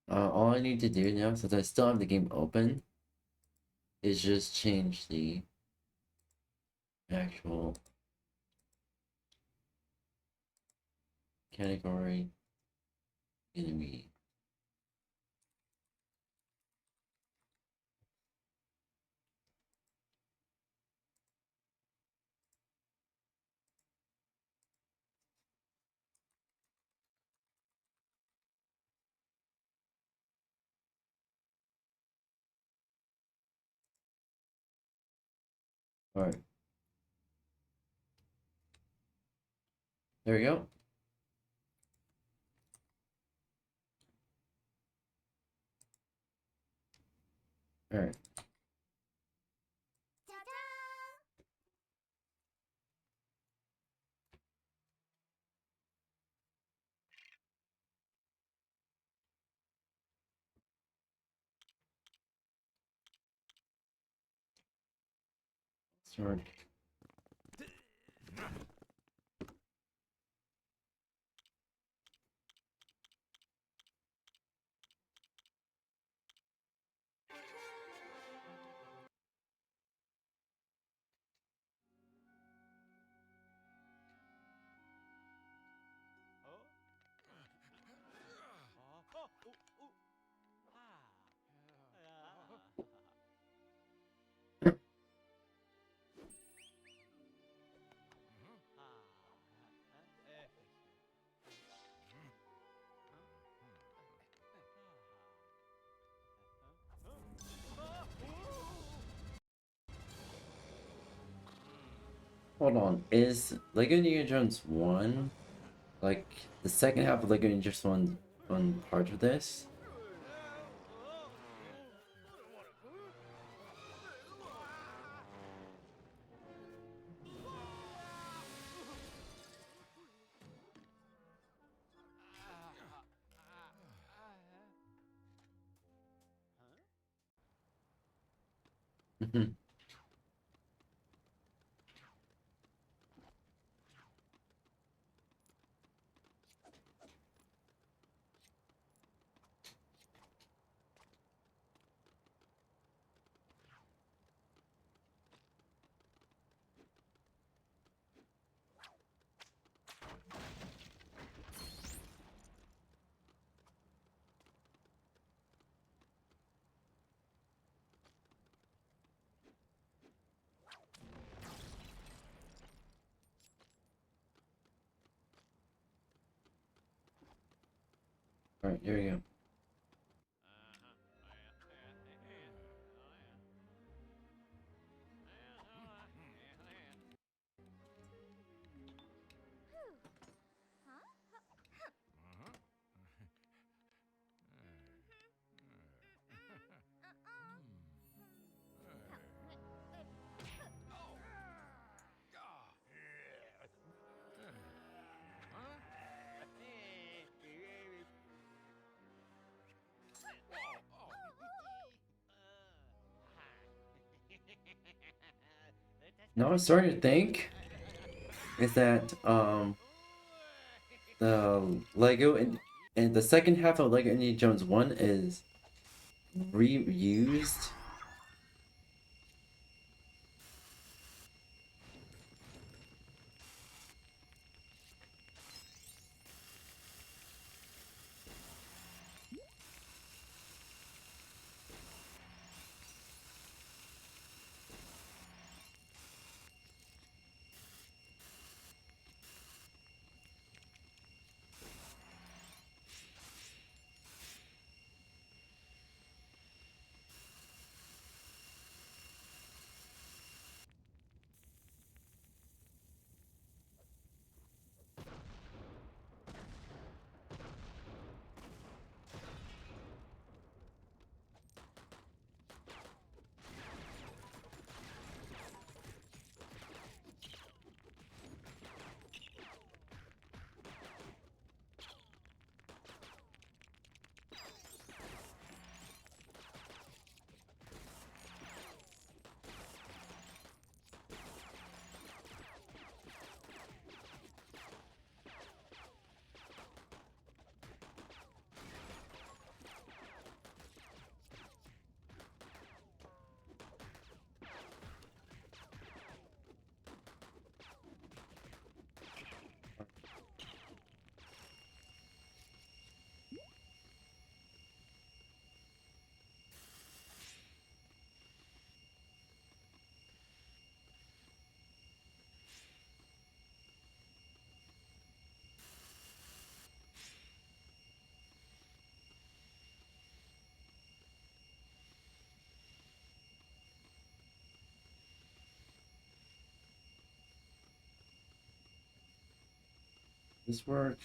All I need to do now, since I still have the game open, is just change the actual category enemy. Alright. There we go. Alright. Start. Hold on, is Lego Indiana Jones 1 like the second half of Lego Indiana Jones 1 on part of this? Alright, here we go. Now I'm starting to think is that the Lego and the second half of Lego Indiana Jones 1 is reused. This work.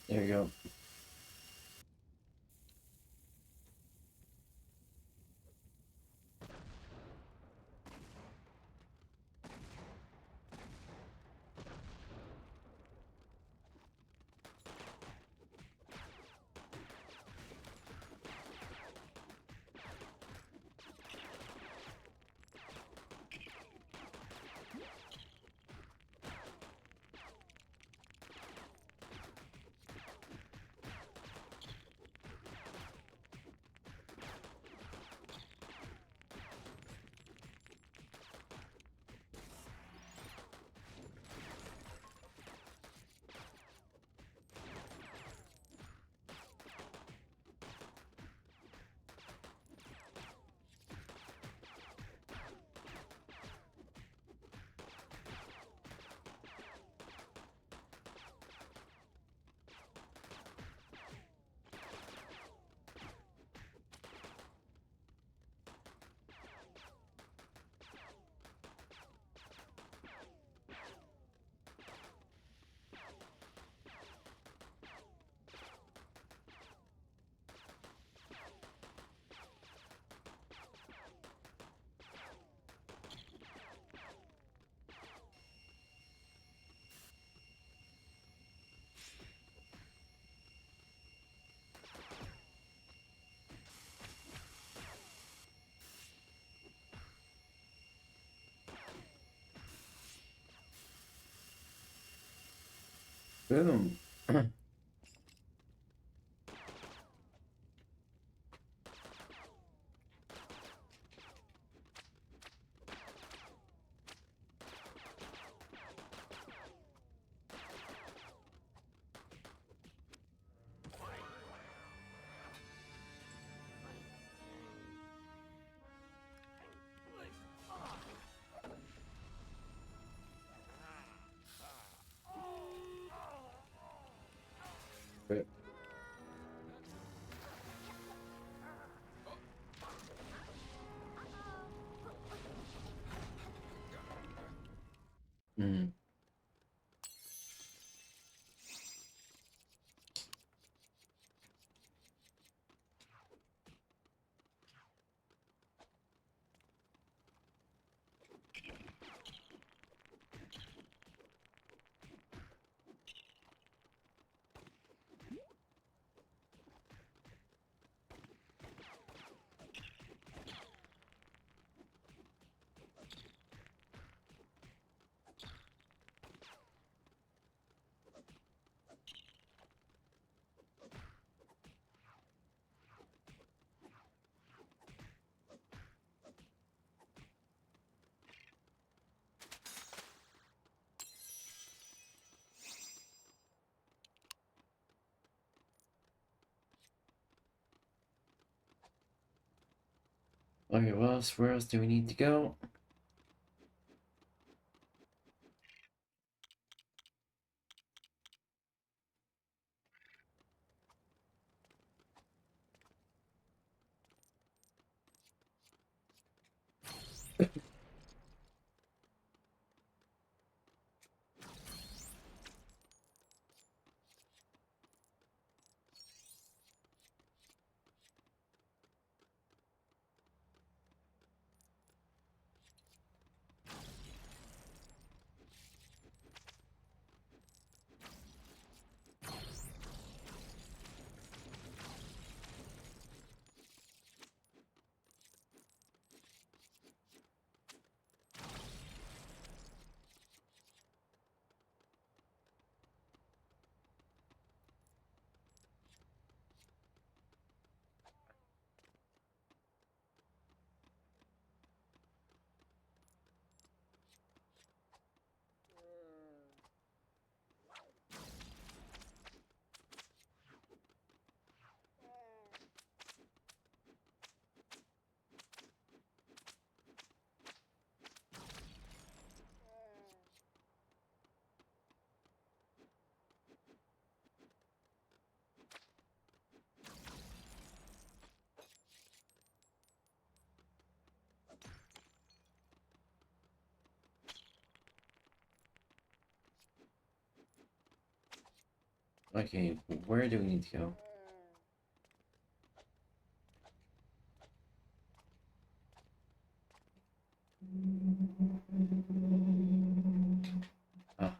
There you go. Boom. Right. Mm. Okay, where else do we need to go? Okay, where do we need to go? Ah.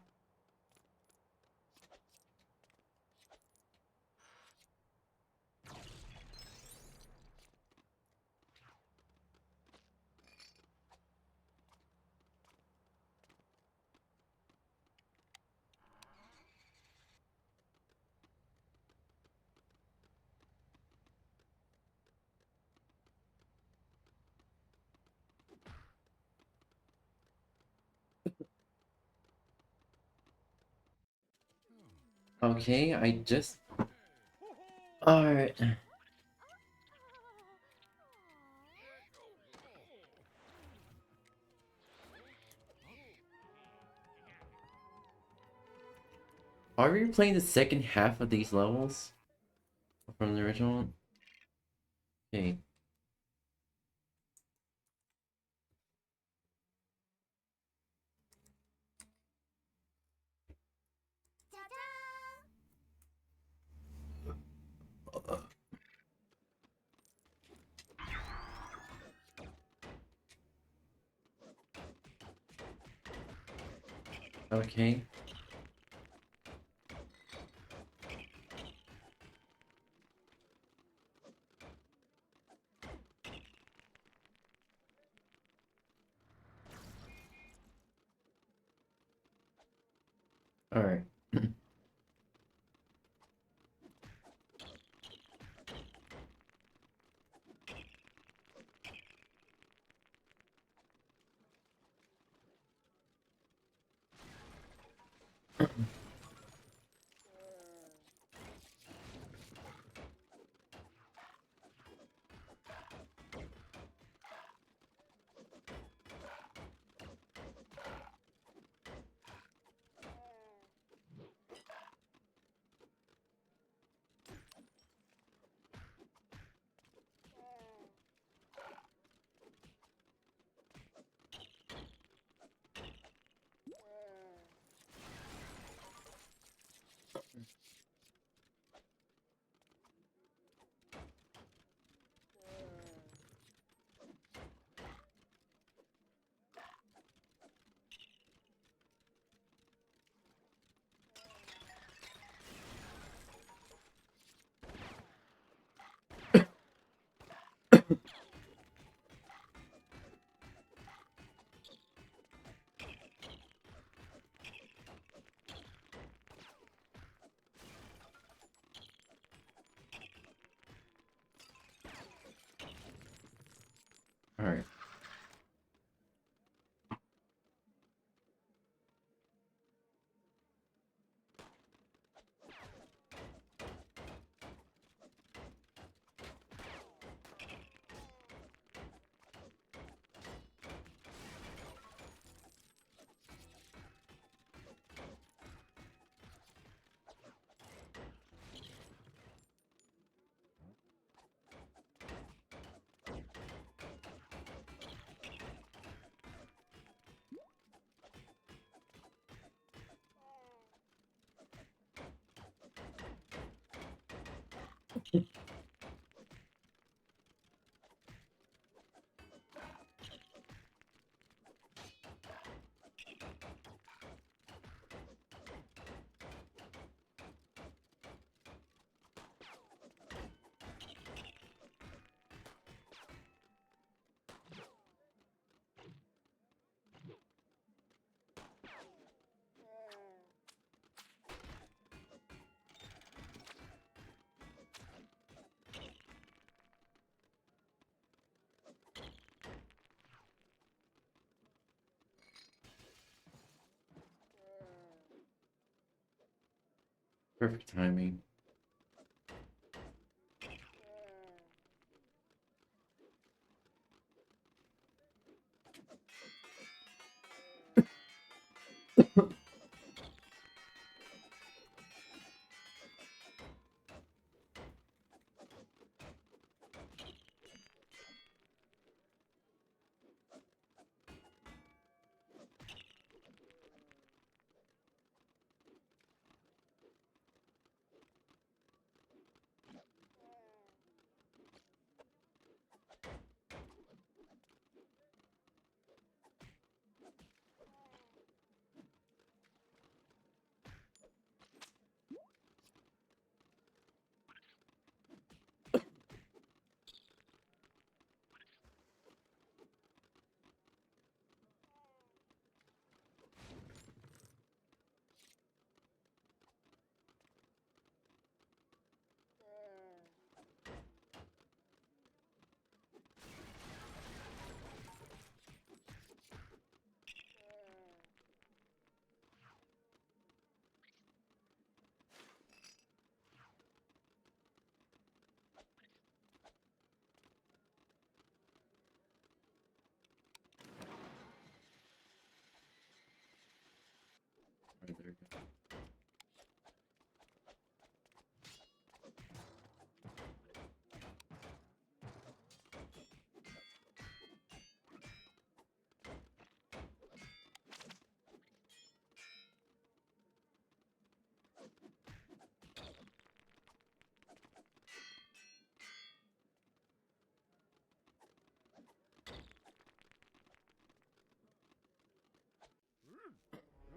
Okay, I just... Alright. Are we playing the second half of these levels? From the original one? Okay. Okay. Alright. Alright. Perfect timing. Alright, there we go.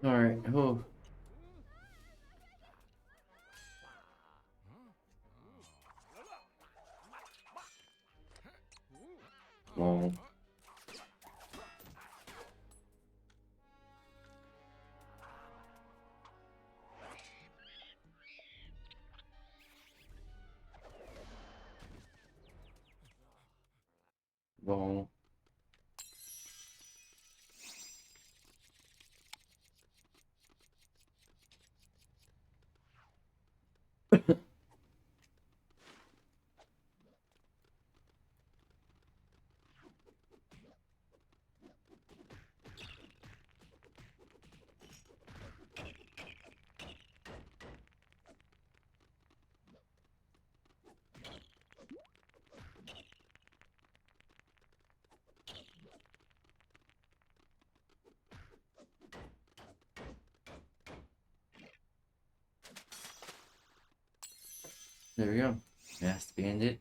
Alright, oh. Well. Well. There we go. Mass Bandit.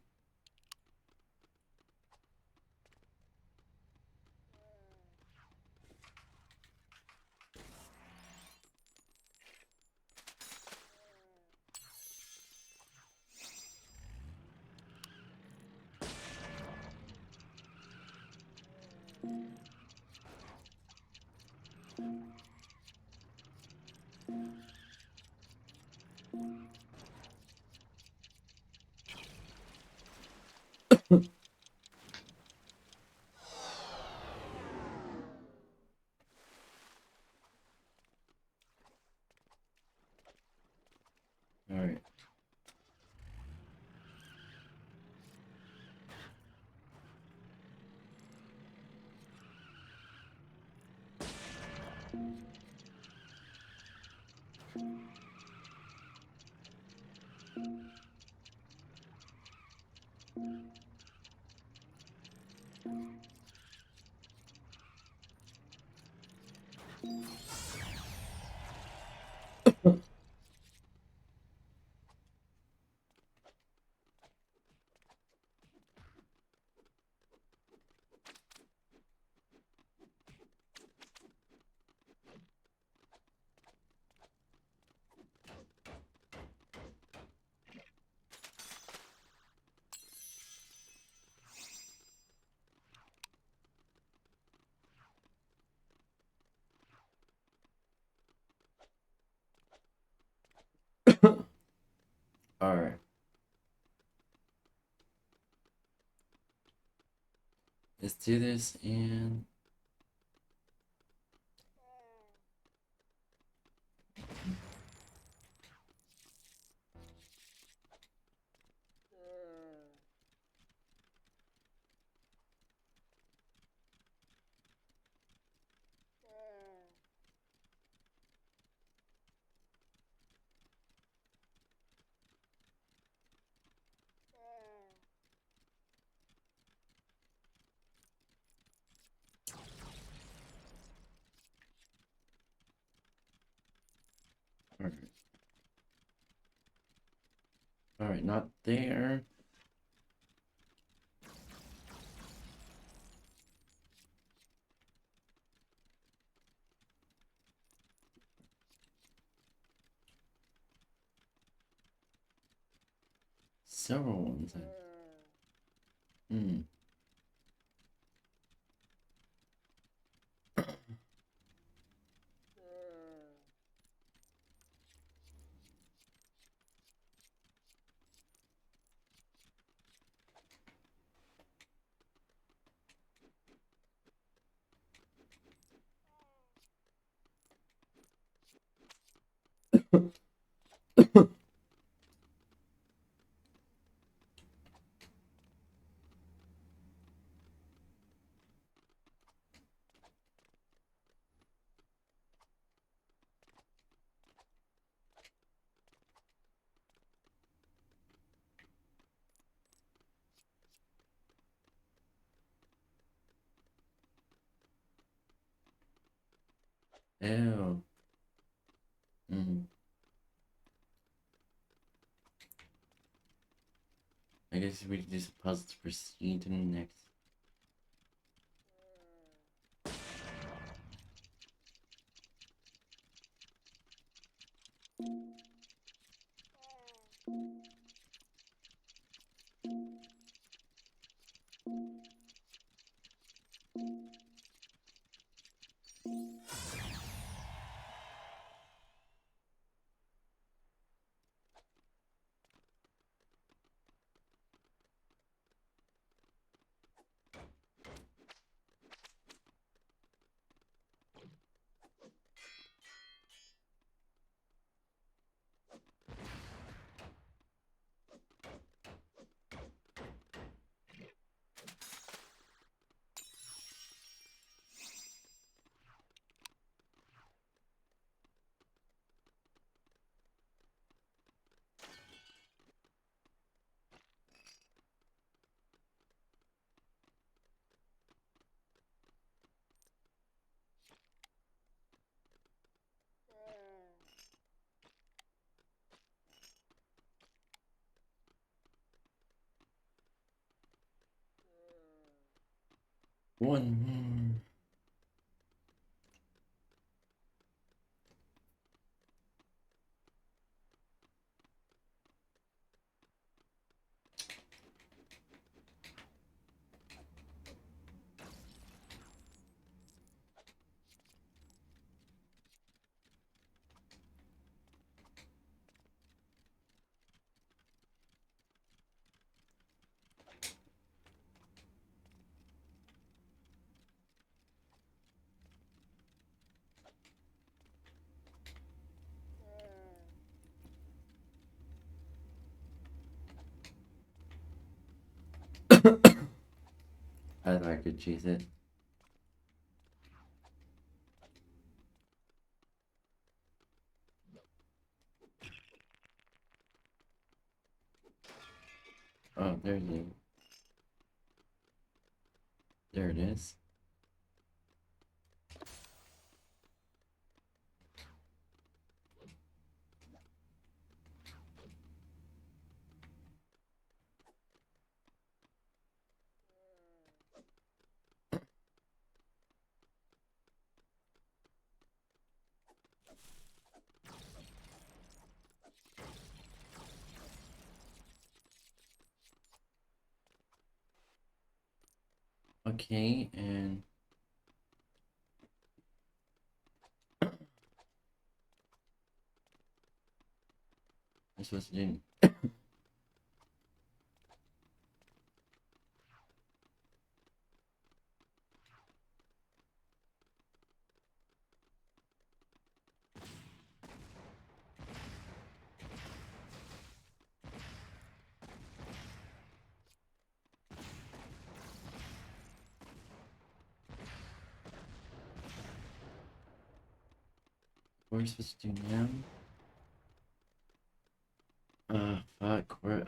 Alright. Let's do this and alright, not there. Several ones. Hmm. Ew. I guess we can do some puzzles to proceed to the next. One. I thought I could choose it. Oh, there it is. Okay, and I'm supposed to do. What are we supposed to do now? Fuck, where?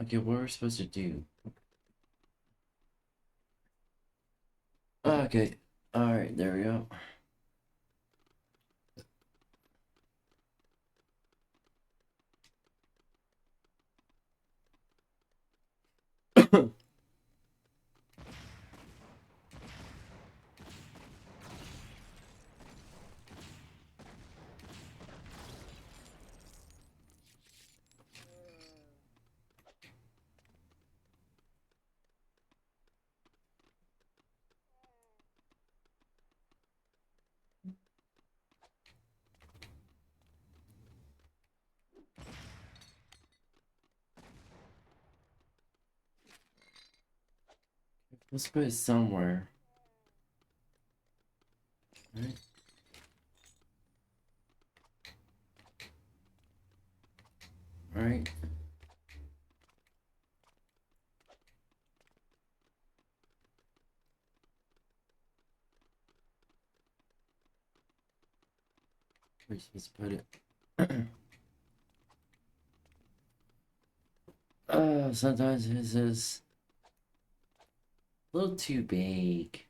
Okay, what are we supposed to do? Okay, alright, there we go. Let's put it somewhere. Right. Right. Where are you supposed to put it? Sometimes this is a little too big.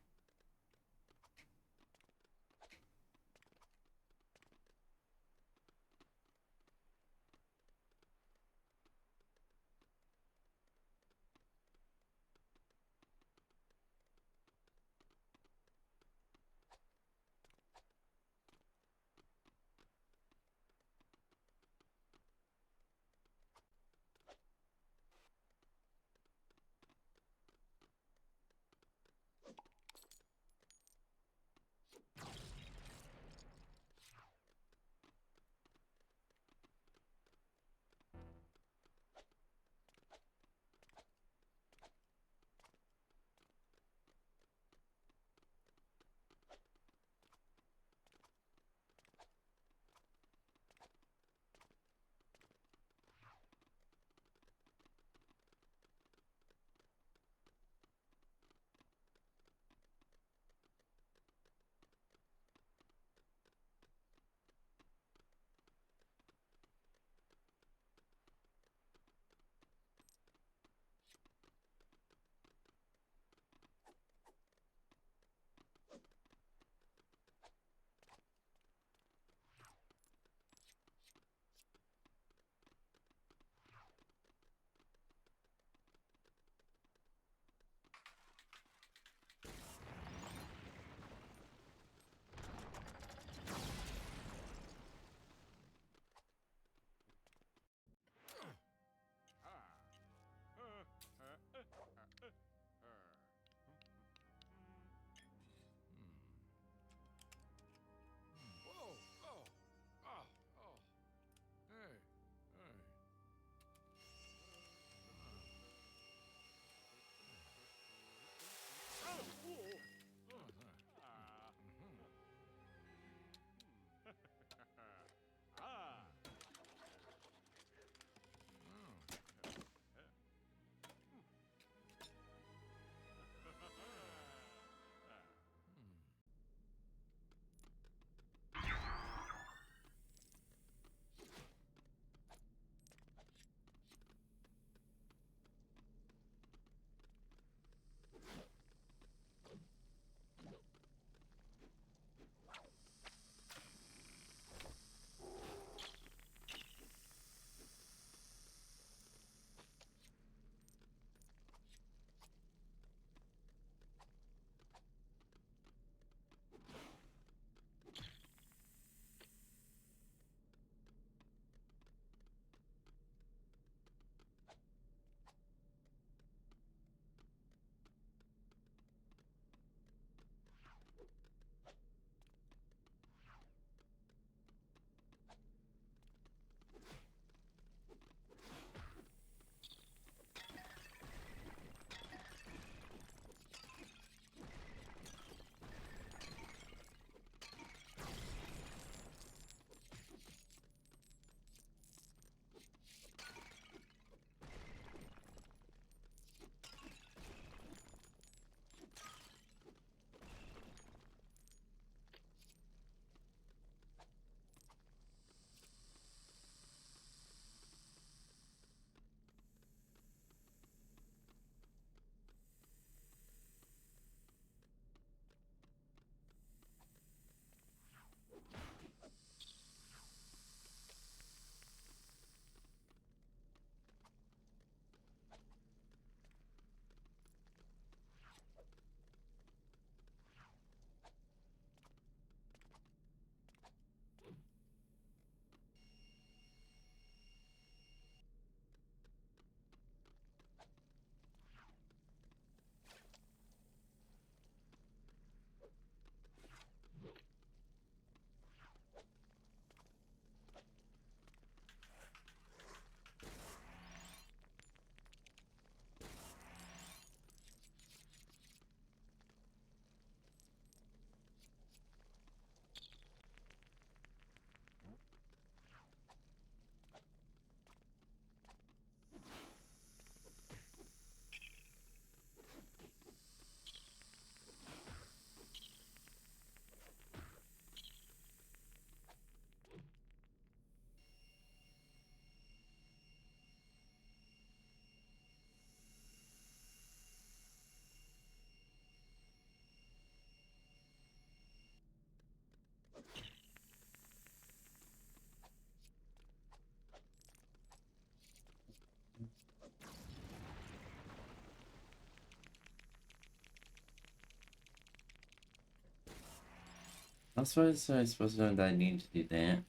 I suppose I supposed to know that I need to do that.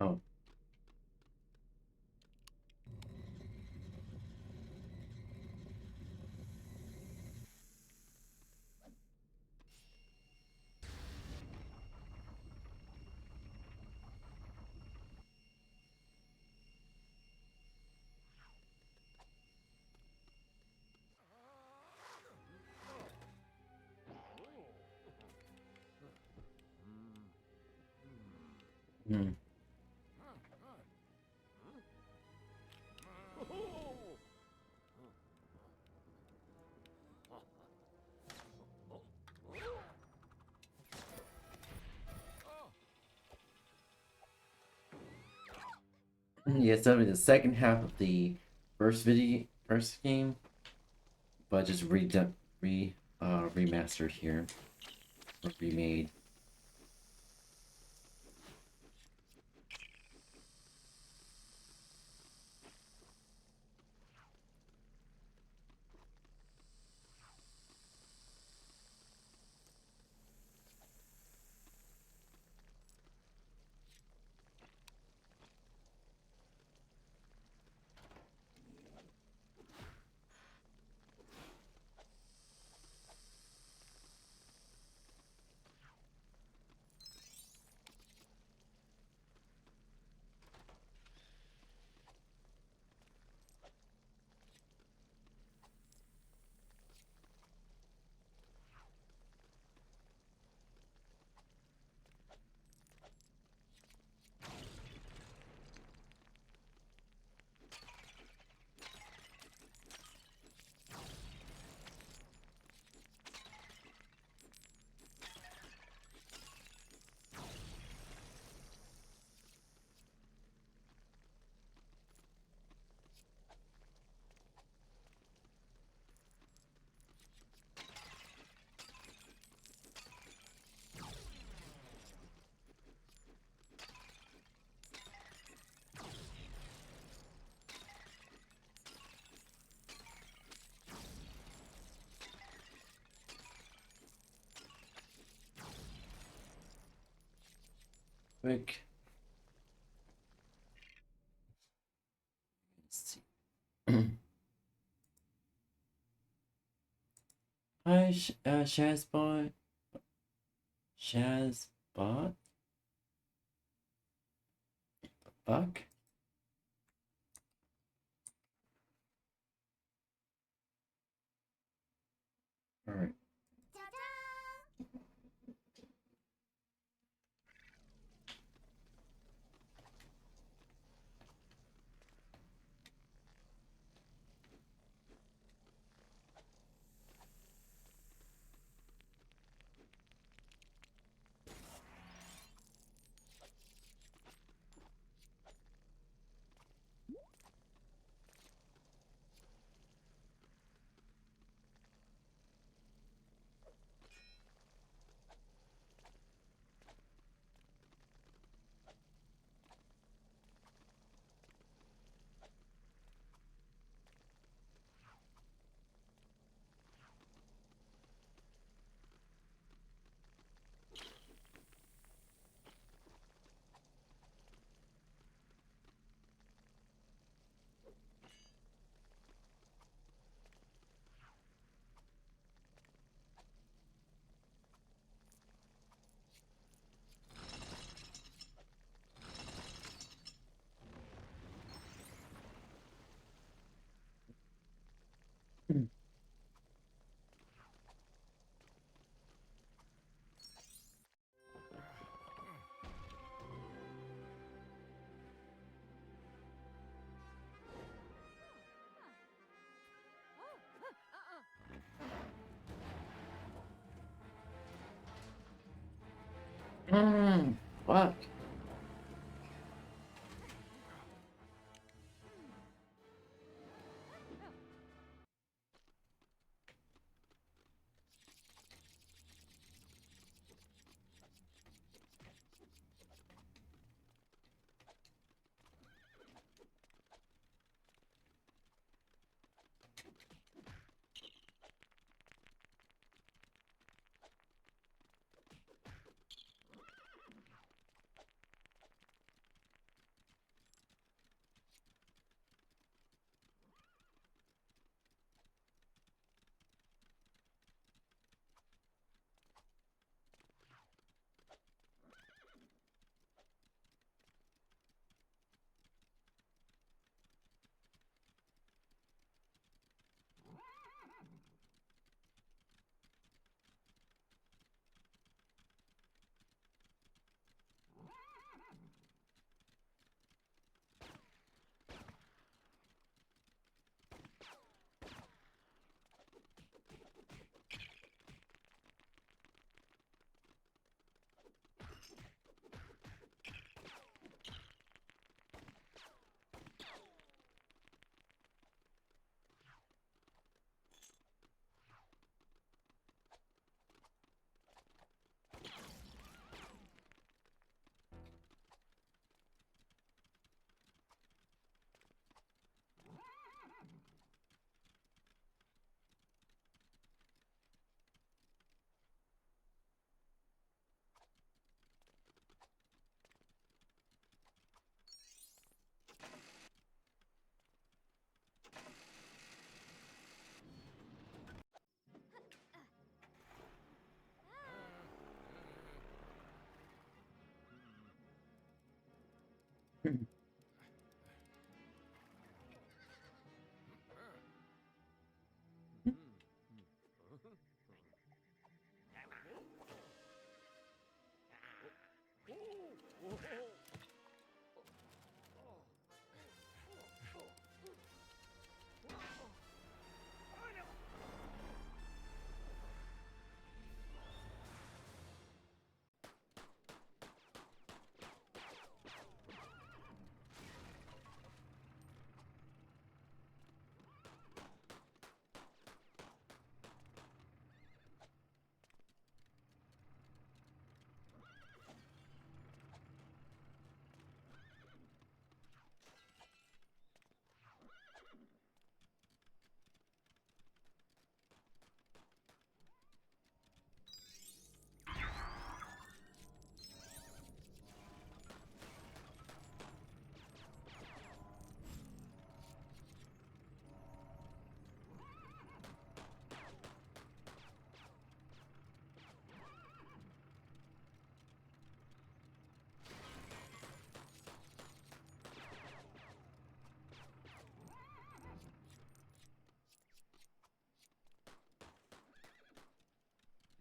Oh. Hmm. Yeah, it's definitely the second half of the first game, but just remastered here, or remade. quick. Let's see. Hi, Shazbot. Shazbot? Fuck? Alright. Fuck.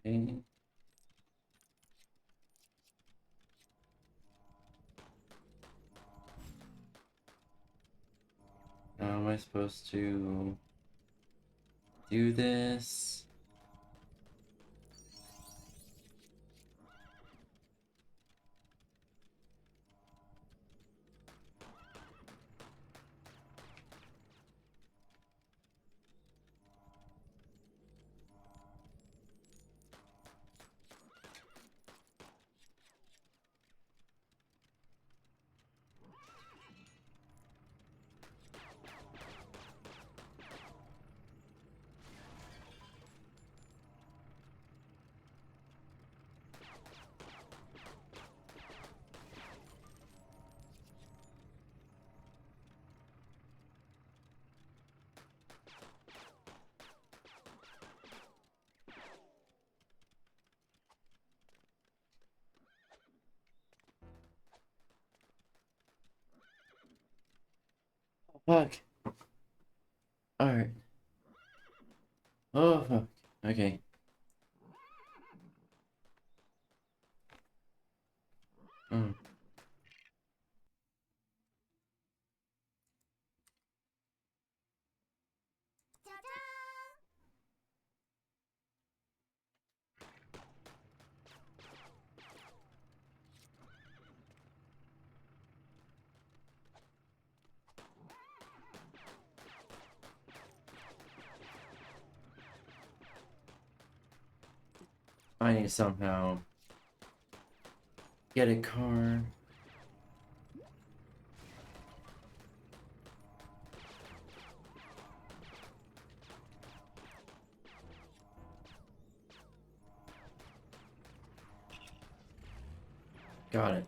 Okay. How am I supposed to do this? Fuck. Alright. Oh, fuck. Okay. Mm. I need to somehow get a car. Got it.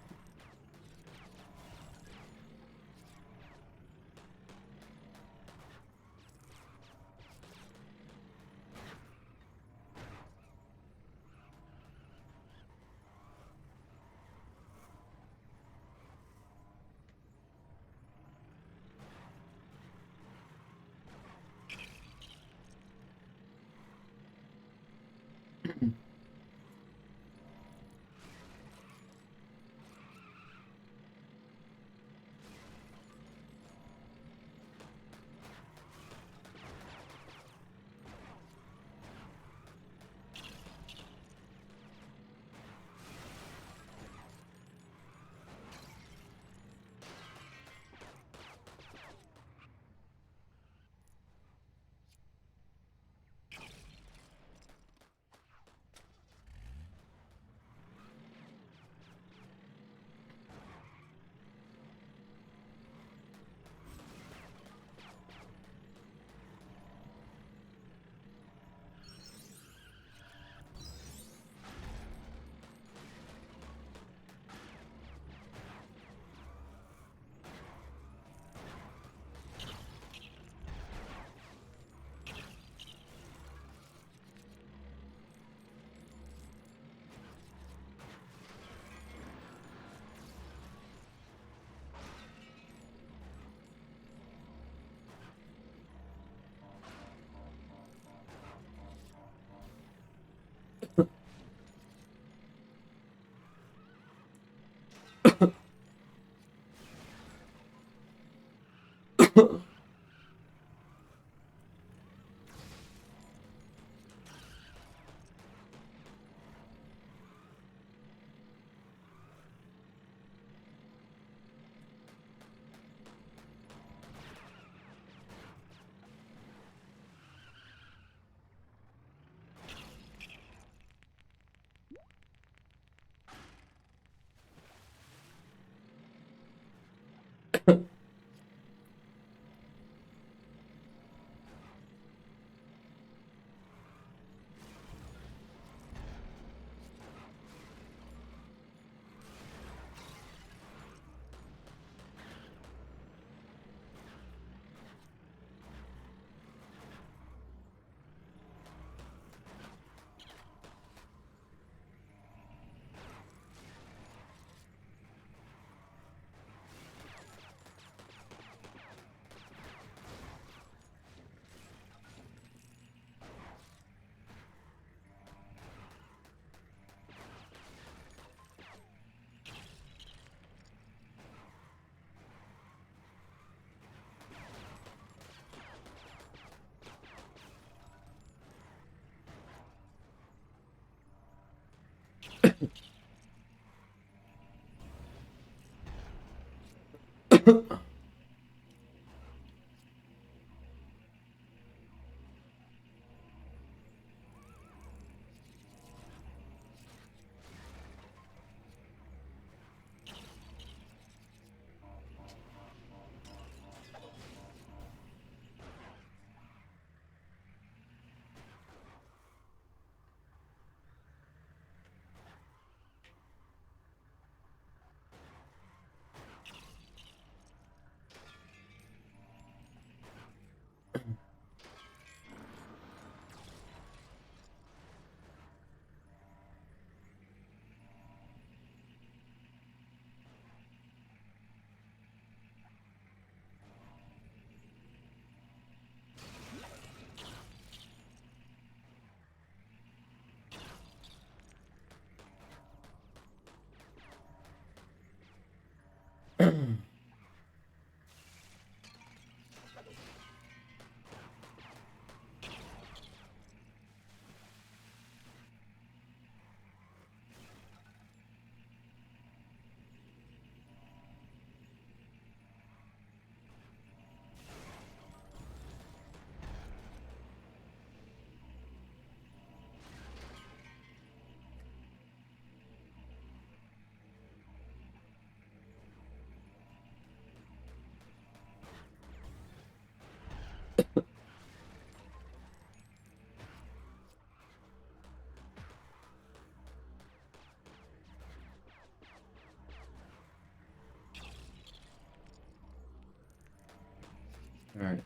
All right.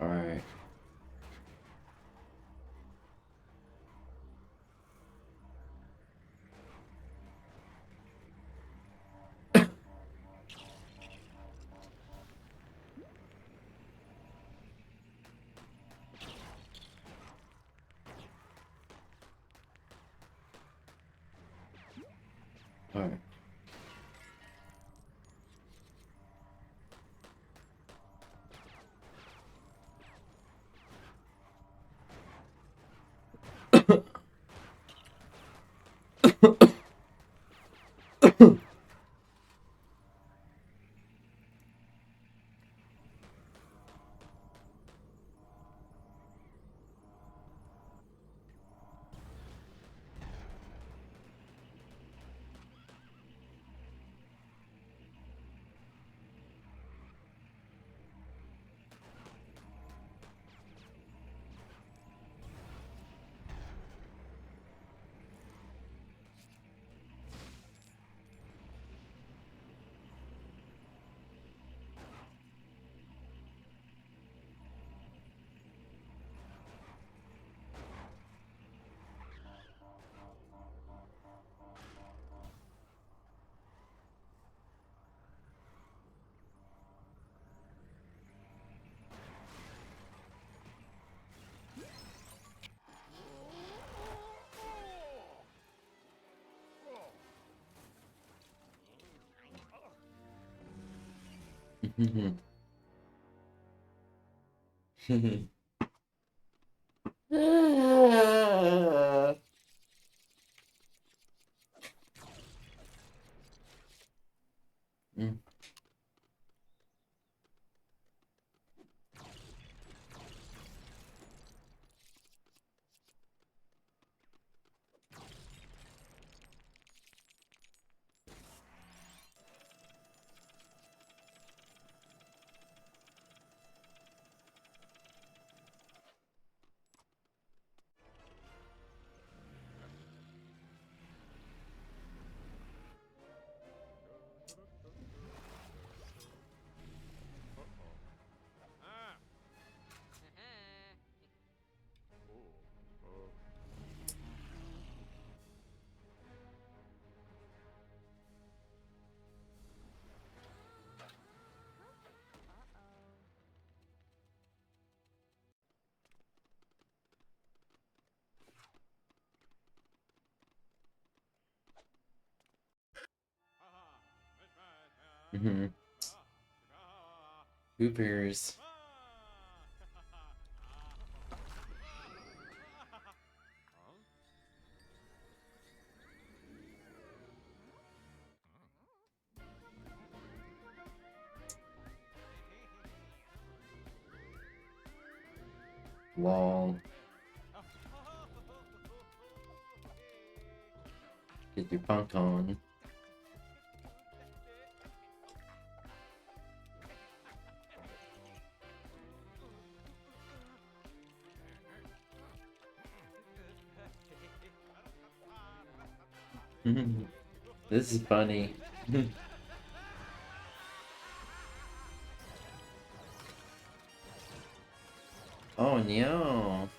All right. All right. Mm. Mm-hmm. Hoopers. Lol. Get your punk on. This is funny. Oh no.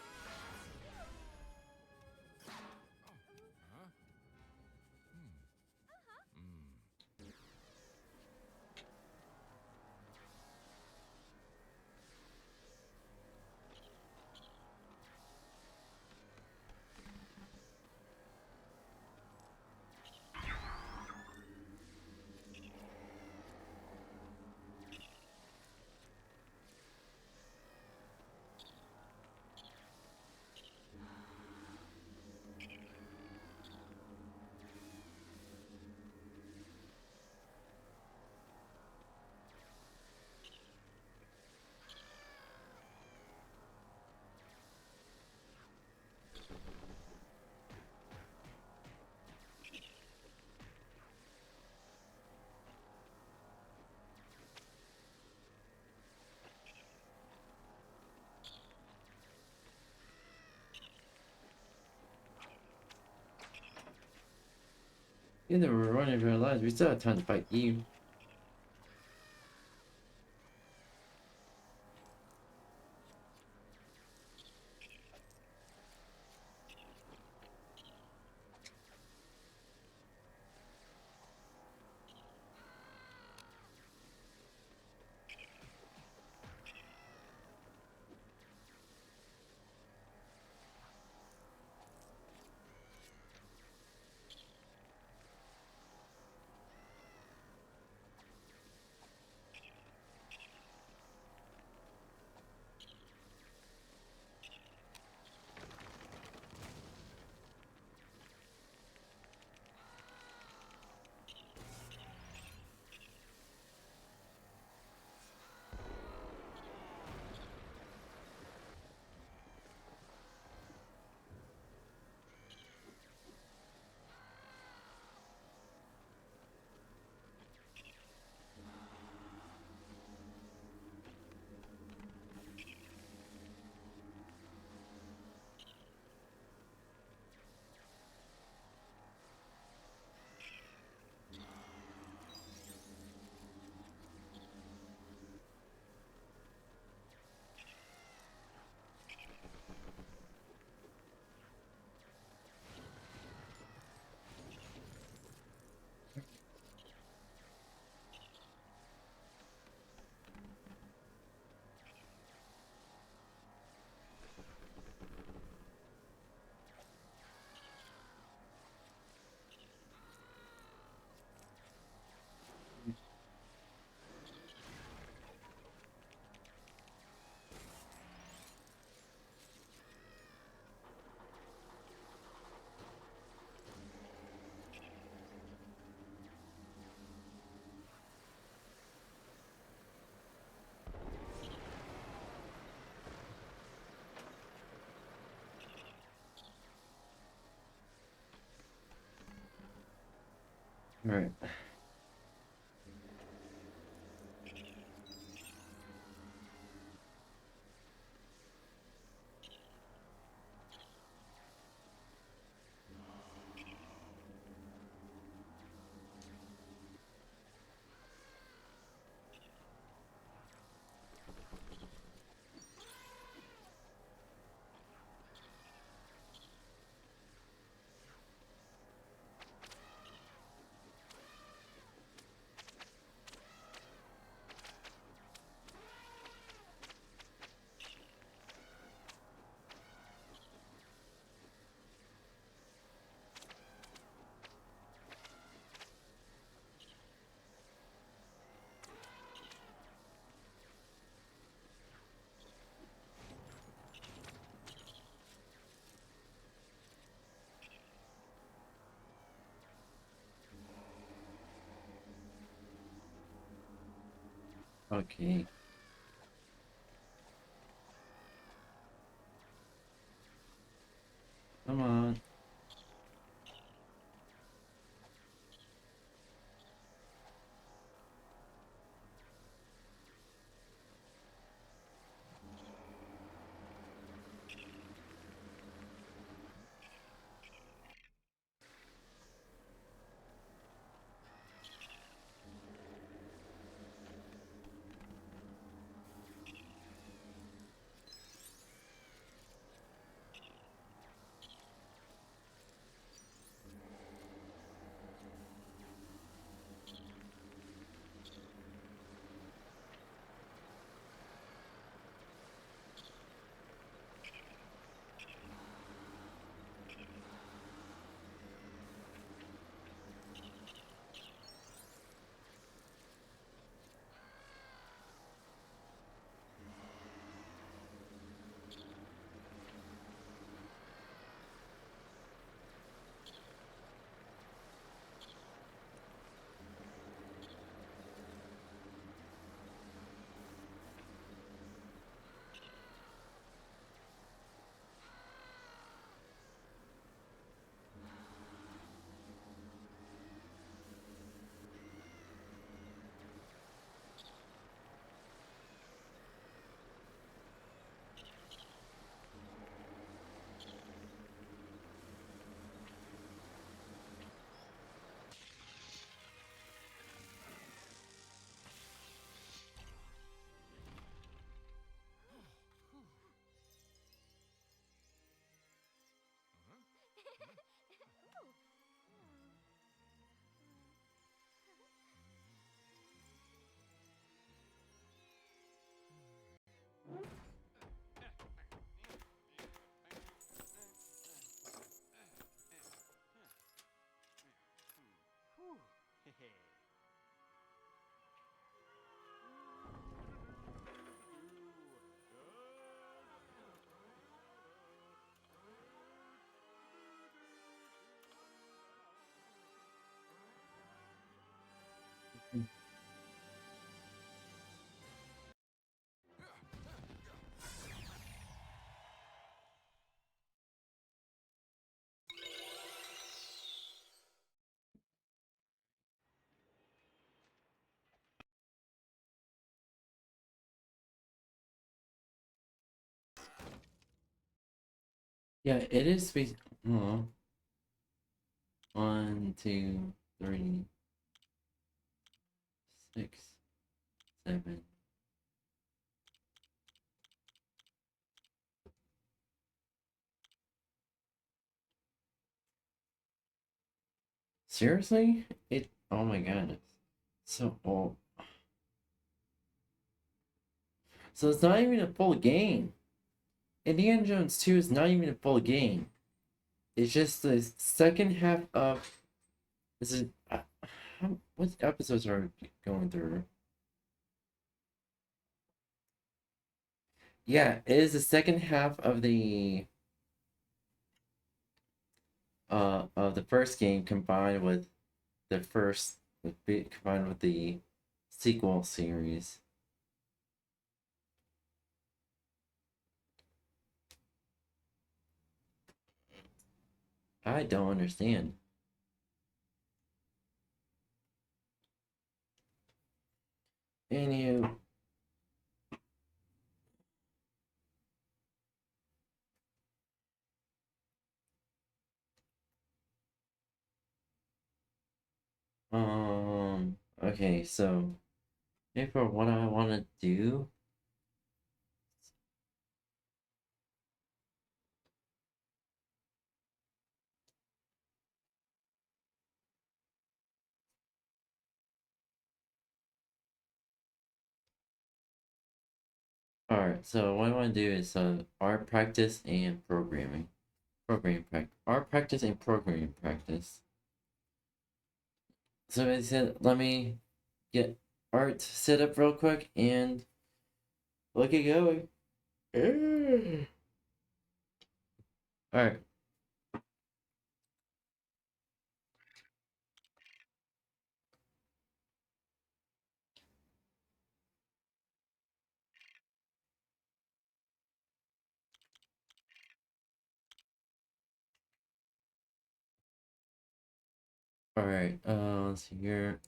Even though we're running for our lives, we still have time to fight you. Alright. Okay. Come on. Yeah, it is space. Oh. 1, 2, 3, 6, 7. Seriously? Oh my god. So old. So it's not even a full game. Indiana Jones 2 is not even a full game. It's just the second half of. This is. What episodes are we going through? Yeah, it is the second half of the first game combined with combined with the sequel series. I don't understand. Anywho. Okay, so maybe for what I want to do. Alright, so what I want to do is art practice and programming. Art practice and programming practice. So I said, let me get art set up real quick and look it going. Alright. Alright, let's see here.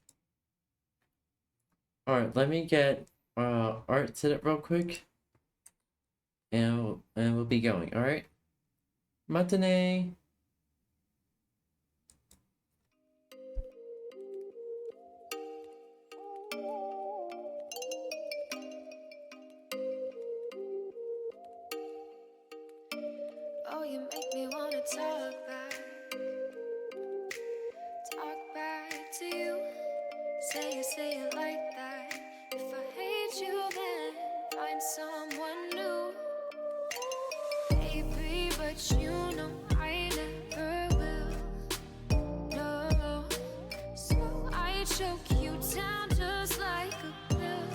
Alright, let me get art set up real quick. And we'll be going, alright? Matane! Oh, you make me wanna talk back to you. Say it like that. If I hate you, then find someone new. Baby, but you know I never will. No, so I choke you down just like a pill.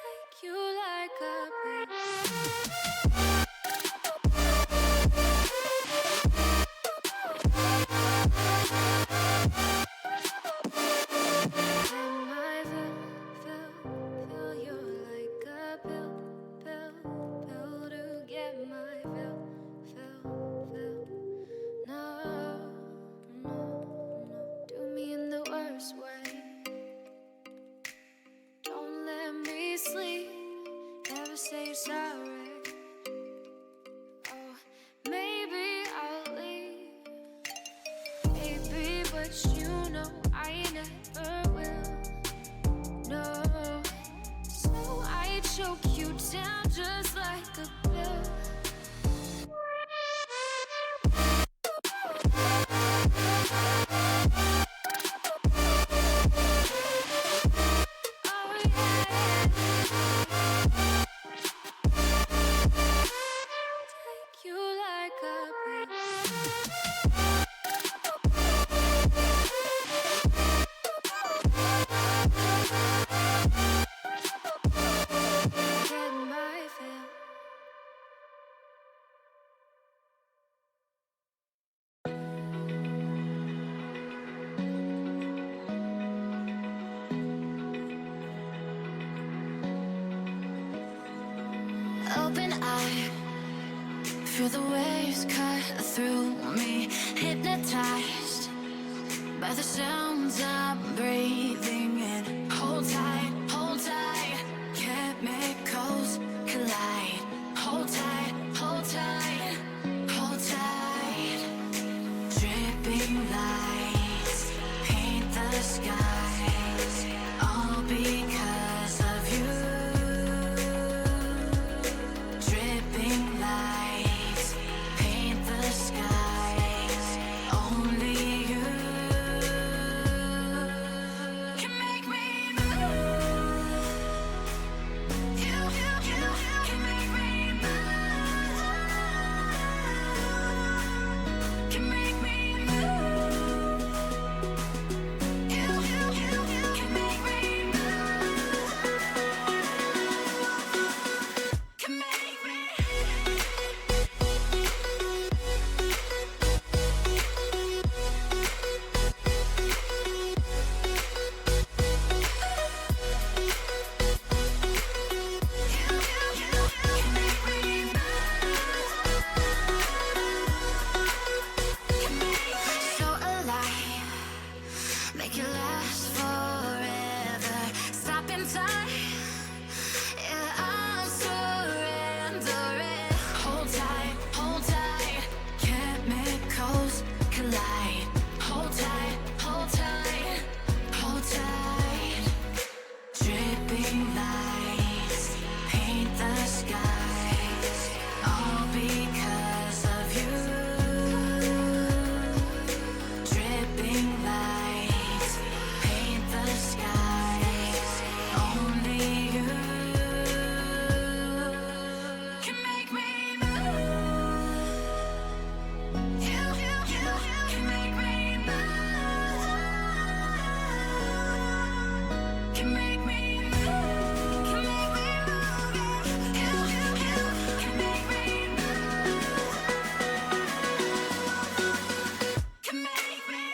Take you like a fill you like a pill to get my fill. No, do me in the worst way. Don't let me sleep, never say sorry. Oh, maybe I'll leave, baby, but you know I never will. No, so I choke you down just like a pill. Take you like a get my fill. Open eye, feel the waves cut through me, hypnotized by the sounds I'm breathing in. Hold tight, chemicals collide. Hold tight, hold tight, hold tight. Dripping lights paint the skies, all because of you. Dripping lights paint the skies, only you can make me move. You can make me move. Can make me move. You can make me move. Can make me. So alive, make it last forever. Stop in time, yeah, I'm surrendering. Hold tight, chemicals collide. Hold tight, hold tight, hold tight. Dripping lights paint the skies, all because of you. Dripping lights paint the skies, only you can make me move. You can make me move. Can make me move. Can make me move. You can make me move. Can make me.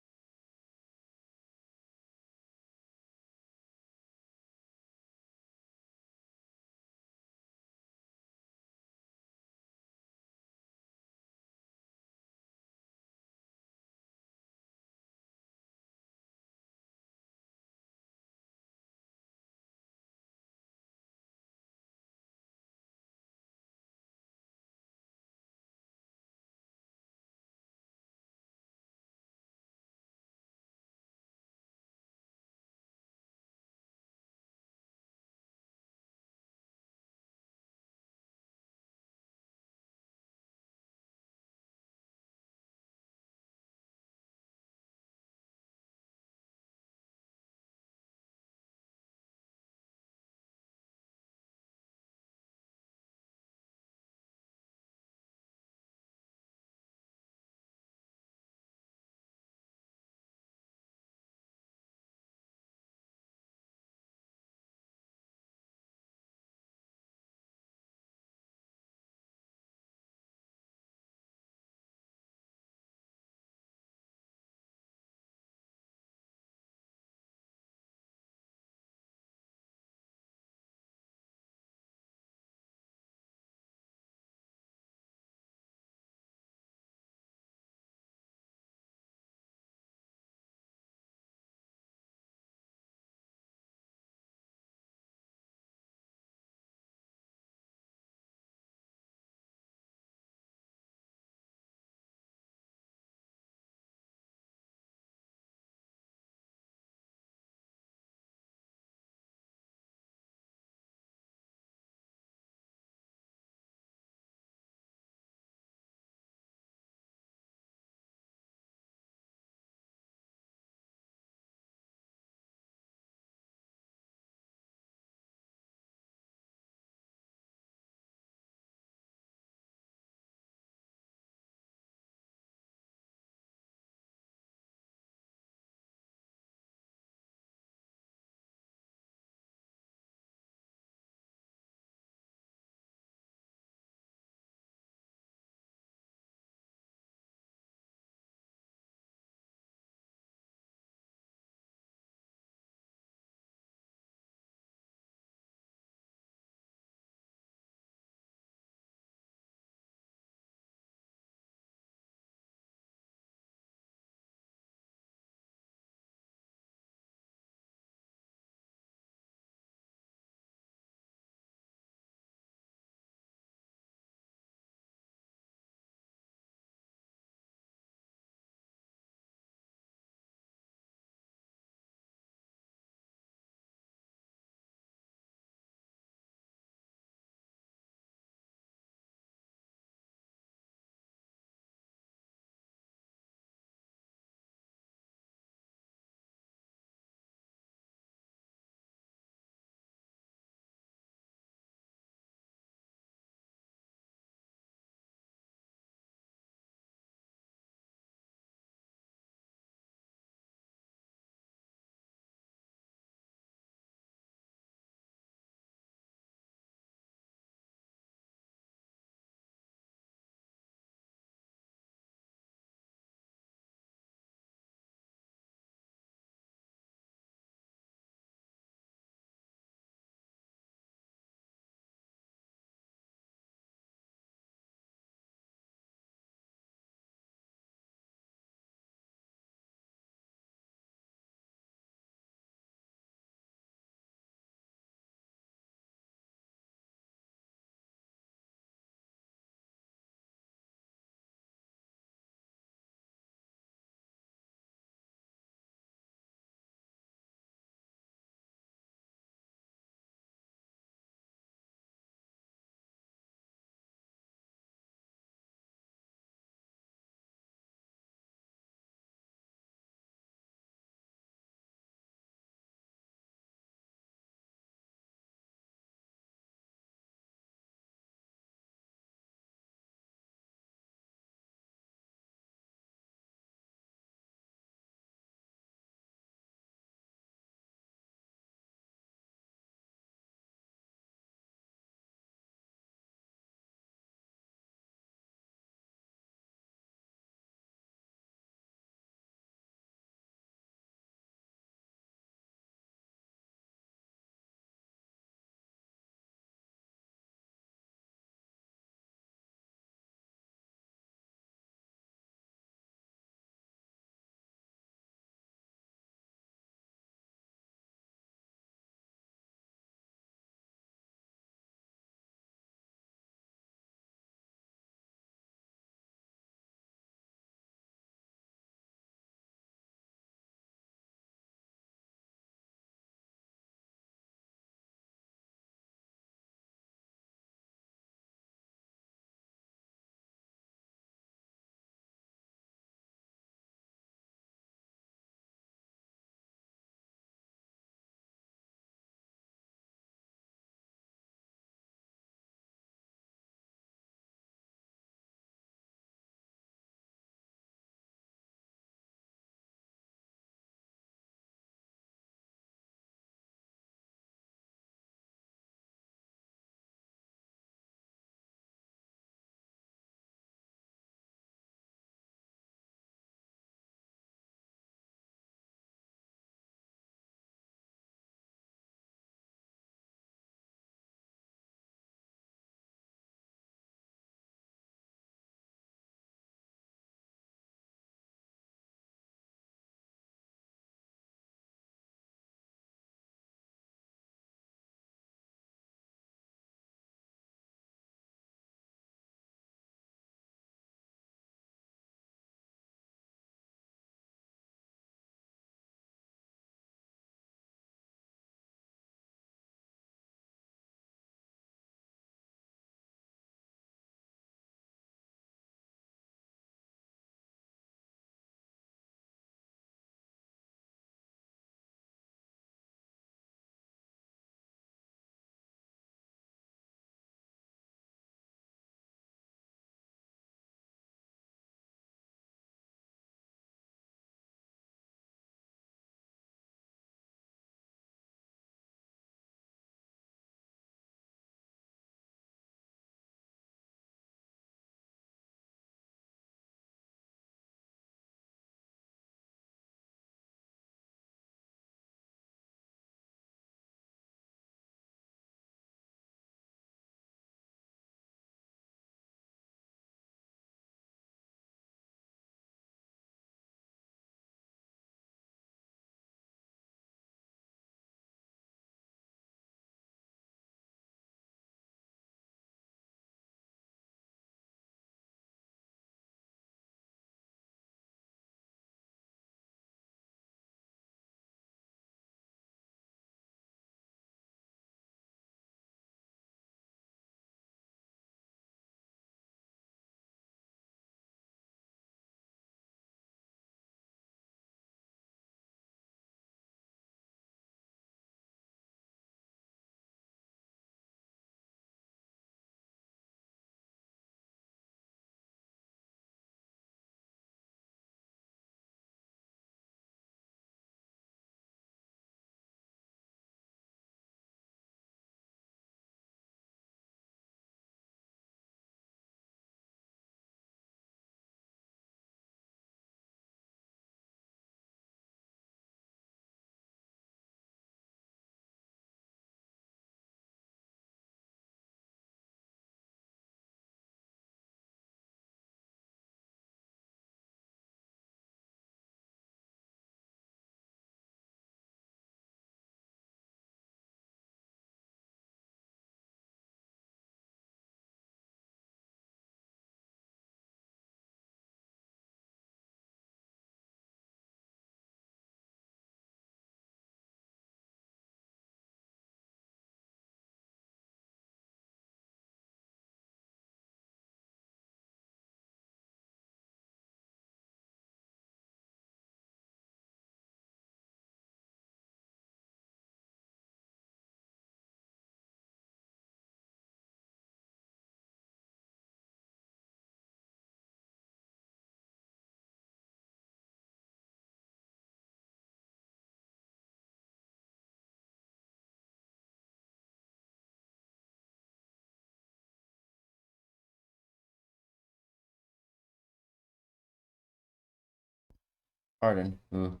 Pardon. Who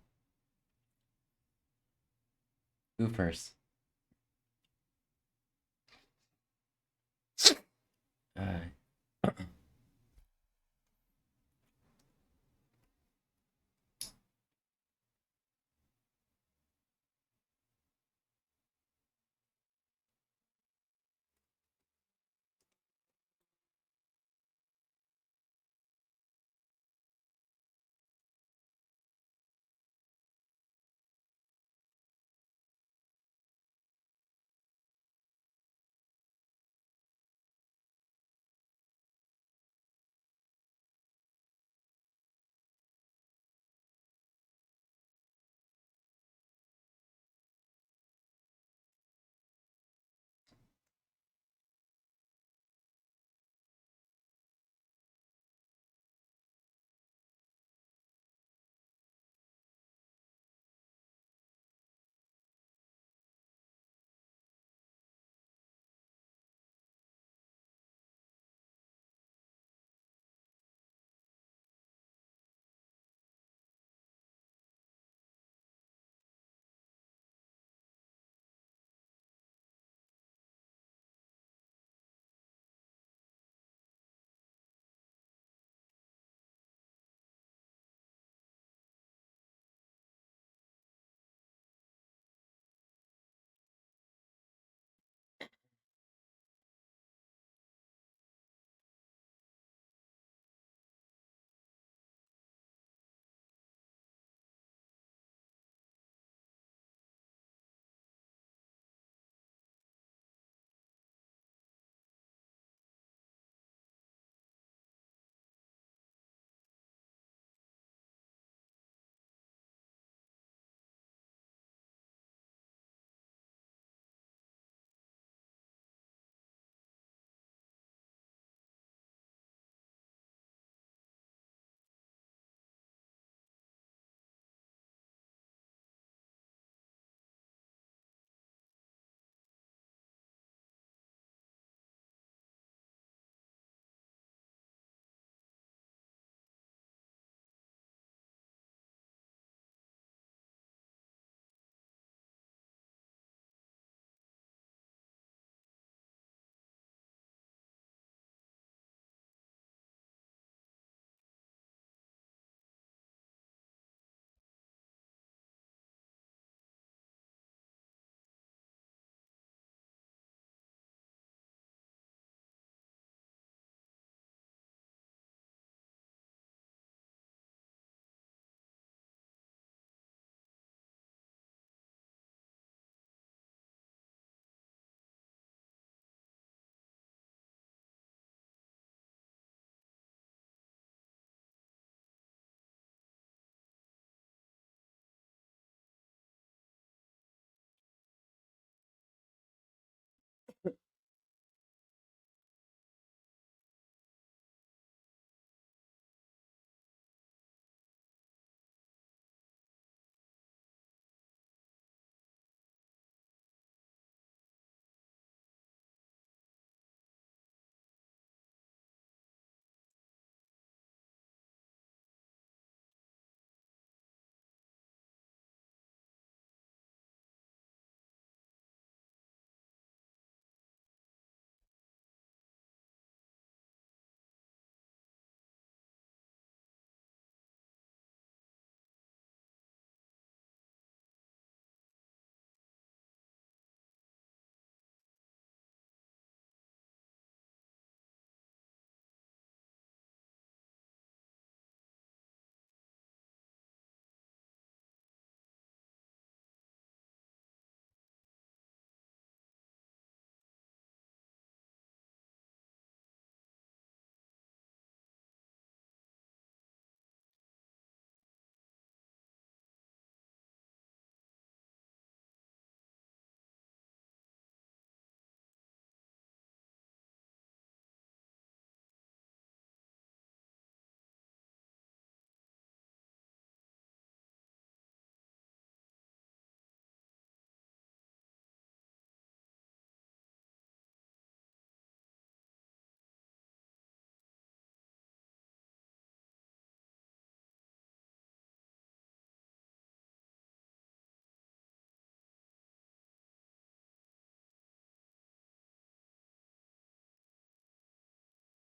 first?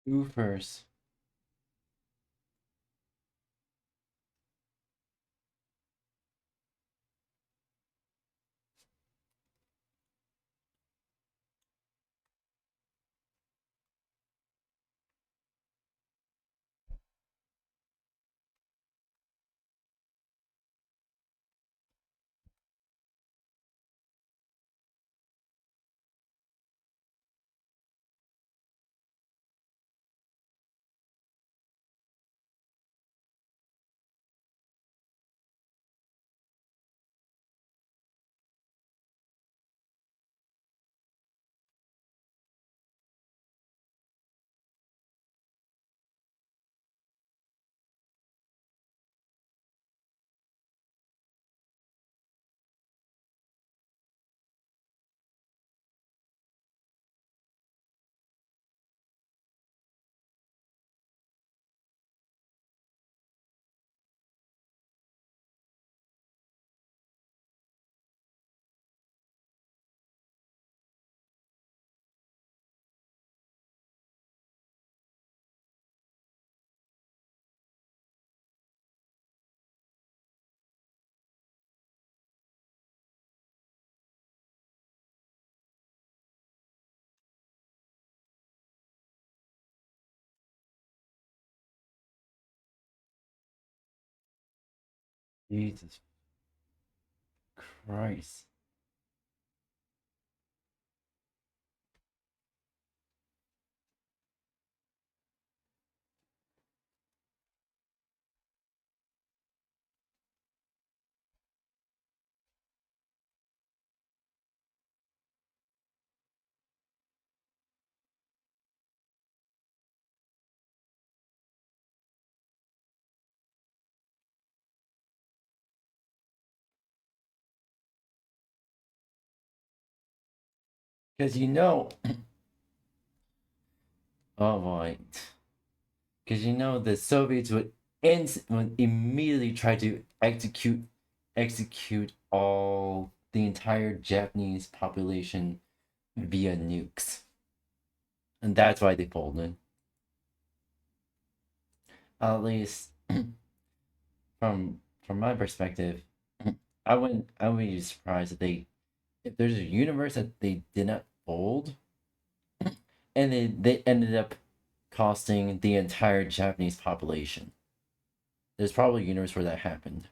Who first? Jesus Christ. Because oh boy. Because the Soviets would immediately try to execute all the entire Japanese population via nukes. And that's why they folded. At least from my perspective, I wouldn't be surprised if there's a universe that they did not fold and they ended up costing the entire Japanese population. There's probably a universe where that happened.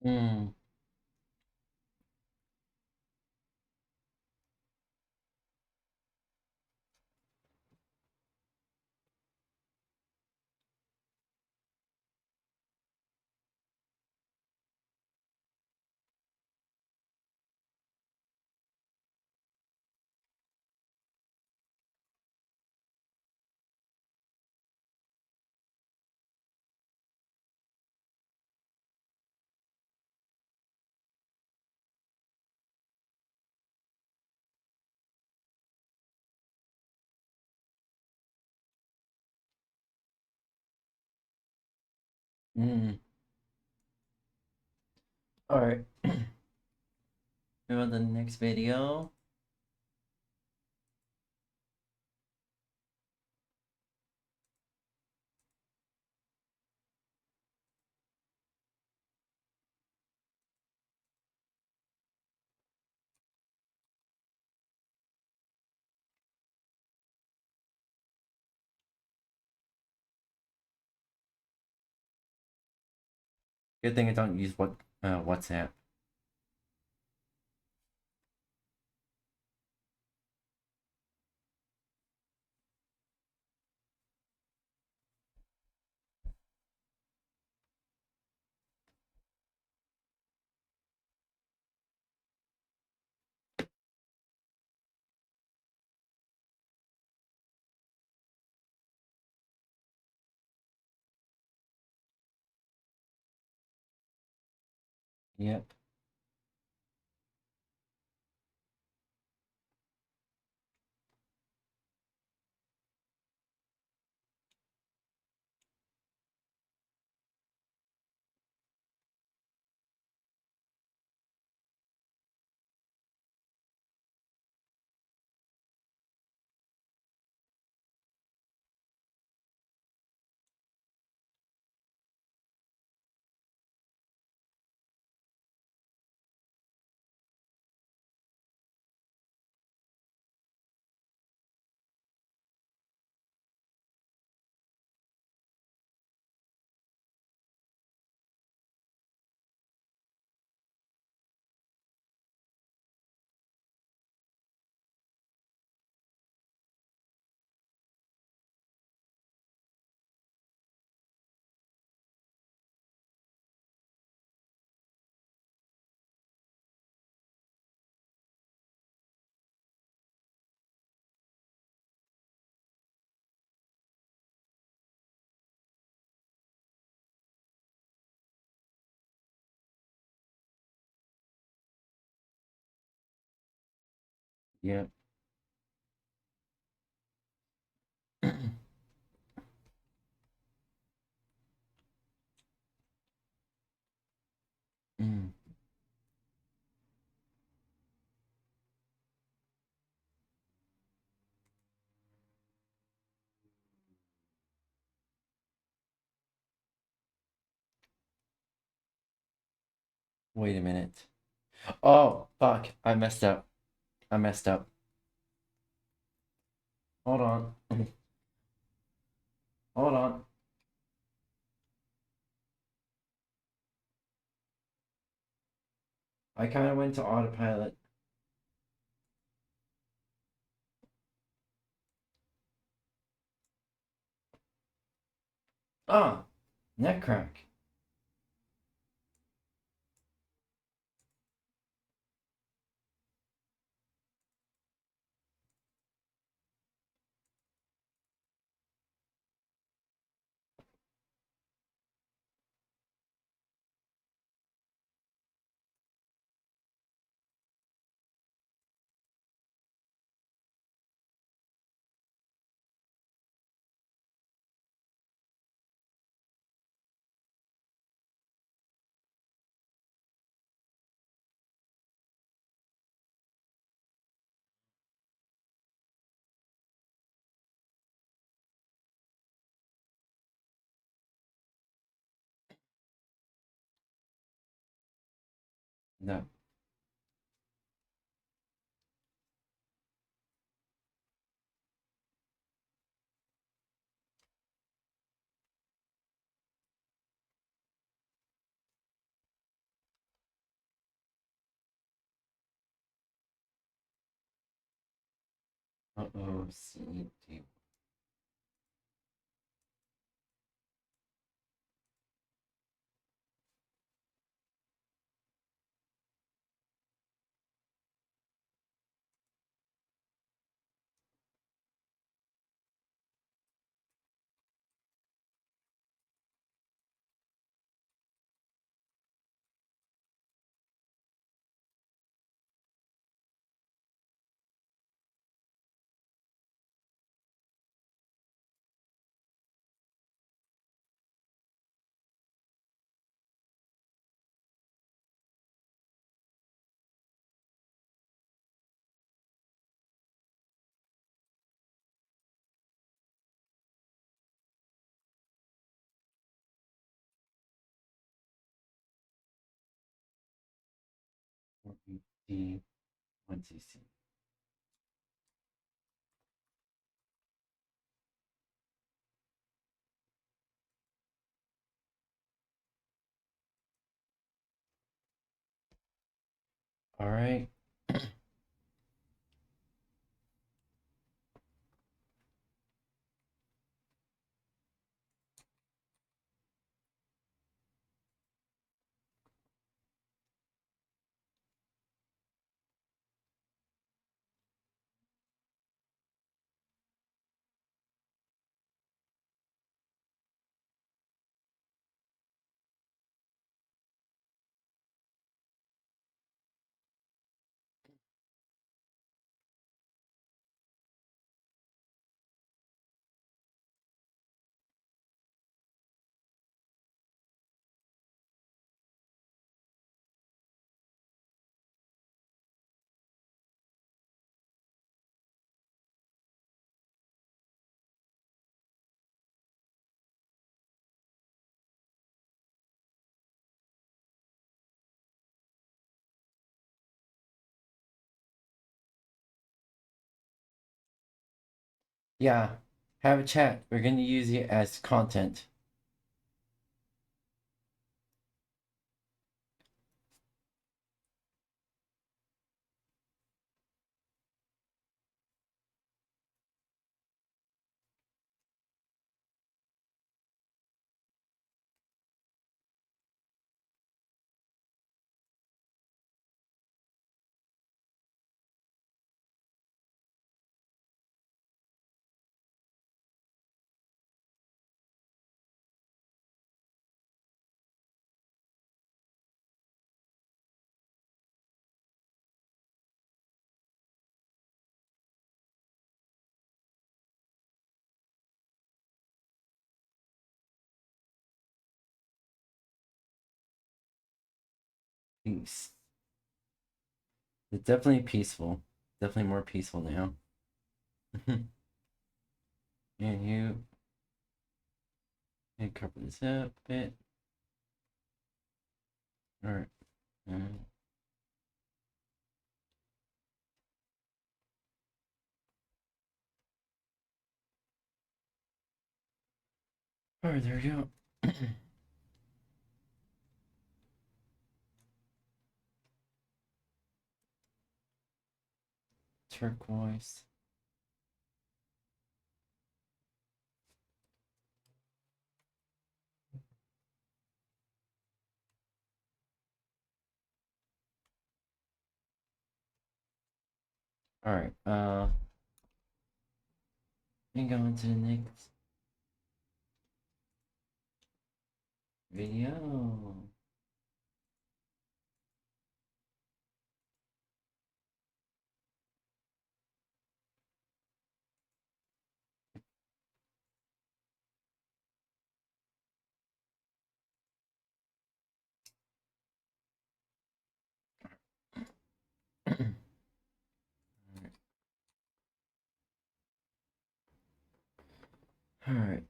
Mm. Mm. Alright. Move on to the next video. Good thing I don't use WhatsApp. Yep. Yep. Mm. Wait a minute. Oh, fuck. I messed up. I messed up. Hold on. Hold on. I kind of went to autopilot. Ah, neck crack. No. OOCD. D1CC. All right. Yeah, have a chat. We're gonna use it as content. Peace. It's definitely peaceful. Definitely more peaceful now. And you and cover this up a bit. All right. All right, there we go. Turquoise. All right. And go on to the next video. All right.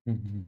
Mm-hmm.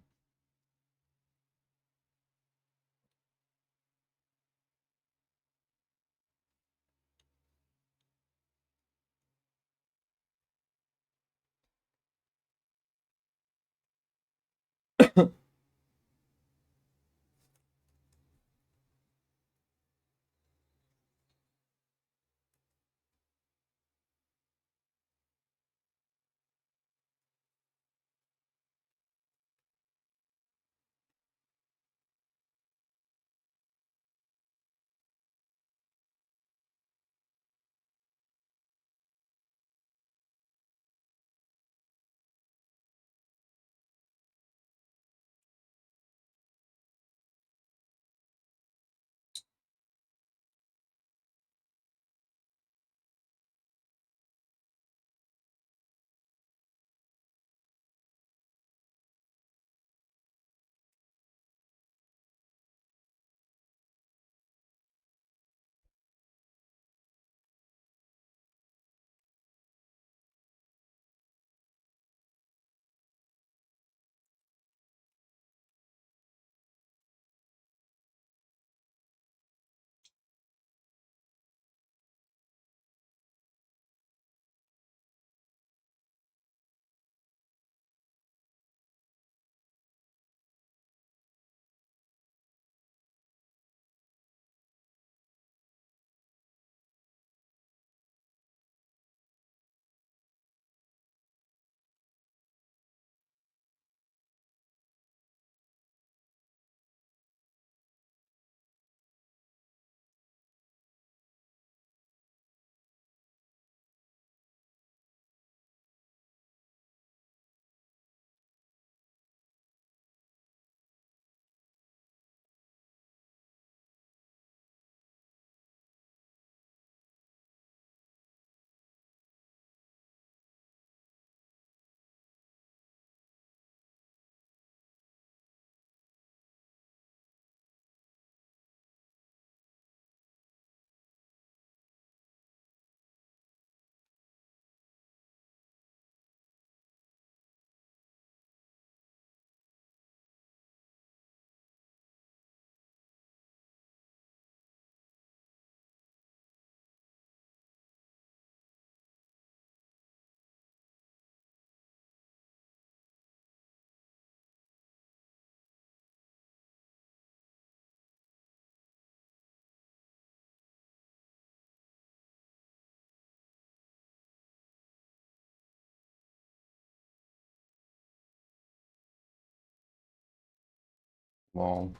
Wow.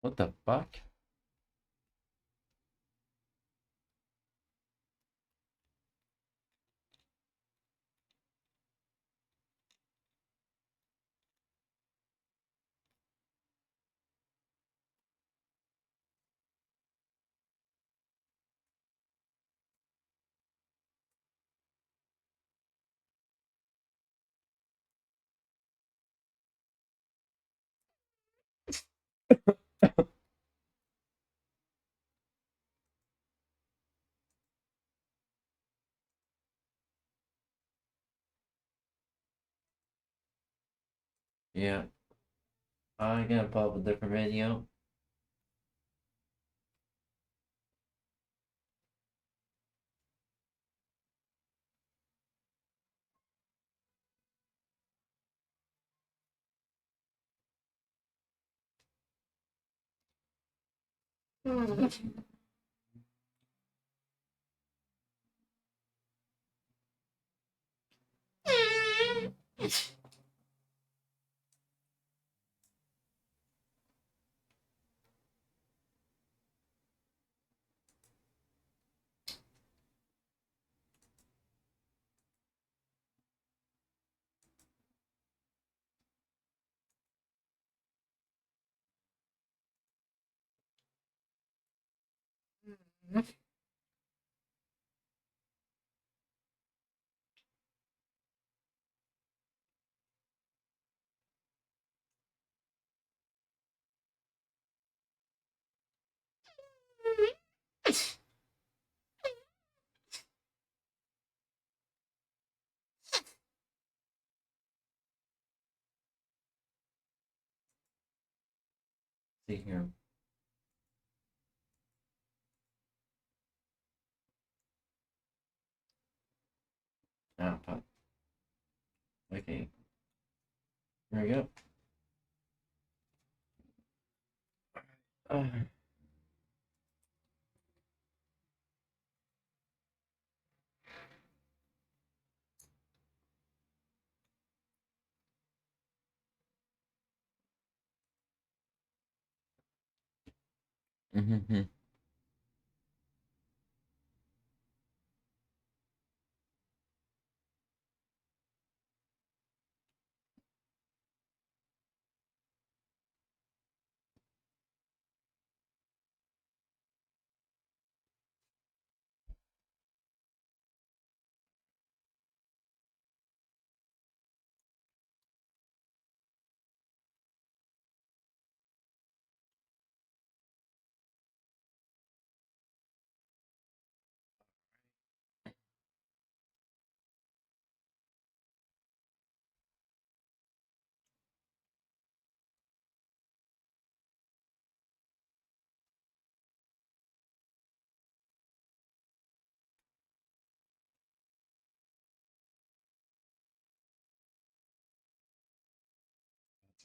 What the fuck? Yeah. I'm gonna pull up a different video. See here. Ah, fuck. Okay. There we go. Uh, mm-hmm.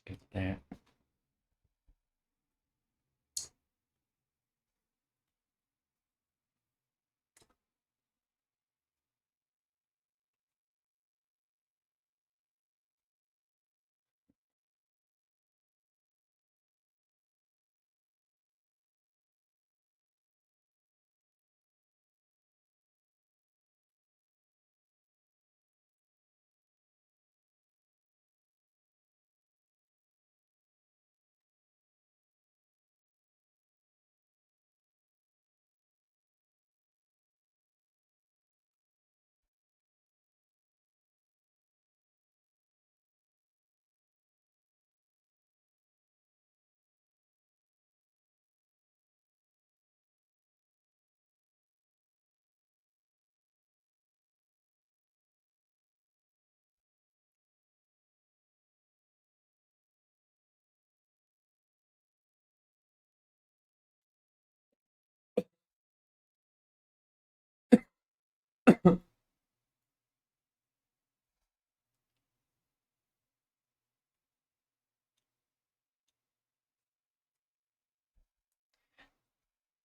Let's get that.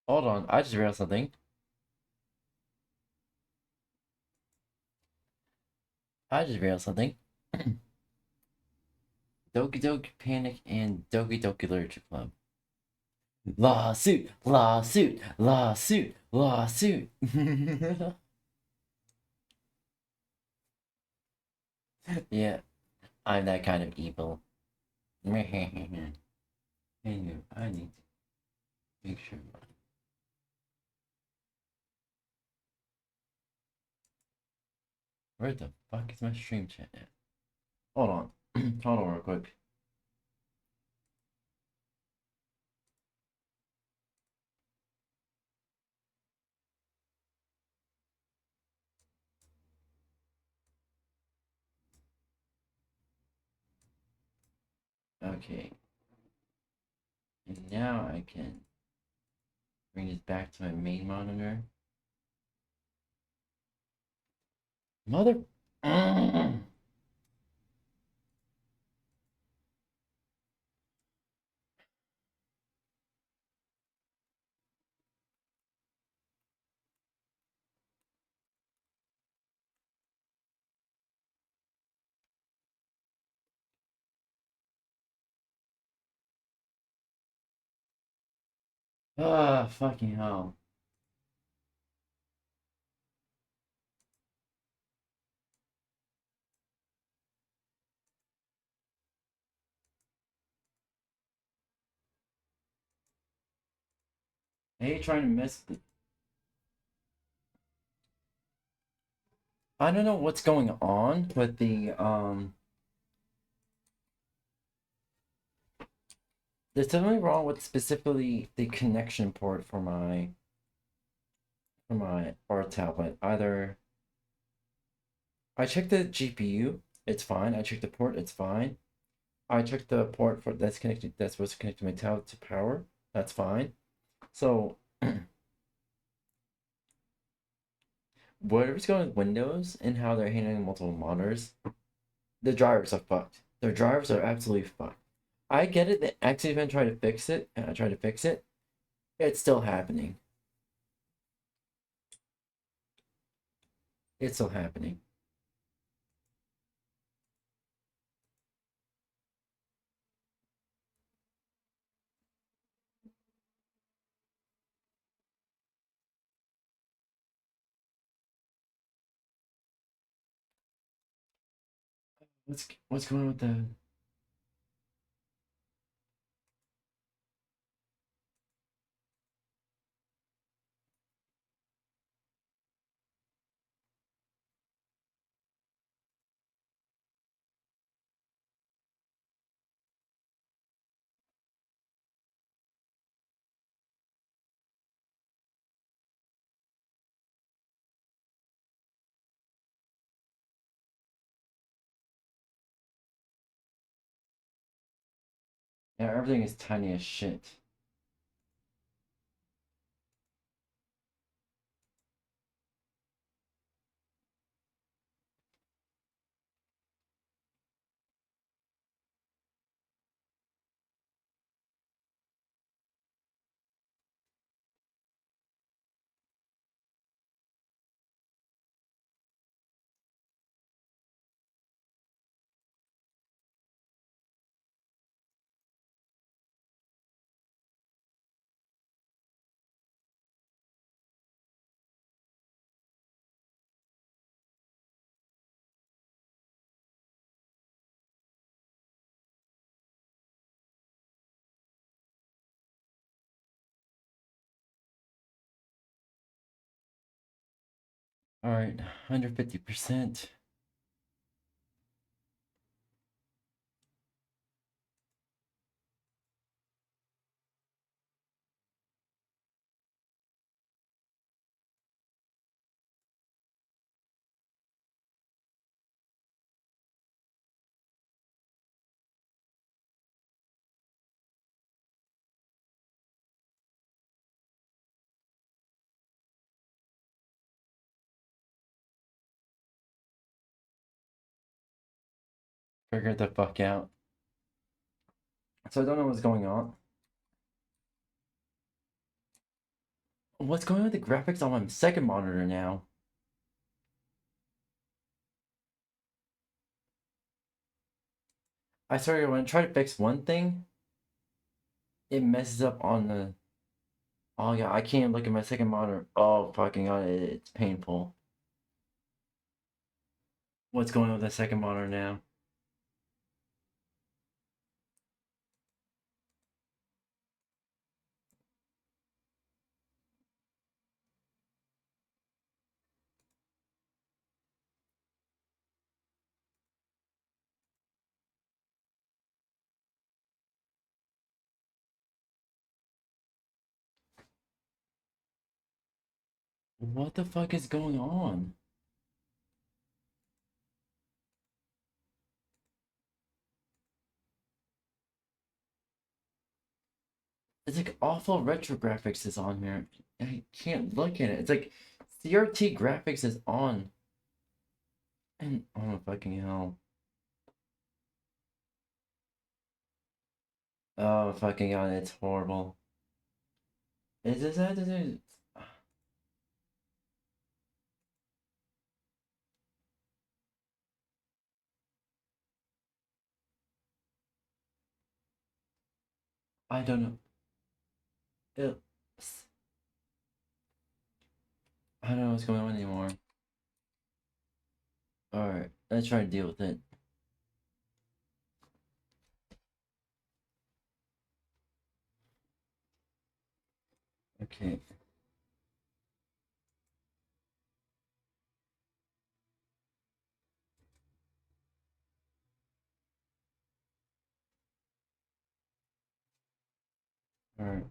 Hold on, I just realized something. Doki Doki Panic and Doki Doki Literature Club. Lawsuit! Lawsuit! Lawsuit! Lawsuit! Yeah, I'm that kind of evil. Anyway, I need to make sure. Where the fuck is my stream chat at? Hold on. Hold on real quick. Okay. And now I can bring this back to my main monitor. Mother. Ah, fucking hell. I hate trying to miss the... I don't know what's going on with the, there's something wrong with specifically the connection port for my R tablet. Either I checked the GPU, it's fine. I checked the port, it's fine. I checked the port for that's supposed to connect to my tablet to power, that's fine. So whatever's going with Windows and how they're handling multiple monitors, the drivers are fucked. Their drivers are absolutely fucked. I get it that actually been trying to fix it, and I tried to fix it. It's still happening. It's still happening. What's going on with the... Yeah, everything is tiny as shit. All right, 150%. Figure the fuck out. So I don't know what's going on. What's going on with the graphics on my second monitor now? I started when I try to fix one thing, it messes up on the... Oh yeah, I can't look at my second monitor. Oh fucking god, it's painful. What's going on with the second monitor now? What the fuck is going on? It's like awful retro graphics is on here. I can't look at it. It's like CRT graphics is on. And oh fucking hell. Oh fucking god, it's horrible. Is this how to do? I don't know. I don't know what's going on anymore. Alright, let's try to deal with it. Okay. Alright.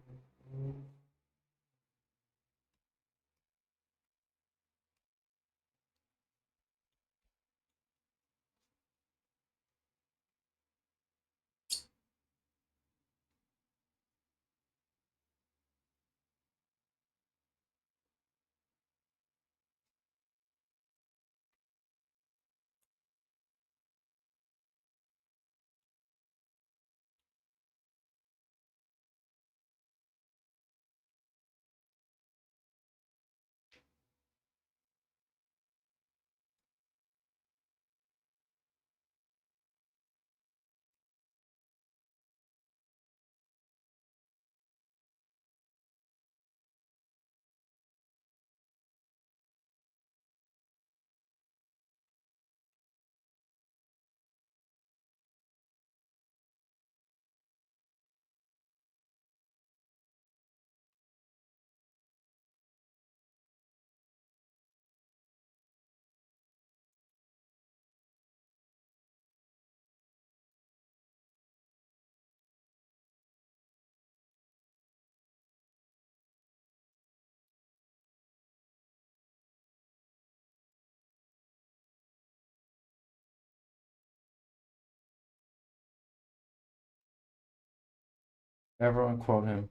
Everyone quote him.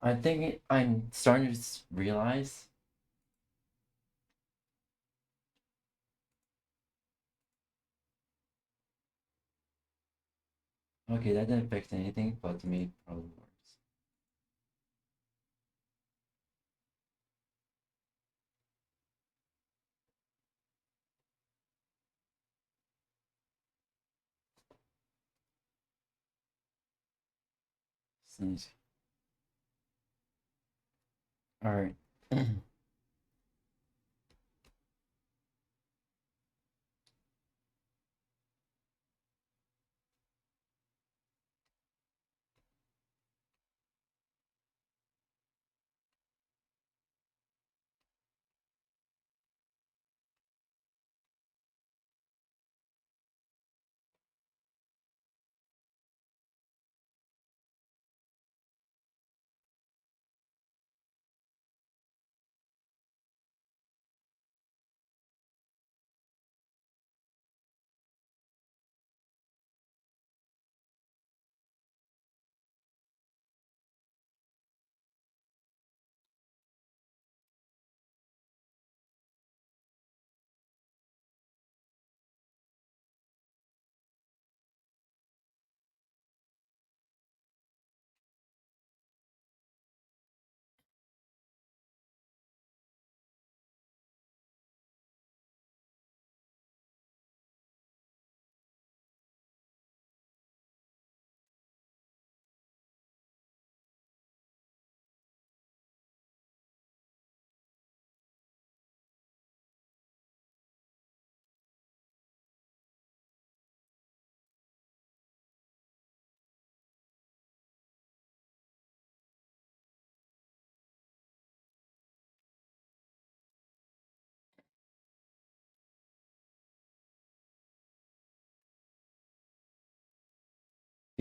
I think I'm starting to realize. Okay, that didn't fix anything, but to me, it probably works. Sneeze. Alright.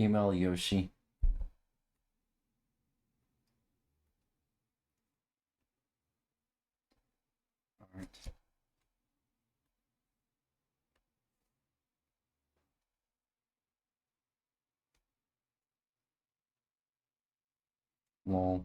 Female Yoshi. Alright. Lol.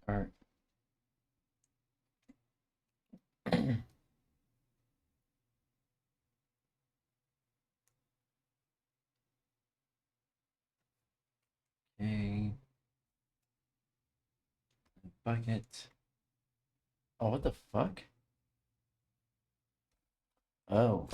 Alright. Okay. Bucket. Oh, what the fuck? Oh.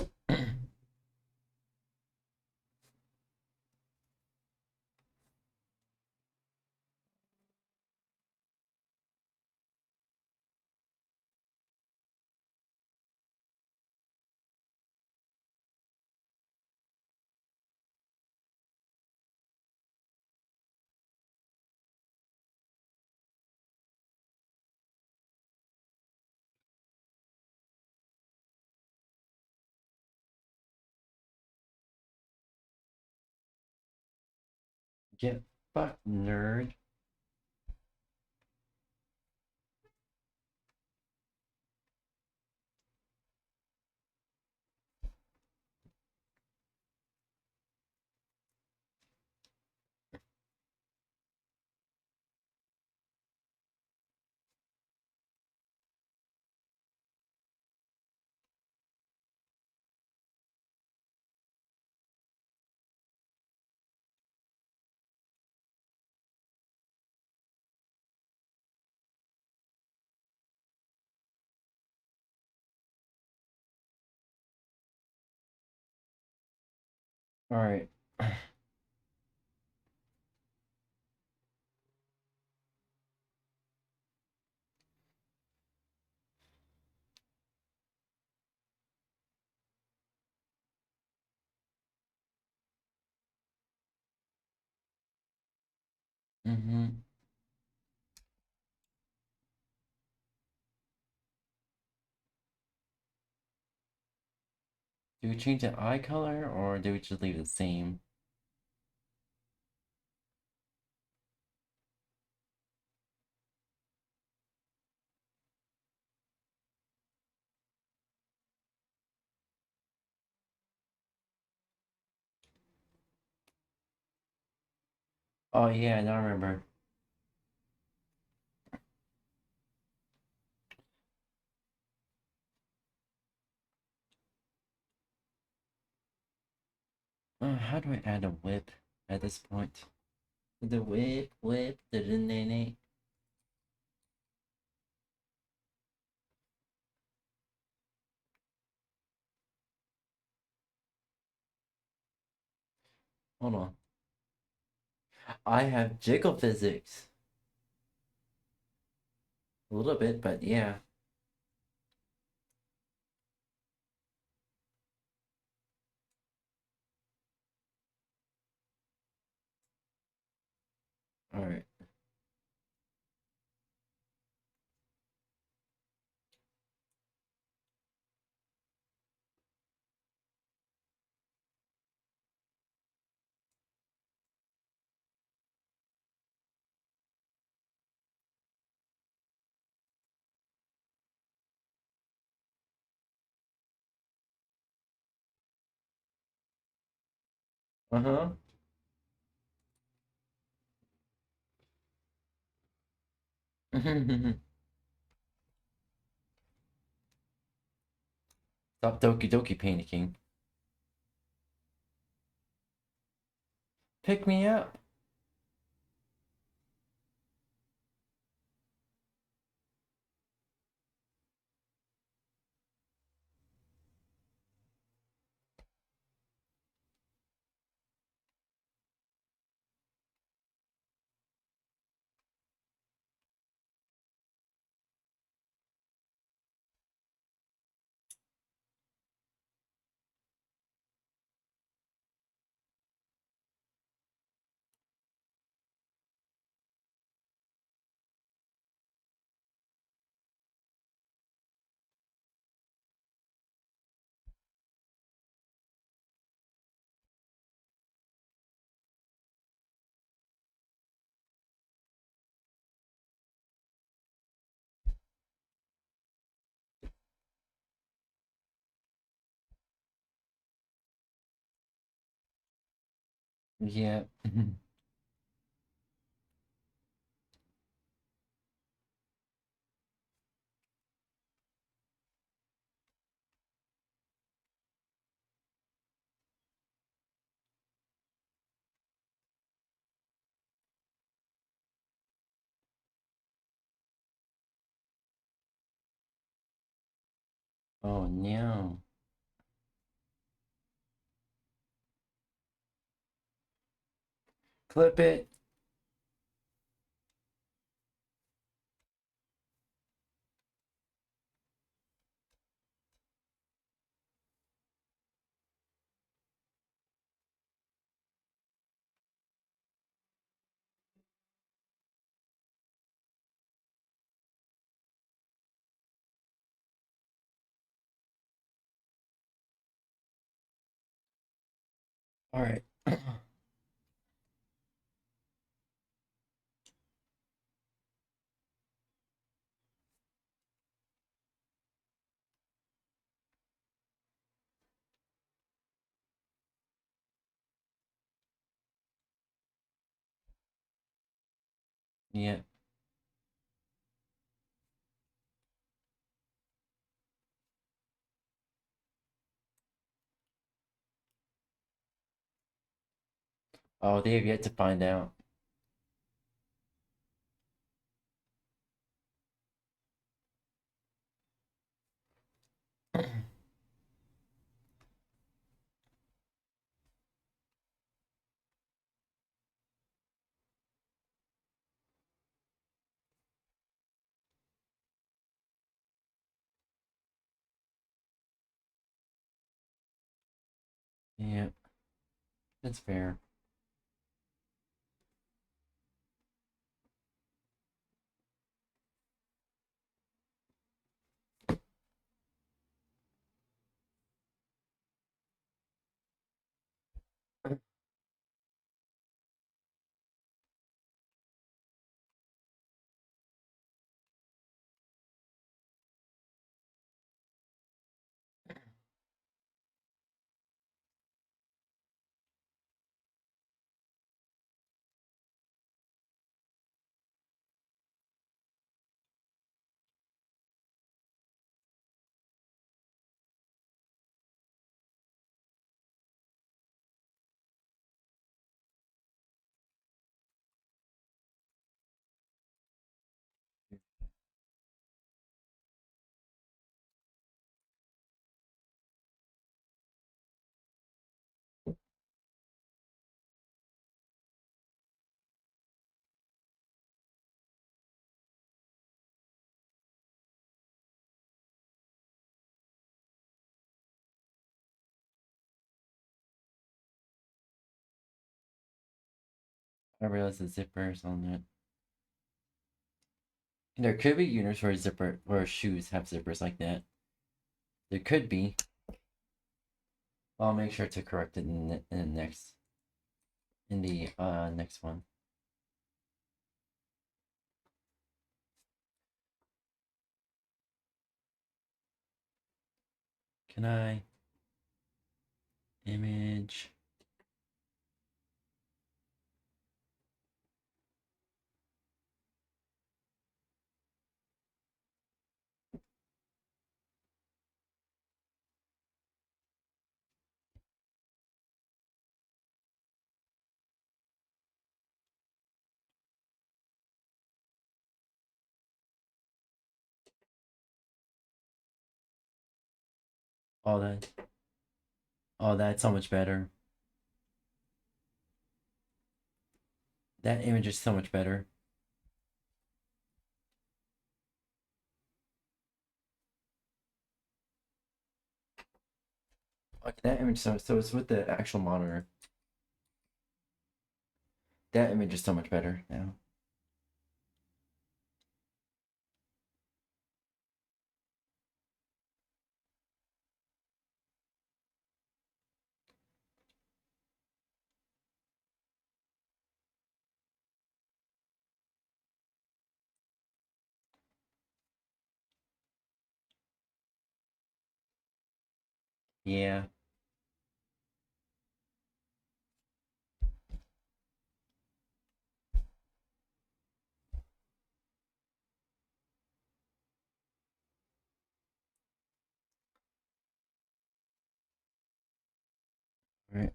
Get fucked, nerd. Alright. Mm-hmm. Do we change the eye color or do we just leave it the same? Oh yeah, now I remember. How do I add a whip at this point? The whip, the Hold on. I have jiggle physics. A little bit, but yeah. Alright. Uh-huh. Stop Doki Doki panicking. Pick me up. Yeah. Oh no. Clip it. All right. Yeah. Oh, they have yet to find out. Yeah. That's fair. I realized the zippers on that. And there could be units where shoes have zippers like that. There could be. I'll make sure to correct it in the next one. Can I image? Oh, that's so much better. That image is so much better. Okay, that image, so it's with the actual monitor. That image is so much better now. Yeah. Alright.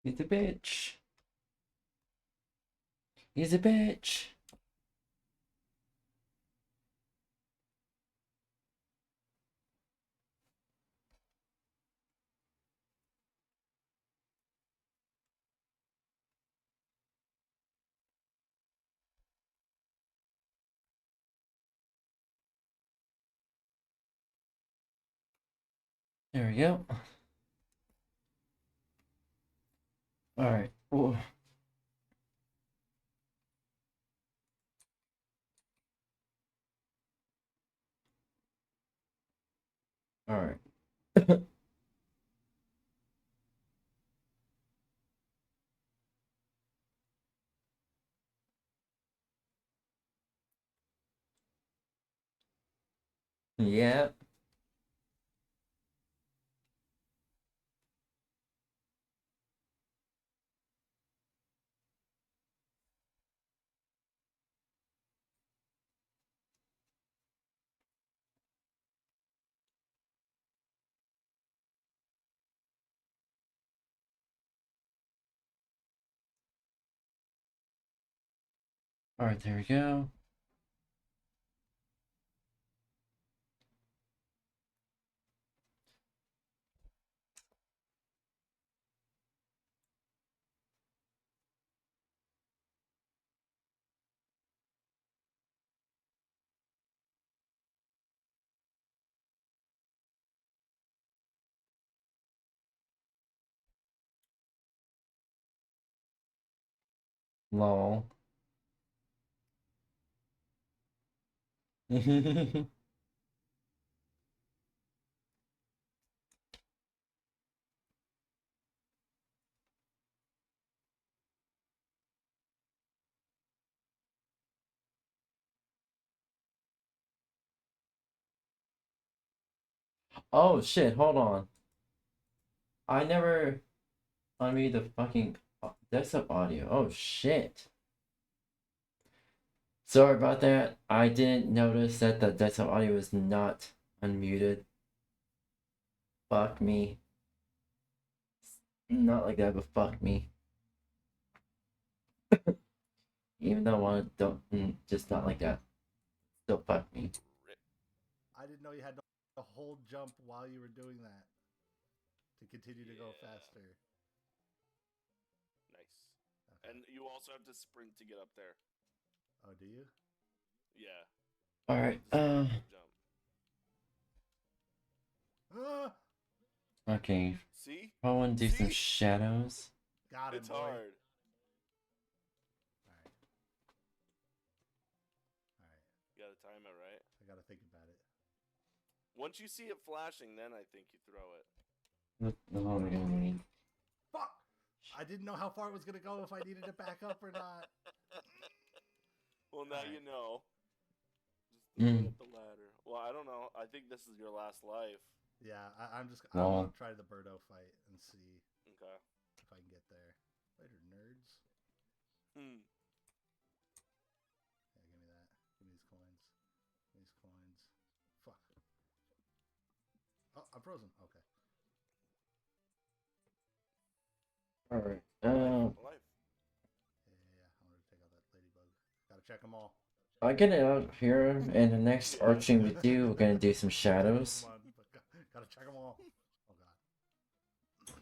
He's a bitch. He's a bitch. There we go. Alright. All right. Yeah. Alright, there we go. Lol. Oh shit, hold on. I never unmuted the fucking desktop audio. Oh shit. Sorry about that. I didn't notice that the desktop audio was not unmuted. Fuck me. Not like that, but fuck me. Even though I want to, just not like that. Still fuck me. I didn't know you had to hold jump while you were doing that to continue to go faster. Nice. Okay. And you also have to sprint to get up there. Oh, do you? Yeah. Alright, okay. See? I want to do some shadows. Got it, it's boy. hard. Alright. You gotta time it, right? I gotta think about it. Once you see it flashing, then I think you throw it. Fuck! I didn't know how far it was gonna go, if I needed to back up or not. Well, now you know. Just throw it at the ladder. Well, I don't know. I think this is your last life. Yeah, I want to try the Birdo fight and see if I can get there. Later, nerds. Yeah, give me that. Give me these coins. Give me these coins. Fuck. Oh, I'm frozen. Okay. Alright. Life. check them all. I'll get it out here, and the next art stream we do, we're gonna do some shadows. Gotta check them all. Oh god.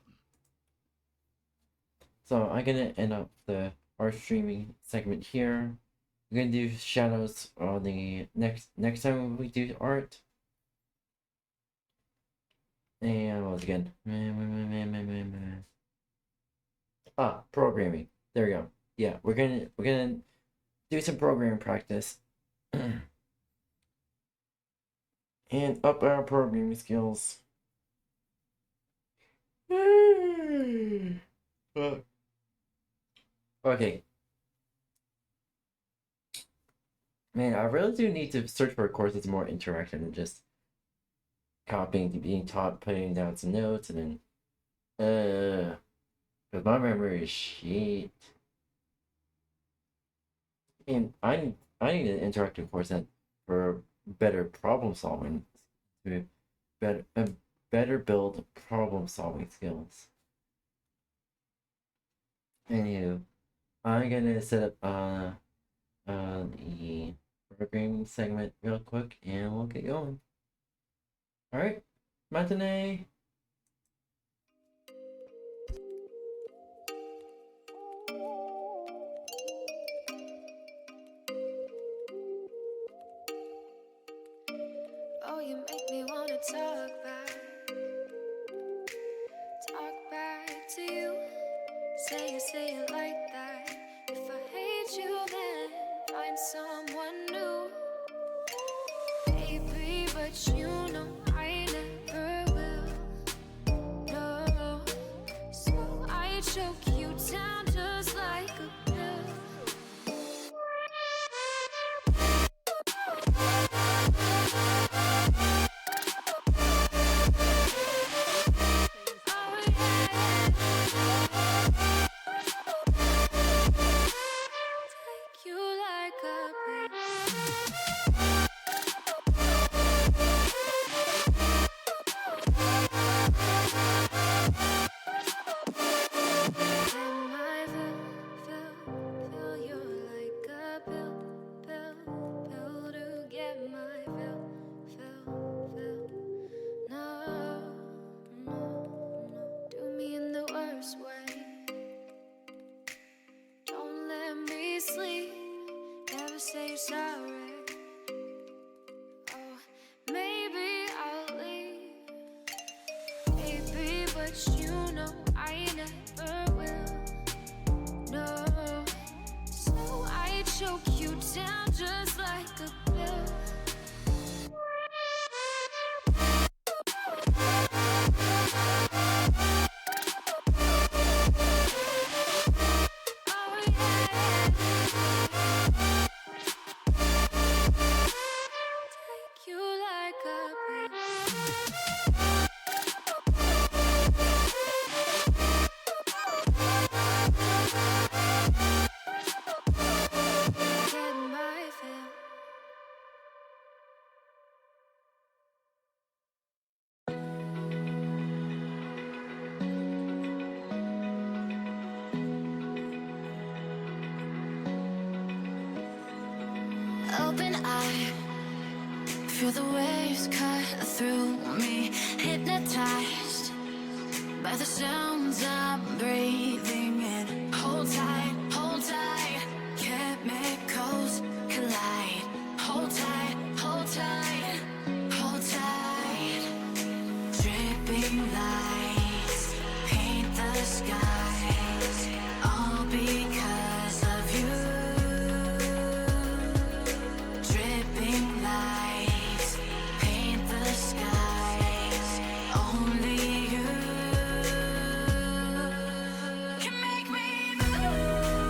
So I'm gonna end up the art streaming segment here. We're gonna do shadows on the next time we do art. And once again, programming. There we go. Yeah, we're gonna do some programming practice and up our programming skills. Okay. Man, I really do need to search for a course that's more interactive than just copying, being taught, putting down some notes, and then, because my memory is shit. And I need an interactive course that for better problem solving, to better build problem solving skills. Anywho, I'm gonna set up the programming segment real quick, and we'll get going. All right, matinee. Oh, you make me wanna talk back to you. Say it like that. If I hate you, then find someone new. Baby, but you know I never will. No, so I choke you down just like a pill. Say sorry. Oh, maybe I'll leave, baby, but you know I never will. No, so I choke you down just like a pill. Open eye, feel the waves cut through me, hypnotized by the sounds I'm breathing in. Hold tight, chemicals collide. Hold tight, hold tight, hold tight. Dripping lights paint the skies, all because of you. Dripping lights paint the skies, only you can make me move.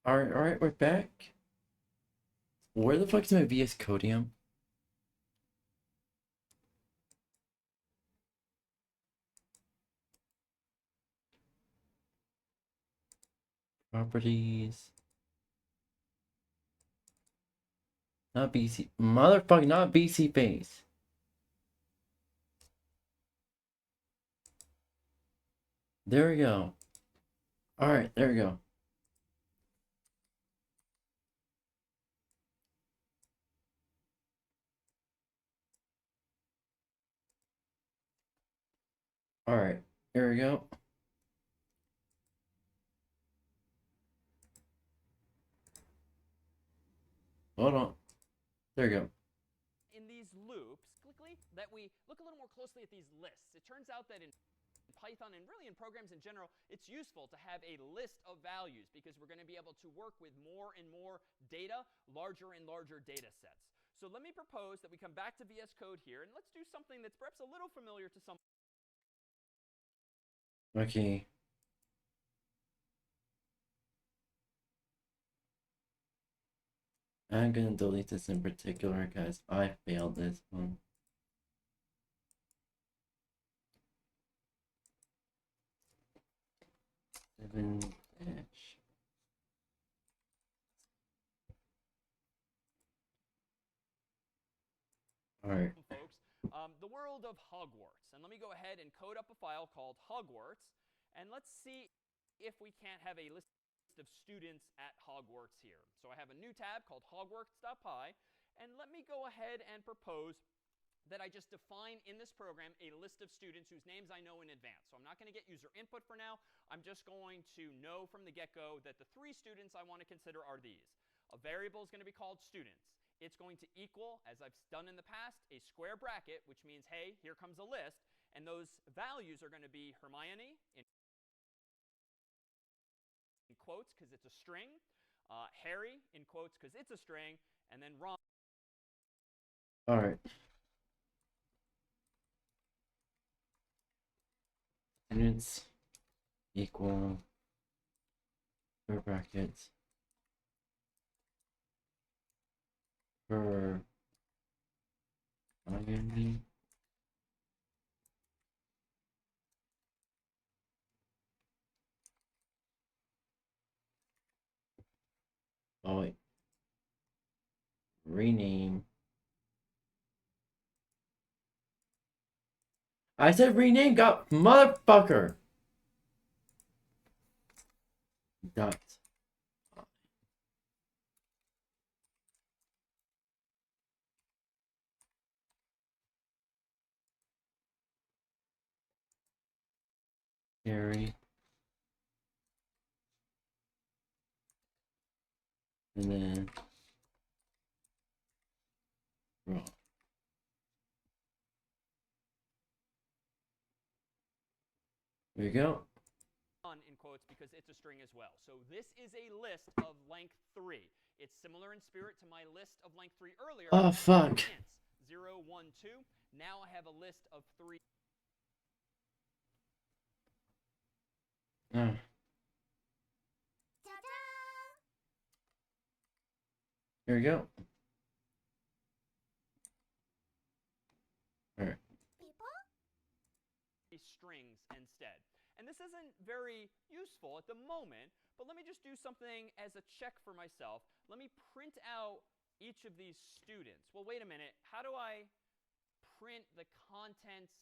Alright, we're back. Where the fuck is my VS Codium? Properties. Not BC. Motherfucker, not BC base. There we go. Alright, there we go. Alright, here we go. Hold on. There we go. In these loops, that we look a little more closely at these lists. It turns out that in Python and really in programs in general, it's useful to have a list of values because we're going to be able to work with more and more data, larger and larger data sets. So let me propose that we come back to VS Code here, and let's do something that's perhaps a little familiar to some. Okay. I'm gonna delete this in particular because I failed this one. Alright. Folks, the world of Hogwarts. And let me go ahead and code up a file called Hogwarts, and let's see if we can't have a list of students at Hogwarts here. So I have a new tab called Hogwarts.py, and let me go ahead and propose that I just define in this program a list of students whose names I know in advance. So I'm not going to get user input for now. I'm just going to know from the get-go that the 3 students I want to consider are these. A variable is going to be called students. It's going to equal, as I've done in the past, a square bracket, which means, hey, here comes a list. And those values are going to be Hermione in quotes because it's a string, Harry in quotes because it's a string, and then Ron. Alright. Students equal square brackets for Miami. Oh wait. Rename. I said rename, got motherfucker. Dot. Harry. And then Ron. There you go. In quotes because it's a string as well. So this is a list of length 3. It's similar in spirit to my list of length 3 earlier. Oh, fuck. 0, 1, 2. Now I have a list of 3. Here we go. Alright. Strings instead. And this isn't very useful at the moment, but let me just do something as a check for myself. Let me print out each of these students. Well, wait a minute. How do I print the contents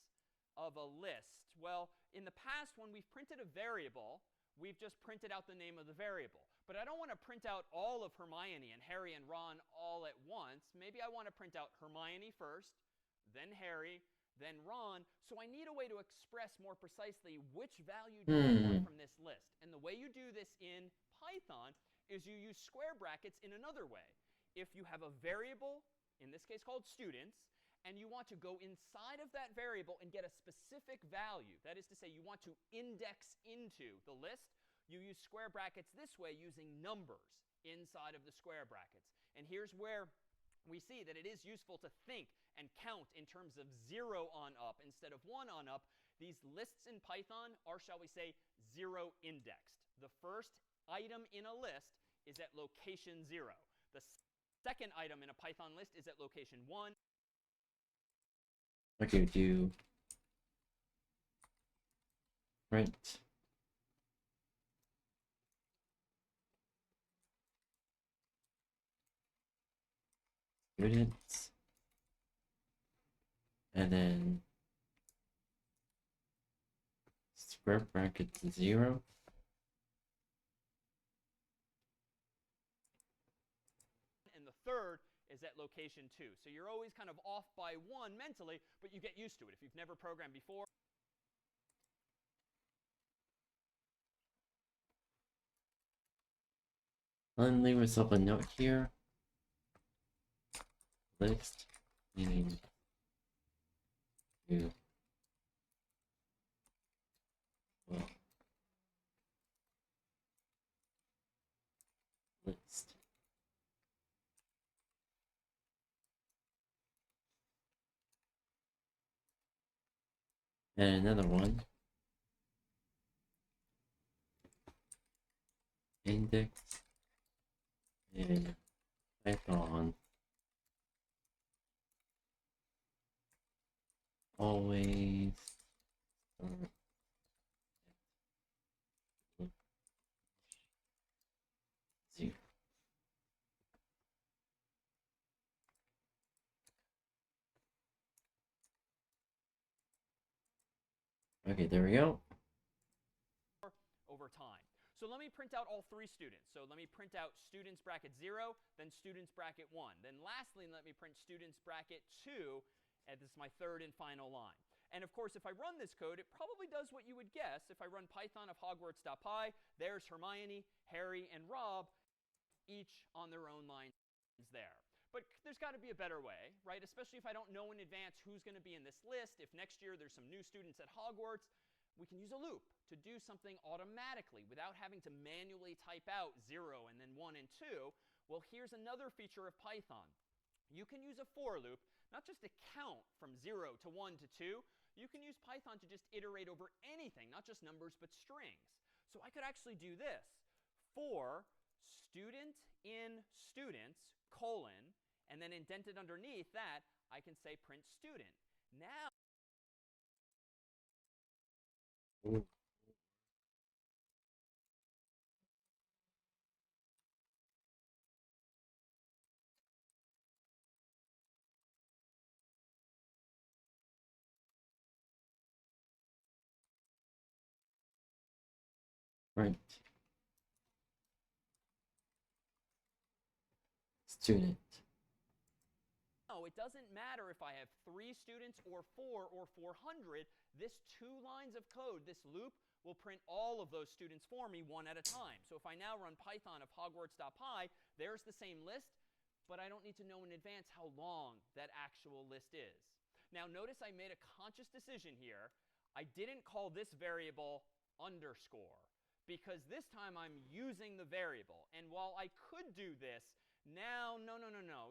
of a list? Well, in the past, when we've printed a variable, we've just printed out the name of the variable. But I don't want to print out all of Hermione and Harry and Ron all at once. Maybe I want to print out Hermione first, then Harry, then Ron. So I need a way to express more precisely which value do I want from this list. And the way you do this in Python is you use square brackets in another way. If you have a variable, in this case called students, and you want to go inside of that variable and get a specific value, that is to say you want to index into the list, you use square brackets this way using numbers inside of the square brackets. And here's where we see that it is useful to think and count in terms of 0 on up instead of 1 on up. These lists in Python are, shall we say, 0 indexed. The first item in a list is at location 0. The second item in a Python list is at location 1. Okay, do print students, and then square bracket 0. And the third is at location 2. So you're always kind of off by 1 mentally, but you get used to it. If you've never programmed before, Let me leave myself a note here. List meaning you will list. And another one. Index in Python always start at 0. Okay, there we go. over time. So let me print out all 3 students. So let me print out students bracket 0, then students bracket 1. Then lastly, let me print students bracket 2, and this is my third and final line. And of course, if I run this code, it probably does what you would guess. If I run python of 𝙂𝙚, there's Hermione, Harry, and Rob, each on their own lines there. But there's got to be a better way, right? Especially if I don't know in advance who's going to be in this list. If next year there's some new students at Hogwarts, we can use a loop to do something automatically without having to manually type out 0 and then 1 and 2. Well, here's another feature of Python. You can use a for loop, not just to count from 0 to 1 to 2. You can use Python to just iterate over anything, not just numbers, but strings. So I could actually do this. For student in students, colon, and then indented underneath that, I can say print student. Now, Print student. no, it doesn't matter if I have 3 students or 4 or 400. This 2 lines of code, this loop, will print all of those students for me one at a time. So if I now run python of 𝙂𝙗, there's the same list, but I don't need to know in advance how long that actual list is. Now notice I made a conscious decision here. I didn't call this variable underscore, because this time I'm using the variable. And while I could do this, now, no.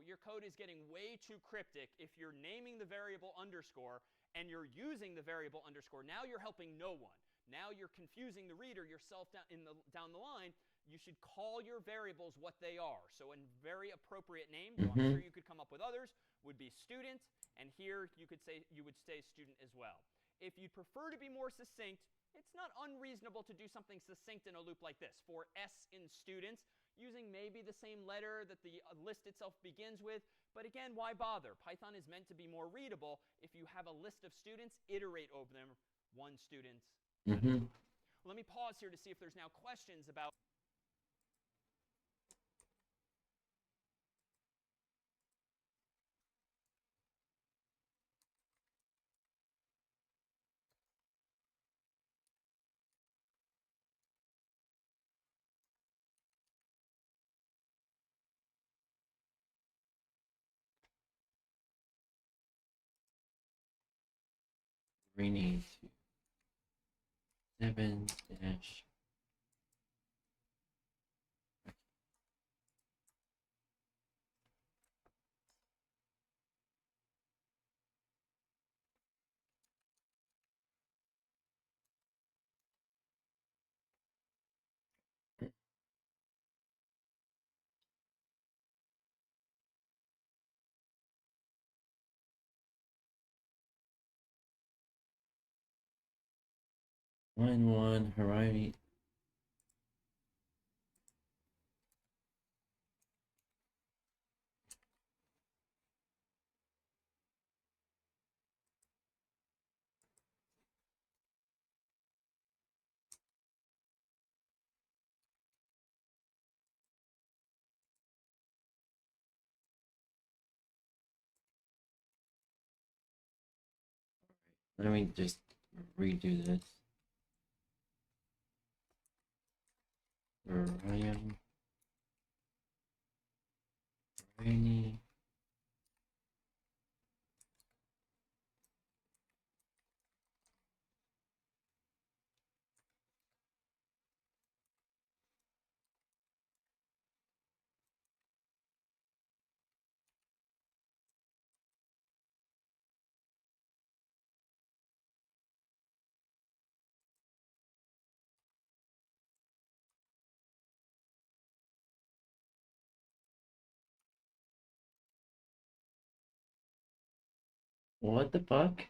Your code is getting way too cryptic if you're naming the variable underscore and you're using the variable underscore. Now you're helping no one. Now you're confusing the reader yourself down the line. You should call your variables what they are. So a very appropriate name, though I'm sure you could come up with others, would be student. And here you would say student as well. If you'd prefer to be more succinct, it's not unreasonable to do something succinct in a loop like this. For S in students, using maybe the same letter that the list itself begins with. But again, why bother? Python is meant to be more readable. If you have a list of students, iterate over them one student at a time. Let me pause here to see if there's now questions about. Rename to 7 dash. 1-1 Hermione. Let me just redo this. Ryan. Rainy. What the fuck?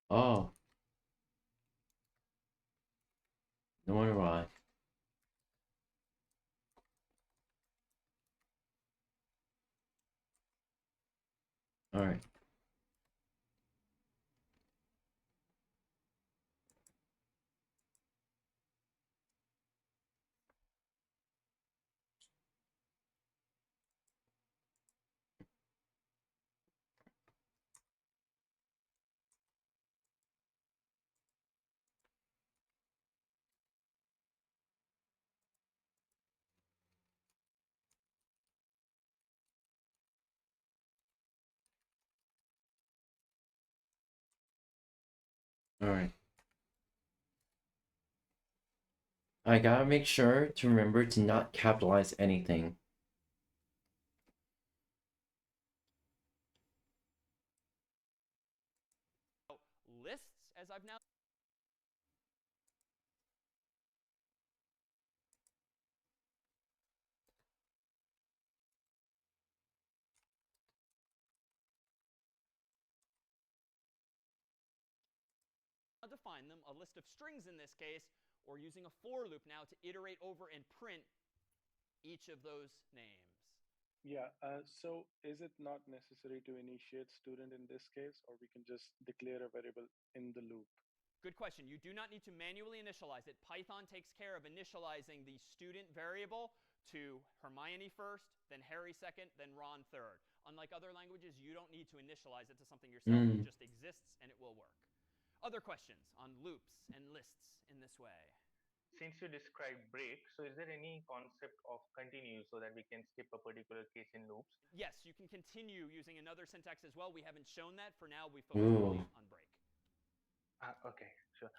Oh. No wonder why. Alright. Alright. I gotta make sure to remember to not capitalize anything. Lists, as I've now define them, a list of strings in this case, or using a for loop now to iterate over and print each of those names. Yeah, so is it not necessary to initiate student in this case, or we can just declare a variable in the loop? Good question. You do not need to manually initialize it. Python takes care of initializing the student variable to Hermione first, then Harry second, then Ron third. Unlike other languages, you don't need to initialize it to something yourself. It just exists and it will work. Other questions on loops and lists in this way? Since you described break, so is there any concept of continue so that we can skip a particular case in loops? Yes, you can continue using another syntax as well. We haven't shown that. For now, we focus only on break. Okay, sure.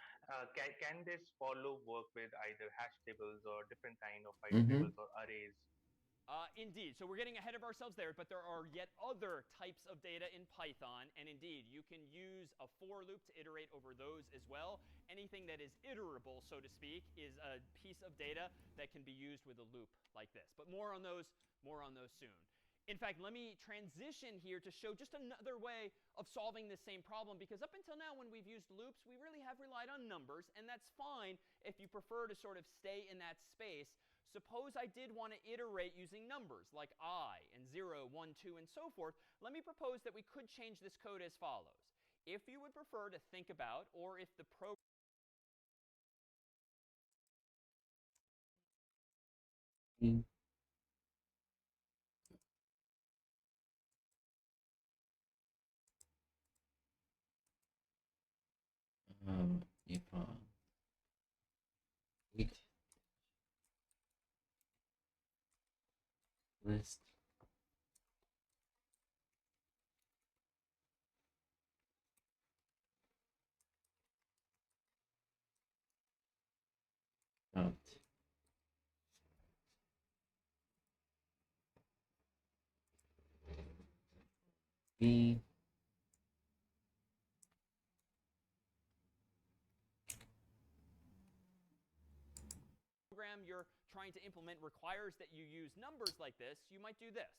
Can this follow work with either hash tables or different kind of tables or arrays? Indeed. So we're getting ahead of ourselves there, but there are yet other types of data in Python. And indeed, you can use a for loop to iterate over those as well. Anything that is iterable, so to speak, is a piece of data that can be used with a loop like this. But more on those soon. In fact, let me transition here to show just another way of solving this same problem, because up until now when we've used loops, we really have relied on numbers, and that's fine if you prefer to sort of stay in that space. Suppose I did want to iterate using numbers like I and 0, 1, 2, and so forth. Let me propose that we could change this code as follows. If you would prefer to think about, or if the program if each list out. B. Program you're trying to implement requires that you use numbers like this, you might do this.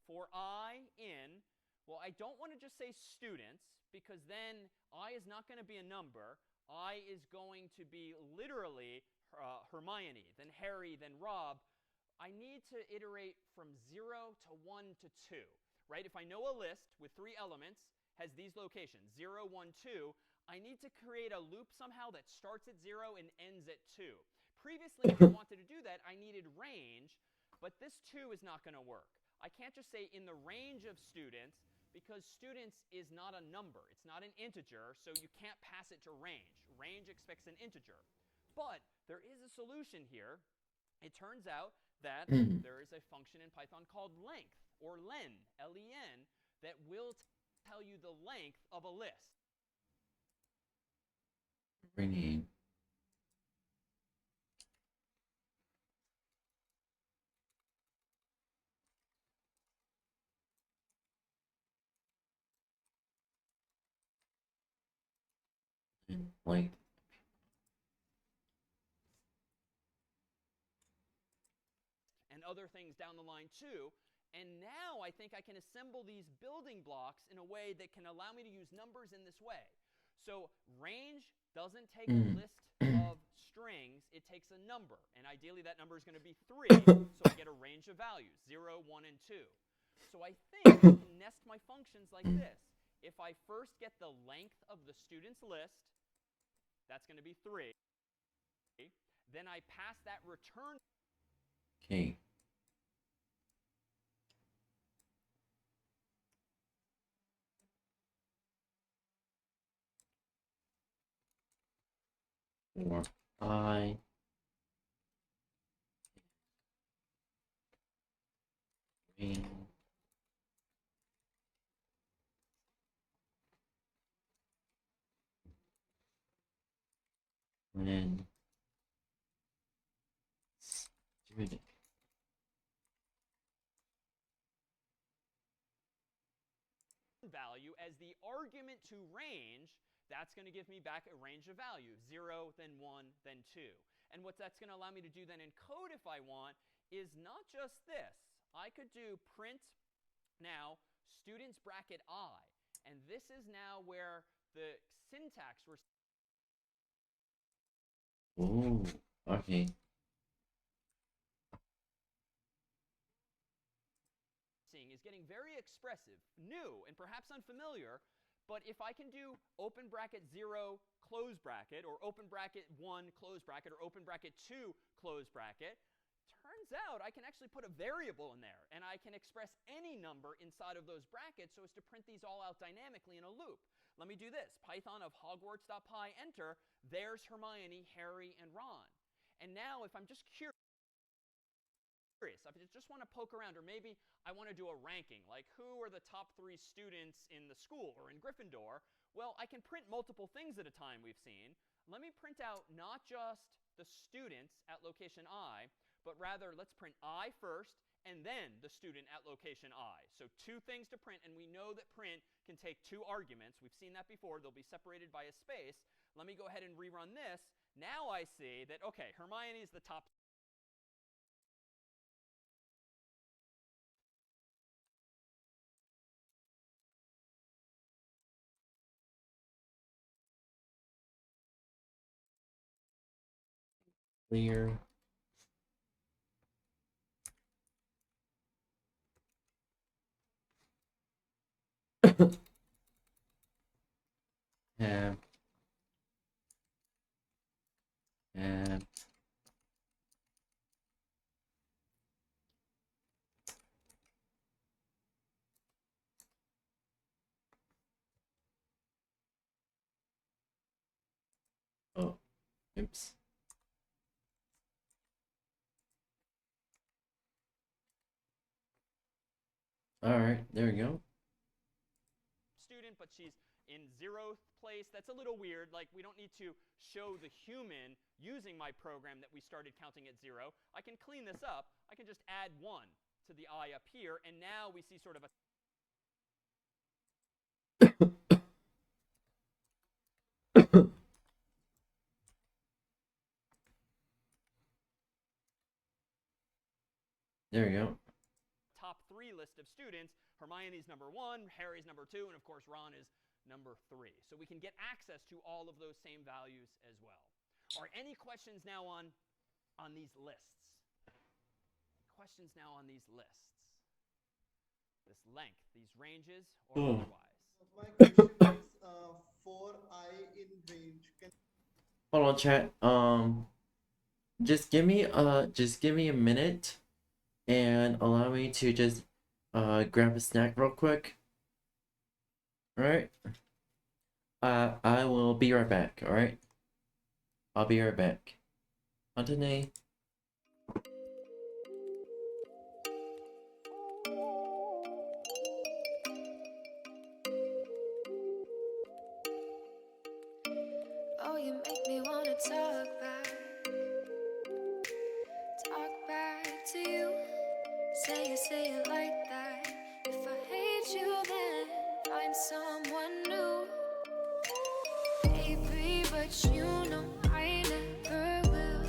For I in, well, I don't want to just say students, because then I is not going to be a number. I is going to be literally Hermione, then Harry, then Rob. I need to iterate from 0 to 1 to 2, right? If I know a list with 3 elements, has these locations, 0, 1, 2, I need to create a loop somehow that starts at 0 and ends at 2. Previously, if I wanted to do that, I needed range, but this 2 is not going to work. I can't just say in the range of students, because students is not a number. It's not an integer, so you can't pass it to range. Range expects an integer. But there is a solution here. It turns out that there is a function in Python called length, or len, L-E-N, that will tell you the length of a list. Ringing. Length. And other things down the line too. And now I think I can assemble these building blocks in a way that can allow me to use numbers in this way. So range doesn't take a list of strings, it takes a number. And ideally that number is going to be 3, so I get a range of values, 0, 1, and 2. So I think I can nest my functions like this. If I first get the length of the student's list, that's going to be 3. Then I pass that return. Okay. For I ring when student value as the argument to range, that's going to give me back a range of values, 0, then 1, then 2. And what that's going to allow me to do then in code if I want is not just this. I could do print now students bracket I. And this is now where the syntax we're Ooh, okay. seeing is getting very expressive, new, and perhaps unfamiliar. But if I can do open bracket 0, close bracket, or open bracket 1, close bracket, or open bracket 2, close bracket, turns out I can actually put a variable in there, and I can express any number inside of those brackets so as to print these all out dynamically in a loop. Let me do this. Python of Hogwarts.py, enter, there's Hermione, Harry, and Ron. And now if I'm just curious, if I just want to poke around, or maybe I want to do a ranking, like who are the top 3 students in the school or in Gryffindor, well, I can print multiple things at a time we've seen. Let me print out not just the students at location I, but rather let's print I first, and then the student at location I. So 2 things to print, and we know that print can take 2 arguments. We've seen that before. They'll be separated by a space. Let me go ahead and rerun this. Now I see that, okay, Hermione is the top. Clear. Have oh, oops. All right, there we go. Student, but she's in 0th place. That's a little weird. Like, we don't need to show the human using my program that we started counting at 0. I can clean this up. I can just add 1 to the I up here, and now we see sort of a there we go. top 3 list of students. Hermione's number 1, Harry's number 2, and of course Ron is number 3. So we can get access to all of those same values as well. Are any questions now on these lists? Questions now on these lists? This length, these ranges, or otherwise? My question is for I in range. Hold on, chat. Just give me a minute and allow me to just grab a snack real quick. All right. I will be right back. All right. I'll be right back. Anthony. Oh, you make me wanna talk back to you. Say it like that. If I hate you, then find someone new. Baby, but you know I never will.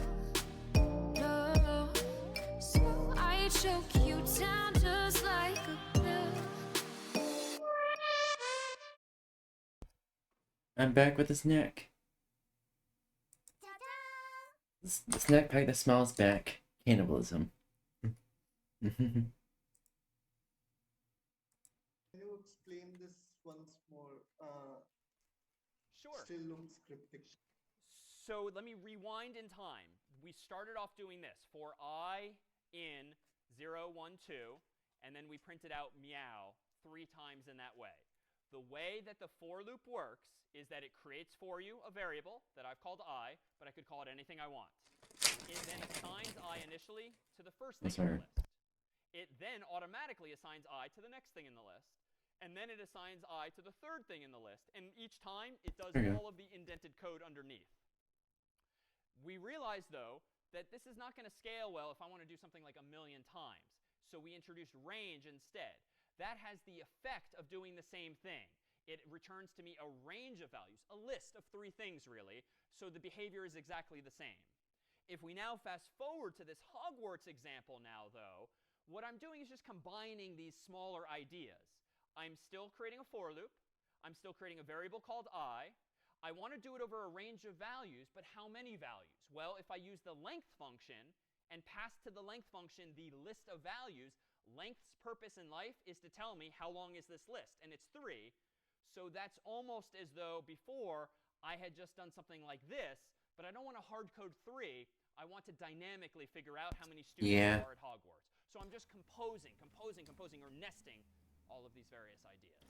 No, so I choke you down just like a pill. I'm back with a snack. The snack pack that smells back. Cannibalism. Can you explain this once more? Sure. Still looks cryptic. So let me rewind in time. We started off doing this for I in 0, 1, 2, and then we printed out meow 3 times in that way. The way that the for loop works is that it creates for you a variable that I've called I, but I could call it anything I want. It then assigns I initially to the first thing in the list. It then automatically assigns I to the next thing in the list. And then it assigns I to the third thing in the list. And each time, it does all of the indented code underneath. We realize, though, that this is not going to scale well if I want to do something like 1,000,000 times. So we introduced range instead. That has the effect of doing the same thing. It returns to me a range of values, a list of 3 things, really. So the behavior is exactly the same. If we now fast forward to this Hogwarts example now, though, what I'm doing is just combining these smaller ideas. I'm still creating a for loop. I'm still creating a variable called I. I want to do it over a range of values, but how many values? Well, if I use the length function and pass to the length function the list of values, length's purpose in life is to tell me how long is this list, and it's 3. So that's almost as though before I had just done something like this, but I don't want to hard code 3. I want to dynamically figure out how many students are at Hogwarts. So I'm just composing, or nesting all of these various ideas.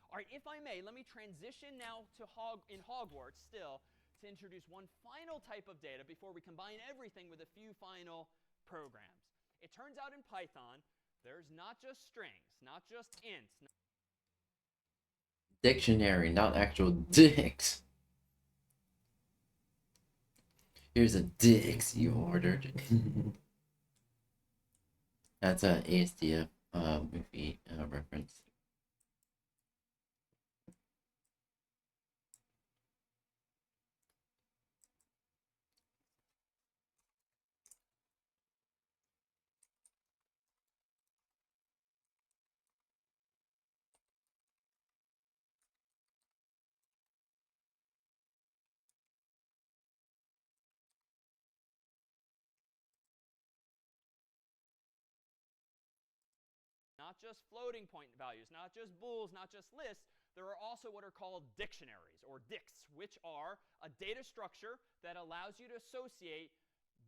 All right, if I may, let me transition now to Hogwarts still to introduce one final type of data before we combine everything with a few final programs. It turns out in Python, there's not just strings, not just ints. Dictionary, not actual dicks. Here's a dicks you ordered. That's a ASDF movie reference. Not just floating point values, not just bools, not just lists. There are also what are called dictionaries, or dicts, which are a data structure that allows you to associate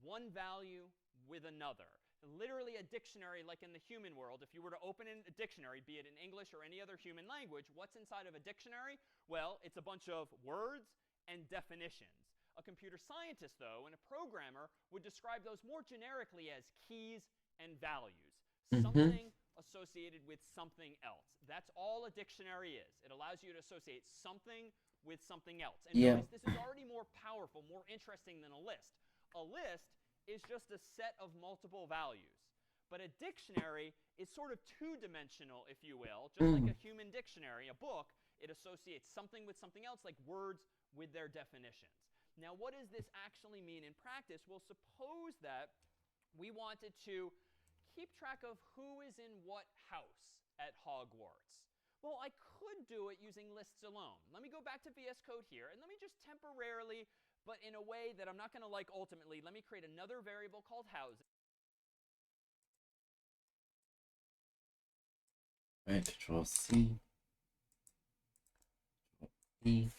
one value with another. Literally a dictionary, like in the human world, if you were to open a dictionary, be it in English or any other human language, what's inside of a dictionary? Well, it's a bunch of words and definitions. A computer scientist, though, and a programmer would describe those more generically as keys and values. Something associated with something else. That's all a dictionary is. It allows you to associate something with something else. And notice this is already more powerful, more interesting than a list. A list is just a set of multiple values. But a dictionary is sort of two-dimensional, if you will, just like a human dictionary, a book. It associates something with something else, like words with their definitions. Now, what does this actually mean in practice? Well, suppose that we wanted to keep track of who is in what house at Hogwarts. Well, I could do it using lists alone. Let me go back to VS Code here, and let me just temporarily, but in a way that I'm not going to like ultimately, let me create another variable called housing. All right, Control C. Control E.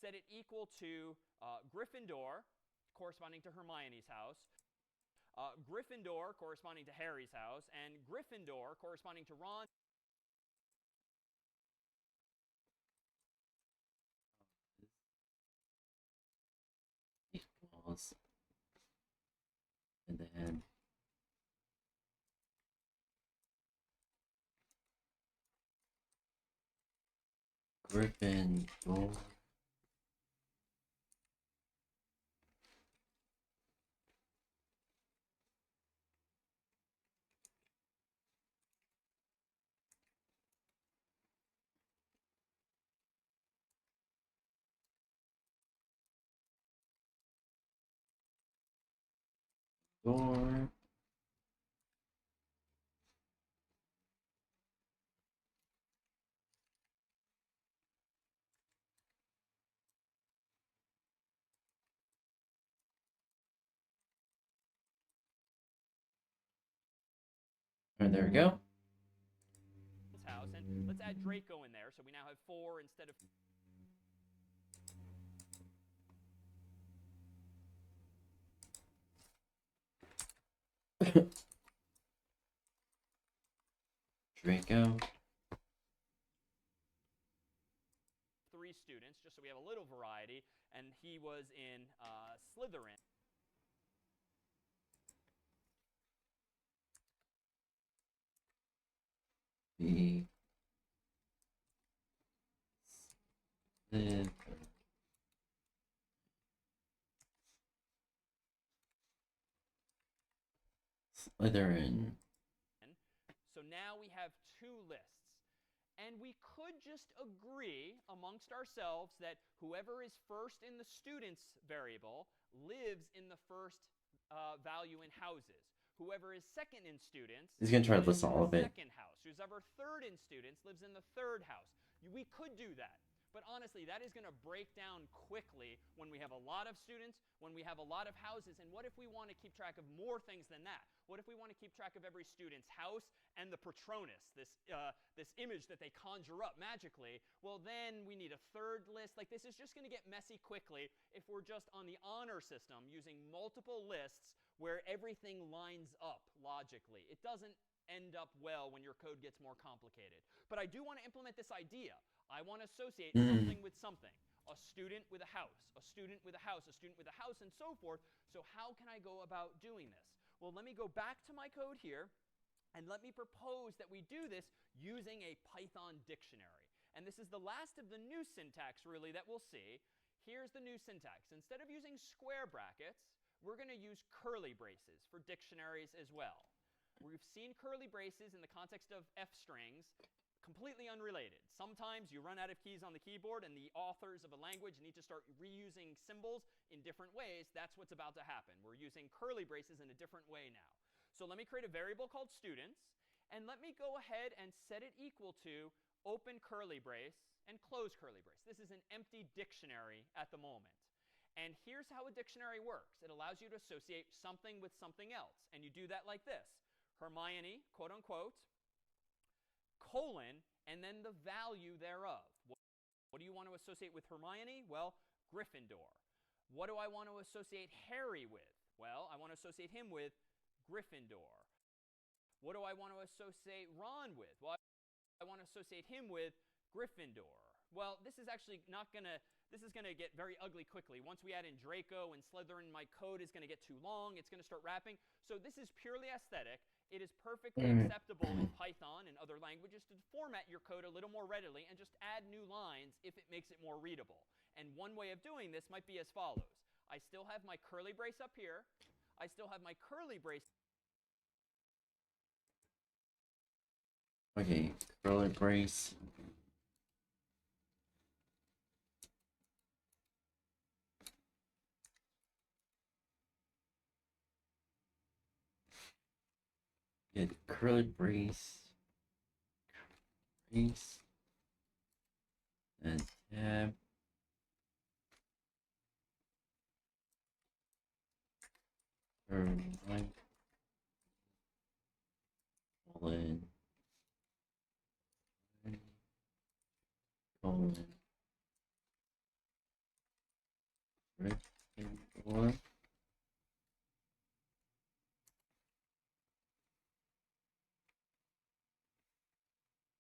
Set it equal to Gryffindor, corresponding to Hermione's house, Gryffindor, corresponding to Harry's house, and Gryffindor, corresponding to Ron. Equals. And then Gryffindor. Door. All right, there we go. House, and let's add Draco in there, so we now have 4 instead of. Draco. 3 students, just so we have a little variety, and he was in Slytherin. B. Slytherin. So now we have 2 lists. And we could just agree amongst ourselves that whoever is first in the students variable lives in the first value in houses. Whoever is second in students He's gonna try to lives list in all the of it. second house. Who's ever third in students lives in the third house. We could do that. But honestly, that is going to break down quickly when we have a lot of students, when we have a lot of houses. And what if we want to keep track of more things than that? What if we want to keep track of every student's house and the Patronus, this image that they conjure up magically? Well, then we need a third list. Like, this is just going to get messy quickly if we're just on the honor system using multiple lists where everything lines up logically. It doesn't end up well when your code gets more complicated. But I do want to implement this idea. I want to associate something with something. A student with a house, a student with a house, a student with a house, and so forth. So how can I go about doing this? Well, let me go back to my code here, and let me propose that we do this using a Python dictionary. And this is the last of the new syntax, really, that we'll see. Here's the new syntax. Instead of using square brackets, we're going to use curly braces for dictionaries as well. We've seen curly braces in the context of F strings, completely unrelated. Sometimes you run out of keys on the keyboard and the authors of a language need to start reusing symbols in different ways. That's what's about to happen. We're using curly braces in a different way now. So let me create a variable called students, and let me go ahead and set it equal to open curly brace and close curly brace. This is an empty dictionary at the moment. And here's how a dictionary works. It allows you to associate something with something else. And you do that like this. Hermione, quote unquote, colon, and then the value thereof. What do you want to associate with Hermione? Well, Gryffindor. What do I want to associate Harry with? Well, I want to associate him with Gryffindor. What do I want to associate Ron with? Well, I want to associate him with Gryffindor. Well, this is actually not gonna, this is gonna get very ugly quickly. Once we add in Draco and Slytherin, my code is gonna get too long. It's gonna start wrapping. So this is purely aesthetic. It is perfectly acceptable in Python and other languages to format your code a little more readily and just add new lines if it makes it more readable. And one way of doing this might be as follows. I still have my curly brace up here. I still have my curly brace. Okay, curly brace. Get curly brace. Brace. And tab. Right. Colon. Colon. Rectangular.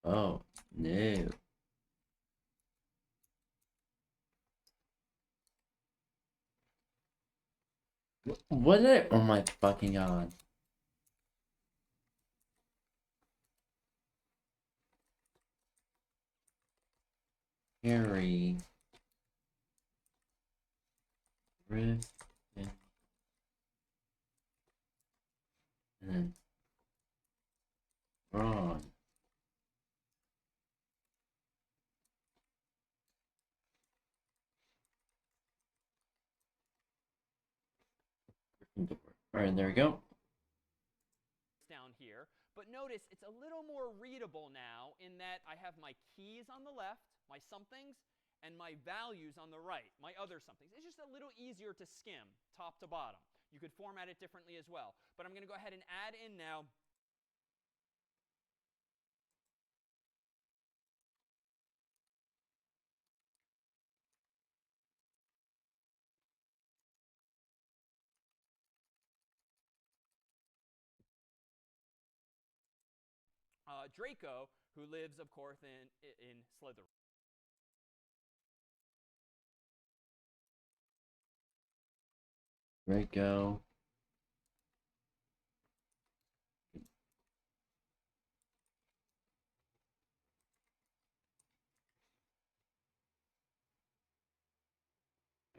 Oh, no. What did I, oh my fucking god. Harry. Griffin. And then Ron. Alright, there we go. Down here, but notice it's a little more readable now in that I have my keys on the left, my somethings, and my values on the right, my other somethings. It's just a little easier to skim top to bottom. You could format it differently as well, but I'm going to go ahead and add in now Draco, who lives, of course, in Slytherin. Draco.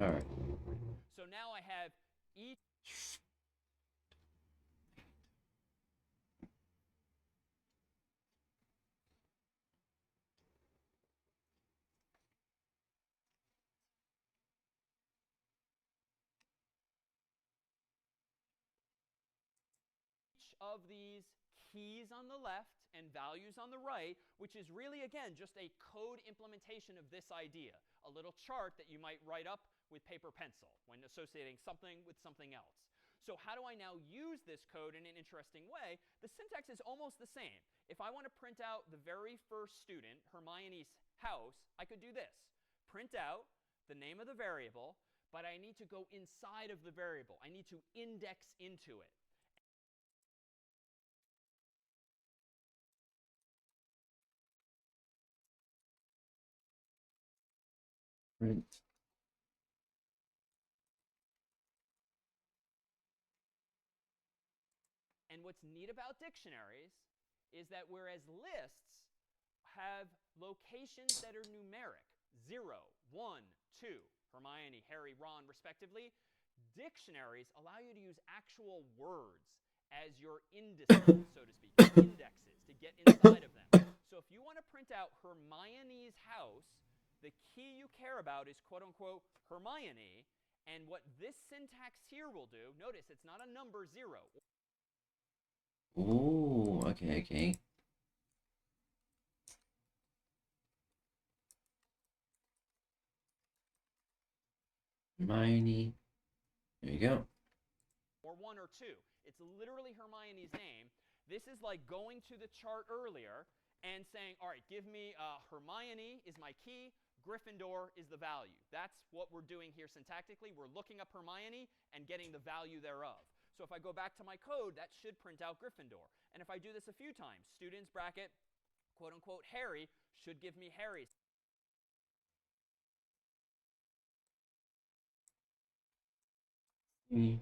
Alright. So now I have each of these keys on the left and values on the right, which is really, again, just a code implementation of this idea, a little chart that you might write up with paper pencil when associating something with something else. So how do I now use this code in an interesting way? The syntax is almost the same. If I want to print out the very first student, Hermione's house, I could do this. Print out the name of the variable, but I need to go inside of the variable. I need to index into it. Print. And what's neat about dictionaries is that whereas lists have locations that are numeric, 0, 1, 2, Hermione, Harry, Ron, respectively, dictionaries allow you to use actual words as your indices, so to speak, indexes, to get inside of them. So if you want to print out Hermione's house, the key you care about is quote-unquote Hermione, and what this syntax here will do, notice it's not a number 0. Ooh, okay, okay. Hermione. There you go. Or 1 or 2. It's literally Hermione's name. This is like going to the chart earlier and saying, all right, give me Hermione is my key, Gryffindor is the value. That's what we're doing here syntactically. We're looking up Hermione and getting the value thereof. So if I go back to my code, that should print out Gryffindor. And if I do this a few times, students bracket, quote unquote, Harry should give me Harry's. Mm.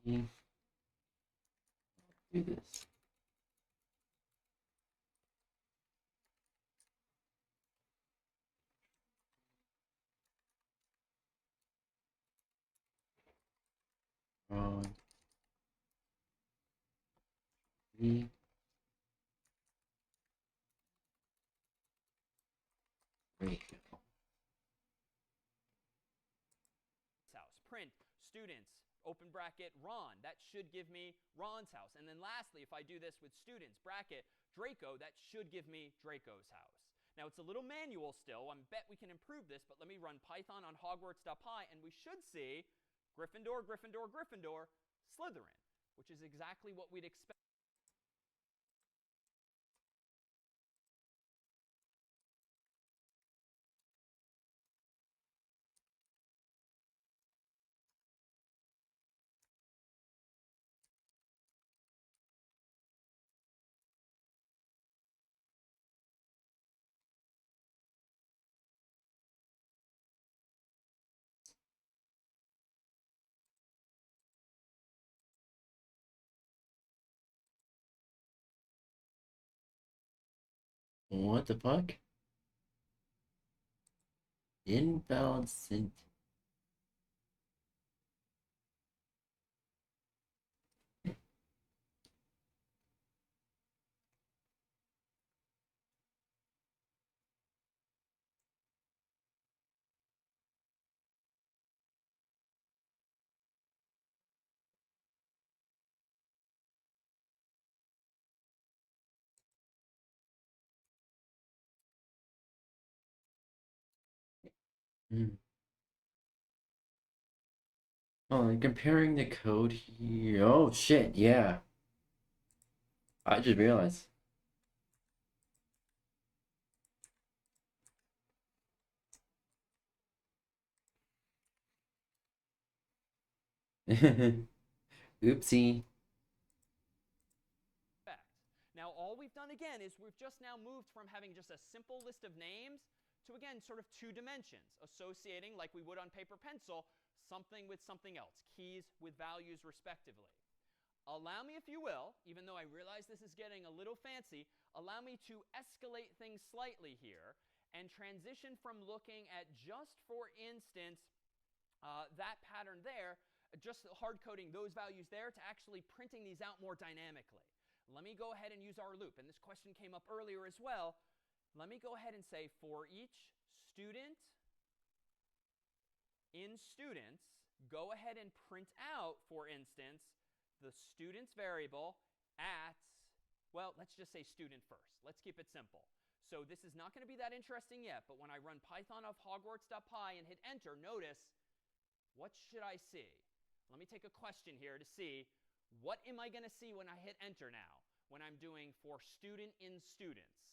Mm. Do this. Wrong. V. Draco. House. Print students, open bracket, Ron. That should give me Ron's house. And then lastly, if I do this with students, bracket, Draco, that should give me Draco's house. Now, it's a little manual still. I bet we can improve this, but let me run Python on 𝙂𝙗, and we should see Gryffindor, Gryffindor, Gryffindor, Slytherin, which is exactly what we'd expect. What the fuck? Invalid syntax. Hmm. Oh, and comparing the code here. Oh shit, yeah. I just realized. Oopsie. Now, all we've done again is we've just now moved from having just a simple list of names to, again, sort of two dimensions, associating, like we would on paper pencil, something with something else, keys with values respectively. Allow me, if you will, even though I realize this is getting a little fancy, allow me to escalate things slightly here and transition from looking at just, for instance, that pattern there, just hard coding those values there, to actually printing these out more dynamically. Let me go ahead and use our loop. And this question came up earlier as well. Let me go ahead and say for each student in students, go ahead and print out, for instance, the student's variable at, well, let's just say student first. Let's keep it simple. So this is not going to be that interesting yet, but when I run Python of 𝙂𝙗 and hit enter, notice, what should I see? Let me take a question here to see, what am I going to see when I hit enter now, when I'm doing for student in students?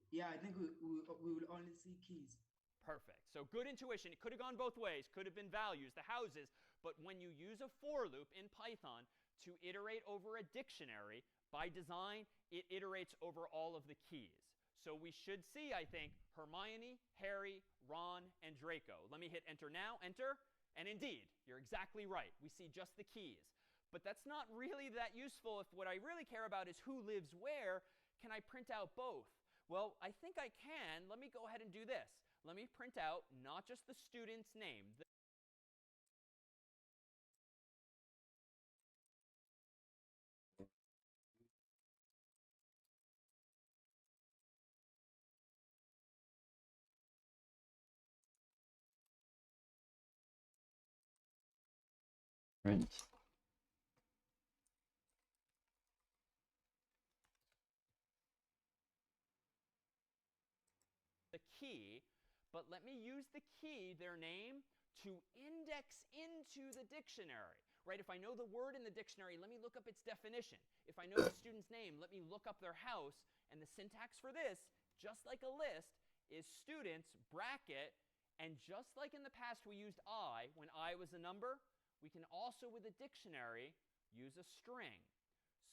Yeah, I think we will only see keys. Perfect. So good intuition. It could have gone both ways. Could have been values, the houses. But when you use a for loop in Python to iterate over a dictionary, by design, it iterates over all of the keys. So we should see, I think, Hermione, Harry, Ron, and Draco. Let me hit enter now. Enter. And indeed, you're exactly right. We see just the keys. But that's not really that useful if what I really care about is who lives where. Can I print out both? Well, I think I can. Let me go ahead and do this. Let me print out not just the student's name. Print. The key, but let me use the key, their name, to index into the dictionary. Right? If I know the word in the dictionary, let me look up its definition. If I know the student's name, let me look up their house. And the syntax for this, just like a list, is students, bracket, and just like in the past we used I, when I was a number, we can also, with a dictionary, use a string.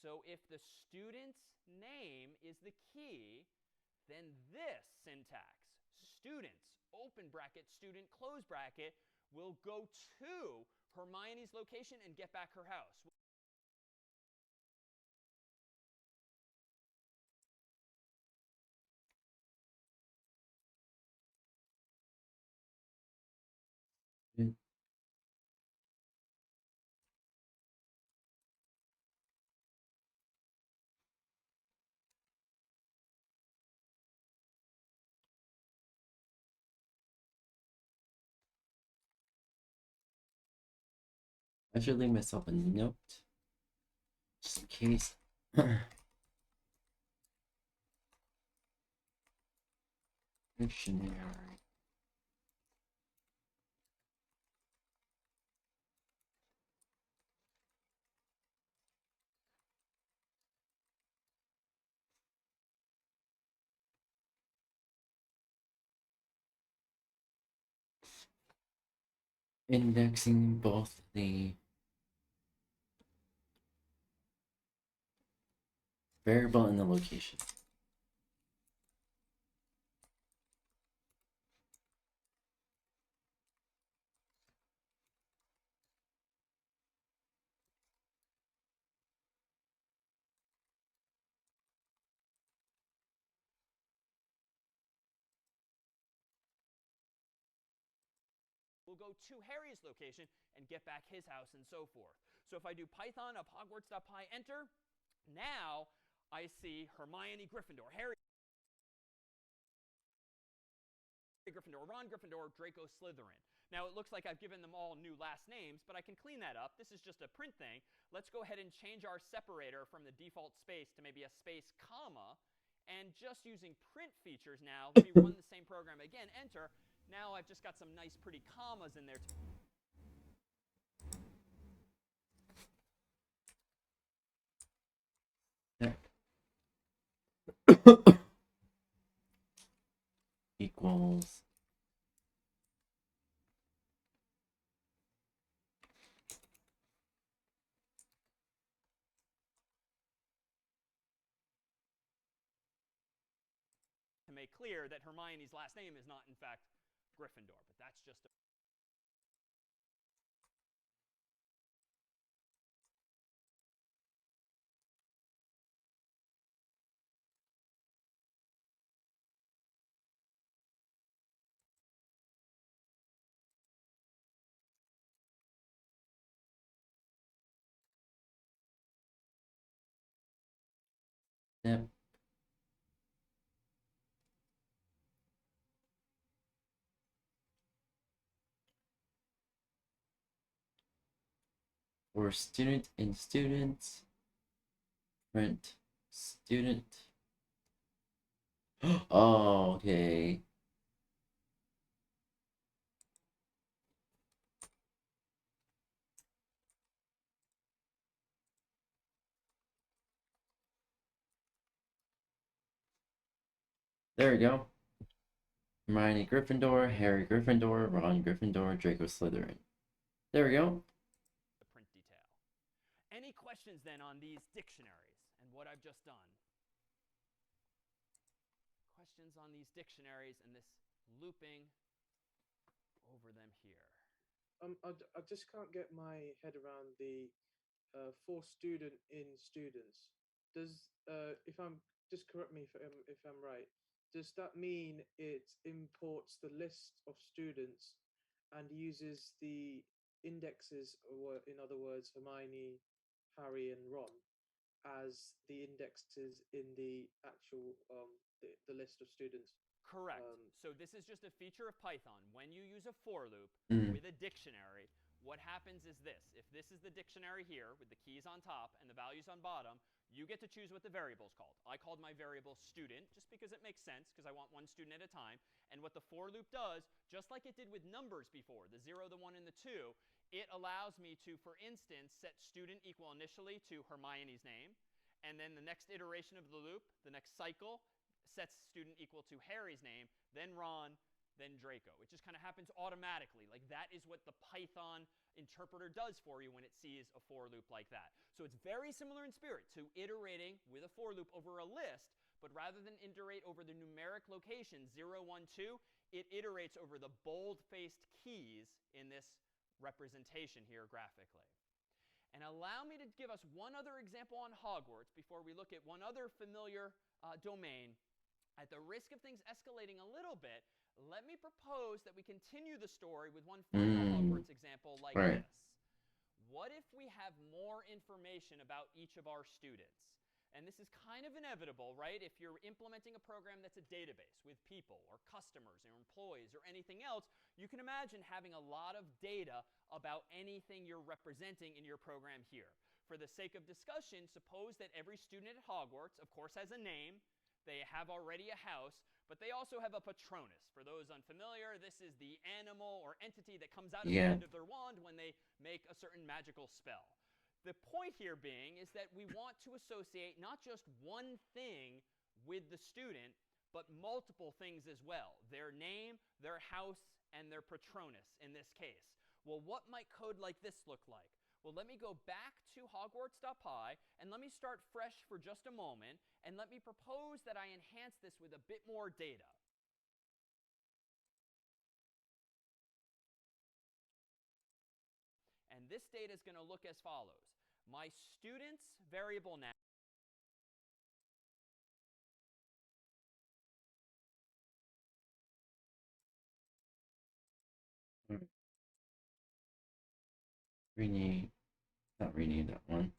So if the student's name is the key, then this syntax, students, open bracket student close bracket will go to Hermione's location and get back her house. I should leave myself a note, just in case. Dictionary. Indexing both the variable and the location. Will go to Harry's location and get back his house and so forth. So if I do Python of Hogwarts.py enter, now I see Hermione Gryffindor, Harry Gryffindor, Ron Gryffindor, Draco Slytherin. Now it looks like I've given them all new last names, but I can clean that up. This is just a print thing. Let's go ahead and change our separator from the default space to maybe a space comma. And just using print features now, let me run the same program again, enter. Now I've just got some nice pretty commas in there. Equals. To make clear that Hermione's last name is not, in fact, Gryffindor, but that's just a Yep. For student and students, print student. Oh, okay. There we go. Hermione Gryffindor, Harry Gryffindor, Ron Gryffindor, Draco Slytherin. There we go. the print detail. Any questions then on these dictionaries and what I've just done? Questions on these dictionaries and this looping over them here. I just can't get my head around the for student in students. Does if I'm just correct me if I'm right, does that mean it imports the list of students and uses the indexes, or in other words, Hermione, Harry, and Ron, as the indexes in the actual the list of students? Correct. So this is just a feature of Python. When you use a for loop with a dictionary, what happens is this. If this is the dictionary here with the keys on top and the values on bottom, you get to choose what the variable is called. I called my variable student just because it makes sense, because I want one student at a time. And what the for loop does, just like it did with numbers before, the 0, the 1, and the 2, it allows me to, for instance, set student equal initially to Hermione's name. And then the next iteration of the loop, the next cycle, sets student equal to Harry's name, then Ron, then Draco. It just kind of happens automatically. Like that is what the Python interpreter does for you when it sees a for loop like that. So it's very similar in spirit to iterating with a for loop over a list, but rather than iterate over the numeric location 0, 1, 2, it iterates over the bold-faced keys in this representation here graphically. And allow me to give us one other example on Hogwarts before we look at one other familiar domain. At the risk of things escalating a little bit, let me propose that we continue the story with one final Hogwarts example like this. What if we have more information about each of our students? And this is kind of inevitable, right? If you're implementing a program that's a database with people or customers or employees or anything else, you can imagine having a lot of data about anything you're representing in your program here. For the sake of discussion, suppose that every student at Hogwarts, of course, has a name. They have already a house, but they also have a Patronus. For those unfamiliar, this is the animal or entity that comes out of the end of their wand when they make a certain magical spell. The point here being is that we want to associate not just one thing with the student, but multiple things as well. Their name, their house, and their Patronus in this case. Well, what might code like this look like? Well, let me go back to 𝙂𝙗, and let me start fresh for just a moment, and let me propose that I enhance this with a bit more data. And this data is going to look as follows. My students variable now rename, not rename that one.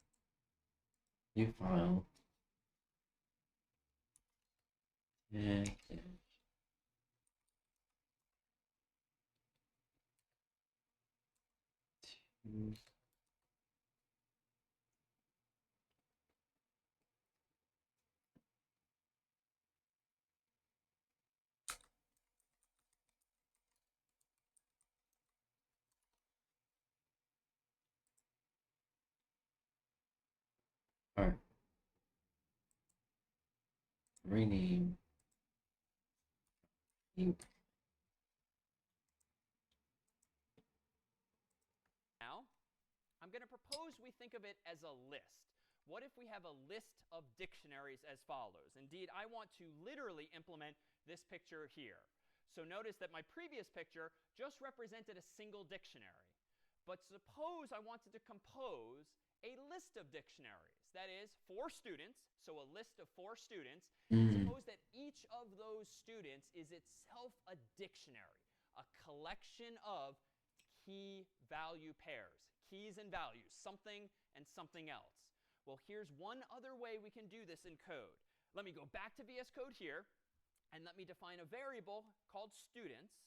New file. And alright. Rename. now, I'm going to propose we think of it as a list. What if we have a list of dictionaries as follows? Indeed, I want to literally implement this picture here. So notice that my previous picture just represented a single dictionary. But suppose I wanted to compose a list of dictionaries. That is, 4 students, so a list of 4 students. Suppose that each of those students is itself a dictionary, a collection of key value pairs, keys and values, something and something else. Well, here's one other way we can do this in code. Let me go back to VS Code here, and let me define a variable called students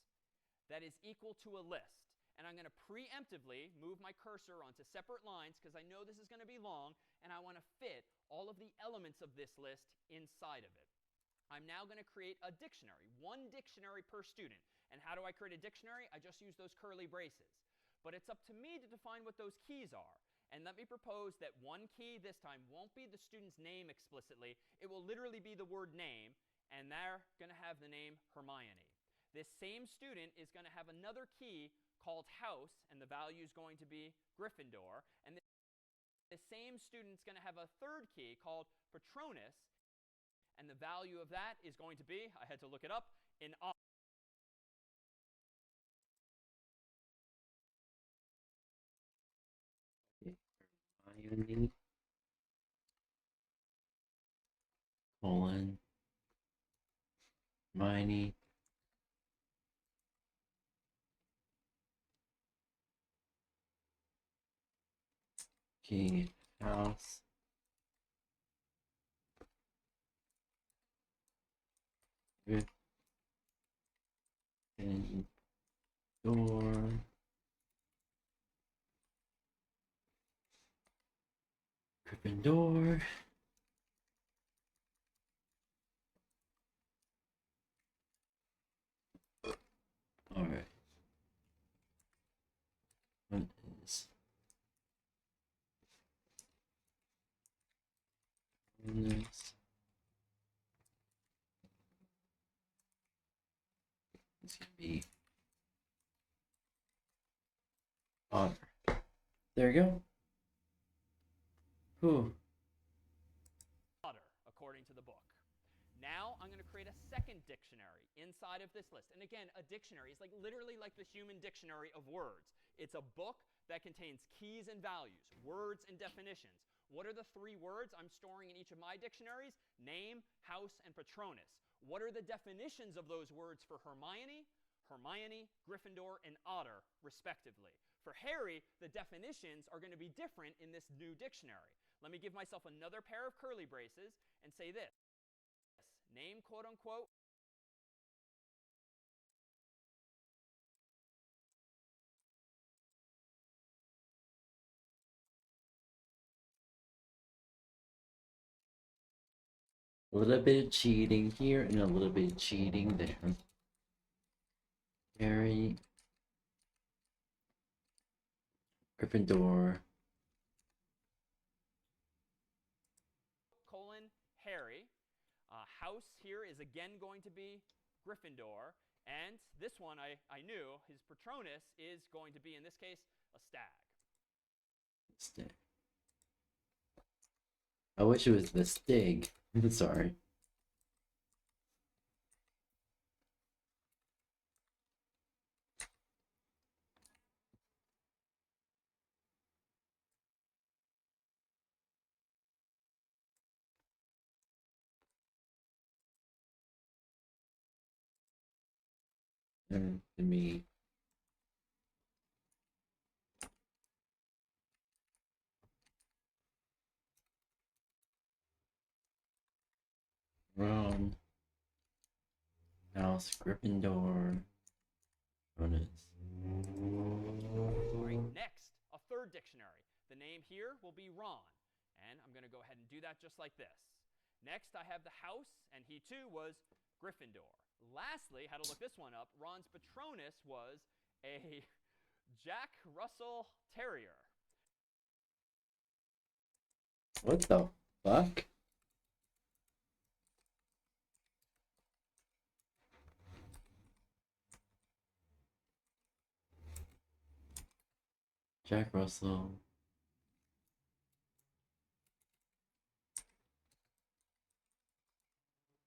that is equal to a list. And I'm going to preemptively move my cursor onto separate lines because I know this is going to be long, and I want to fit all of the elements of this list inside of it. I'm now going to create a dictionary, one dictionary per student. And how do I create a dictionary? I just use those curly braces. But it's up to me to define what those keys are. And let me propose that one key this time won't be the student's name explicitly. It will literally be the word name, and they're going to have the name Hermione. This same student is going to have another key called house, and the value is going to be Gryffindor. And the same student's going to have a third key called Patronus, and the value of that is going to be, I had to look it up, in Hermione, colon, Hermione, key, house, good, and door, Gryffindor. Alright. What is this? It's gonna be Otter. There you go. Whew. Otter, according to the book. Now I'm going to create a second dictionary inside of this list. And again, a dictionary is like literally like the human dictionary of words. It's a book that contains keys and values, words and definitions. What are the 3 words I'm storing in each of my dictionaries? Name, house, and Patronus. What are the definitions of those words for Hermione? Hermione, Gryffindor, and Otter, respectively. For Harry, the definitions are going to be different in this new dictionary. Let me give myself another pair of curly braces and say this. Name, quote unquote. A little bit of cheating here and a little bit of cheating there. Harry, Gryffindor. Colon, Harry. House here is again going to be Gryffindor. And this one I knew, his Patronus is going to be, in this case, a stag. Stig. I wish it was the Stig. I'm sorry. And me. Ron. House, Gryffindor. Bonus. Sorry. Next, a third dictionary. The name here will be Ron. And I'm going to go ahead and do that just like this. Next, I have the house, and he too was Gryffindor. Lastly, had to look this one up, Ron's Patronus was a Jack Russell Terrier. What the fuck? Jack Russell.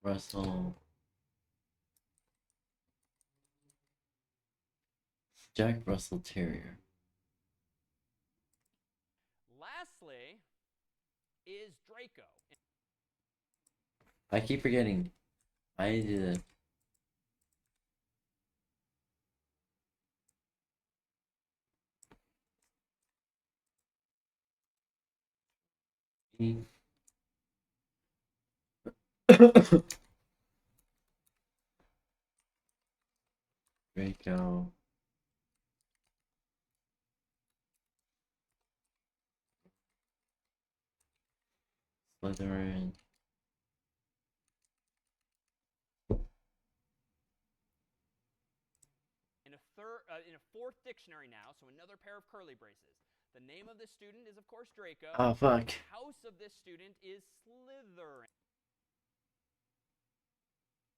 Russell. Jack Russell Terrier. Lastly is Draco. I keep forgetting. I did it. Draco. Slytherin. In a fourth dictionary now, so another pair of curly braces. The name of this student is, of course, Draco. Oh, fuck. The house of this student is Slytherin.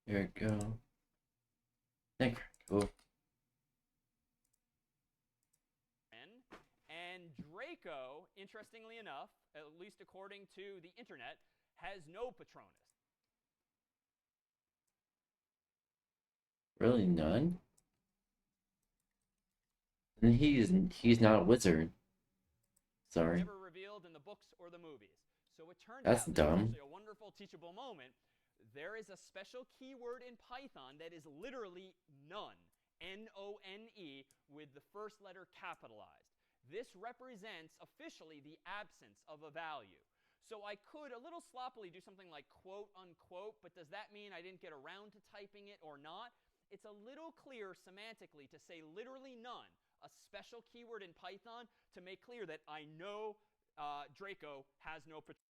There we go. Thank you. And Draco, interestingly enough, at least according to the internet, has no Patronus. Really, none? And he's not a wizard. Sorry. Never revealed in the books or the movies. So it turns That's out dumb. actually a wonderful teachable moment. There is a special keyword in Python that is literally none. N-O-N-E with the first letter capitalized. This represents officially the absence of a value. So I could a little sloppily do something like quote unquote, but does that mean I didn't get around to typing it or not? It's a little clearer semantically to say literally none, a special keyword in Python to make clear that I know Draco has no Patronus.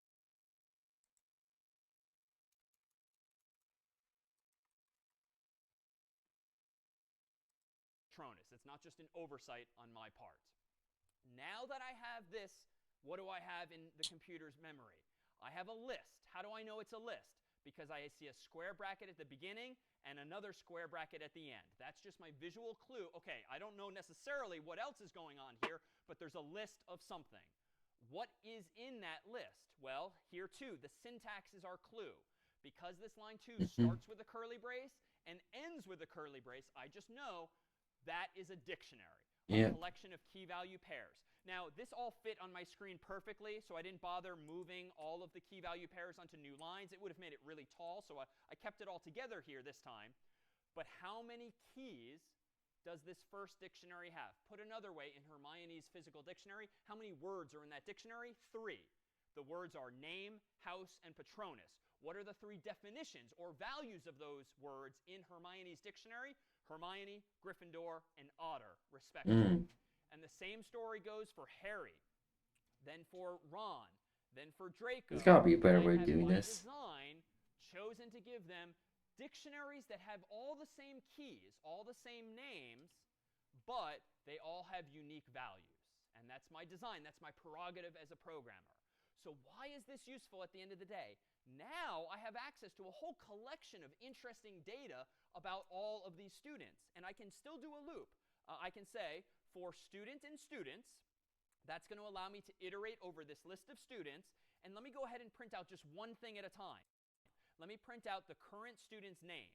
It's not just an oversight on my part. Now that I have this, what do I have in the computer's memory? I have a list. How do I know it's a list? Because I see a square bracket at the beginning and another square bracket at the end. That's just my visual clue. Okay, I don't know necessarily what else is going on here, but there's a list of something. What is in that list? Well, here too, the syntax is our clue. Because this line 2 starts with a curly brace and ends with a curly brace, I just know that is a dictionary, a collection of key value pairs. Now, this all fit on my screen perfectly, so I didn't bother moving all of the key value pairs onto new lines. It would have made it really tall, so I kept it all together here this time. But how many keys does this first dictionary have? Put another way, in Hermione's physical dictionary, how many words are in that dictionary? 3. The words are name, house, and Patronus. What are the 3 definitions or values of those words in Hermione's dictionary? Hermione, Gryffindor, and Otter, respectively. And the same story goes for Harry, then for Ron, then for Draco. There's gotta be a better way of doing this. Design chosen to give them dictionaries that have all the same keys, all the same names, but they all have unique values. And that's my design. That's my prerogative as a programmer. So why is this useful at the end of the day? Now I have access to a whole collection of interesting data about all of these students. And I can still do a loop. I can say, for student and students, that's going to allow me to iterate over this list of students. And let me go ahead and print out just one thing at a time. Let me print out the current student's name.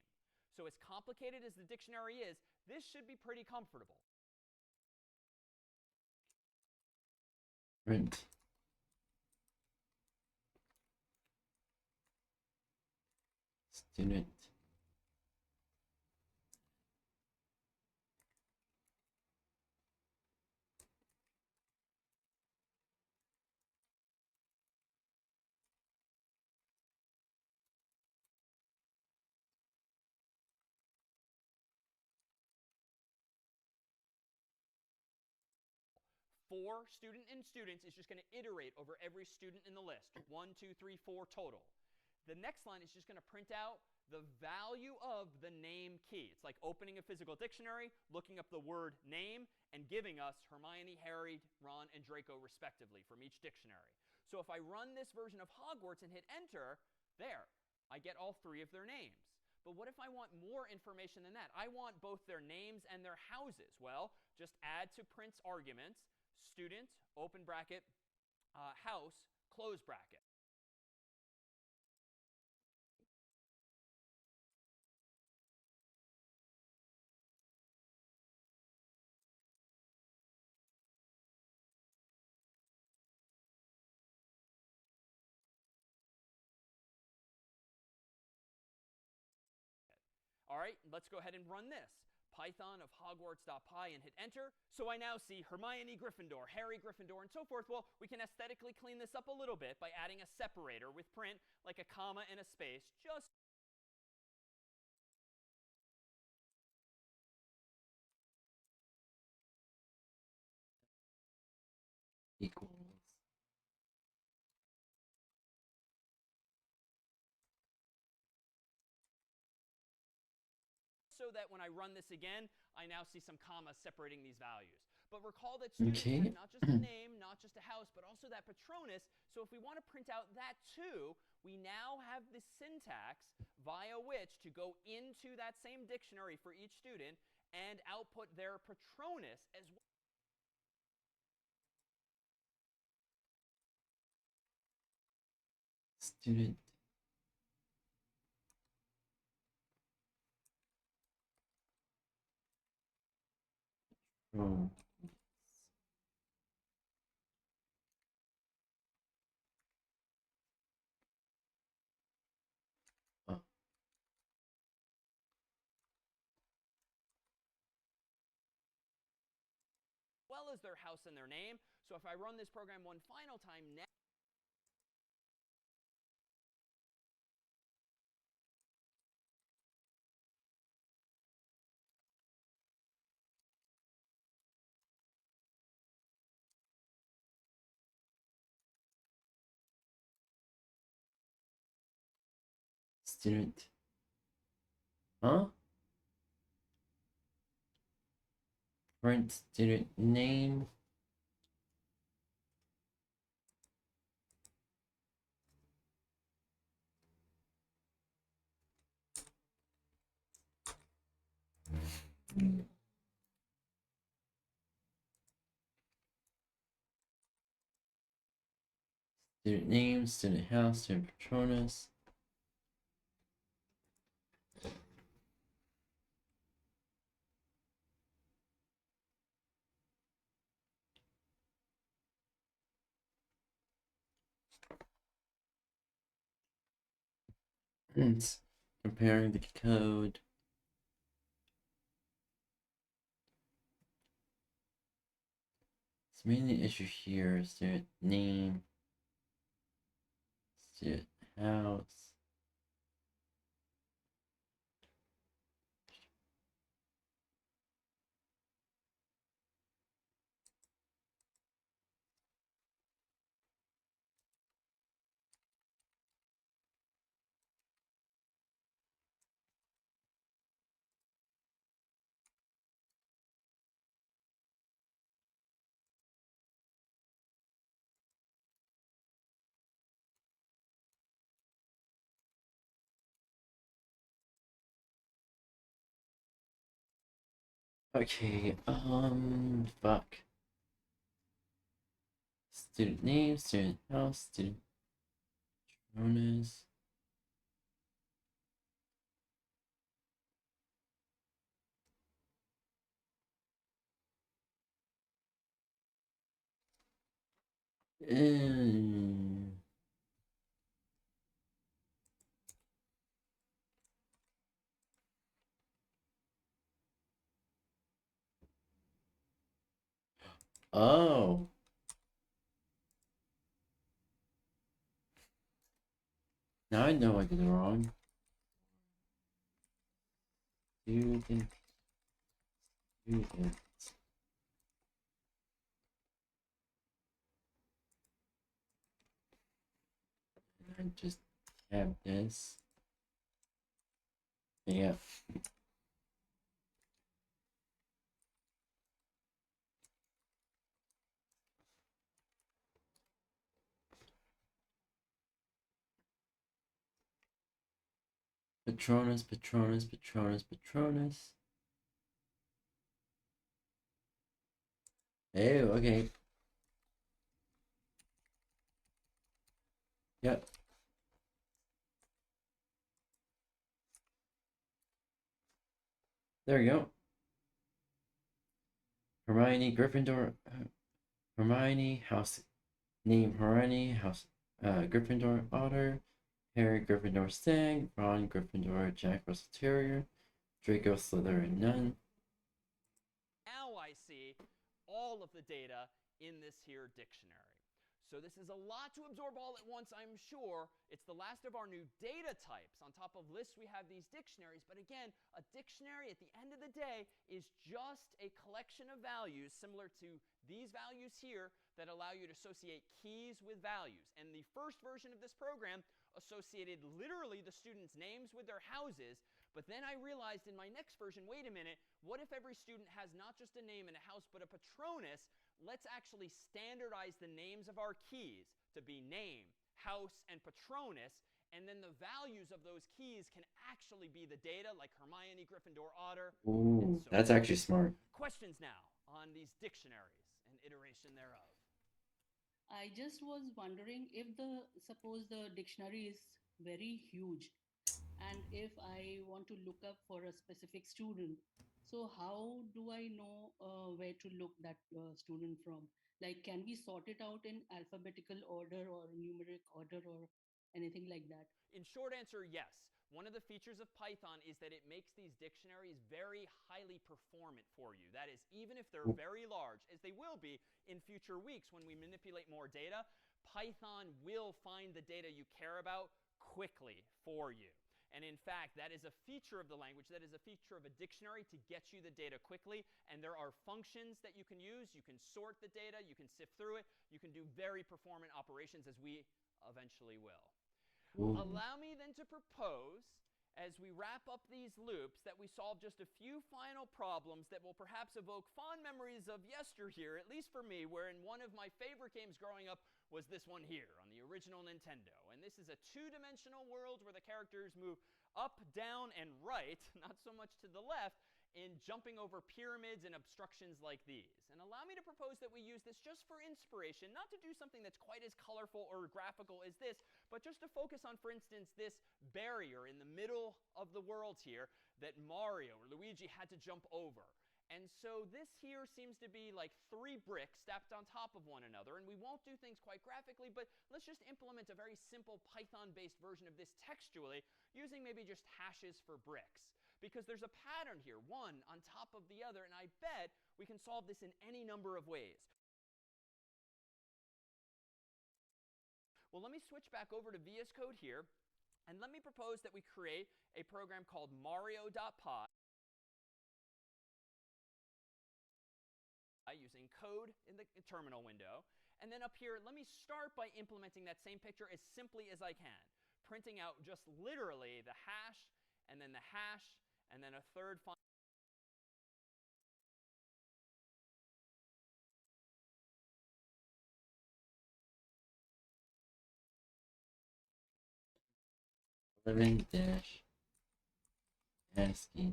So as complicated as the dictionary is, this should be pretty comfortable. Print. Student. For student and students is just going to iterate over every student in the list. 1, 2, 3, 4 total. The next line is just going to print out the value of the name key. It's like opening a physical dictionary, looking up the word name, and giving us Hermione, Harry, Ron, and Draco respectively from each dictionary. So if I run this version of Hogwarts and hit enter, there, I get all 3 of their names. But what if I want more information than that? I want both their names and their houses. Well, just add to print's arguments, student, open bracket, house, close bracket. All right, let's go ahead and run this. Python of Hogwarts.py and hit enter. So I now see Hermione Gryffindor, Harry Gryffindor, and so forth. Well, we can aesthetically clean this up a little bit by adding a separator with print, like a comma and a space, just equals. so that when I run this again, I now see some commas separating these values. But recall that students print not just a name, not just a house, but also that Patronus. So if we want to print out that too, we now have the syntax via which to go into that same dictionary for each student and output their Patronus as well. Student. Oh. Well as their house and their name. So if I run this program one final time now, Student. Huh? Print student name. Student name, student house, student Patronus. It's comparing the code. So mainly the issue here is student name, student house. Okay, fuck. Student name, student house, student bonus. Oh. Now I know I did it wrong. Student. I just have this. Yeah. Patronus, Patronus, Patronus, Patronus. Oh, okay. Yep. There we go. Hermione, Gryffindor. Hermione, house name Hermione, house Gryffindor Otter. Harry, Gryffindor Stag. Ron, Gryffindor Jack Russell Terrier. Draco, Slytherin Nun. Now I see all of the data in this here dictionary. So this is a lot to absorb all at once, I'm sure. It's the last of our new data types. On top of lists, we have these dictionaries. But again, a dictionary at the end of the day is just a collection of values similar to these values here that allow you to associate keys with values. And the first version of this program associated literally the students' names with their houses. But then I realized in my next version, wait a minute, what if every student has not just a name and a house, but a patronus? Let's actually standardize the names of our keys to be name, house, and patronus, and then the values of those keys can actually be the data, like Hermione, Gryffindor, Otter. Ooh, that's actually smart. Questions now on these dictionaries and iteration thereof. I just was wondering if suppose the dictionary is very huge, and if I want to look up for a specific student, so how do I know where to look that student from? Like, can we sort it out in alphabetical order or numeric order or anything like that? In short answer, yes. One of the features of Python is that it makes these dictionaries very highly performant for you. That is, even if they're very large, as they will be in future weeks when we manipulate more data, Python will find the data you care about quickly for you. And in fact, that is a feature of the language. That is a feature of a dictionary to get you the data quickly. And there are functions that you can use. You can sort the data. You can sift through it. You can do very performant operations, as we eventually will. Ooh. Allow me then to propose, as we wrap up these loops, that we solve just a few final problems that will perhaps evoke fond memories of yesteryear, at least for me, wherein one of my favorite games growing up was this one here on the original Nintendo. And this is a two-dimensional world where the characters move up, down, and right, not so much to the left, in jumping over pyramids and obstructions like these. And allow me to propose that we use this just for inspiration, not to do something that's quite as colorful or graphical as this, but just to focus on, for instance, this barrier in the middle of the world here that Mario or Luigi had to jump over. And so this here seems to be like 3 bricks stacked on top of one another. And we won't do things quite graphically, but let's just implement a very simple Python-based version of this textually, using maybe just hashes for bricks. Because there's a pattern here, one on top of the other, and I bet we can solve this in any number of ways. Well, let me switch back over to VS Code here, and let me propose that we create a program called Mario.py using code in the terminal window. And then up here, let me start by implementing that same picture as simply as I can, printing out just literally the hash, and then the hash, and then a third final. dash ASCII.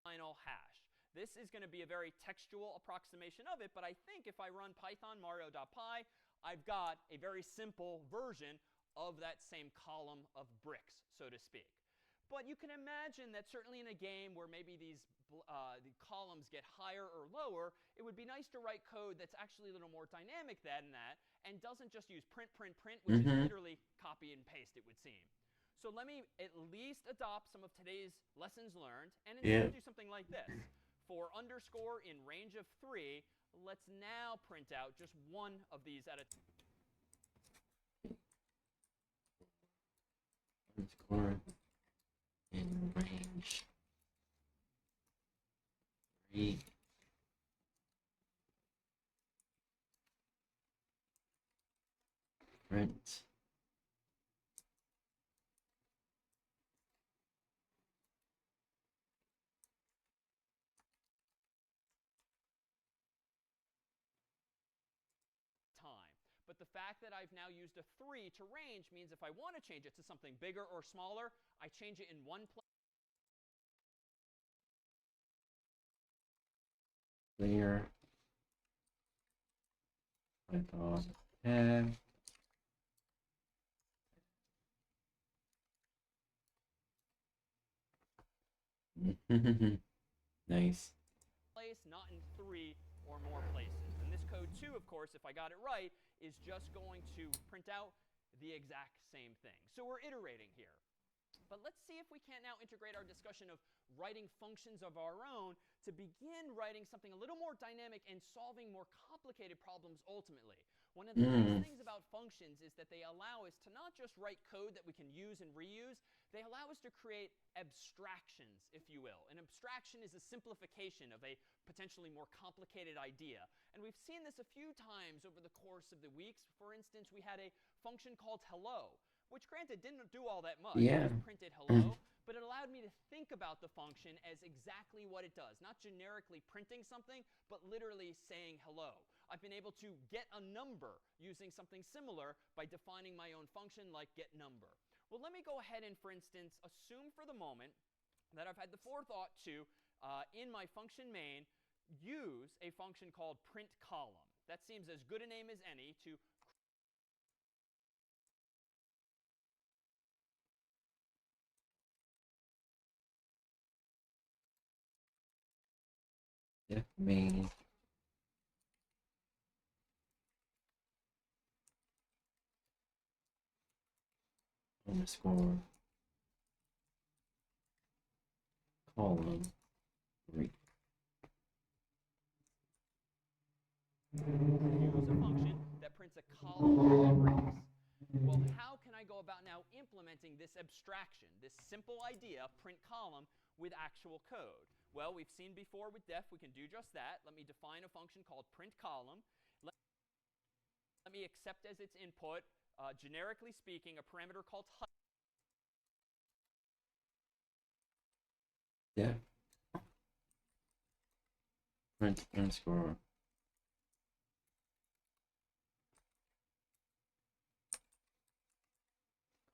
Final hash. This is going to be a very textual approximation of it, but I think if I run Python Mario.py, I've got a very simple version of that same column of bricks, so to speak. But you can imagine that certainly in a game where maybe the columns get higher or lower, it would be nice to write code that's actually a little more dynamic than that and doesn't just use print, print, print, which is literally copy and paste, it would seem. So let me at least adopt some of today's lessons learned and instead do something like this. For underscore in range of 3, let's now print out just one of these at a time. Underscore in range 3. Print. But the fact that I've now used a 3 to range means if I want to change it to something bigger or smaller, I change it in one place. Clear. Python tab. Nice. Place, not in 3 or more places. And this code too, of course, if I got it right, is just going to print out the exact same thing. So we're iterating here. But let's see if we can't now integrate our discussion of writing functions of our own to begin writing something a little more dynamic and solving more complicated problems ultimately. One of the nice things about functions is that they allow us to not just write code that we can use and reuse, they allow us to create abstractions, if you will. An abstraction is a simplification of a potentially more complicated idea. And we've seen this a few times over the course of the weeks. For instance, we had a function called hello, which granted didn't do all that much. Yeah. It just printed hello, but it allowed me to think about the function as exactly what it does. Not generically printing something, but literally saying hello. I've been able to get a number using something similar by defining my own function like getNumber. Well, let me go ahead and, for instance, assume for the moment that I've had the forethought to, in my function main, use a function called printColumn. That seems as good a name as any to main. Underscore column 3. use a function that prints a column of bricks. Well, how can I go about now implementing this abstraction, this simple idea, print column, with actual code? Well, we've seen before with def, we can do just that. Let me define a function called print column. Let me accept as its input, generically speaking, a parameter called height. Yeah. Print underscore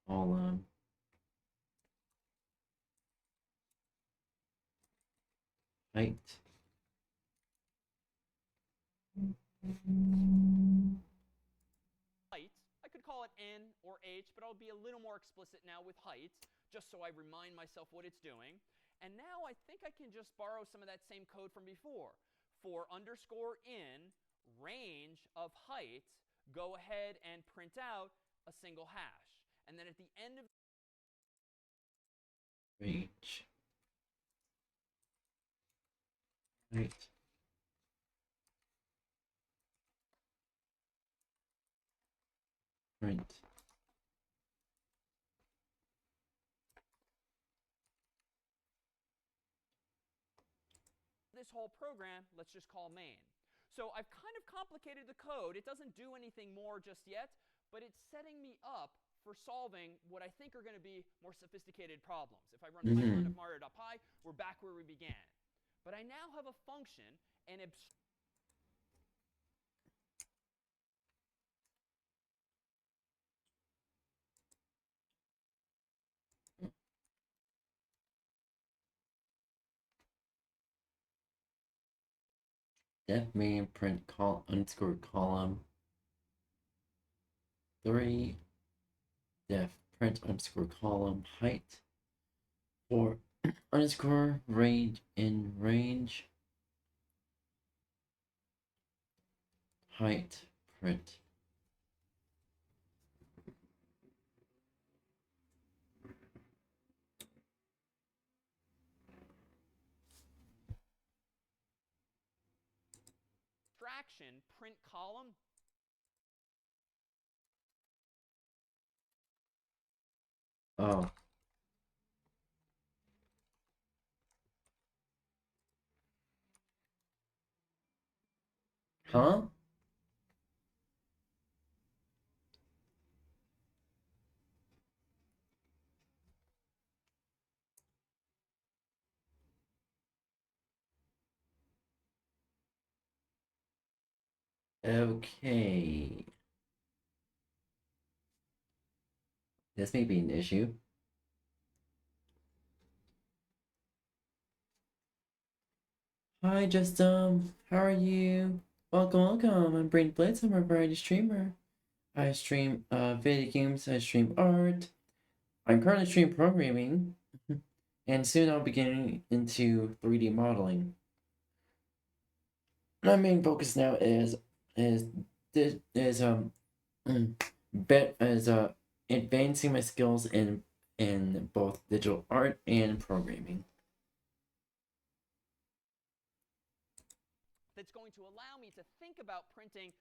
column height. height. I could call it N or H, but I'll be a little more explicit now with height, just so I remind myself what it's doing. And now I think I can just borrow some of that same code from before. For underscore in range of height, go ahead and print out a single hash. And then at the end of range height print this whole program, let's just call main. So I've kind of complicated the code. It doesn't do anything more just yet, but it's setting me up for solving what I think are going to be more sophisticated problems. If I run Python of Mario.py, we're back where we began. But I now have a function, an def main print call underscore column 3 def print underscore column height 4 underscore range in range height print abstraction print column. oh huh. Okay. This may be an issue. Hi, how are you? Welcome. I'm Brain Blitz. I'm a variety streamer. I stream video games. I stream art. I'm currently stream programming, and soon I'll be getting into 3D modeling. My main focus now is advancing my skills in both digital art and programming. That's going to allow me to think about printing.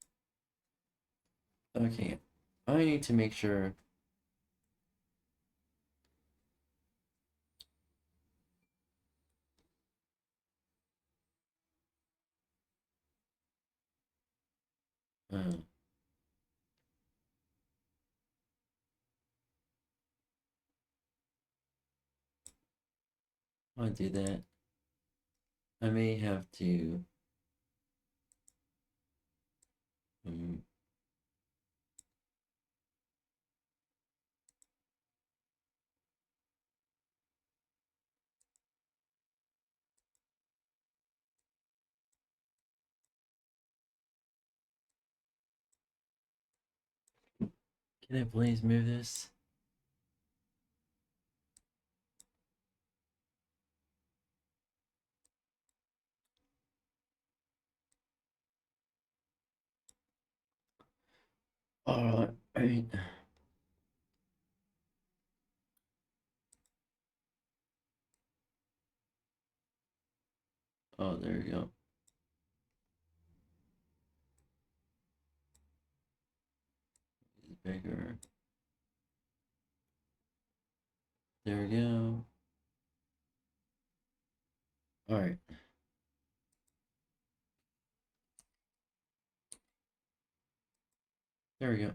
Okay, I need to make sure. I'll do that. I may have to. Can I please move this? Alright. Oh, there we go. It's bigger. There we go. Alright. There we go.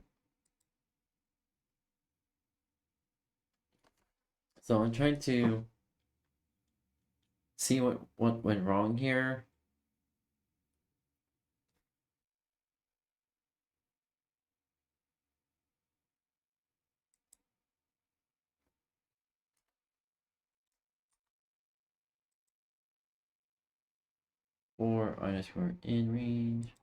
So I'm trying to see what went wrong here. Or underscore in range.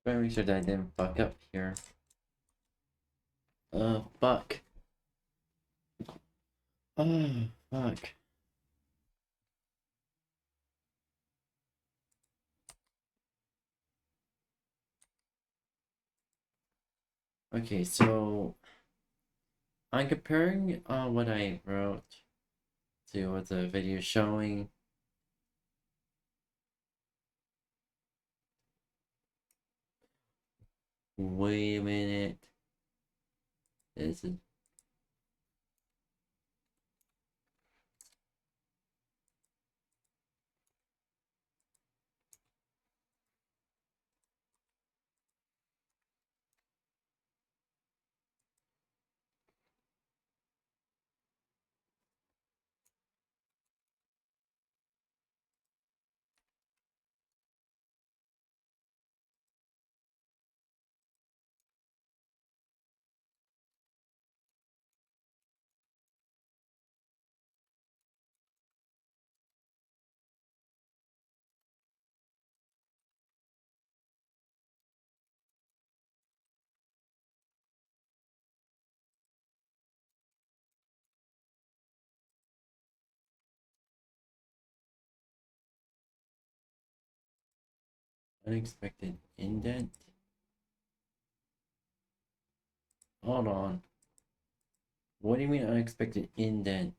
Better make sure that I didn't fuck up here. Fuck. Fuck. Okay, so I'm comparing what I wrote to what the video is showing. Wait a minute. This is... Unexpected indent. Hold on. What do you mean unexpected indent?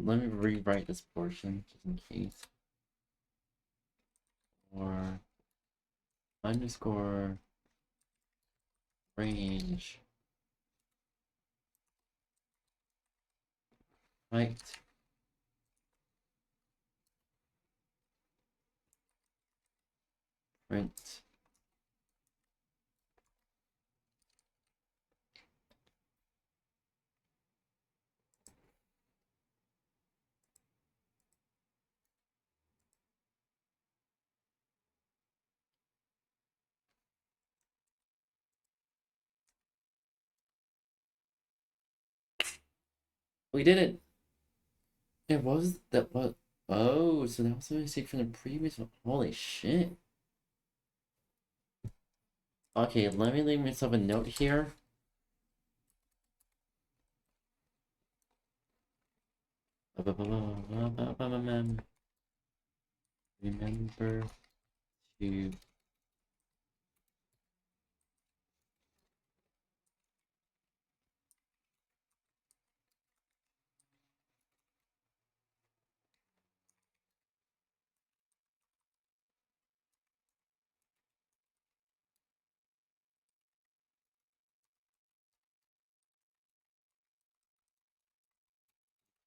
Let me rewrite this portion just in case. Or underscore range height print we did it. It was that what? Oh, so that was a mistake from the previous one. Holy shit. Okay, let me leave myself a note here. Remember to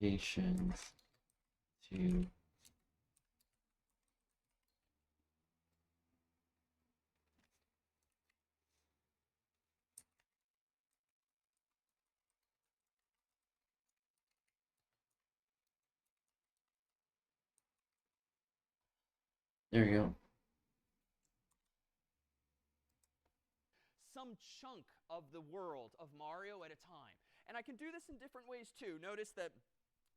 patience to there you go. Some chunk of the world of Mario at a time. And I can do this in different ways too. Notice that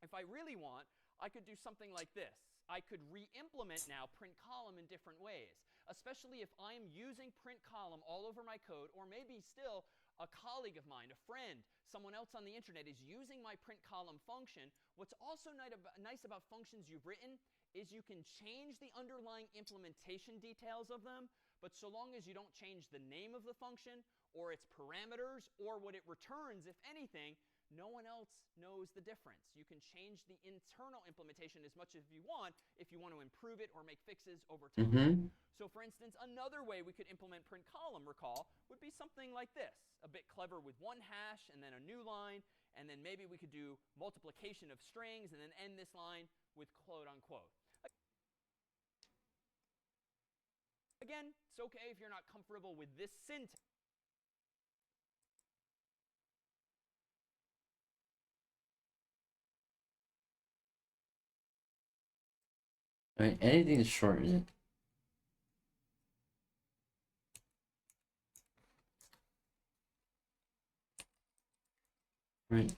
if I really want, I could do something like this. I could re-implement now print column in different ways, especially if I'm using print column all over my code, or maybe still a colleague of mine, a friend, someone else on the internet is using my print column function. What's also nice about functions you've written is you can change the underlying implementation details of them, but so long as you don't change the name of the function or its parameters or what it returns, if anything, no one else knows the difference. You can change the internal implementation as much as you want if you want to improve it or make fixes over time. So for instance, another way we could implement print column, recall, would be something like this. A bit clever with one hash and then a new line, and then maybe we could do multiplication of strings and then end this line with quote unquote. Again, it's okay if you're not comfortable with this syntax. I mean, anything to shorten it. Right.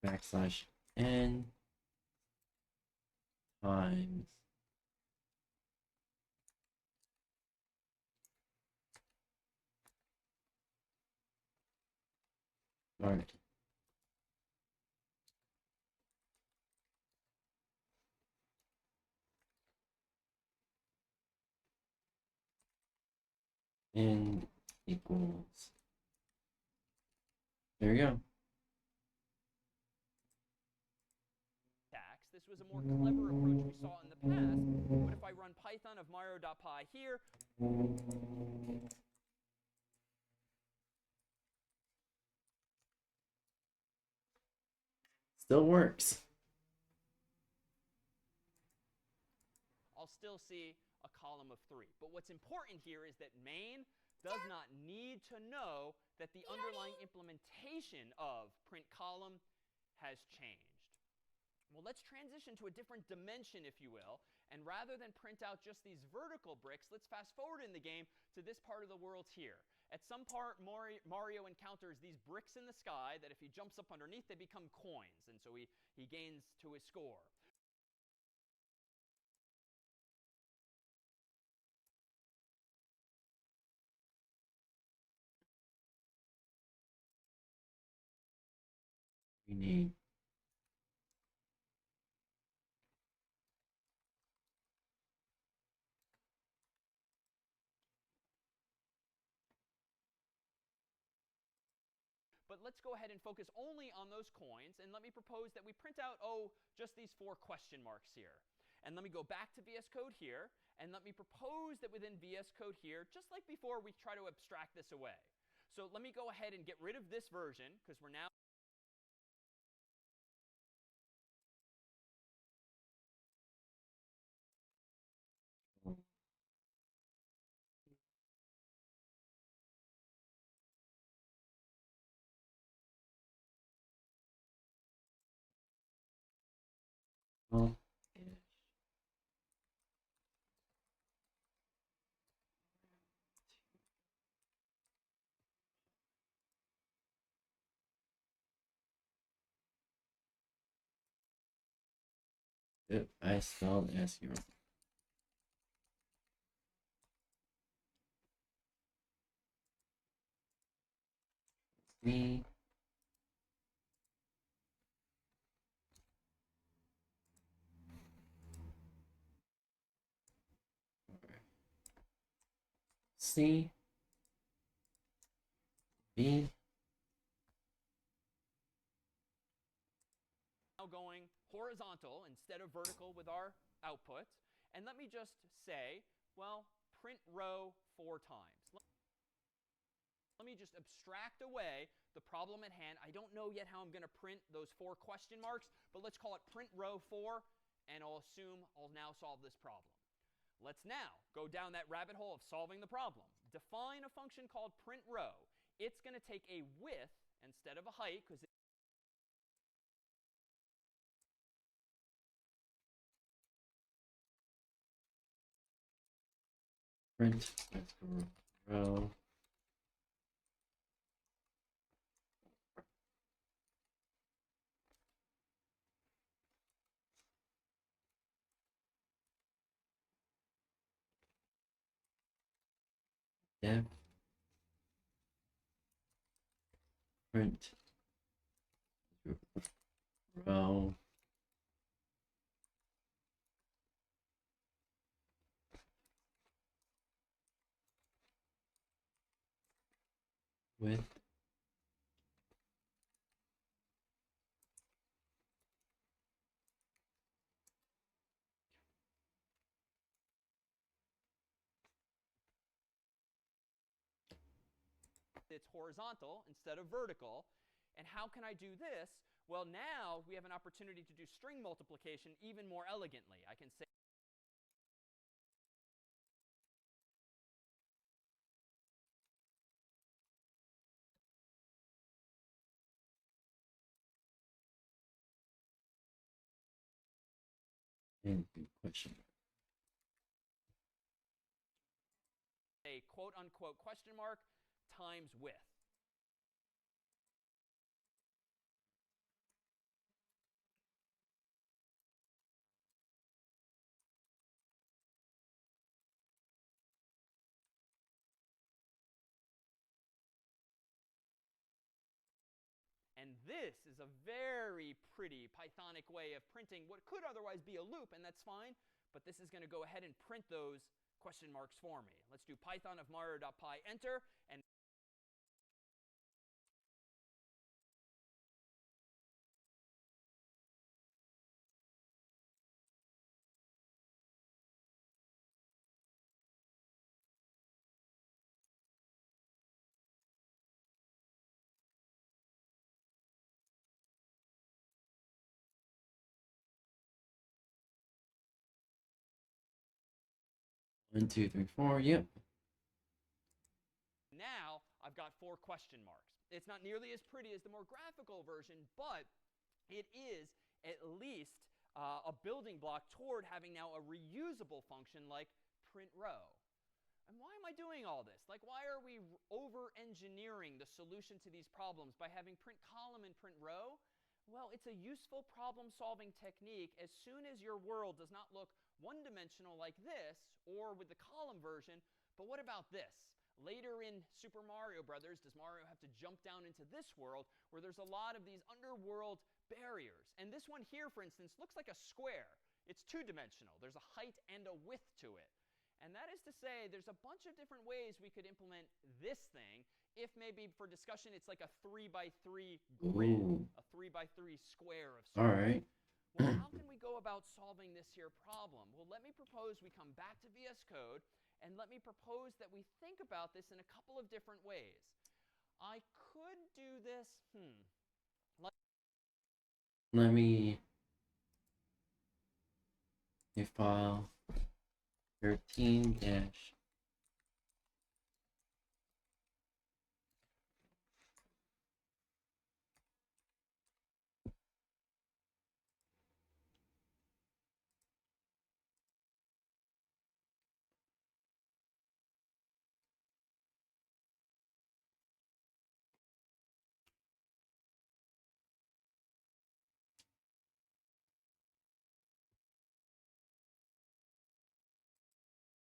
Backslash n times right. N equals. There we go. This was a more clever approach we saw in the past. But if I run Python of Mario.py here, still works. I'll still see a column of 3. But what's important here is that main does not need to know that the underlying implementation of print column has changed. Well, let's transition to a different dimension, if you will. And rather than print out just these vertical bricks, let's fast forward in the game to this part of the world here. At some part, Mario encounters these bricks in the sky that if he jumps up underneath, they become coins. And so he gains to his score. We need But let's go ahead and focus only on those coins. And let me propose that we print out, just these 4 question marks here. And let me go back to VS Code here. And let me propose that within VS Code here, just like before, we try to abstract this away. So let me go ahead and get rid of this version, because we're now I spelled S wrong. Me. C. B. now going horizontal instead of vertical with our output. And let me just say, well, print row 4 times. Let me just abstract away the problem at hand. I don't know yet how I'm going to print those 4 question marks, but let's call it print row 4, and I'll assume I'll now solve this problem. Let's now go down that rabbit hole of solving the problem. Define a function called print row. It's going to take a width instead of a height, because Print row. Depth. Print row. With it's horizontal instead of vertical. And how can I do this? Well, now we have an opportunity to do string multiplication even more elegantly. I can say question. a quote-unquote question mark times width. And this is a very pretty Pythonic way of printing what could otherwise be a loop, and that's fine. But this is going to go ahead and print those question marks for me. Let's do Python of Mario.py, enter, and One, two, three, four. Yep. now I've got 4 question marks. It's not nearly as pretty as the more graphical version, but it is at least a building block toward having now a reusable function like print row. And why am I doing all this? Like, why are we over-engineering the solution to these problems by having print column and print row? Well, it's a useful problem-solving technique as soon as your world does not look one-dimensional like this, or with the column version, but what about this? Later in Super Mario Brothers, does Mario have to jump down into this world where there's a lot of these underworld barriers? And this one here, for instance, looks like a square. It's two-dimensional. There's a height and a width to it. And that is to say, there's a bunch of different ways we could implement this thing. If maybe for discussion, it's like a 3x3 grid, Ooh. a 3x3 square of sorts. All right. Well, how can we go about solving this here problem? Well, let me propose we come back to VS Code, and let me propose that we think about this in a couple of different ways. I could do this, Let me new file 13 dash.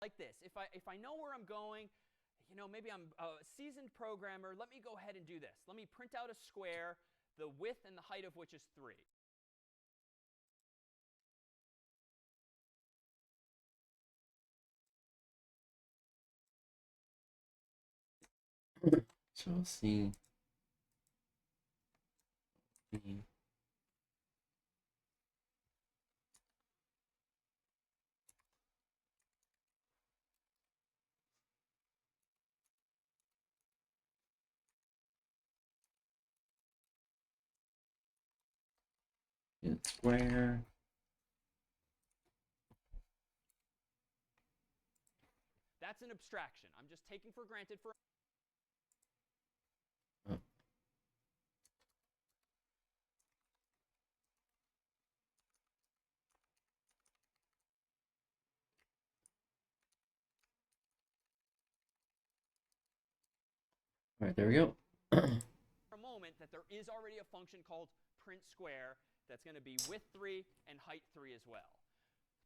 like this. If I know where I'm going, you know, maybe I'm a seasoned programmer, let me go ahead and do this. Let me print out a square, the width and the height of which is 3. So I'll see. Square. That's an abstraction. I'm just taking for granted for All right, there we go. a moment that there is already a function called print square that's going to be width 3 and height 3 as well.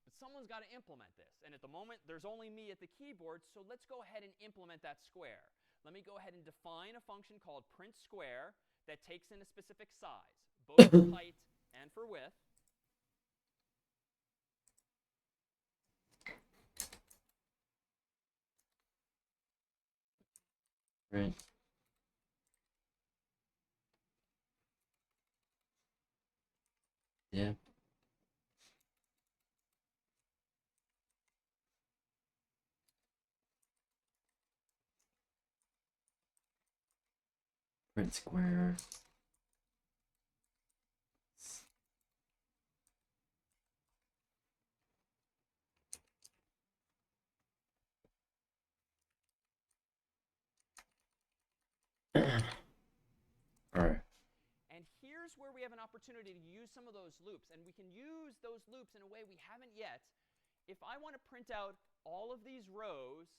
But someone's got to implement this. And at the moment, there's only me at the keyboard, so let's go ahead and implement that square. Let me go ahead and define a function called print square that takes in a specific size, both for height and for width. Right. Yeah. Print square. Alright. And here's where we have an opportunity to use some of those loops. And we can use those loops in a way we haven't yet. If I want to print out all of these rows,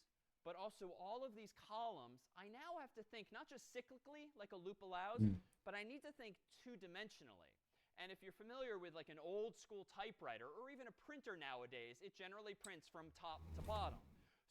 but also all of these columns, I now have to think not just cyclically, like a loop allows, but I need to think two-dimensionally. And if you're familiar with like an old school typewriter, or even a printer nowadays, it generally prints from top to bottom.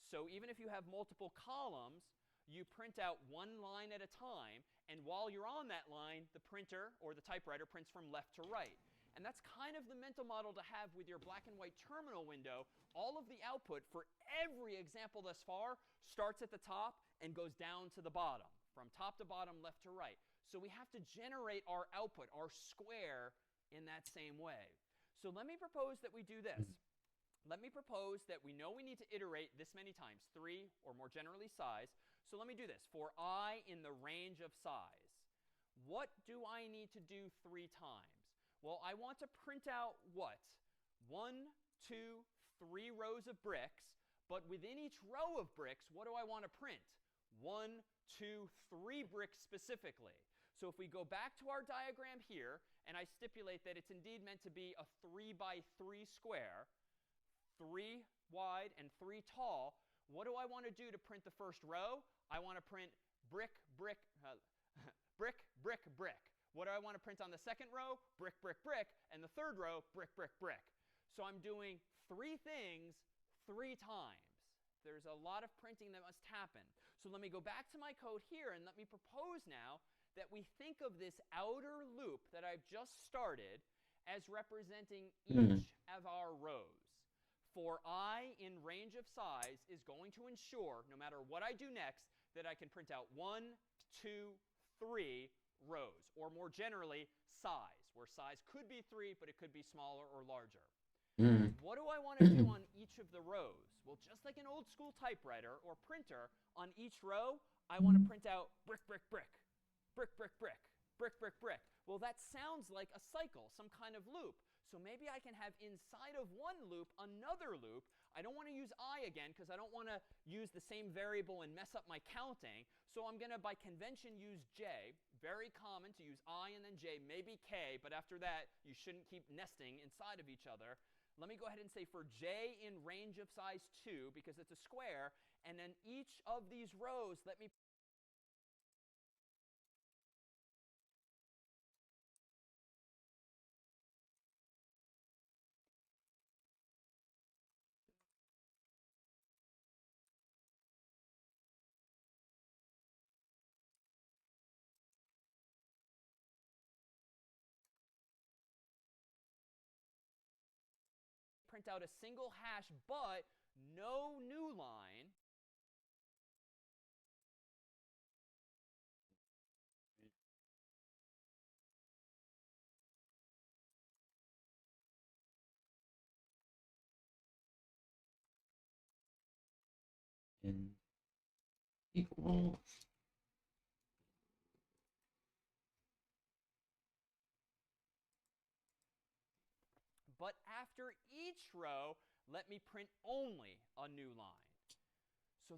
So even if you have multiple columns, you print out one line at a time, and while you're on that line, the printer or the typewriter prints from left to right. And that's kind of the mental model to have with your black and white terminal window. All of the output for every example thus far starts at the top and goes down to the bottom, from top to bottom, left to right. So we have to generate our output, our square, in that same way. So let me propose that we do this. Let me propose that we know we need to iterate this many times, 3 or more generally size. So let me do this. For I in the range of size, what do I need to do 3 times? Well, I want to print out what? 1, 2, 3 rows of bricks. But within each row of bricks, what do I want to print? 1, 2, 3 bricks specifically. So if we go back to our diagram here, and I stipulate that it's indeed meant to be a 3 by 3 square, 3 wide and 3 tall, what do I want to do to print the first row? I want to print brick, brick, brick, brick, brick. What do I want to print on the second row? Brick, brick, brick. And the third row, brick, brick, brick. So I'm doing 3 things 3 times. There's a lot of printing that must happen. So let me go back to my code here, and let me propose now that we think of this outer loop that I've just started as representing each of our rows. For I in range of size is going to ensure, no matter what I do next, that I can print out 1, 2, 3 rows, or more generally, size, where size could be 3, but it could be smaller or larger. What do I want to do on each of the rows? Well, just like an old school typewriter or printer, on each row, I want to print out brick, brick, brick, brick, brick, brick, brick, brick, brick. Well, that sounds like a cycle, some kind of loop. So maybe I can have inside of one loop another loop. I don't want to use I again because I don't want to use the same variable and mess up my counting. So I'm going to, by convention, use J. Very common to use I and then J, maybe K, but after that, you shouldn't keep nesting inside of each other. Let me go ahead and say for J in range of size 2, because it's a square, and then each of these rows, let me print out a single hash, but no new line. And equal. But after each row, let me print only a new line. So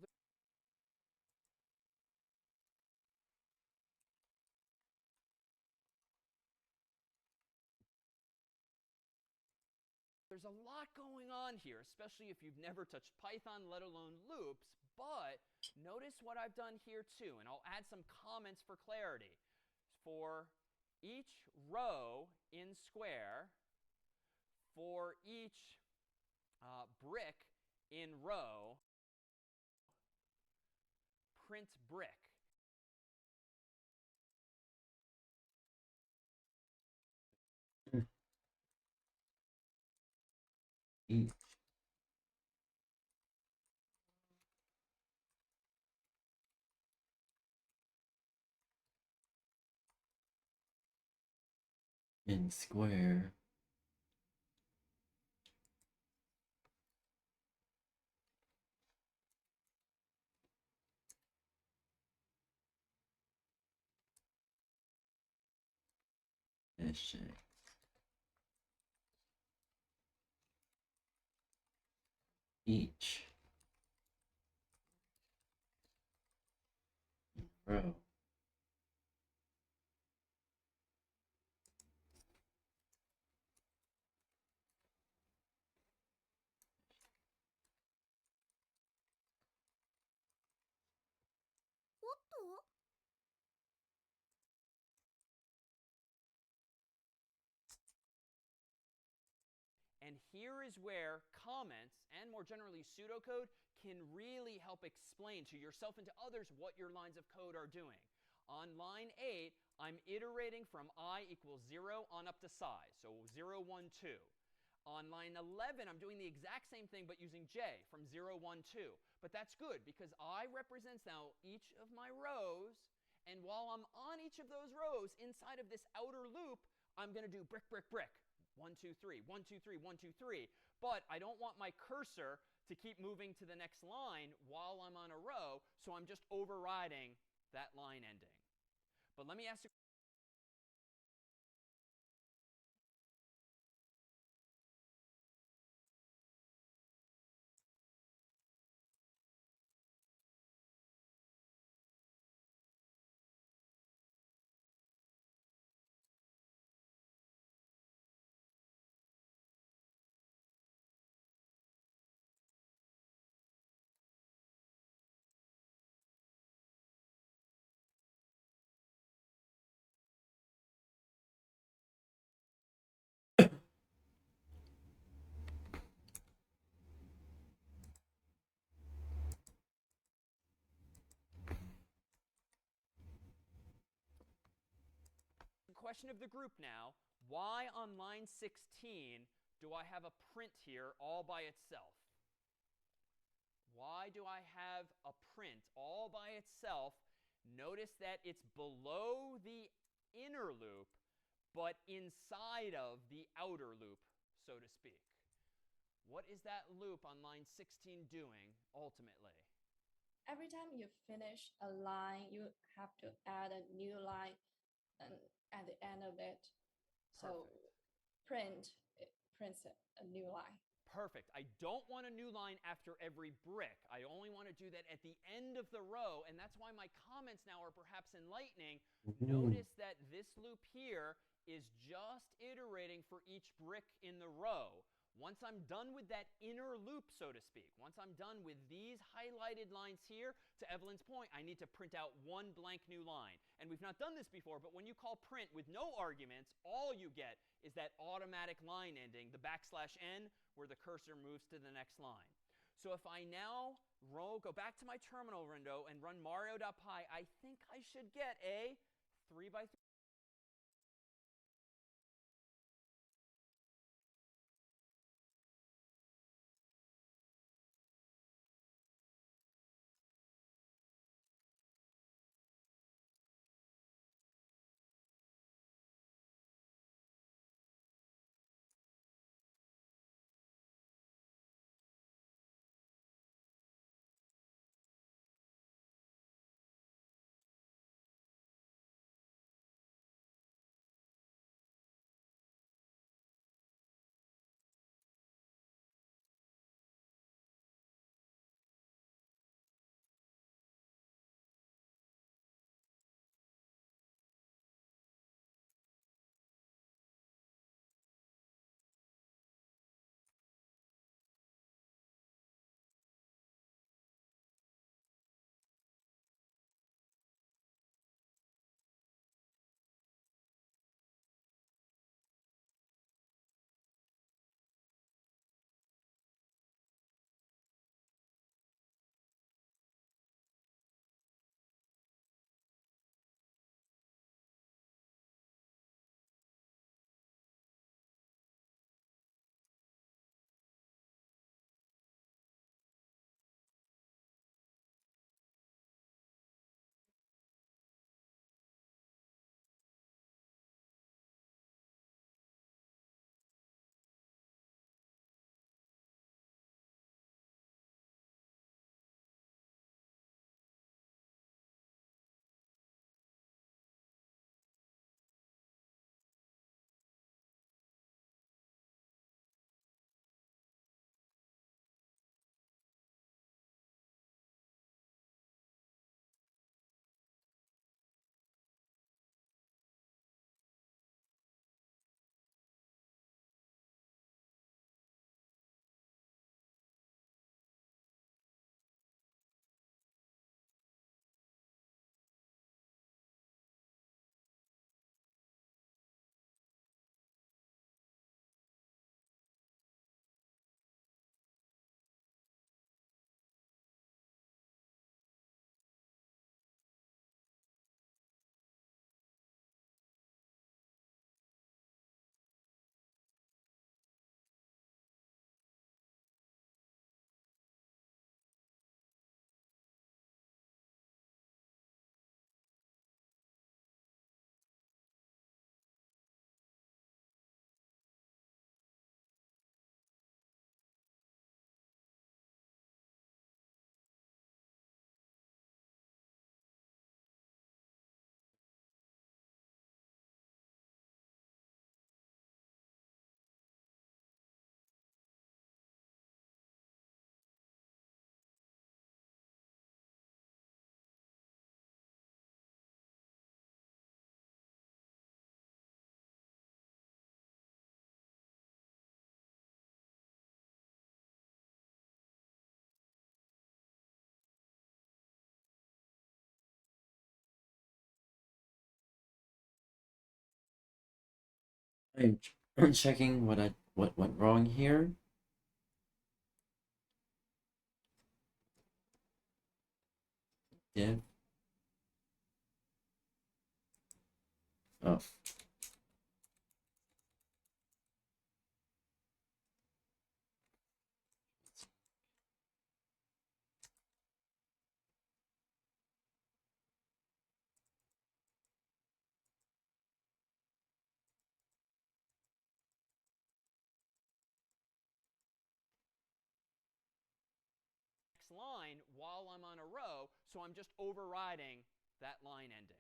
there's a lot going on here, especially if you've never touched Python, let alone loops. But notice what I've done here too, and I'll add some comments for clarity. For each row in square, for each brick in row, print brick. Each. In square. Let's check. Each row. And here is where comments, and more generally pseudocode, can really help explain to yourself and to others what your lines of code are doing. On line 8, I'm iterating from I equals 0 on up to size, so 0, 1, 2. On line 11, I'm doing the exact same thing but using J from 0, 1, 2. But that's good because I represents now each of my rows, and while I'm on each of those rows inside of this outer loop, I'm going to do brick, brick, brick. 1, 2, 3, 1, 2, 3, 1, 2, 3. But I don't want my cursor to keep moving to the next line while I'm on a row, so I'm just overriding that line ending. But let me ask you. Question of the group now, why on line 16 do I have a print here all by itself? Why do I have a print all by itself? Notice that it's below the inner loop, but inside of the outer loop, so to speak. What is that loop on line 16 doing, ultimately? Every time you finish a line, you have to add a new line at the end of it. So print, it prints a new line. Perfect. I don't want a new line after every brick. I only want to do that at the end of the row, and that's why my comments now are perhaps enlightening. Notice that this loop here is just iterating for each brick in the row. Once I'm done with that inner loop, so to speak, once I'm done with these highlighted lines here, to Evelyn's point, I need to print out one blank new line. And we've not done this before, but when you call print with no arguments, all you get is that automatic line ending, the \n, where the cursor moves to the next line. So if I now go back to my terminal window and run mario.py, I think I should get a 3x3. I'm checking what went wrong here. Div. Oh. Line while I'm on a row, so I'm just overriding that line ending.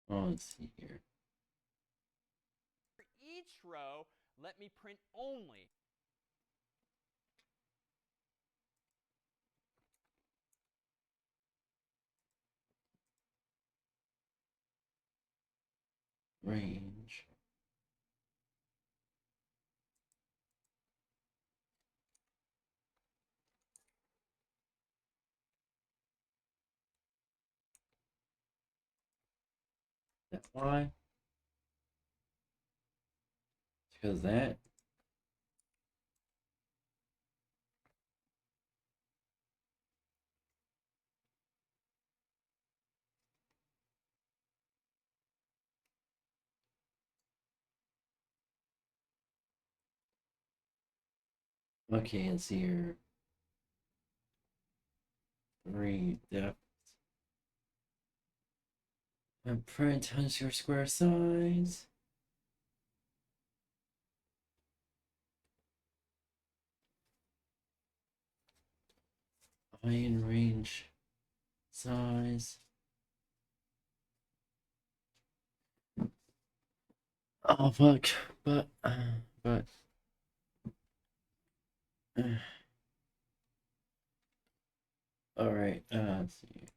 Oh, let's see here. For each row, let me print only. Range. That's why. Because that. Okay, let's see here. 3 depth. And print underscore square size. Iron range size. Oh fuck, but all right. Let's see.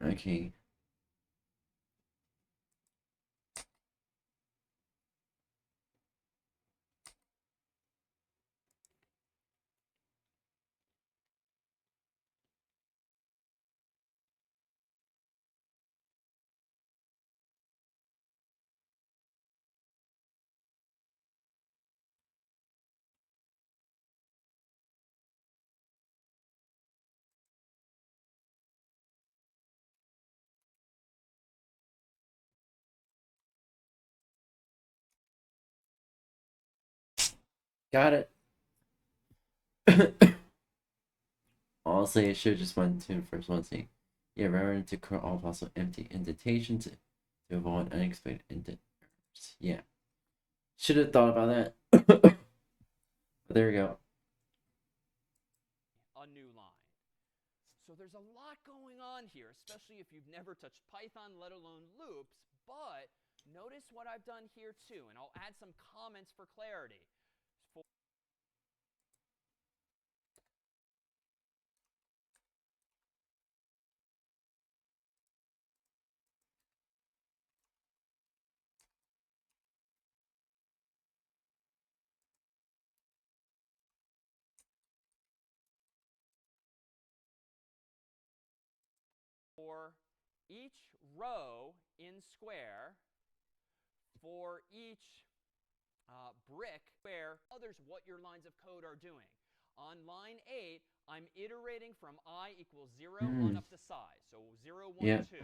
Okay. Got it. Honestly, I should have just went to the first one. See, yeah, remember to clear all possible empty indentations to avoid unexpected indent errors. Yeah, should have thought about that. But there we go. A new line. So there's a lot going on here, especially if you've never touched Python, let alone loops. But notice what I've done here too, and I'll add some comments for clarity. For each row in square, for each brick, where others what your lines of code are doing. On line 8, I'm iterating from I equals 0 on up to size. So 0, 1, Yeah. 2.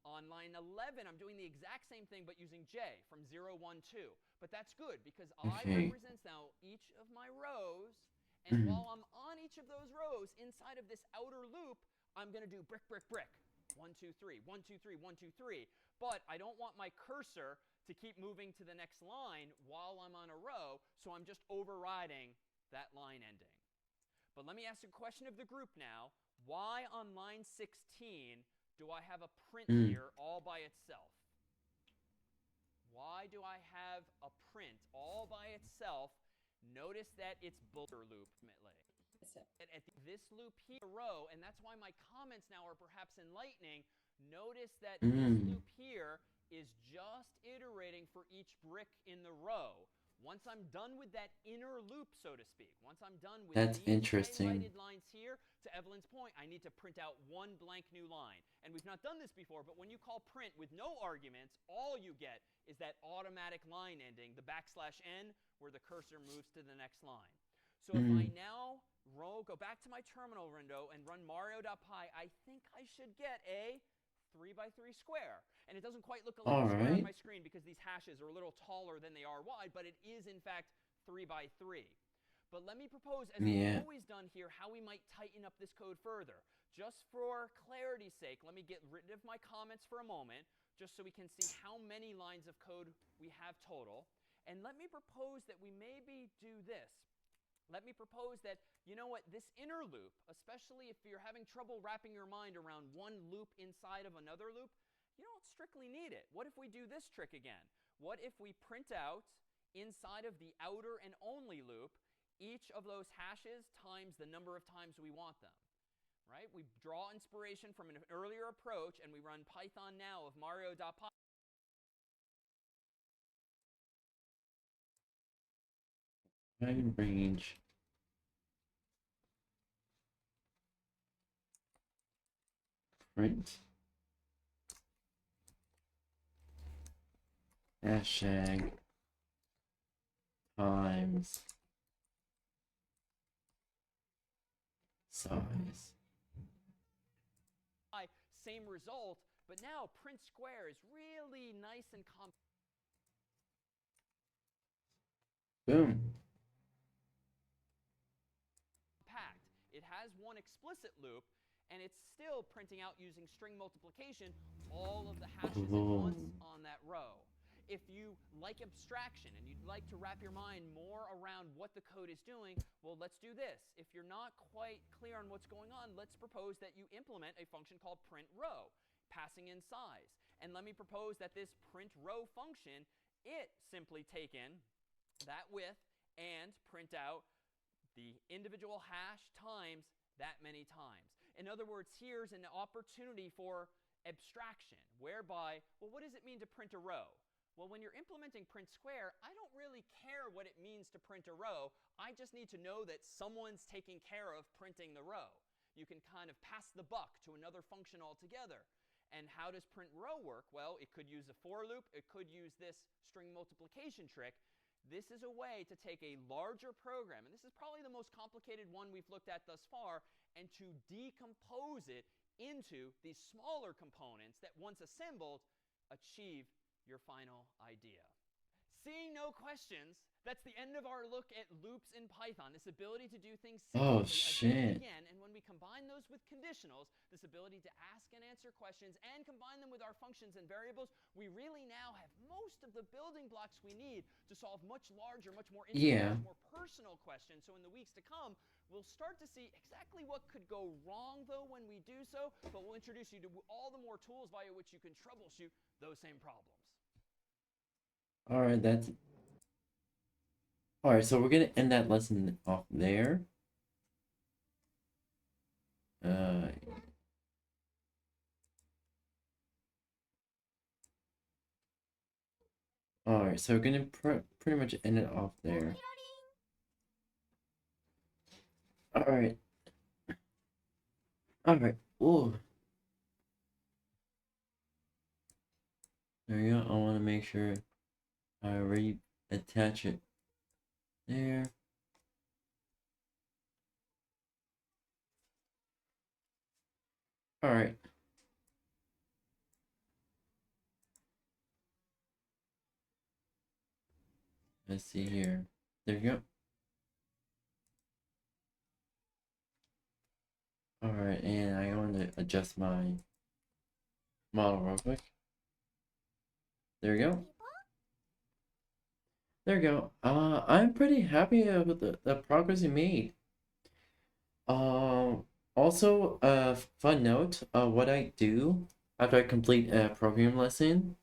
On line 11, I'm doing the exact same thing but using J from 0, 1, 2. But that's good because I represents now each of my rows. And while I'm on each of those rows inside of this outer loop, I'm going to do brick, brick, brick. 1, 2, 3, 1, 2, 3, 1, 2, 3. But I don't want my cursor to keep moving to the next line while I'm on a row, so I'm just overriding that line ending. But let me ask a question of the group now. Why on line 16 do I have a print here all by itself? Why do I have a print all by itself Notice that it's bullet loop ultimately. At this loop here, row, and that's why my comments now are perhaps enlightening. Notice that this loop here is just iterating for each brick in the row. Once I'm done with that inner loop, so to speak, once I'm done with That's these interesting. highlighted lines here, to Evelyn's point, I need to print out one blank new line. And we've not done this before, but when you call print with no arguments, all you get is that automatic line ending, the \n, where the cursor moves to the next line. So if I now go back to my terminal window and run mario.py, I think I should get a 3x3 square. And it doesn't quite look like a square on my screen because these hashes are a little taller than they are wide, but it is in fact 3x3. But let me propose, as we've always done here, how we might tighten up this code further. Just for clarity's sake, let me get rid of my comments for a moment, just so we can see how many lines of code we have total. And let me propose that we maybe do this. Let me propose that, you know what, this inner loop, especially if you're having trouble wrapping your mind around one loop inside of another loop, you don't strictly need it. What if we do this trick again? What if we print out inside of the outer and only loop each of those hashes times the number of times we want them? Right? We draw inspiration from an earlier approach and we run Python now of mario.py. Range. Print. Hashtag times size. Same result, but now print square is really nice and compact. Boom. It has one explicit loop, and it's still printing out using string multiplication all of the hashes at once on that row. If you like abstraction and you'd like to wrap your mind more around what the code is doing, well, let's do this. If you're not quite clear on what's going on, let's propose that you implement a function called print row, passing in size. And let me propose that this print row function, it simply take in that width and print out the individual hash times that many times. In other words, here's an opportunity for abstraction, whereby, well, what does it mean to print a row? Well, when you're implementing print square, I don't really care what it means to print a row. I just need to know that someone's taking care of printing the row. You can kind of pass the buck to another function altogether. And how does print row work? Well, it could use a for loop. It could use this string multiplication trick. This is a way to take a larger program, and this is probably the most complicated one we've looked at thus far, and to decompose it into these smaller components that, once assembled, achieve your final idea. Seeing no questions, that's the end of our look at loops in Python, this ability to do things shit. again, and when we combine those with conditionals, this ability to ask and answer questions and combine them with our functions and variables, we really now have most of the building blocks we need to solve much larger, much more interesting, much more personal questions. So in the weeks to come, we'll start to see exactly what could go wrong, though, when we do so, but we'll introduce you to all the more tools via which you can troubleshoot those same problems. Alright, that's... Alright, so we're gonna end that lesson off there. Alright, so we're gonna pretty much end it off there. Alright. Alright, ooh. There you go, I wanna make sure I already attach it there. Alright. Let's see here. There you go. Alright, and I want to adjust my model real quick. There you go. There you go. I'm pretty happy with the progress you made. Also, fun note, what I do after I complete a program lesson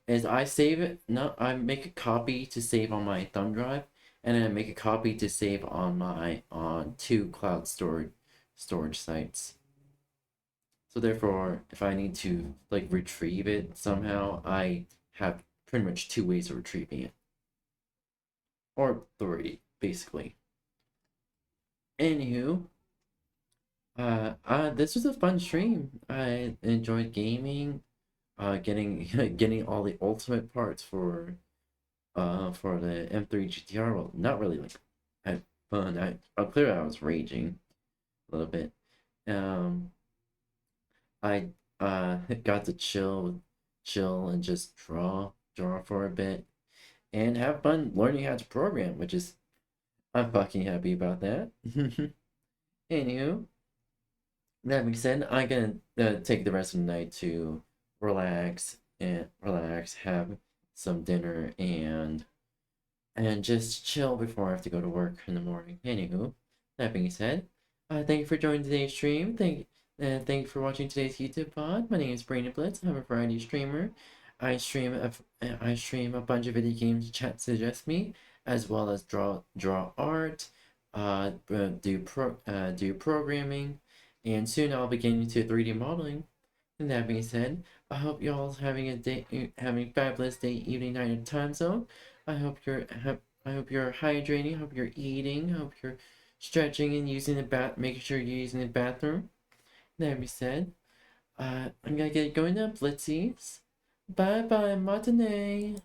is I save it. No, I make a copy to save on my thumb drive, and then I make a copy to save on 2 cloud storage sites. So therefore, if I need to like retrieve it somehow, I have pretty much 2 ways of retrieving it, or 3 basically. Anywho, this was a fun stream. I enjoyed gaming, getting all the ultimate parts for the M3 GTR. Well, not really like I had fun. Clearly I was raging a little bit. I got to chill and just draw for a bit and have fun learning how to program, which is I'm fucking happy about that. Anywho, that being said, I'm gonna take the rest of the night to relax, have some dinner, and just chill before I have to go to work in the morning. Anywho, that being said, thank you for joining today's stream. Thank you for watching today's YouTube pod. My name is Brandon Blitz. I'm a variety streamer. I stream a bunch of video games chat suggests me, as well as draw art, do programming, and soon I'll be getting into 3D modeling. And that being said, I hope you all having a fabulous day, evening, night, or time zone. I hope you're hydrating. Hope you're eating. Hope you're stretching and using making sure you're using the bathroom. That being said, I'm gonna get going to Blitzies. Bye bye, matinee.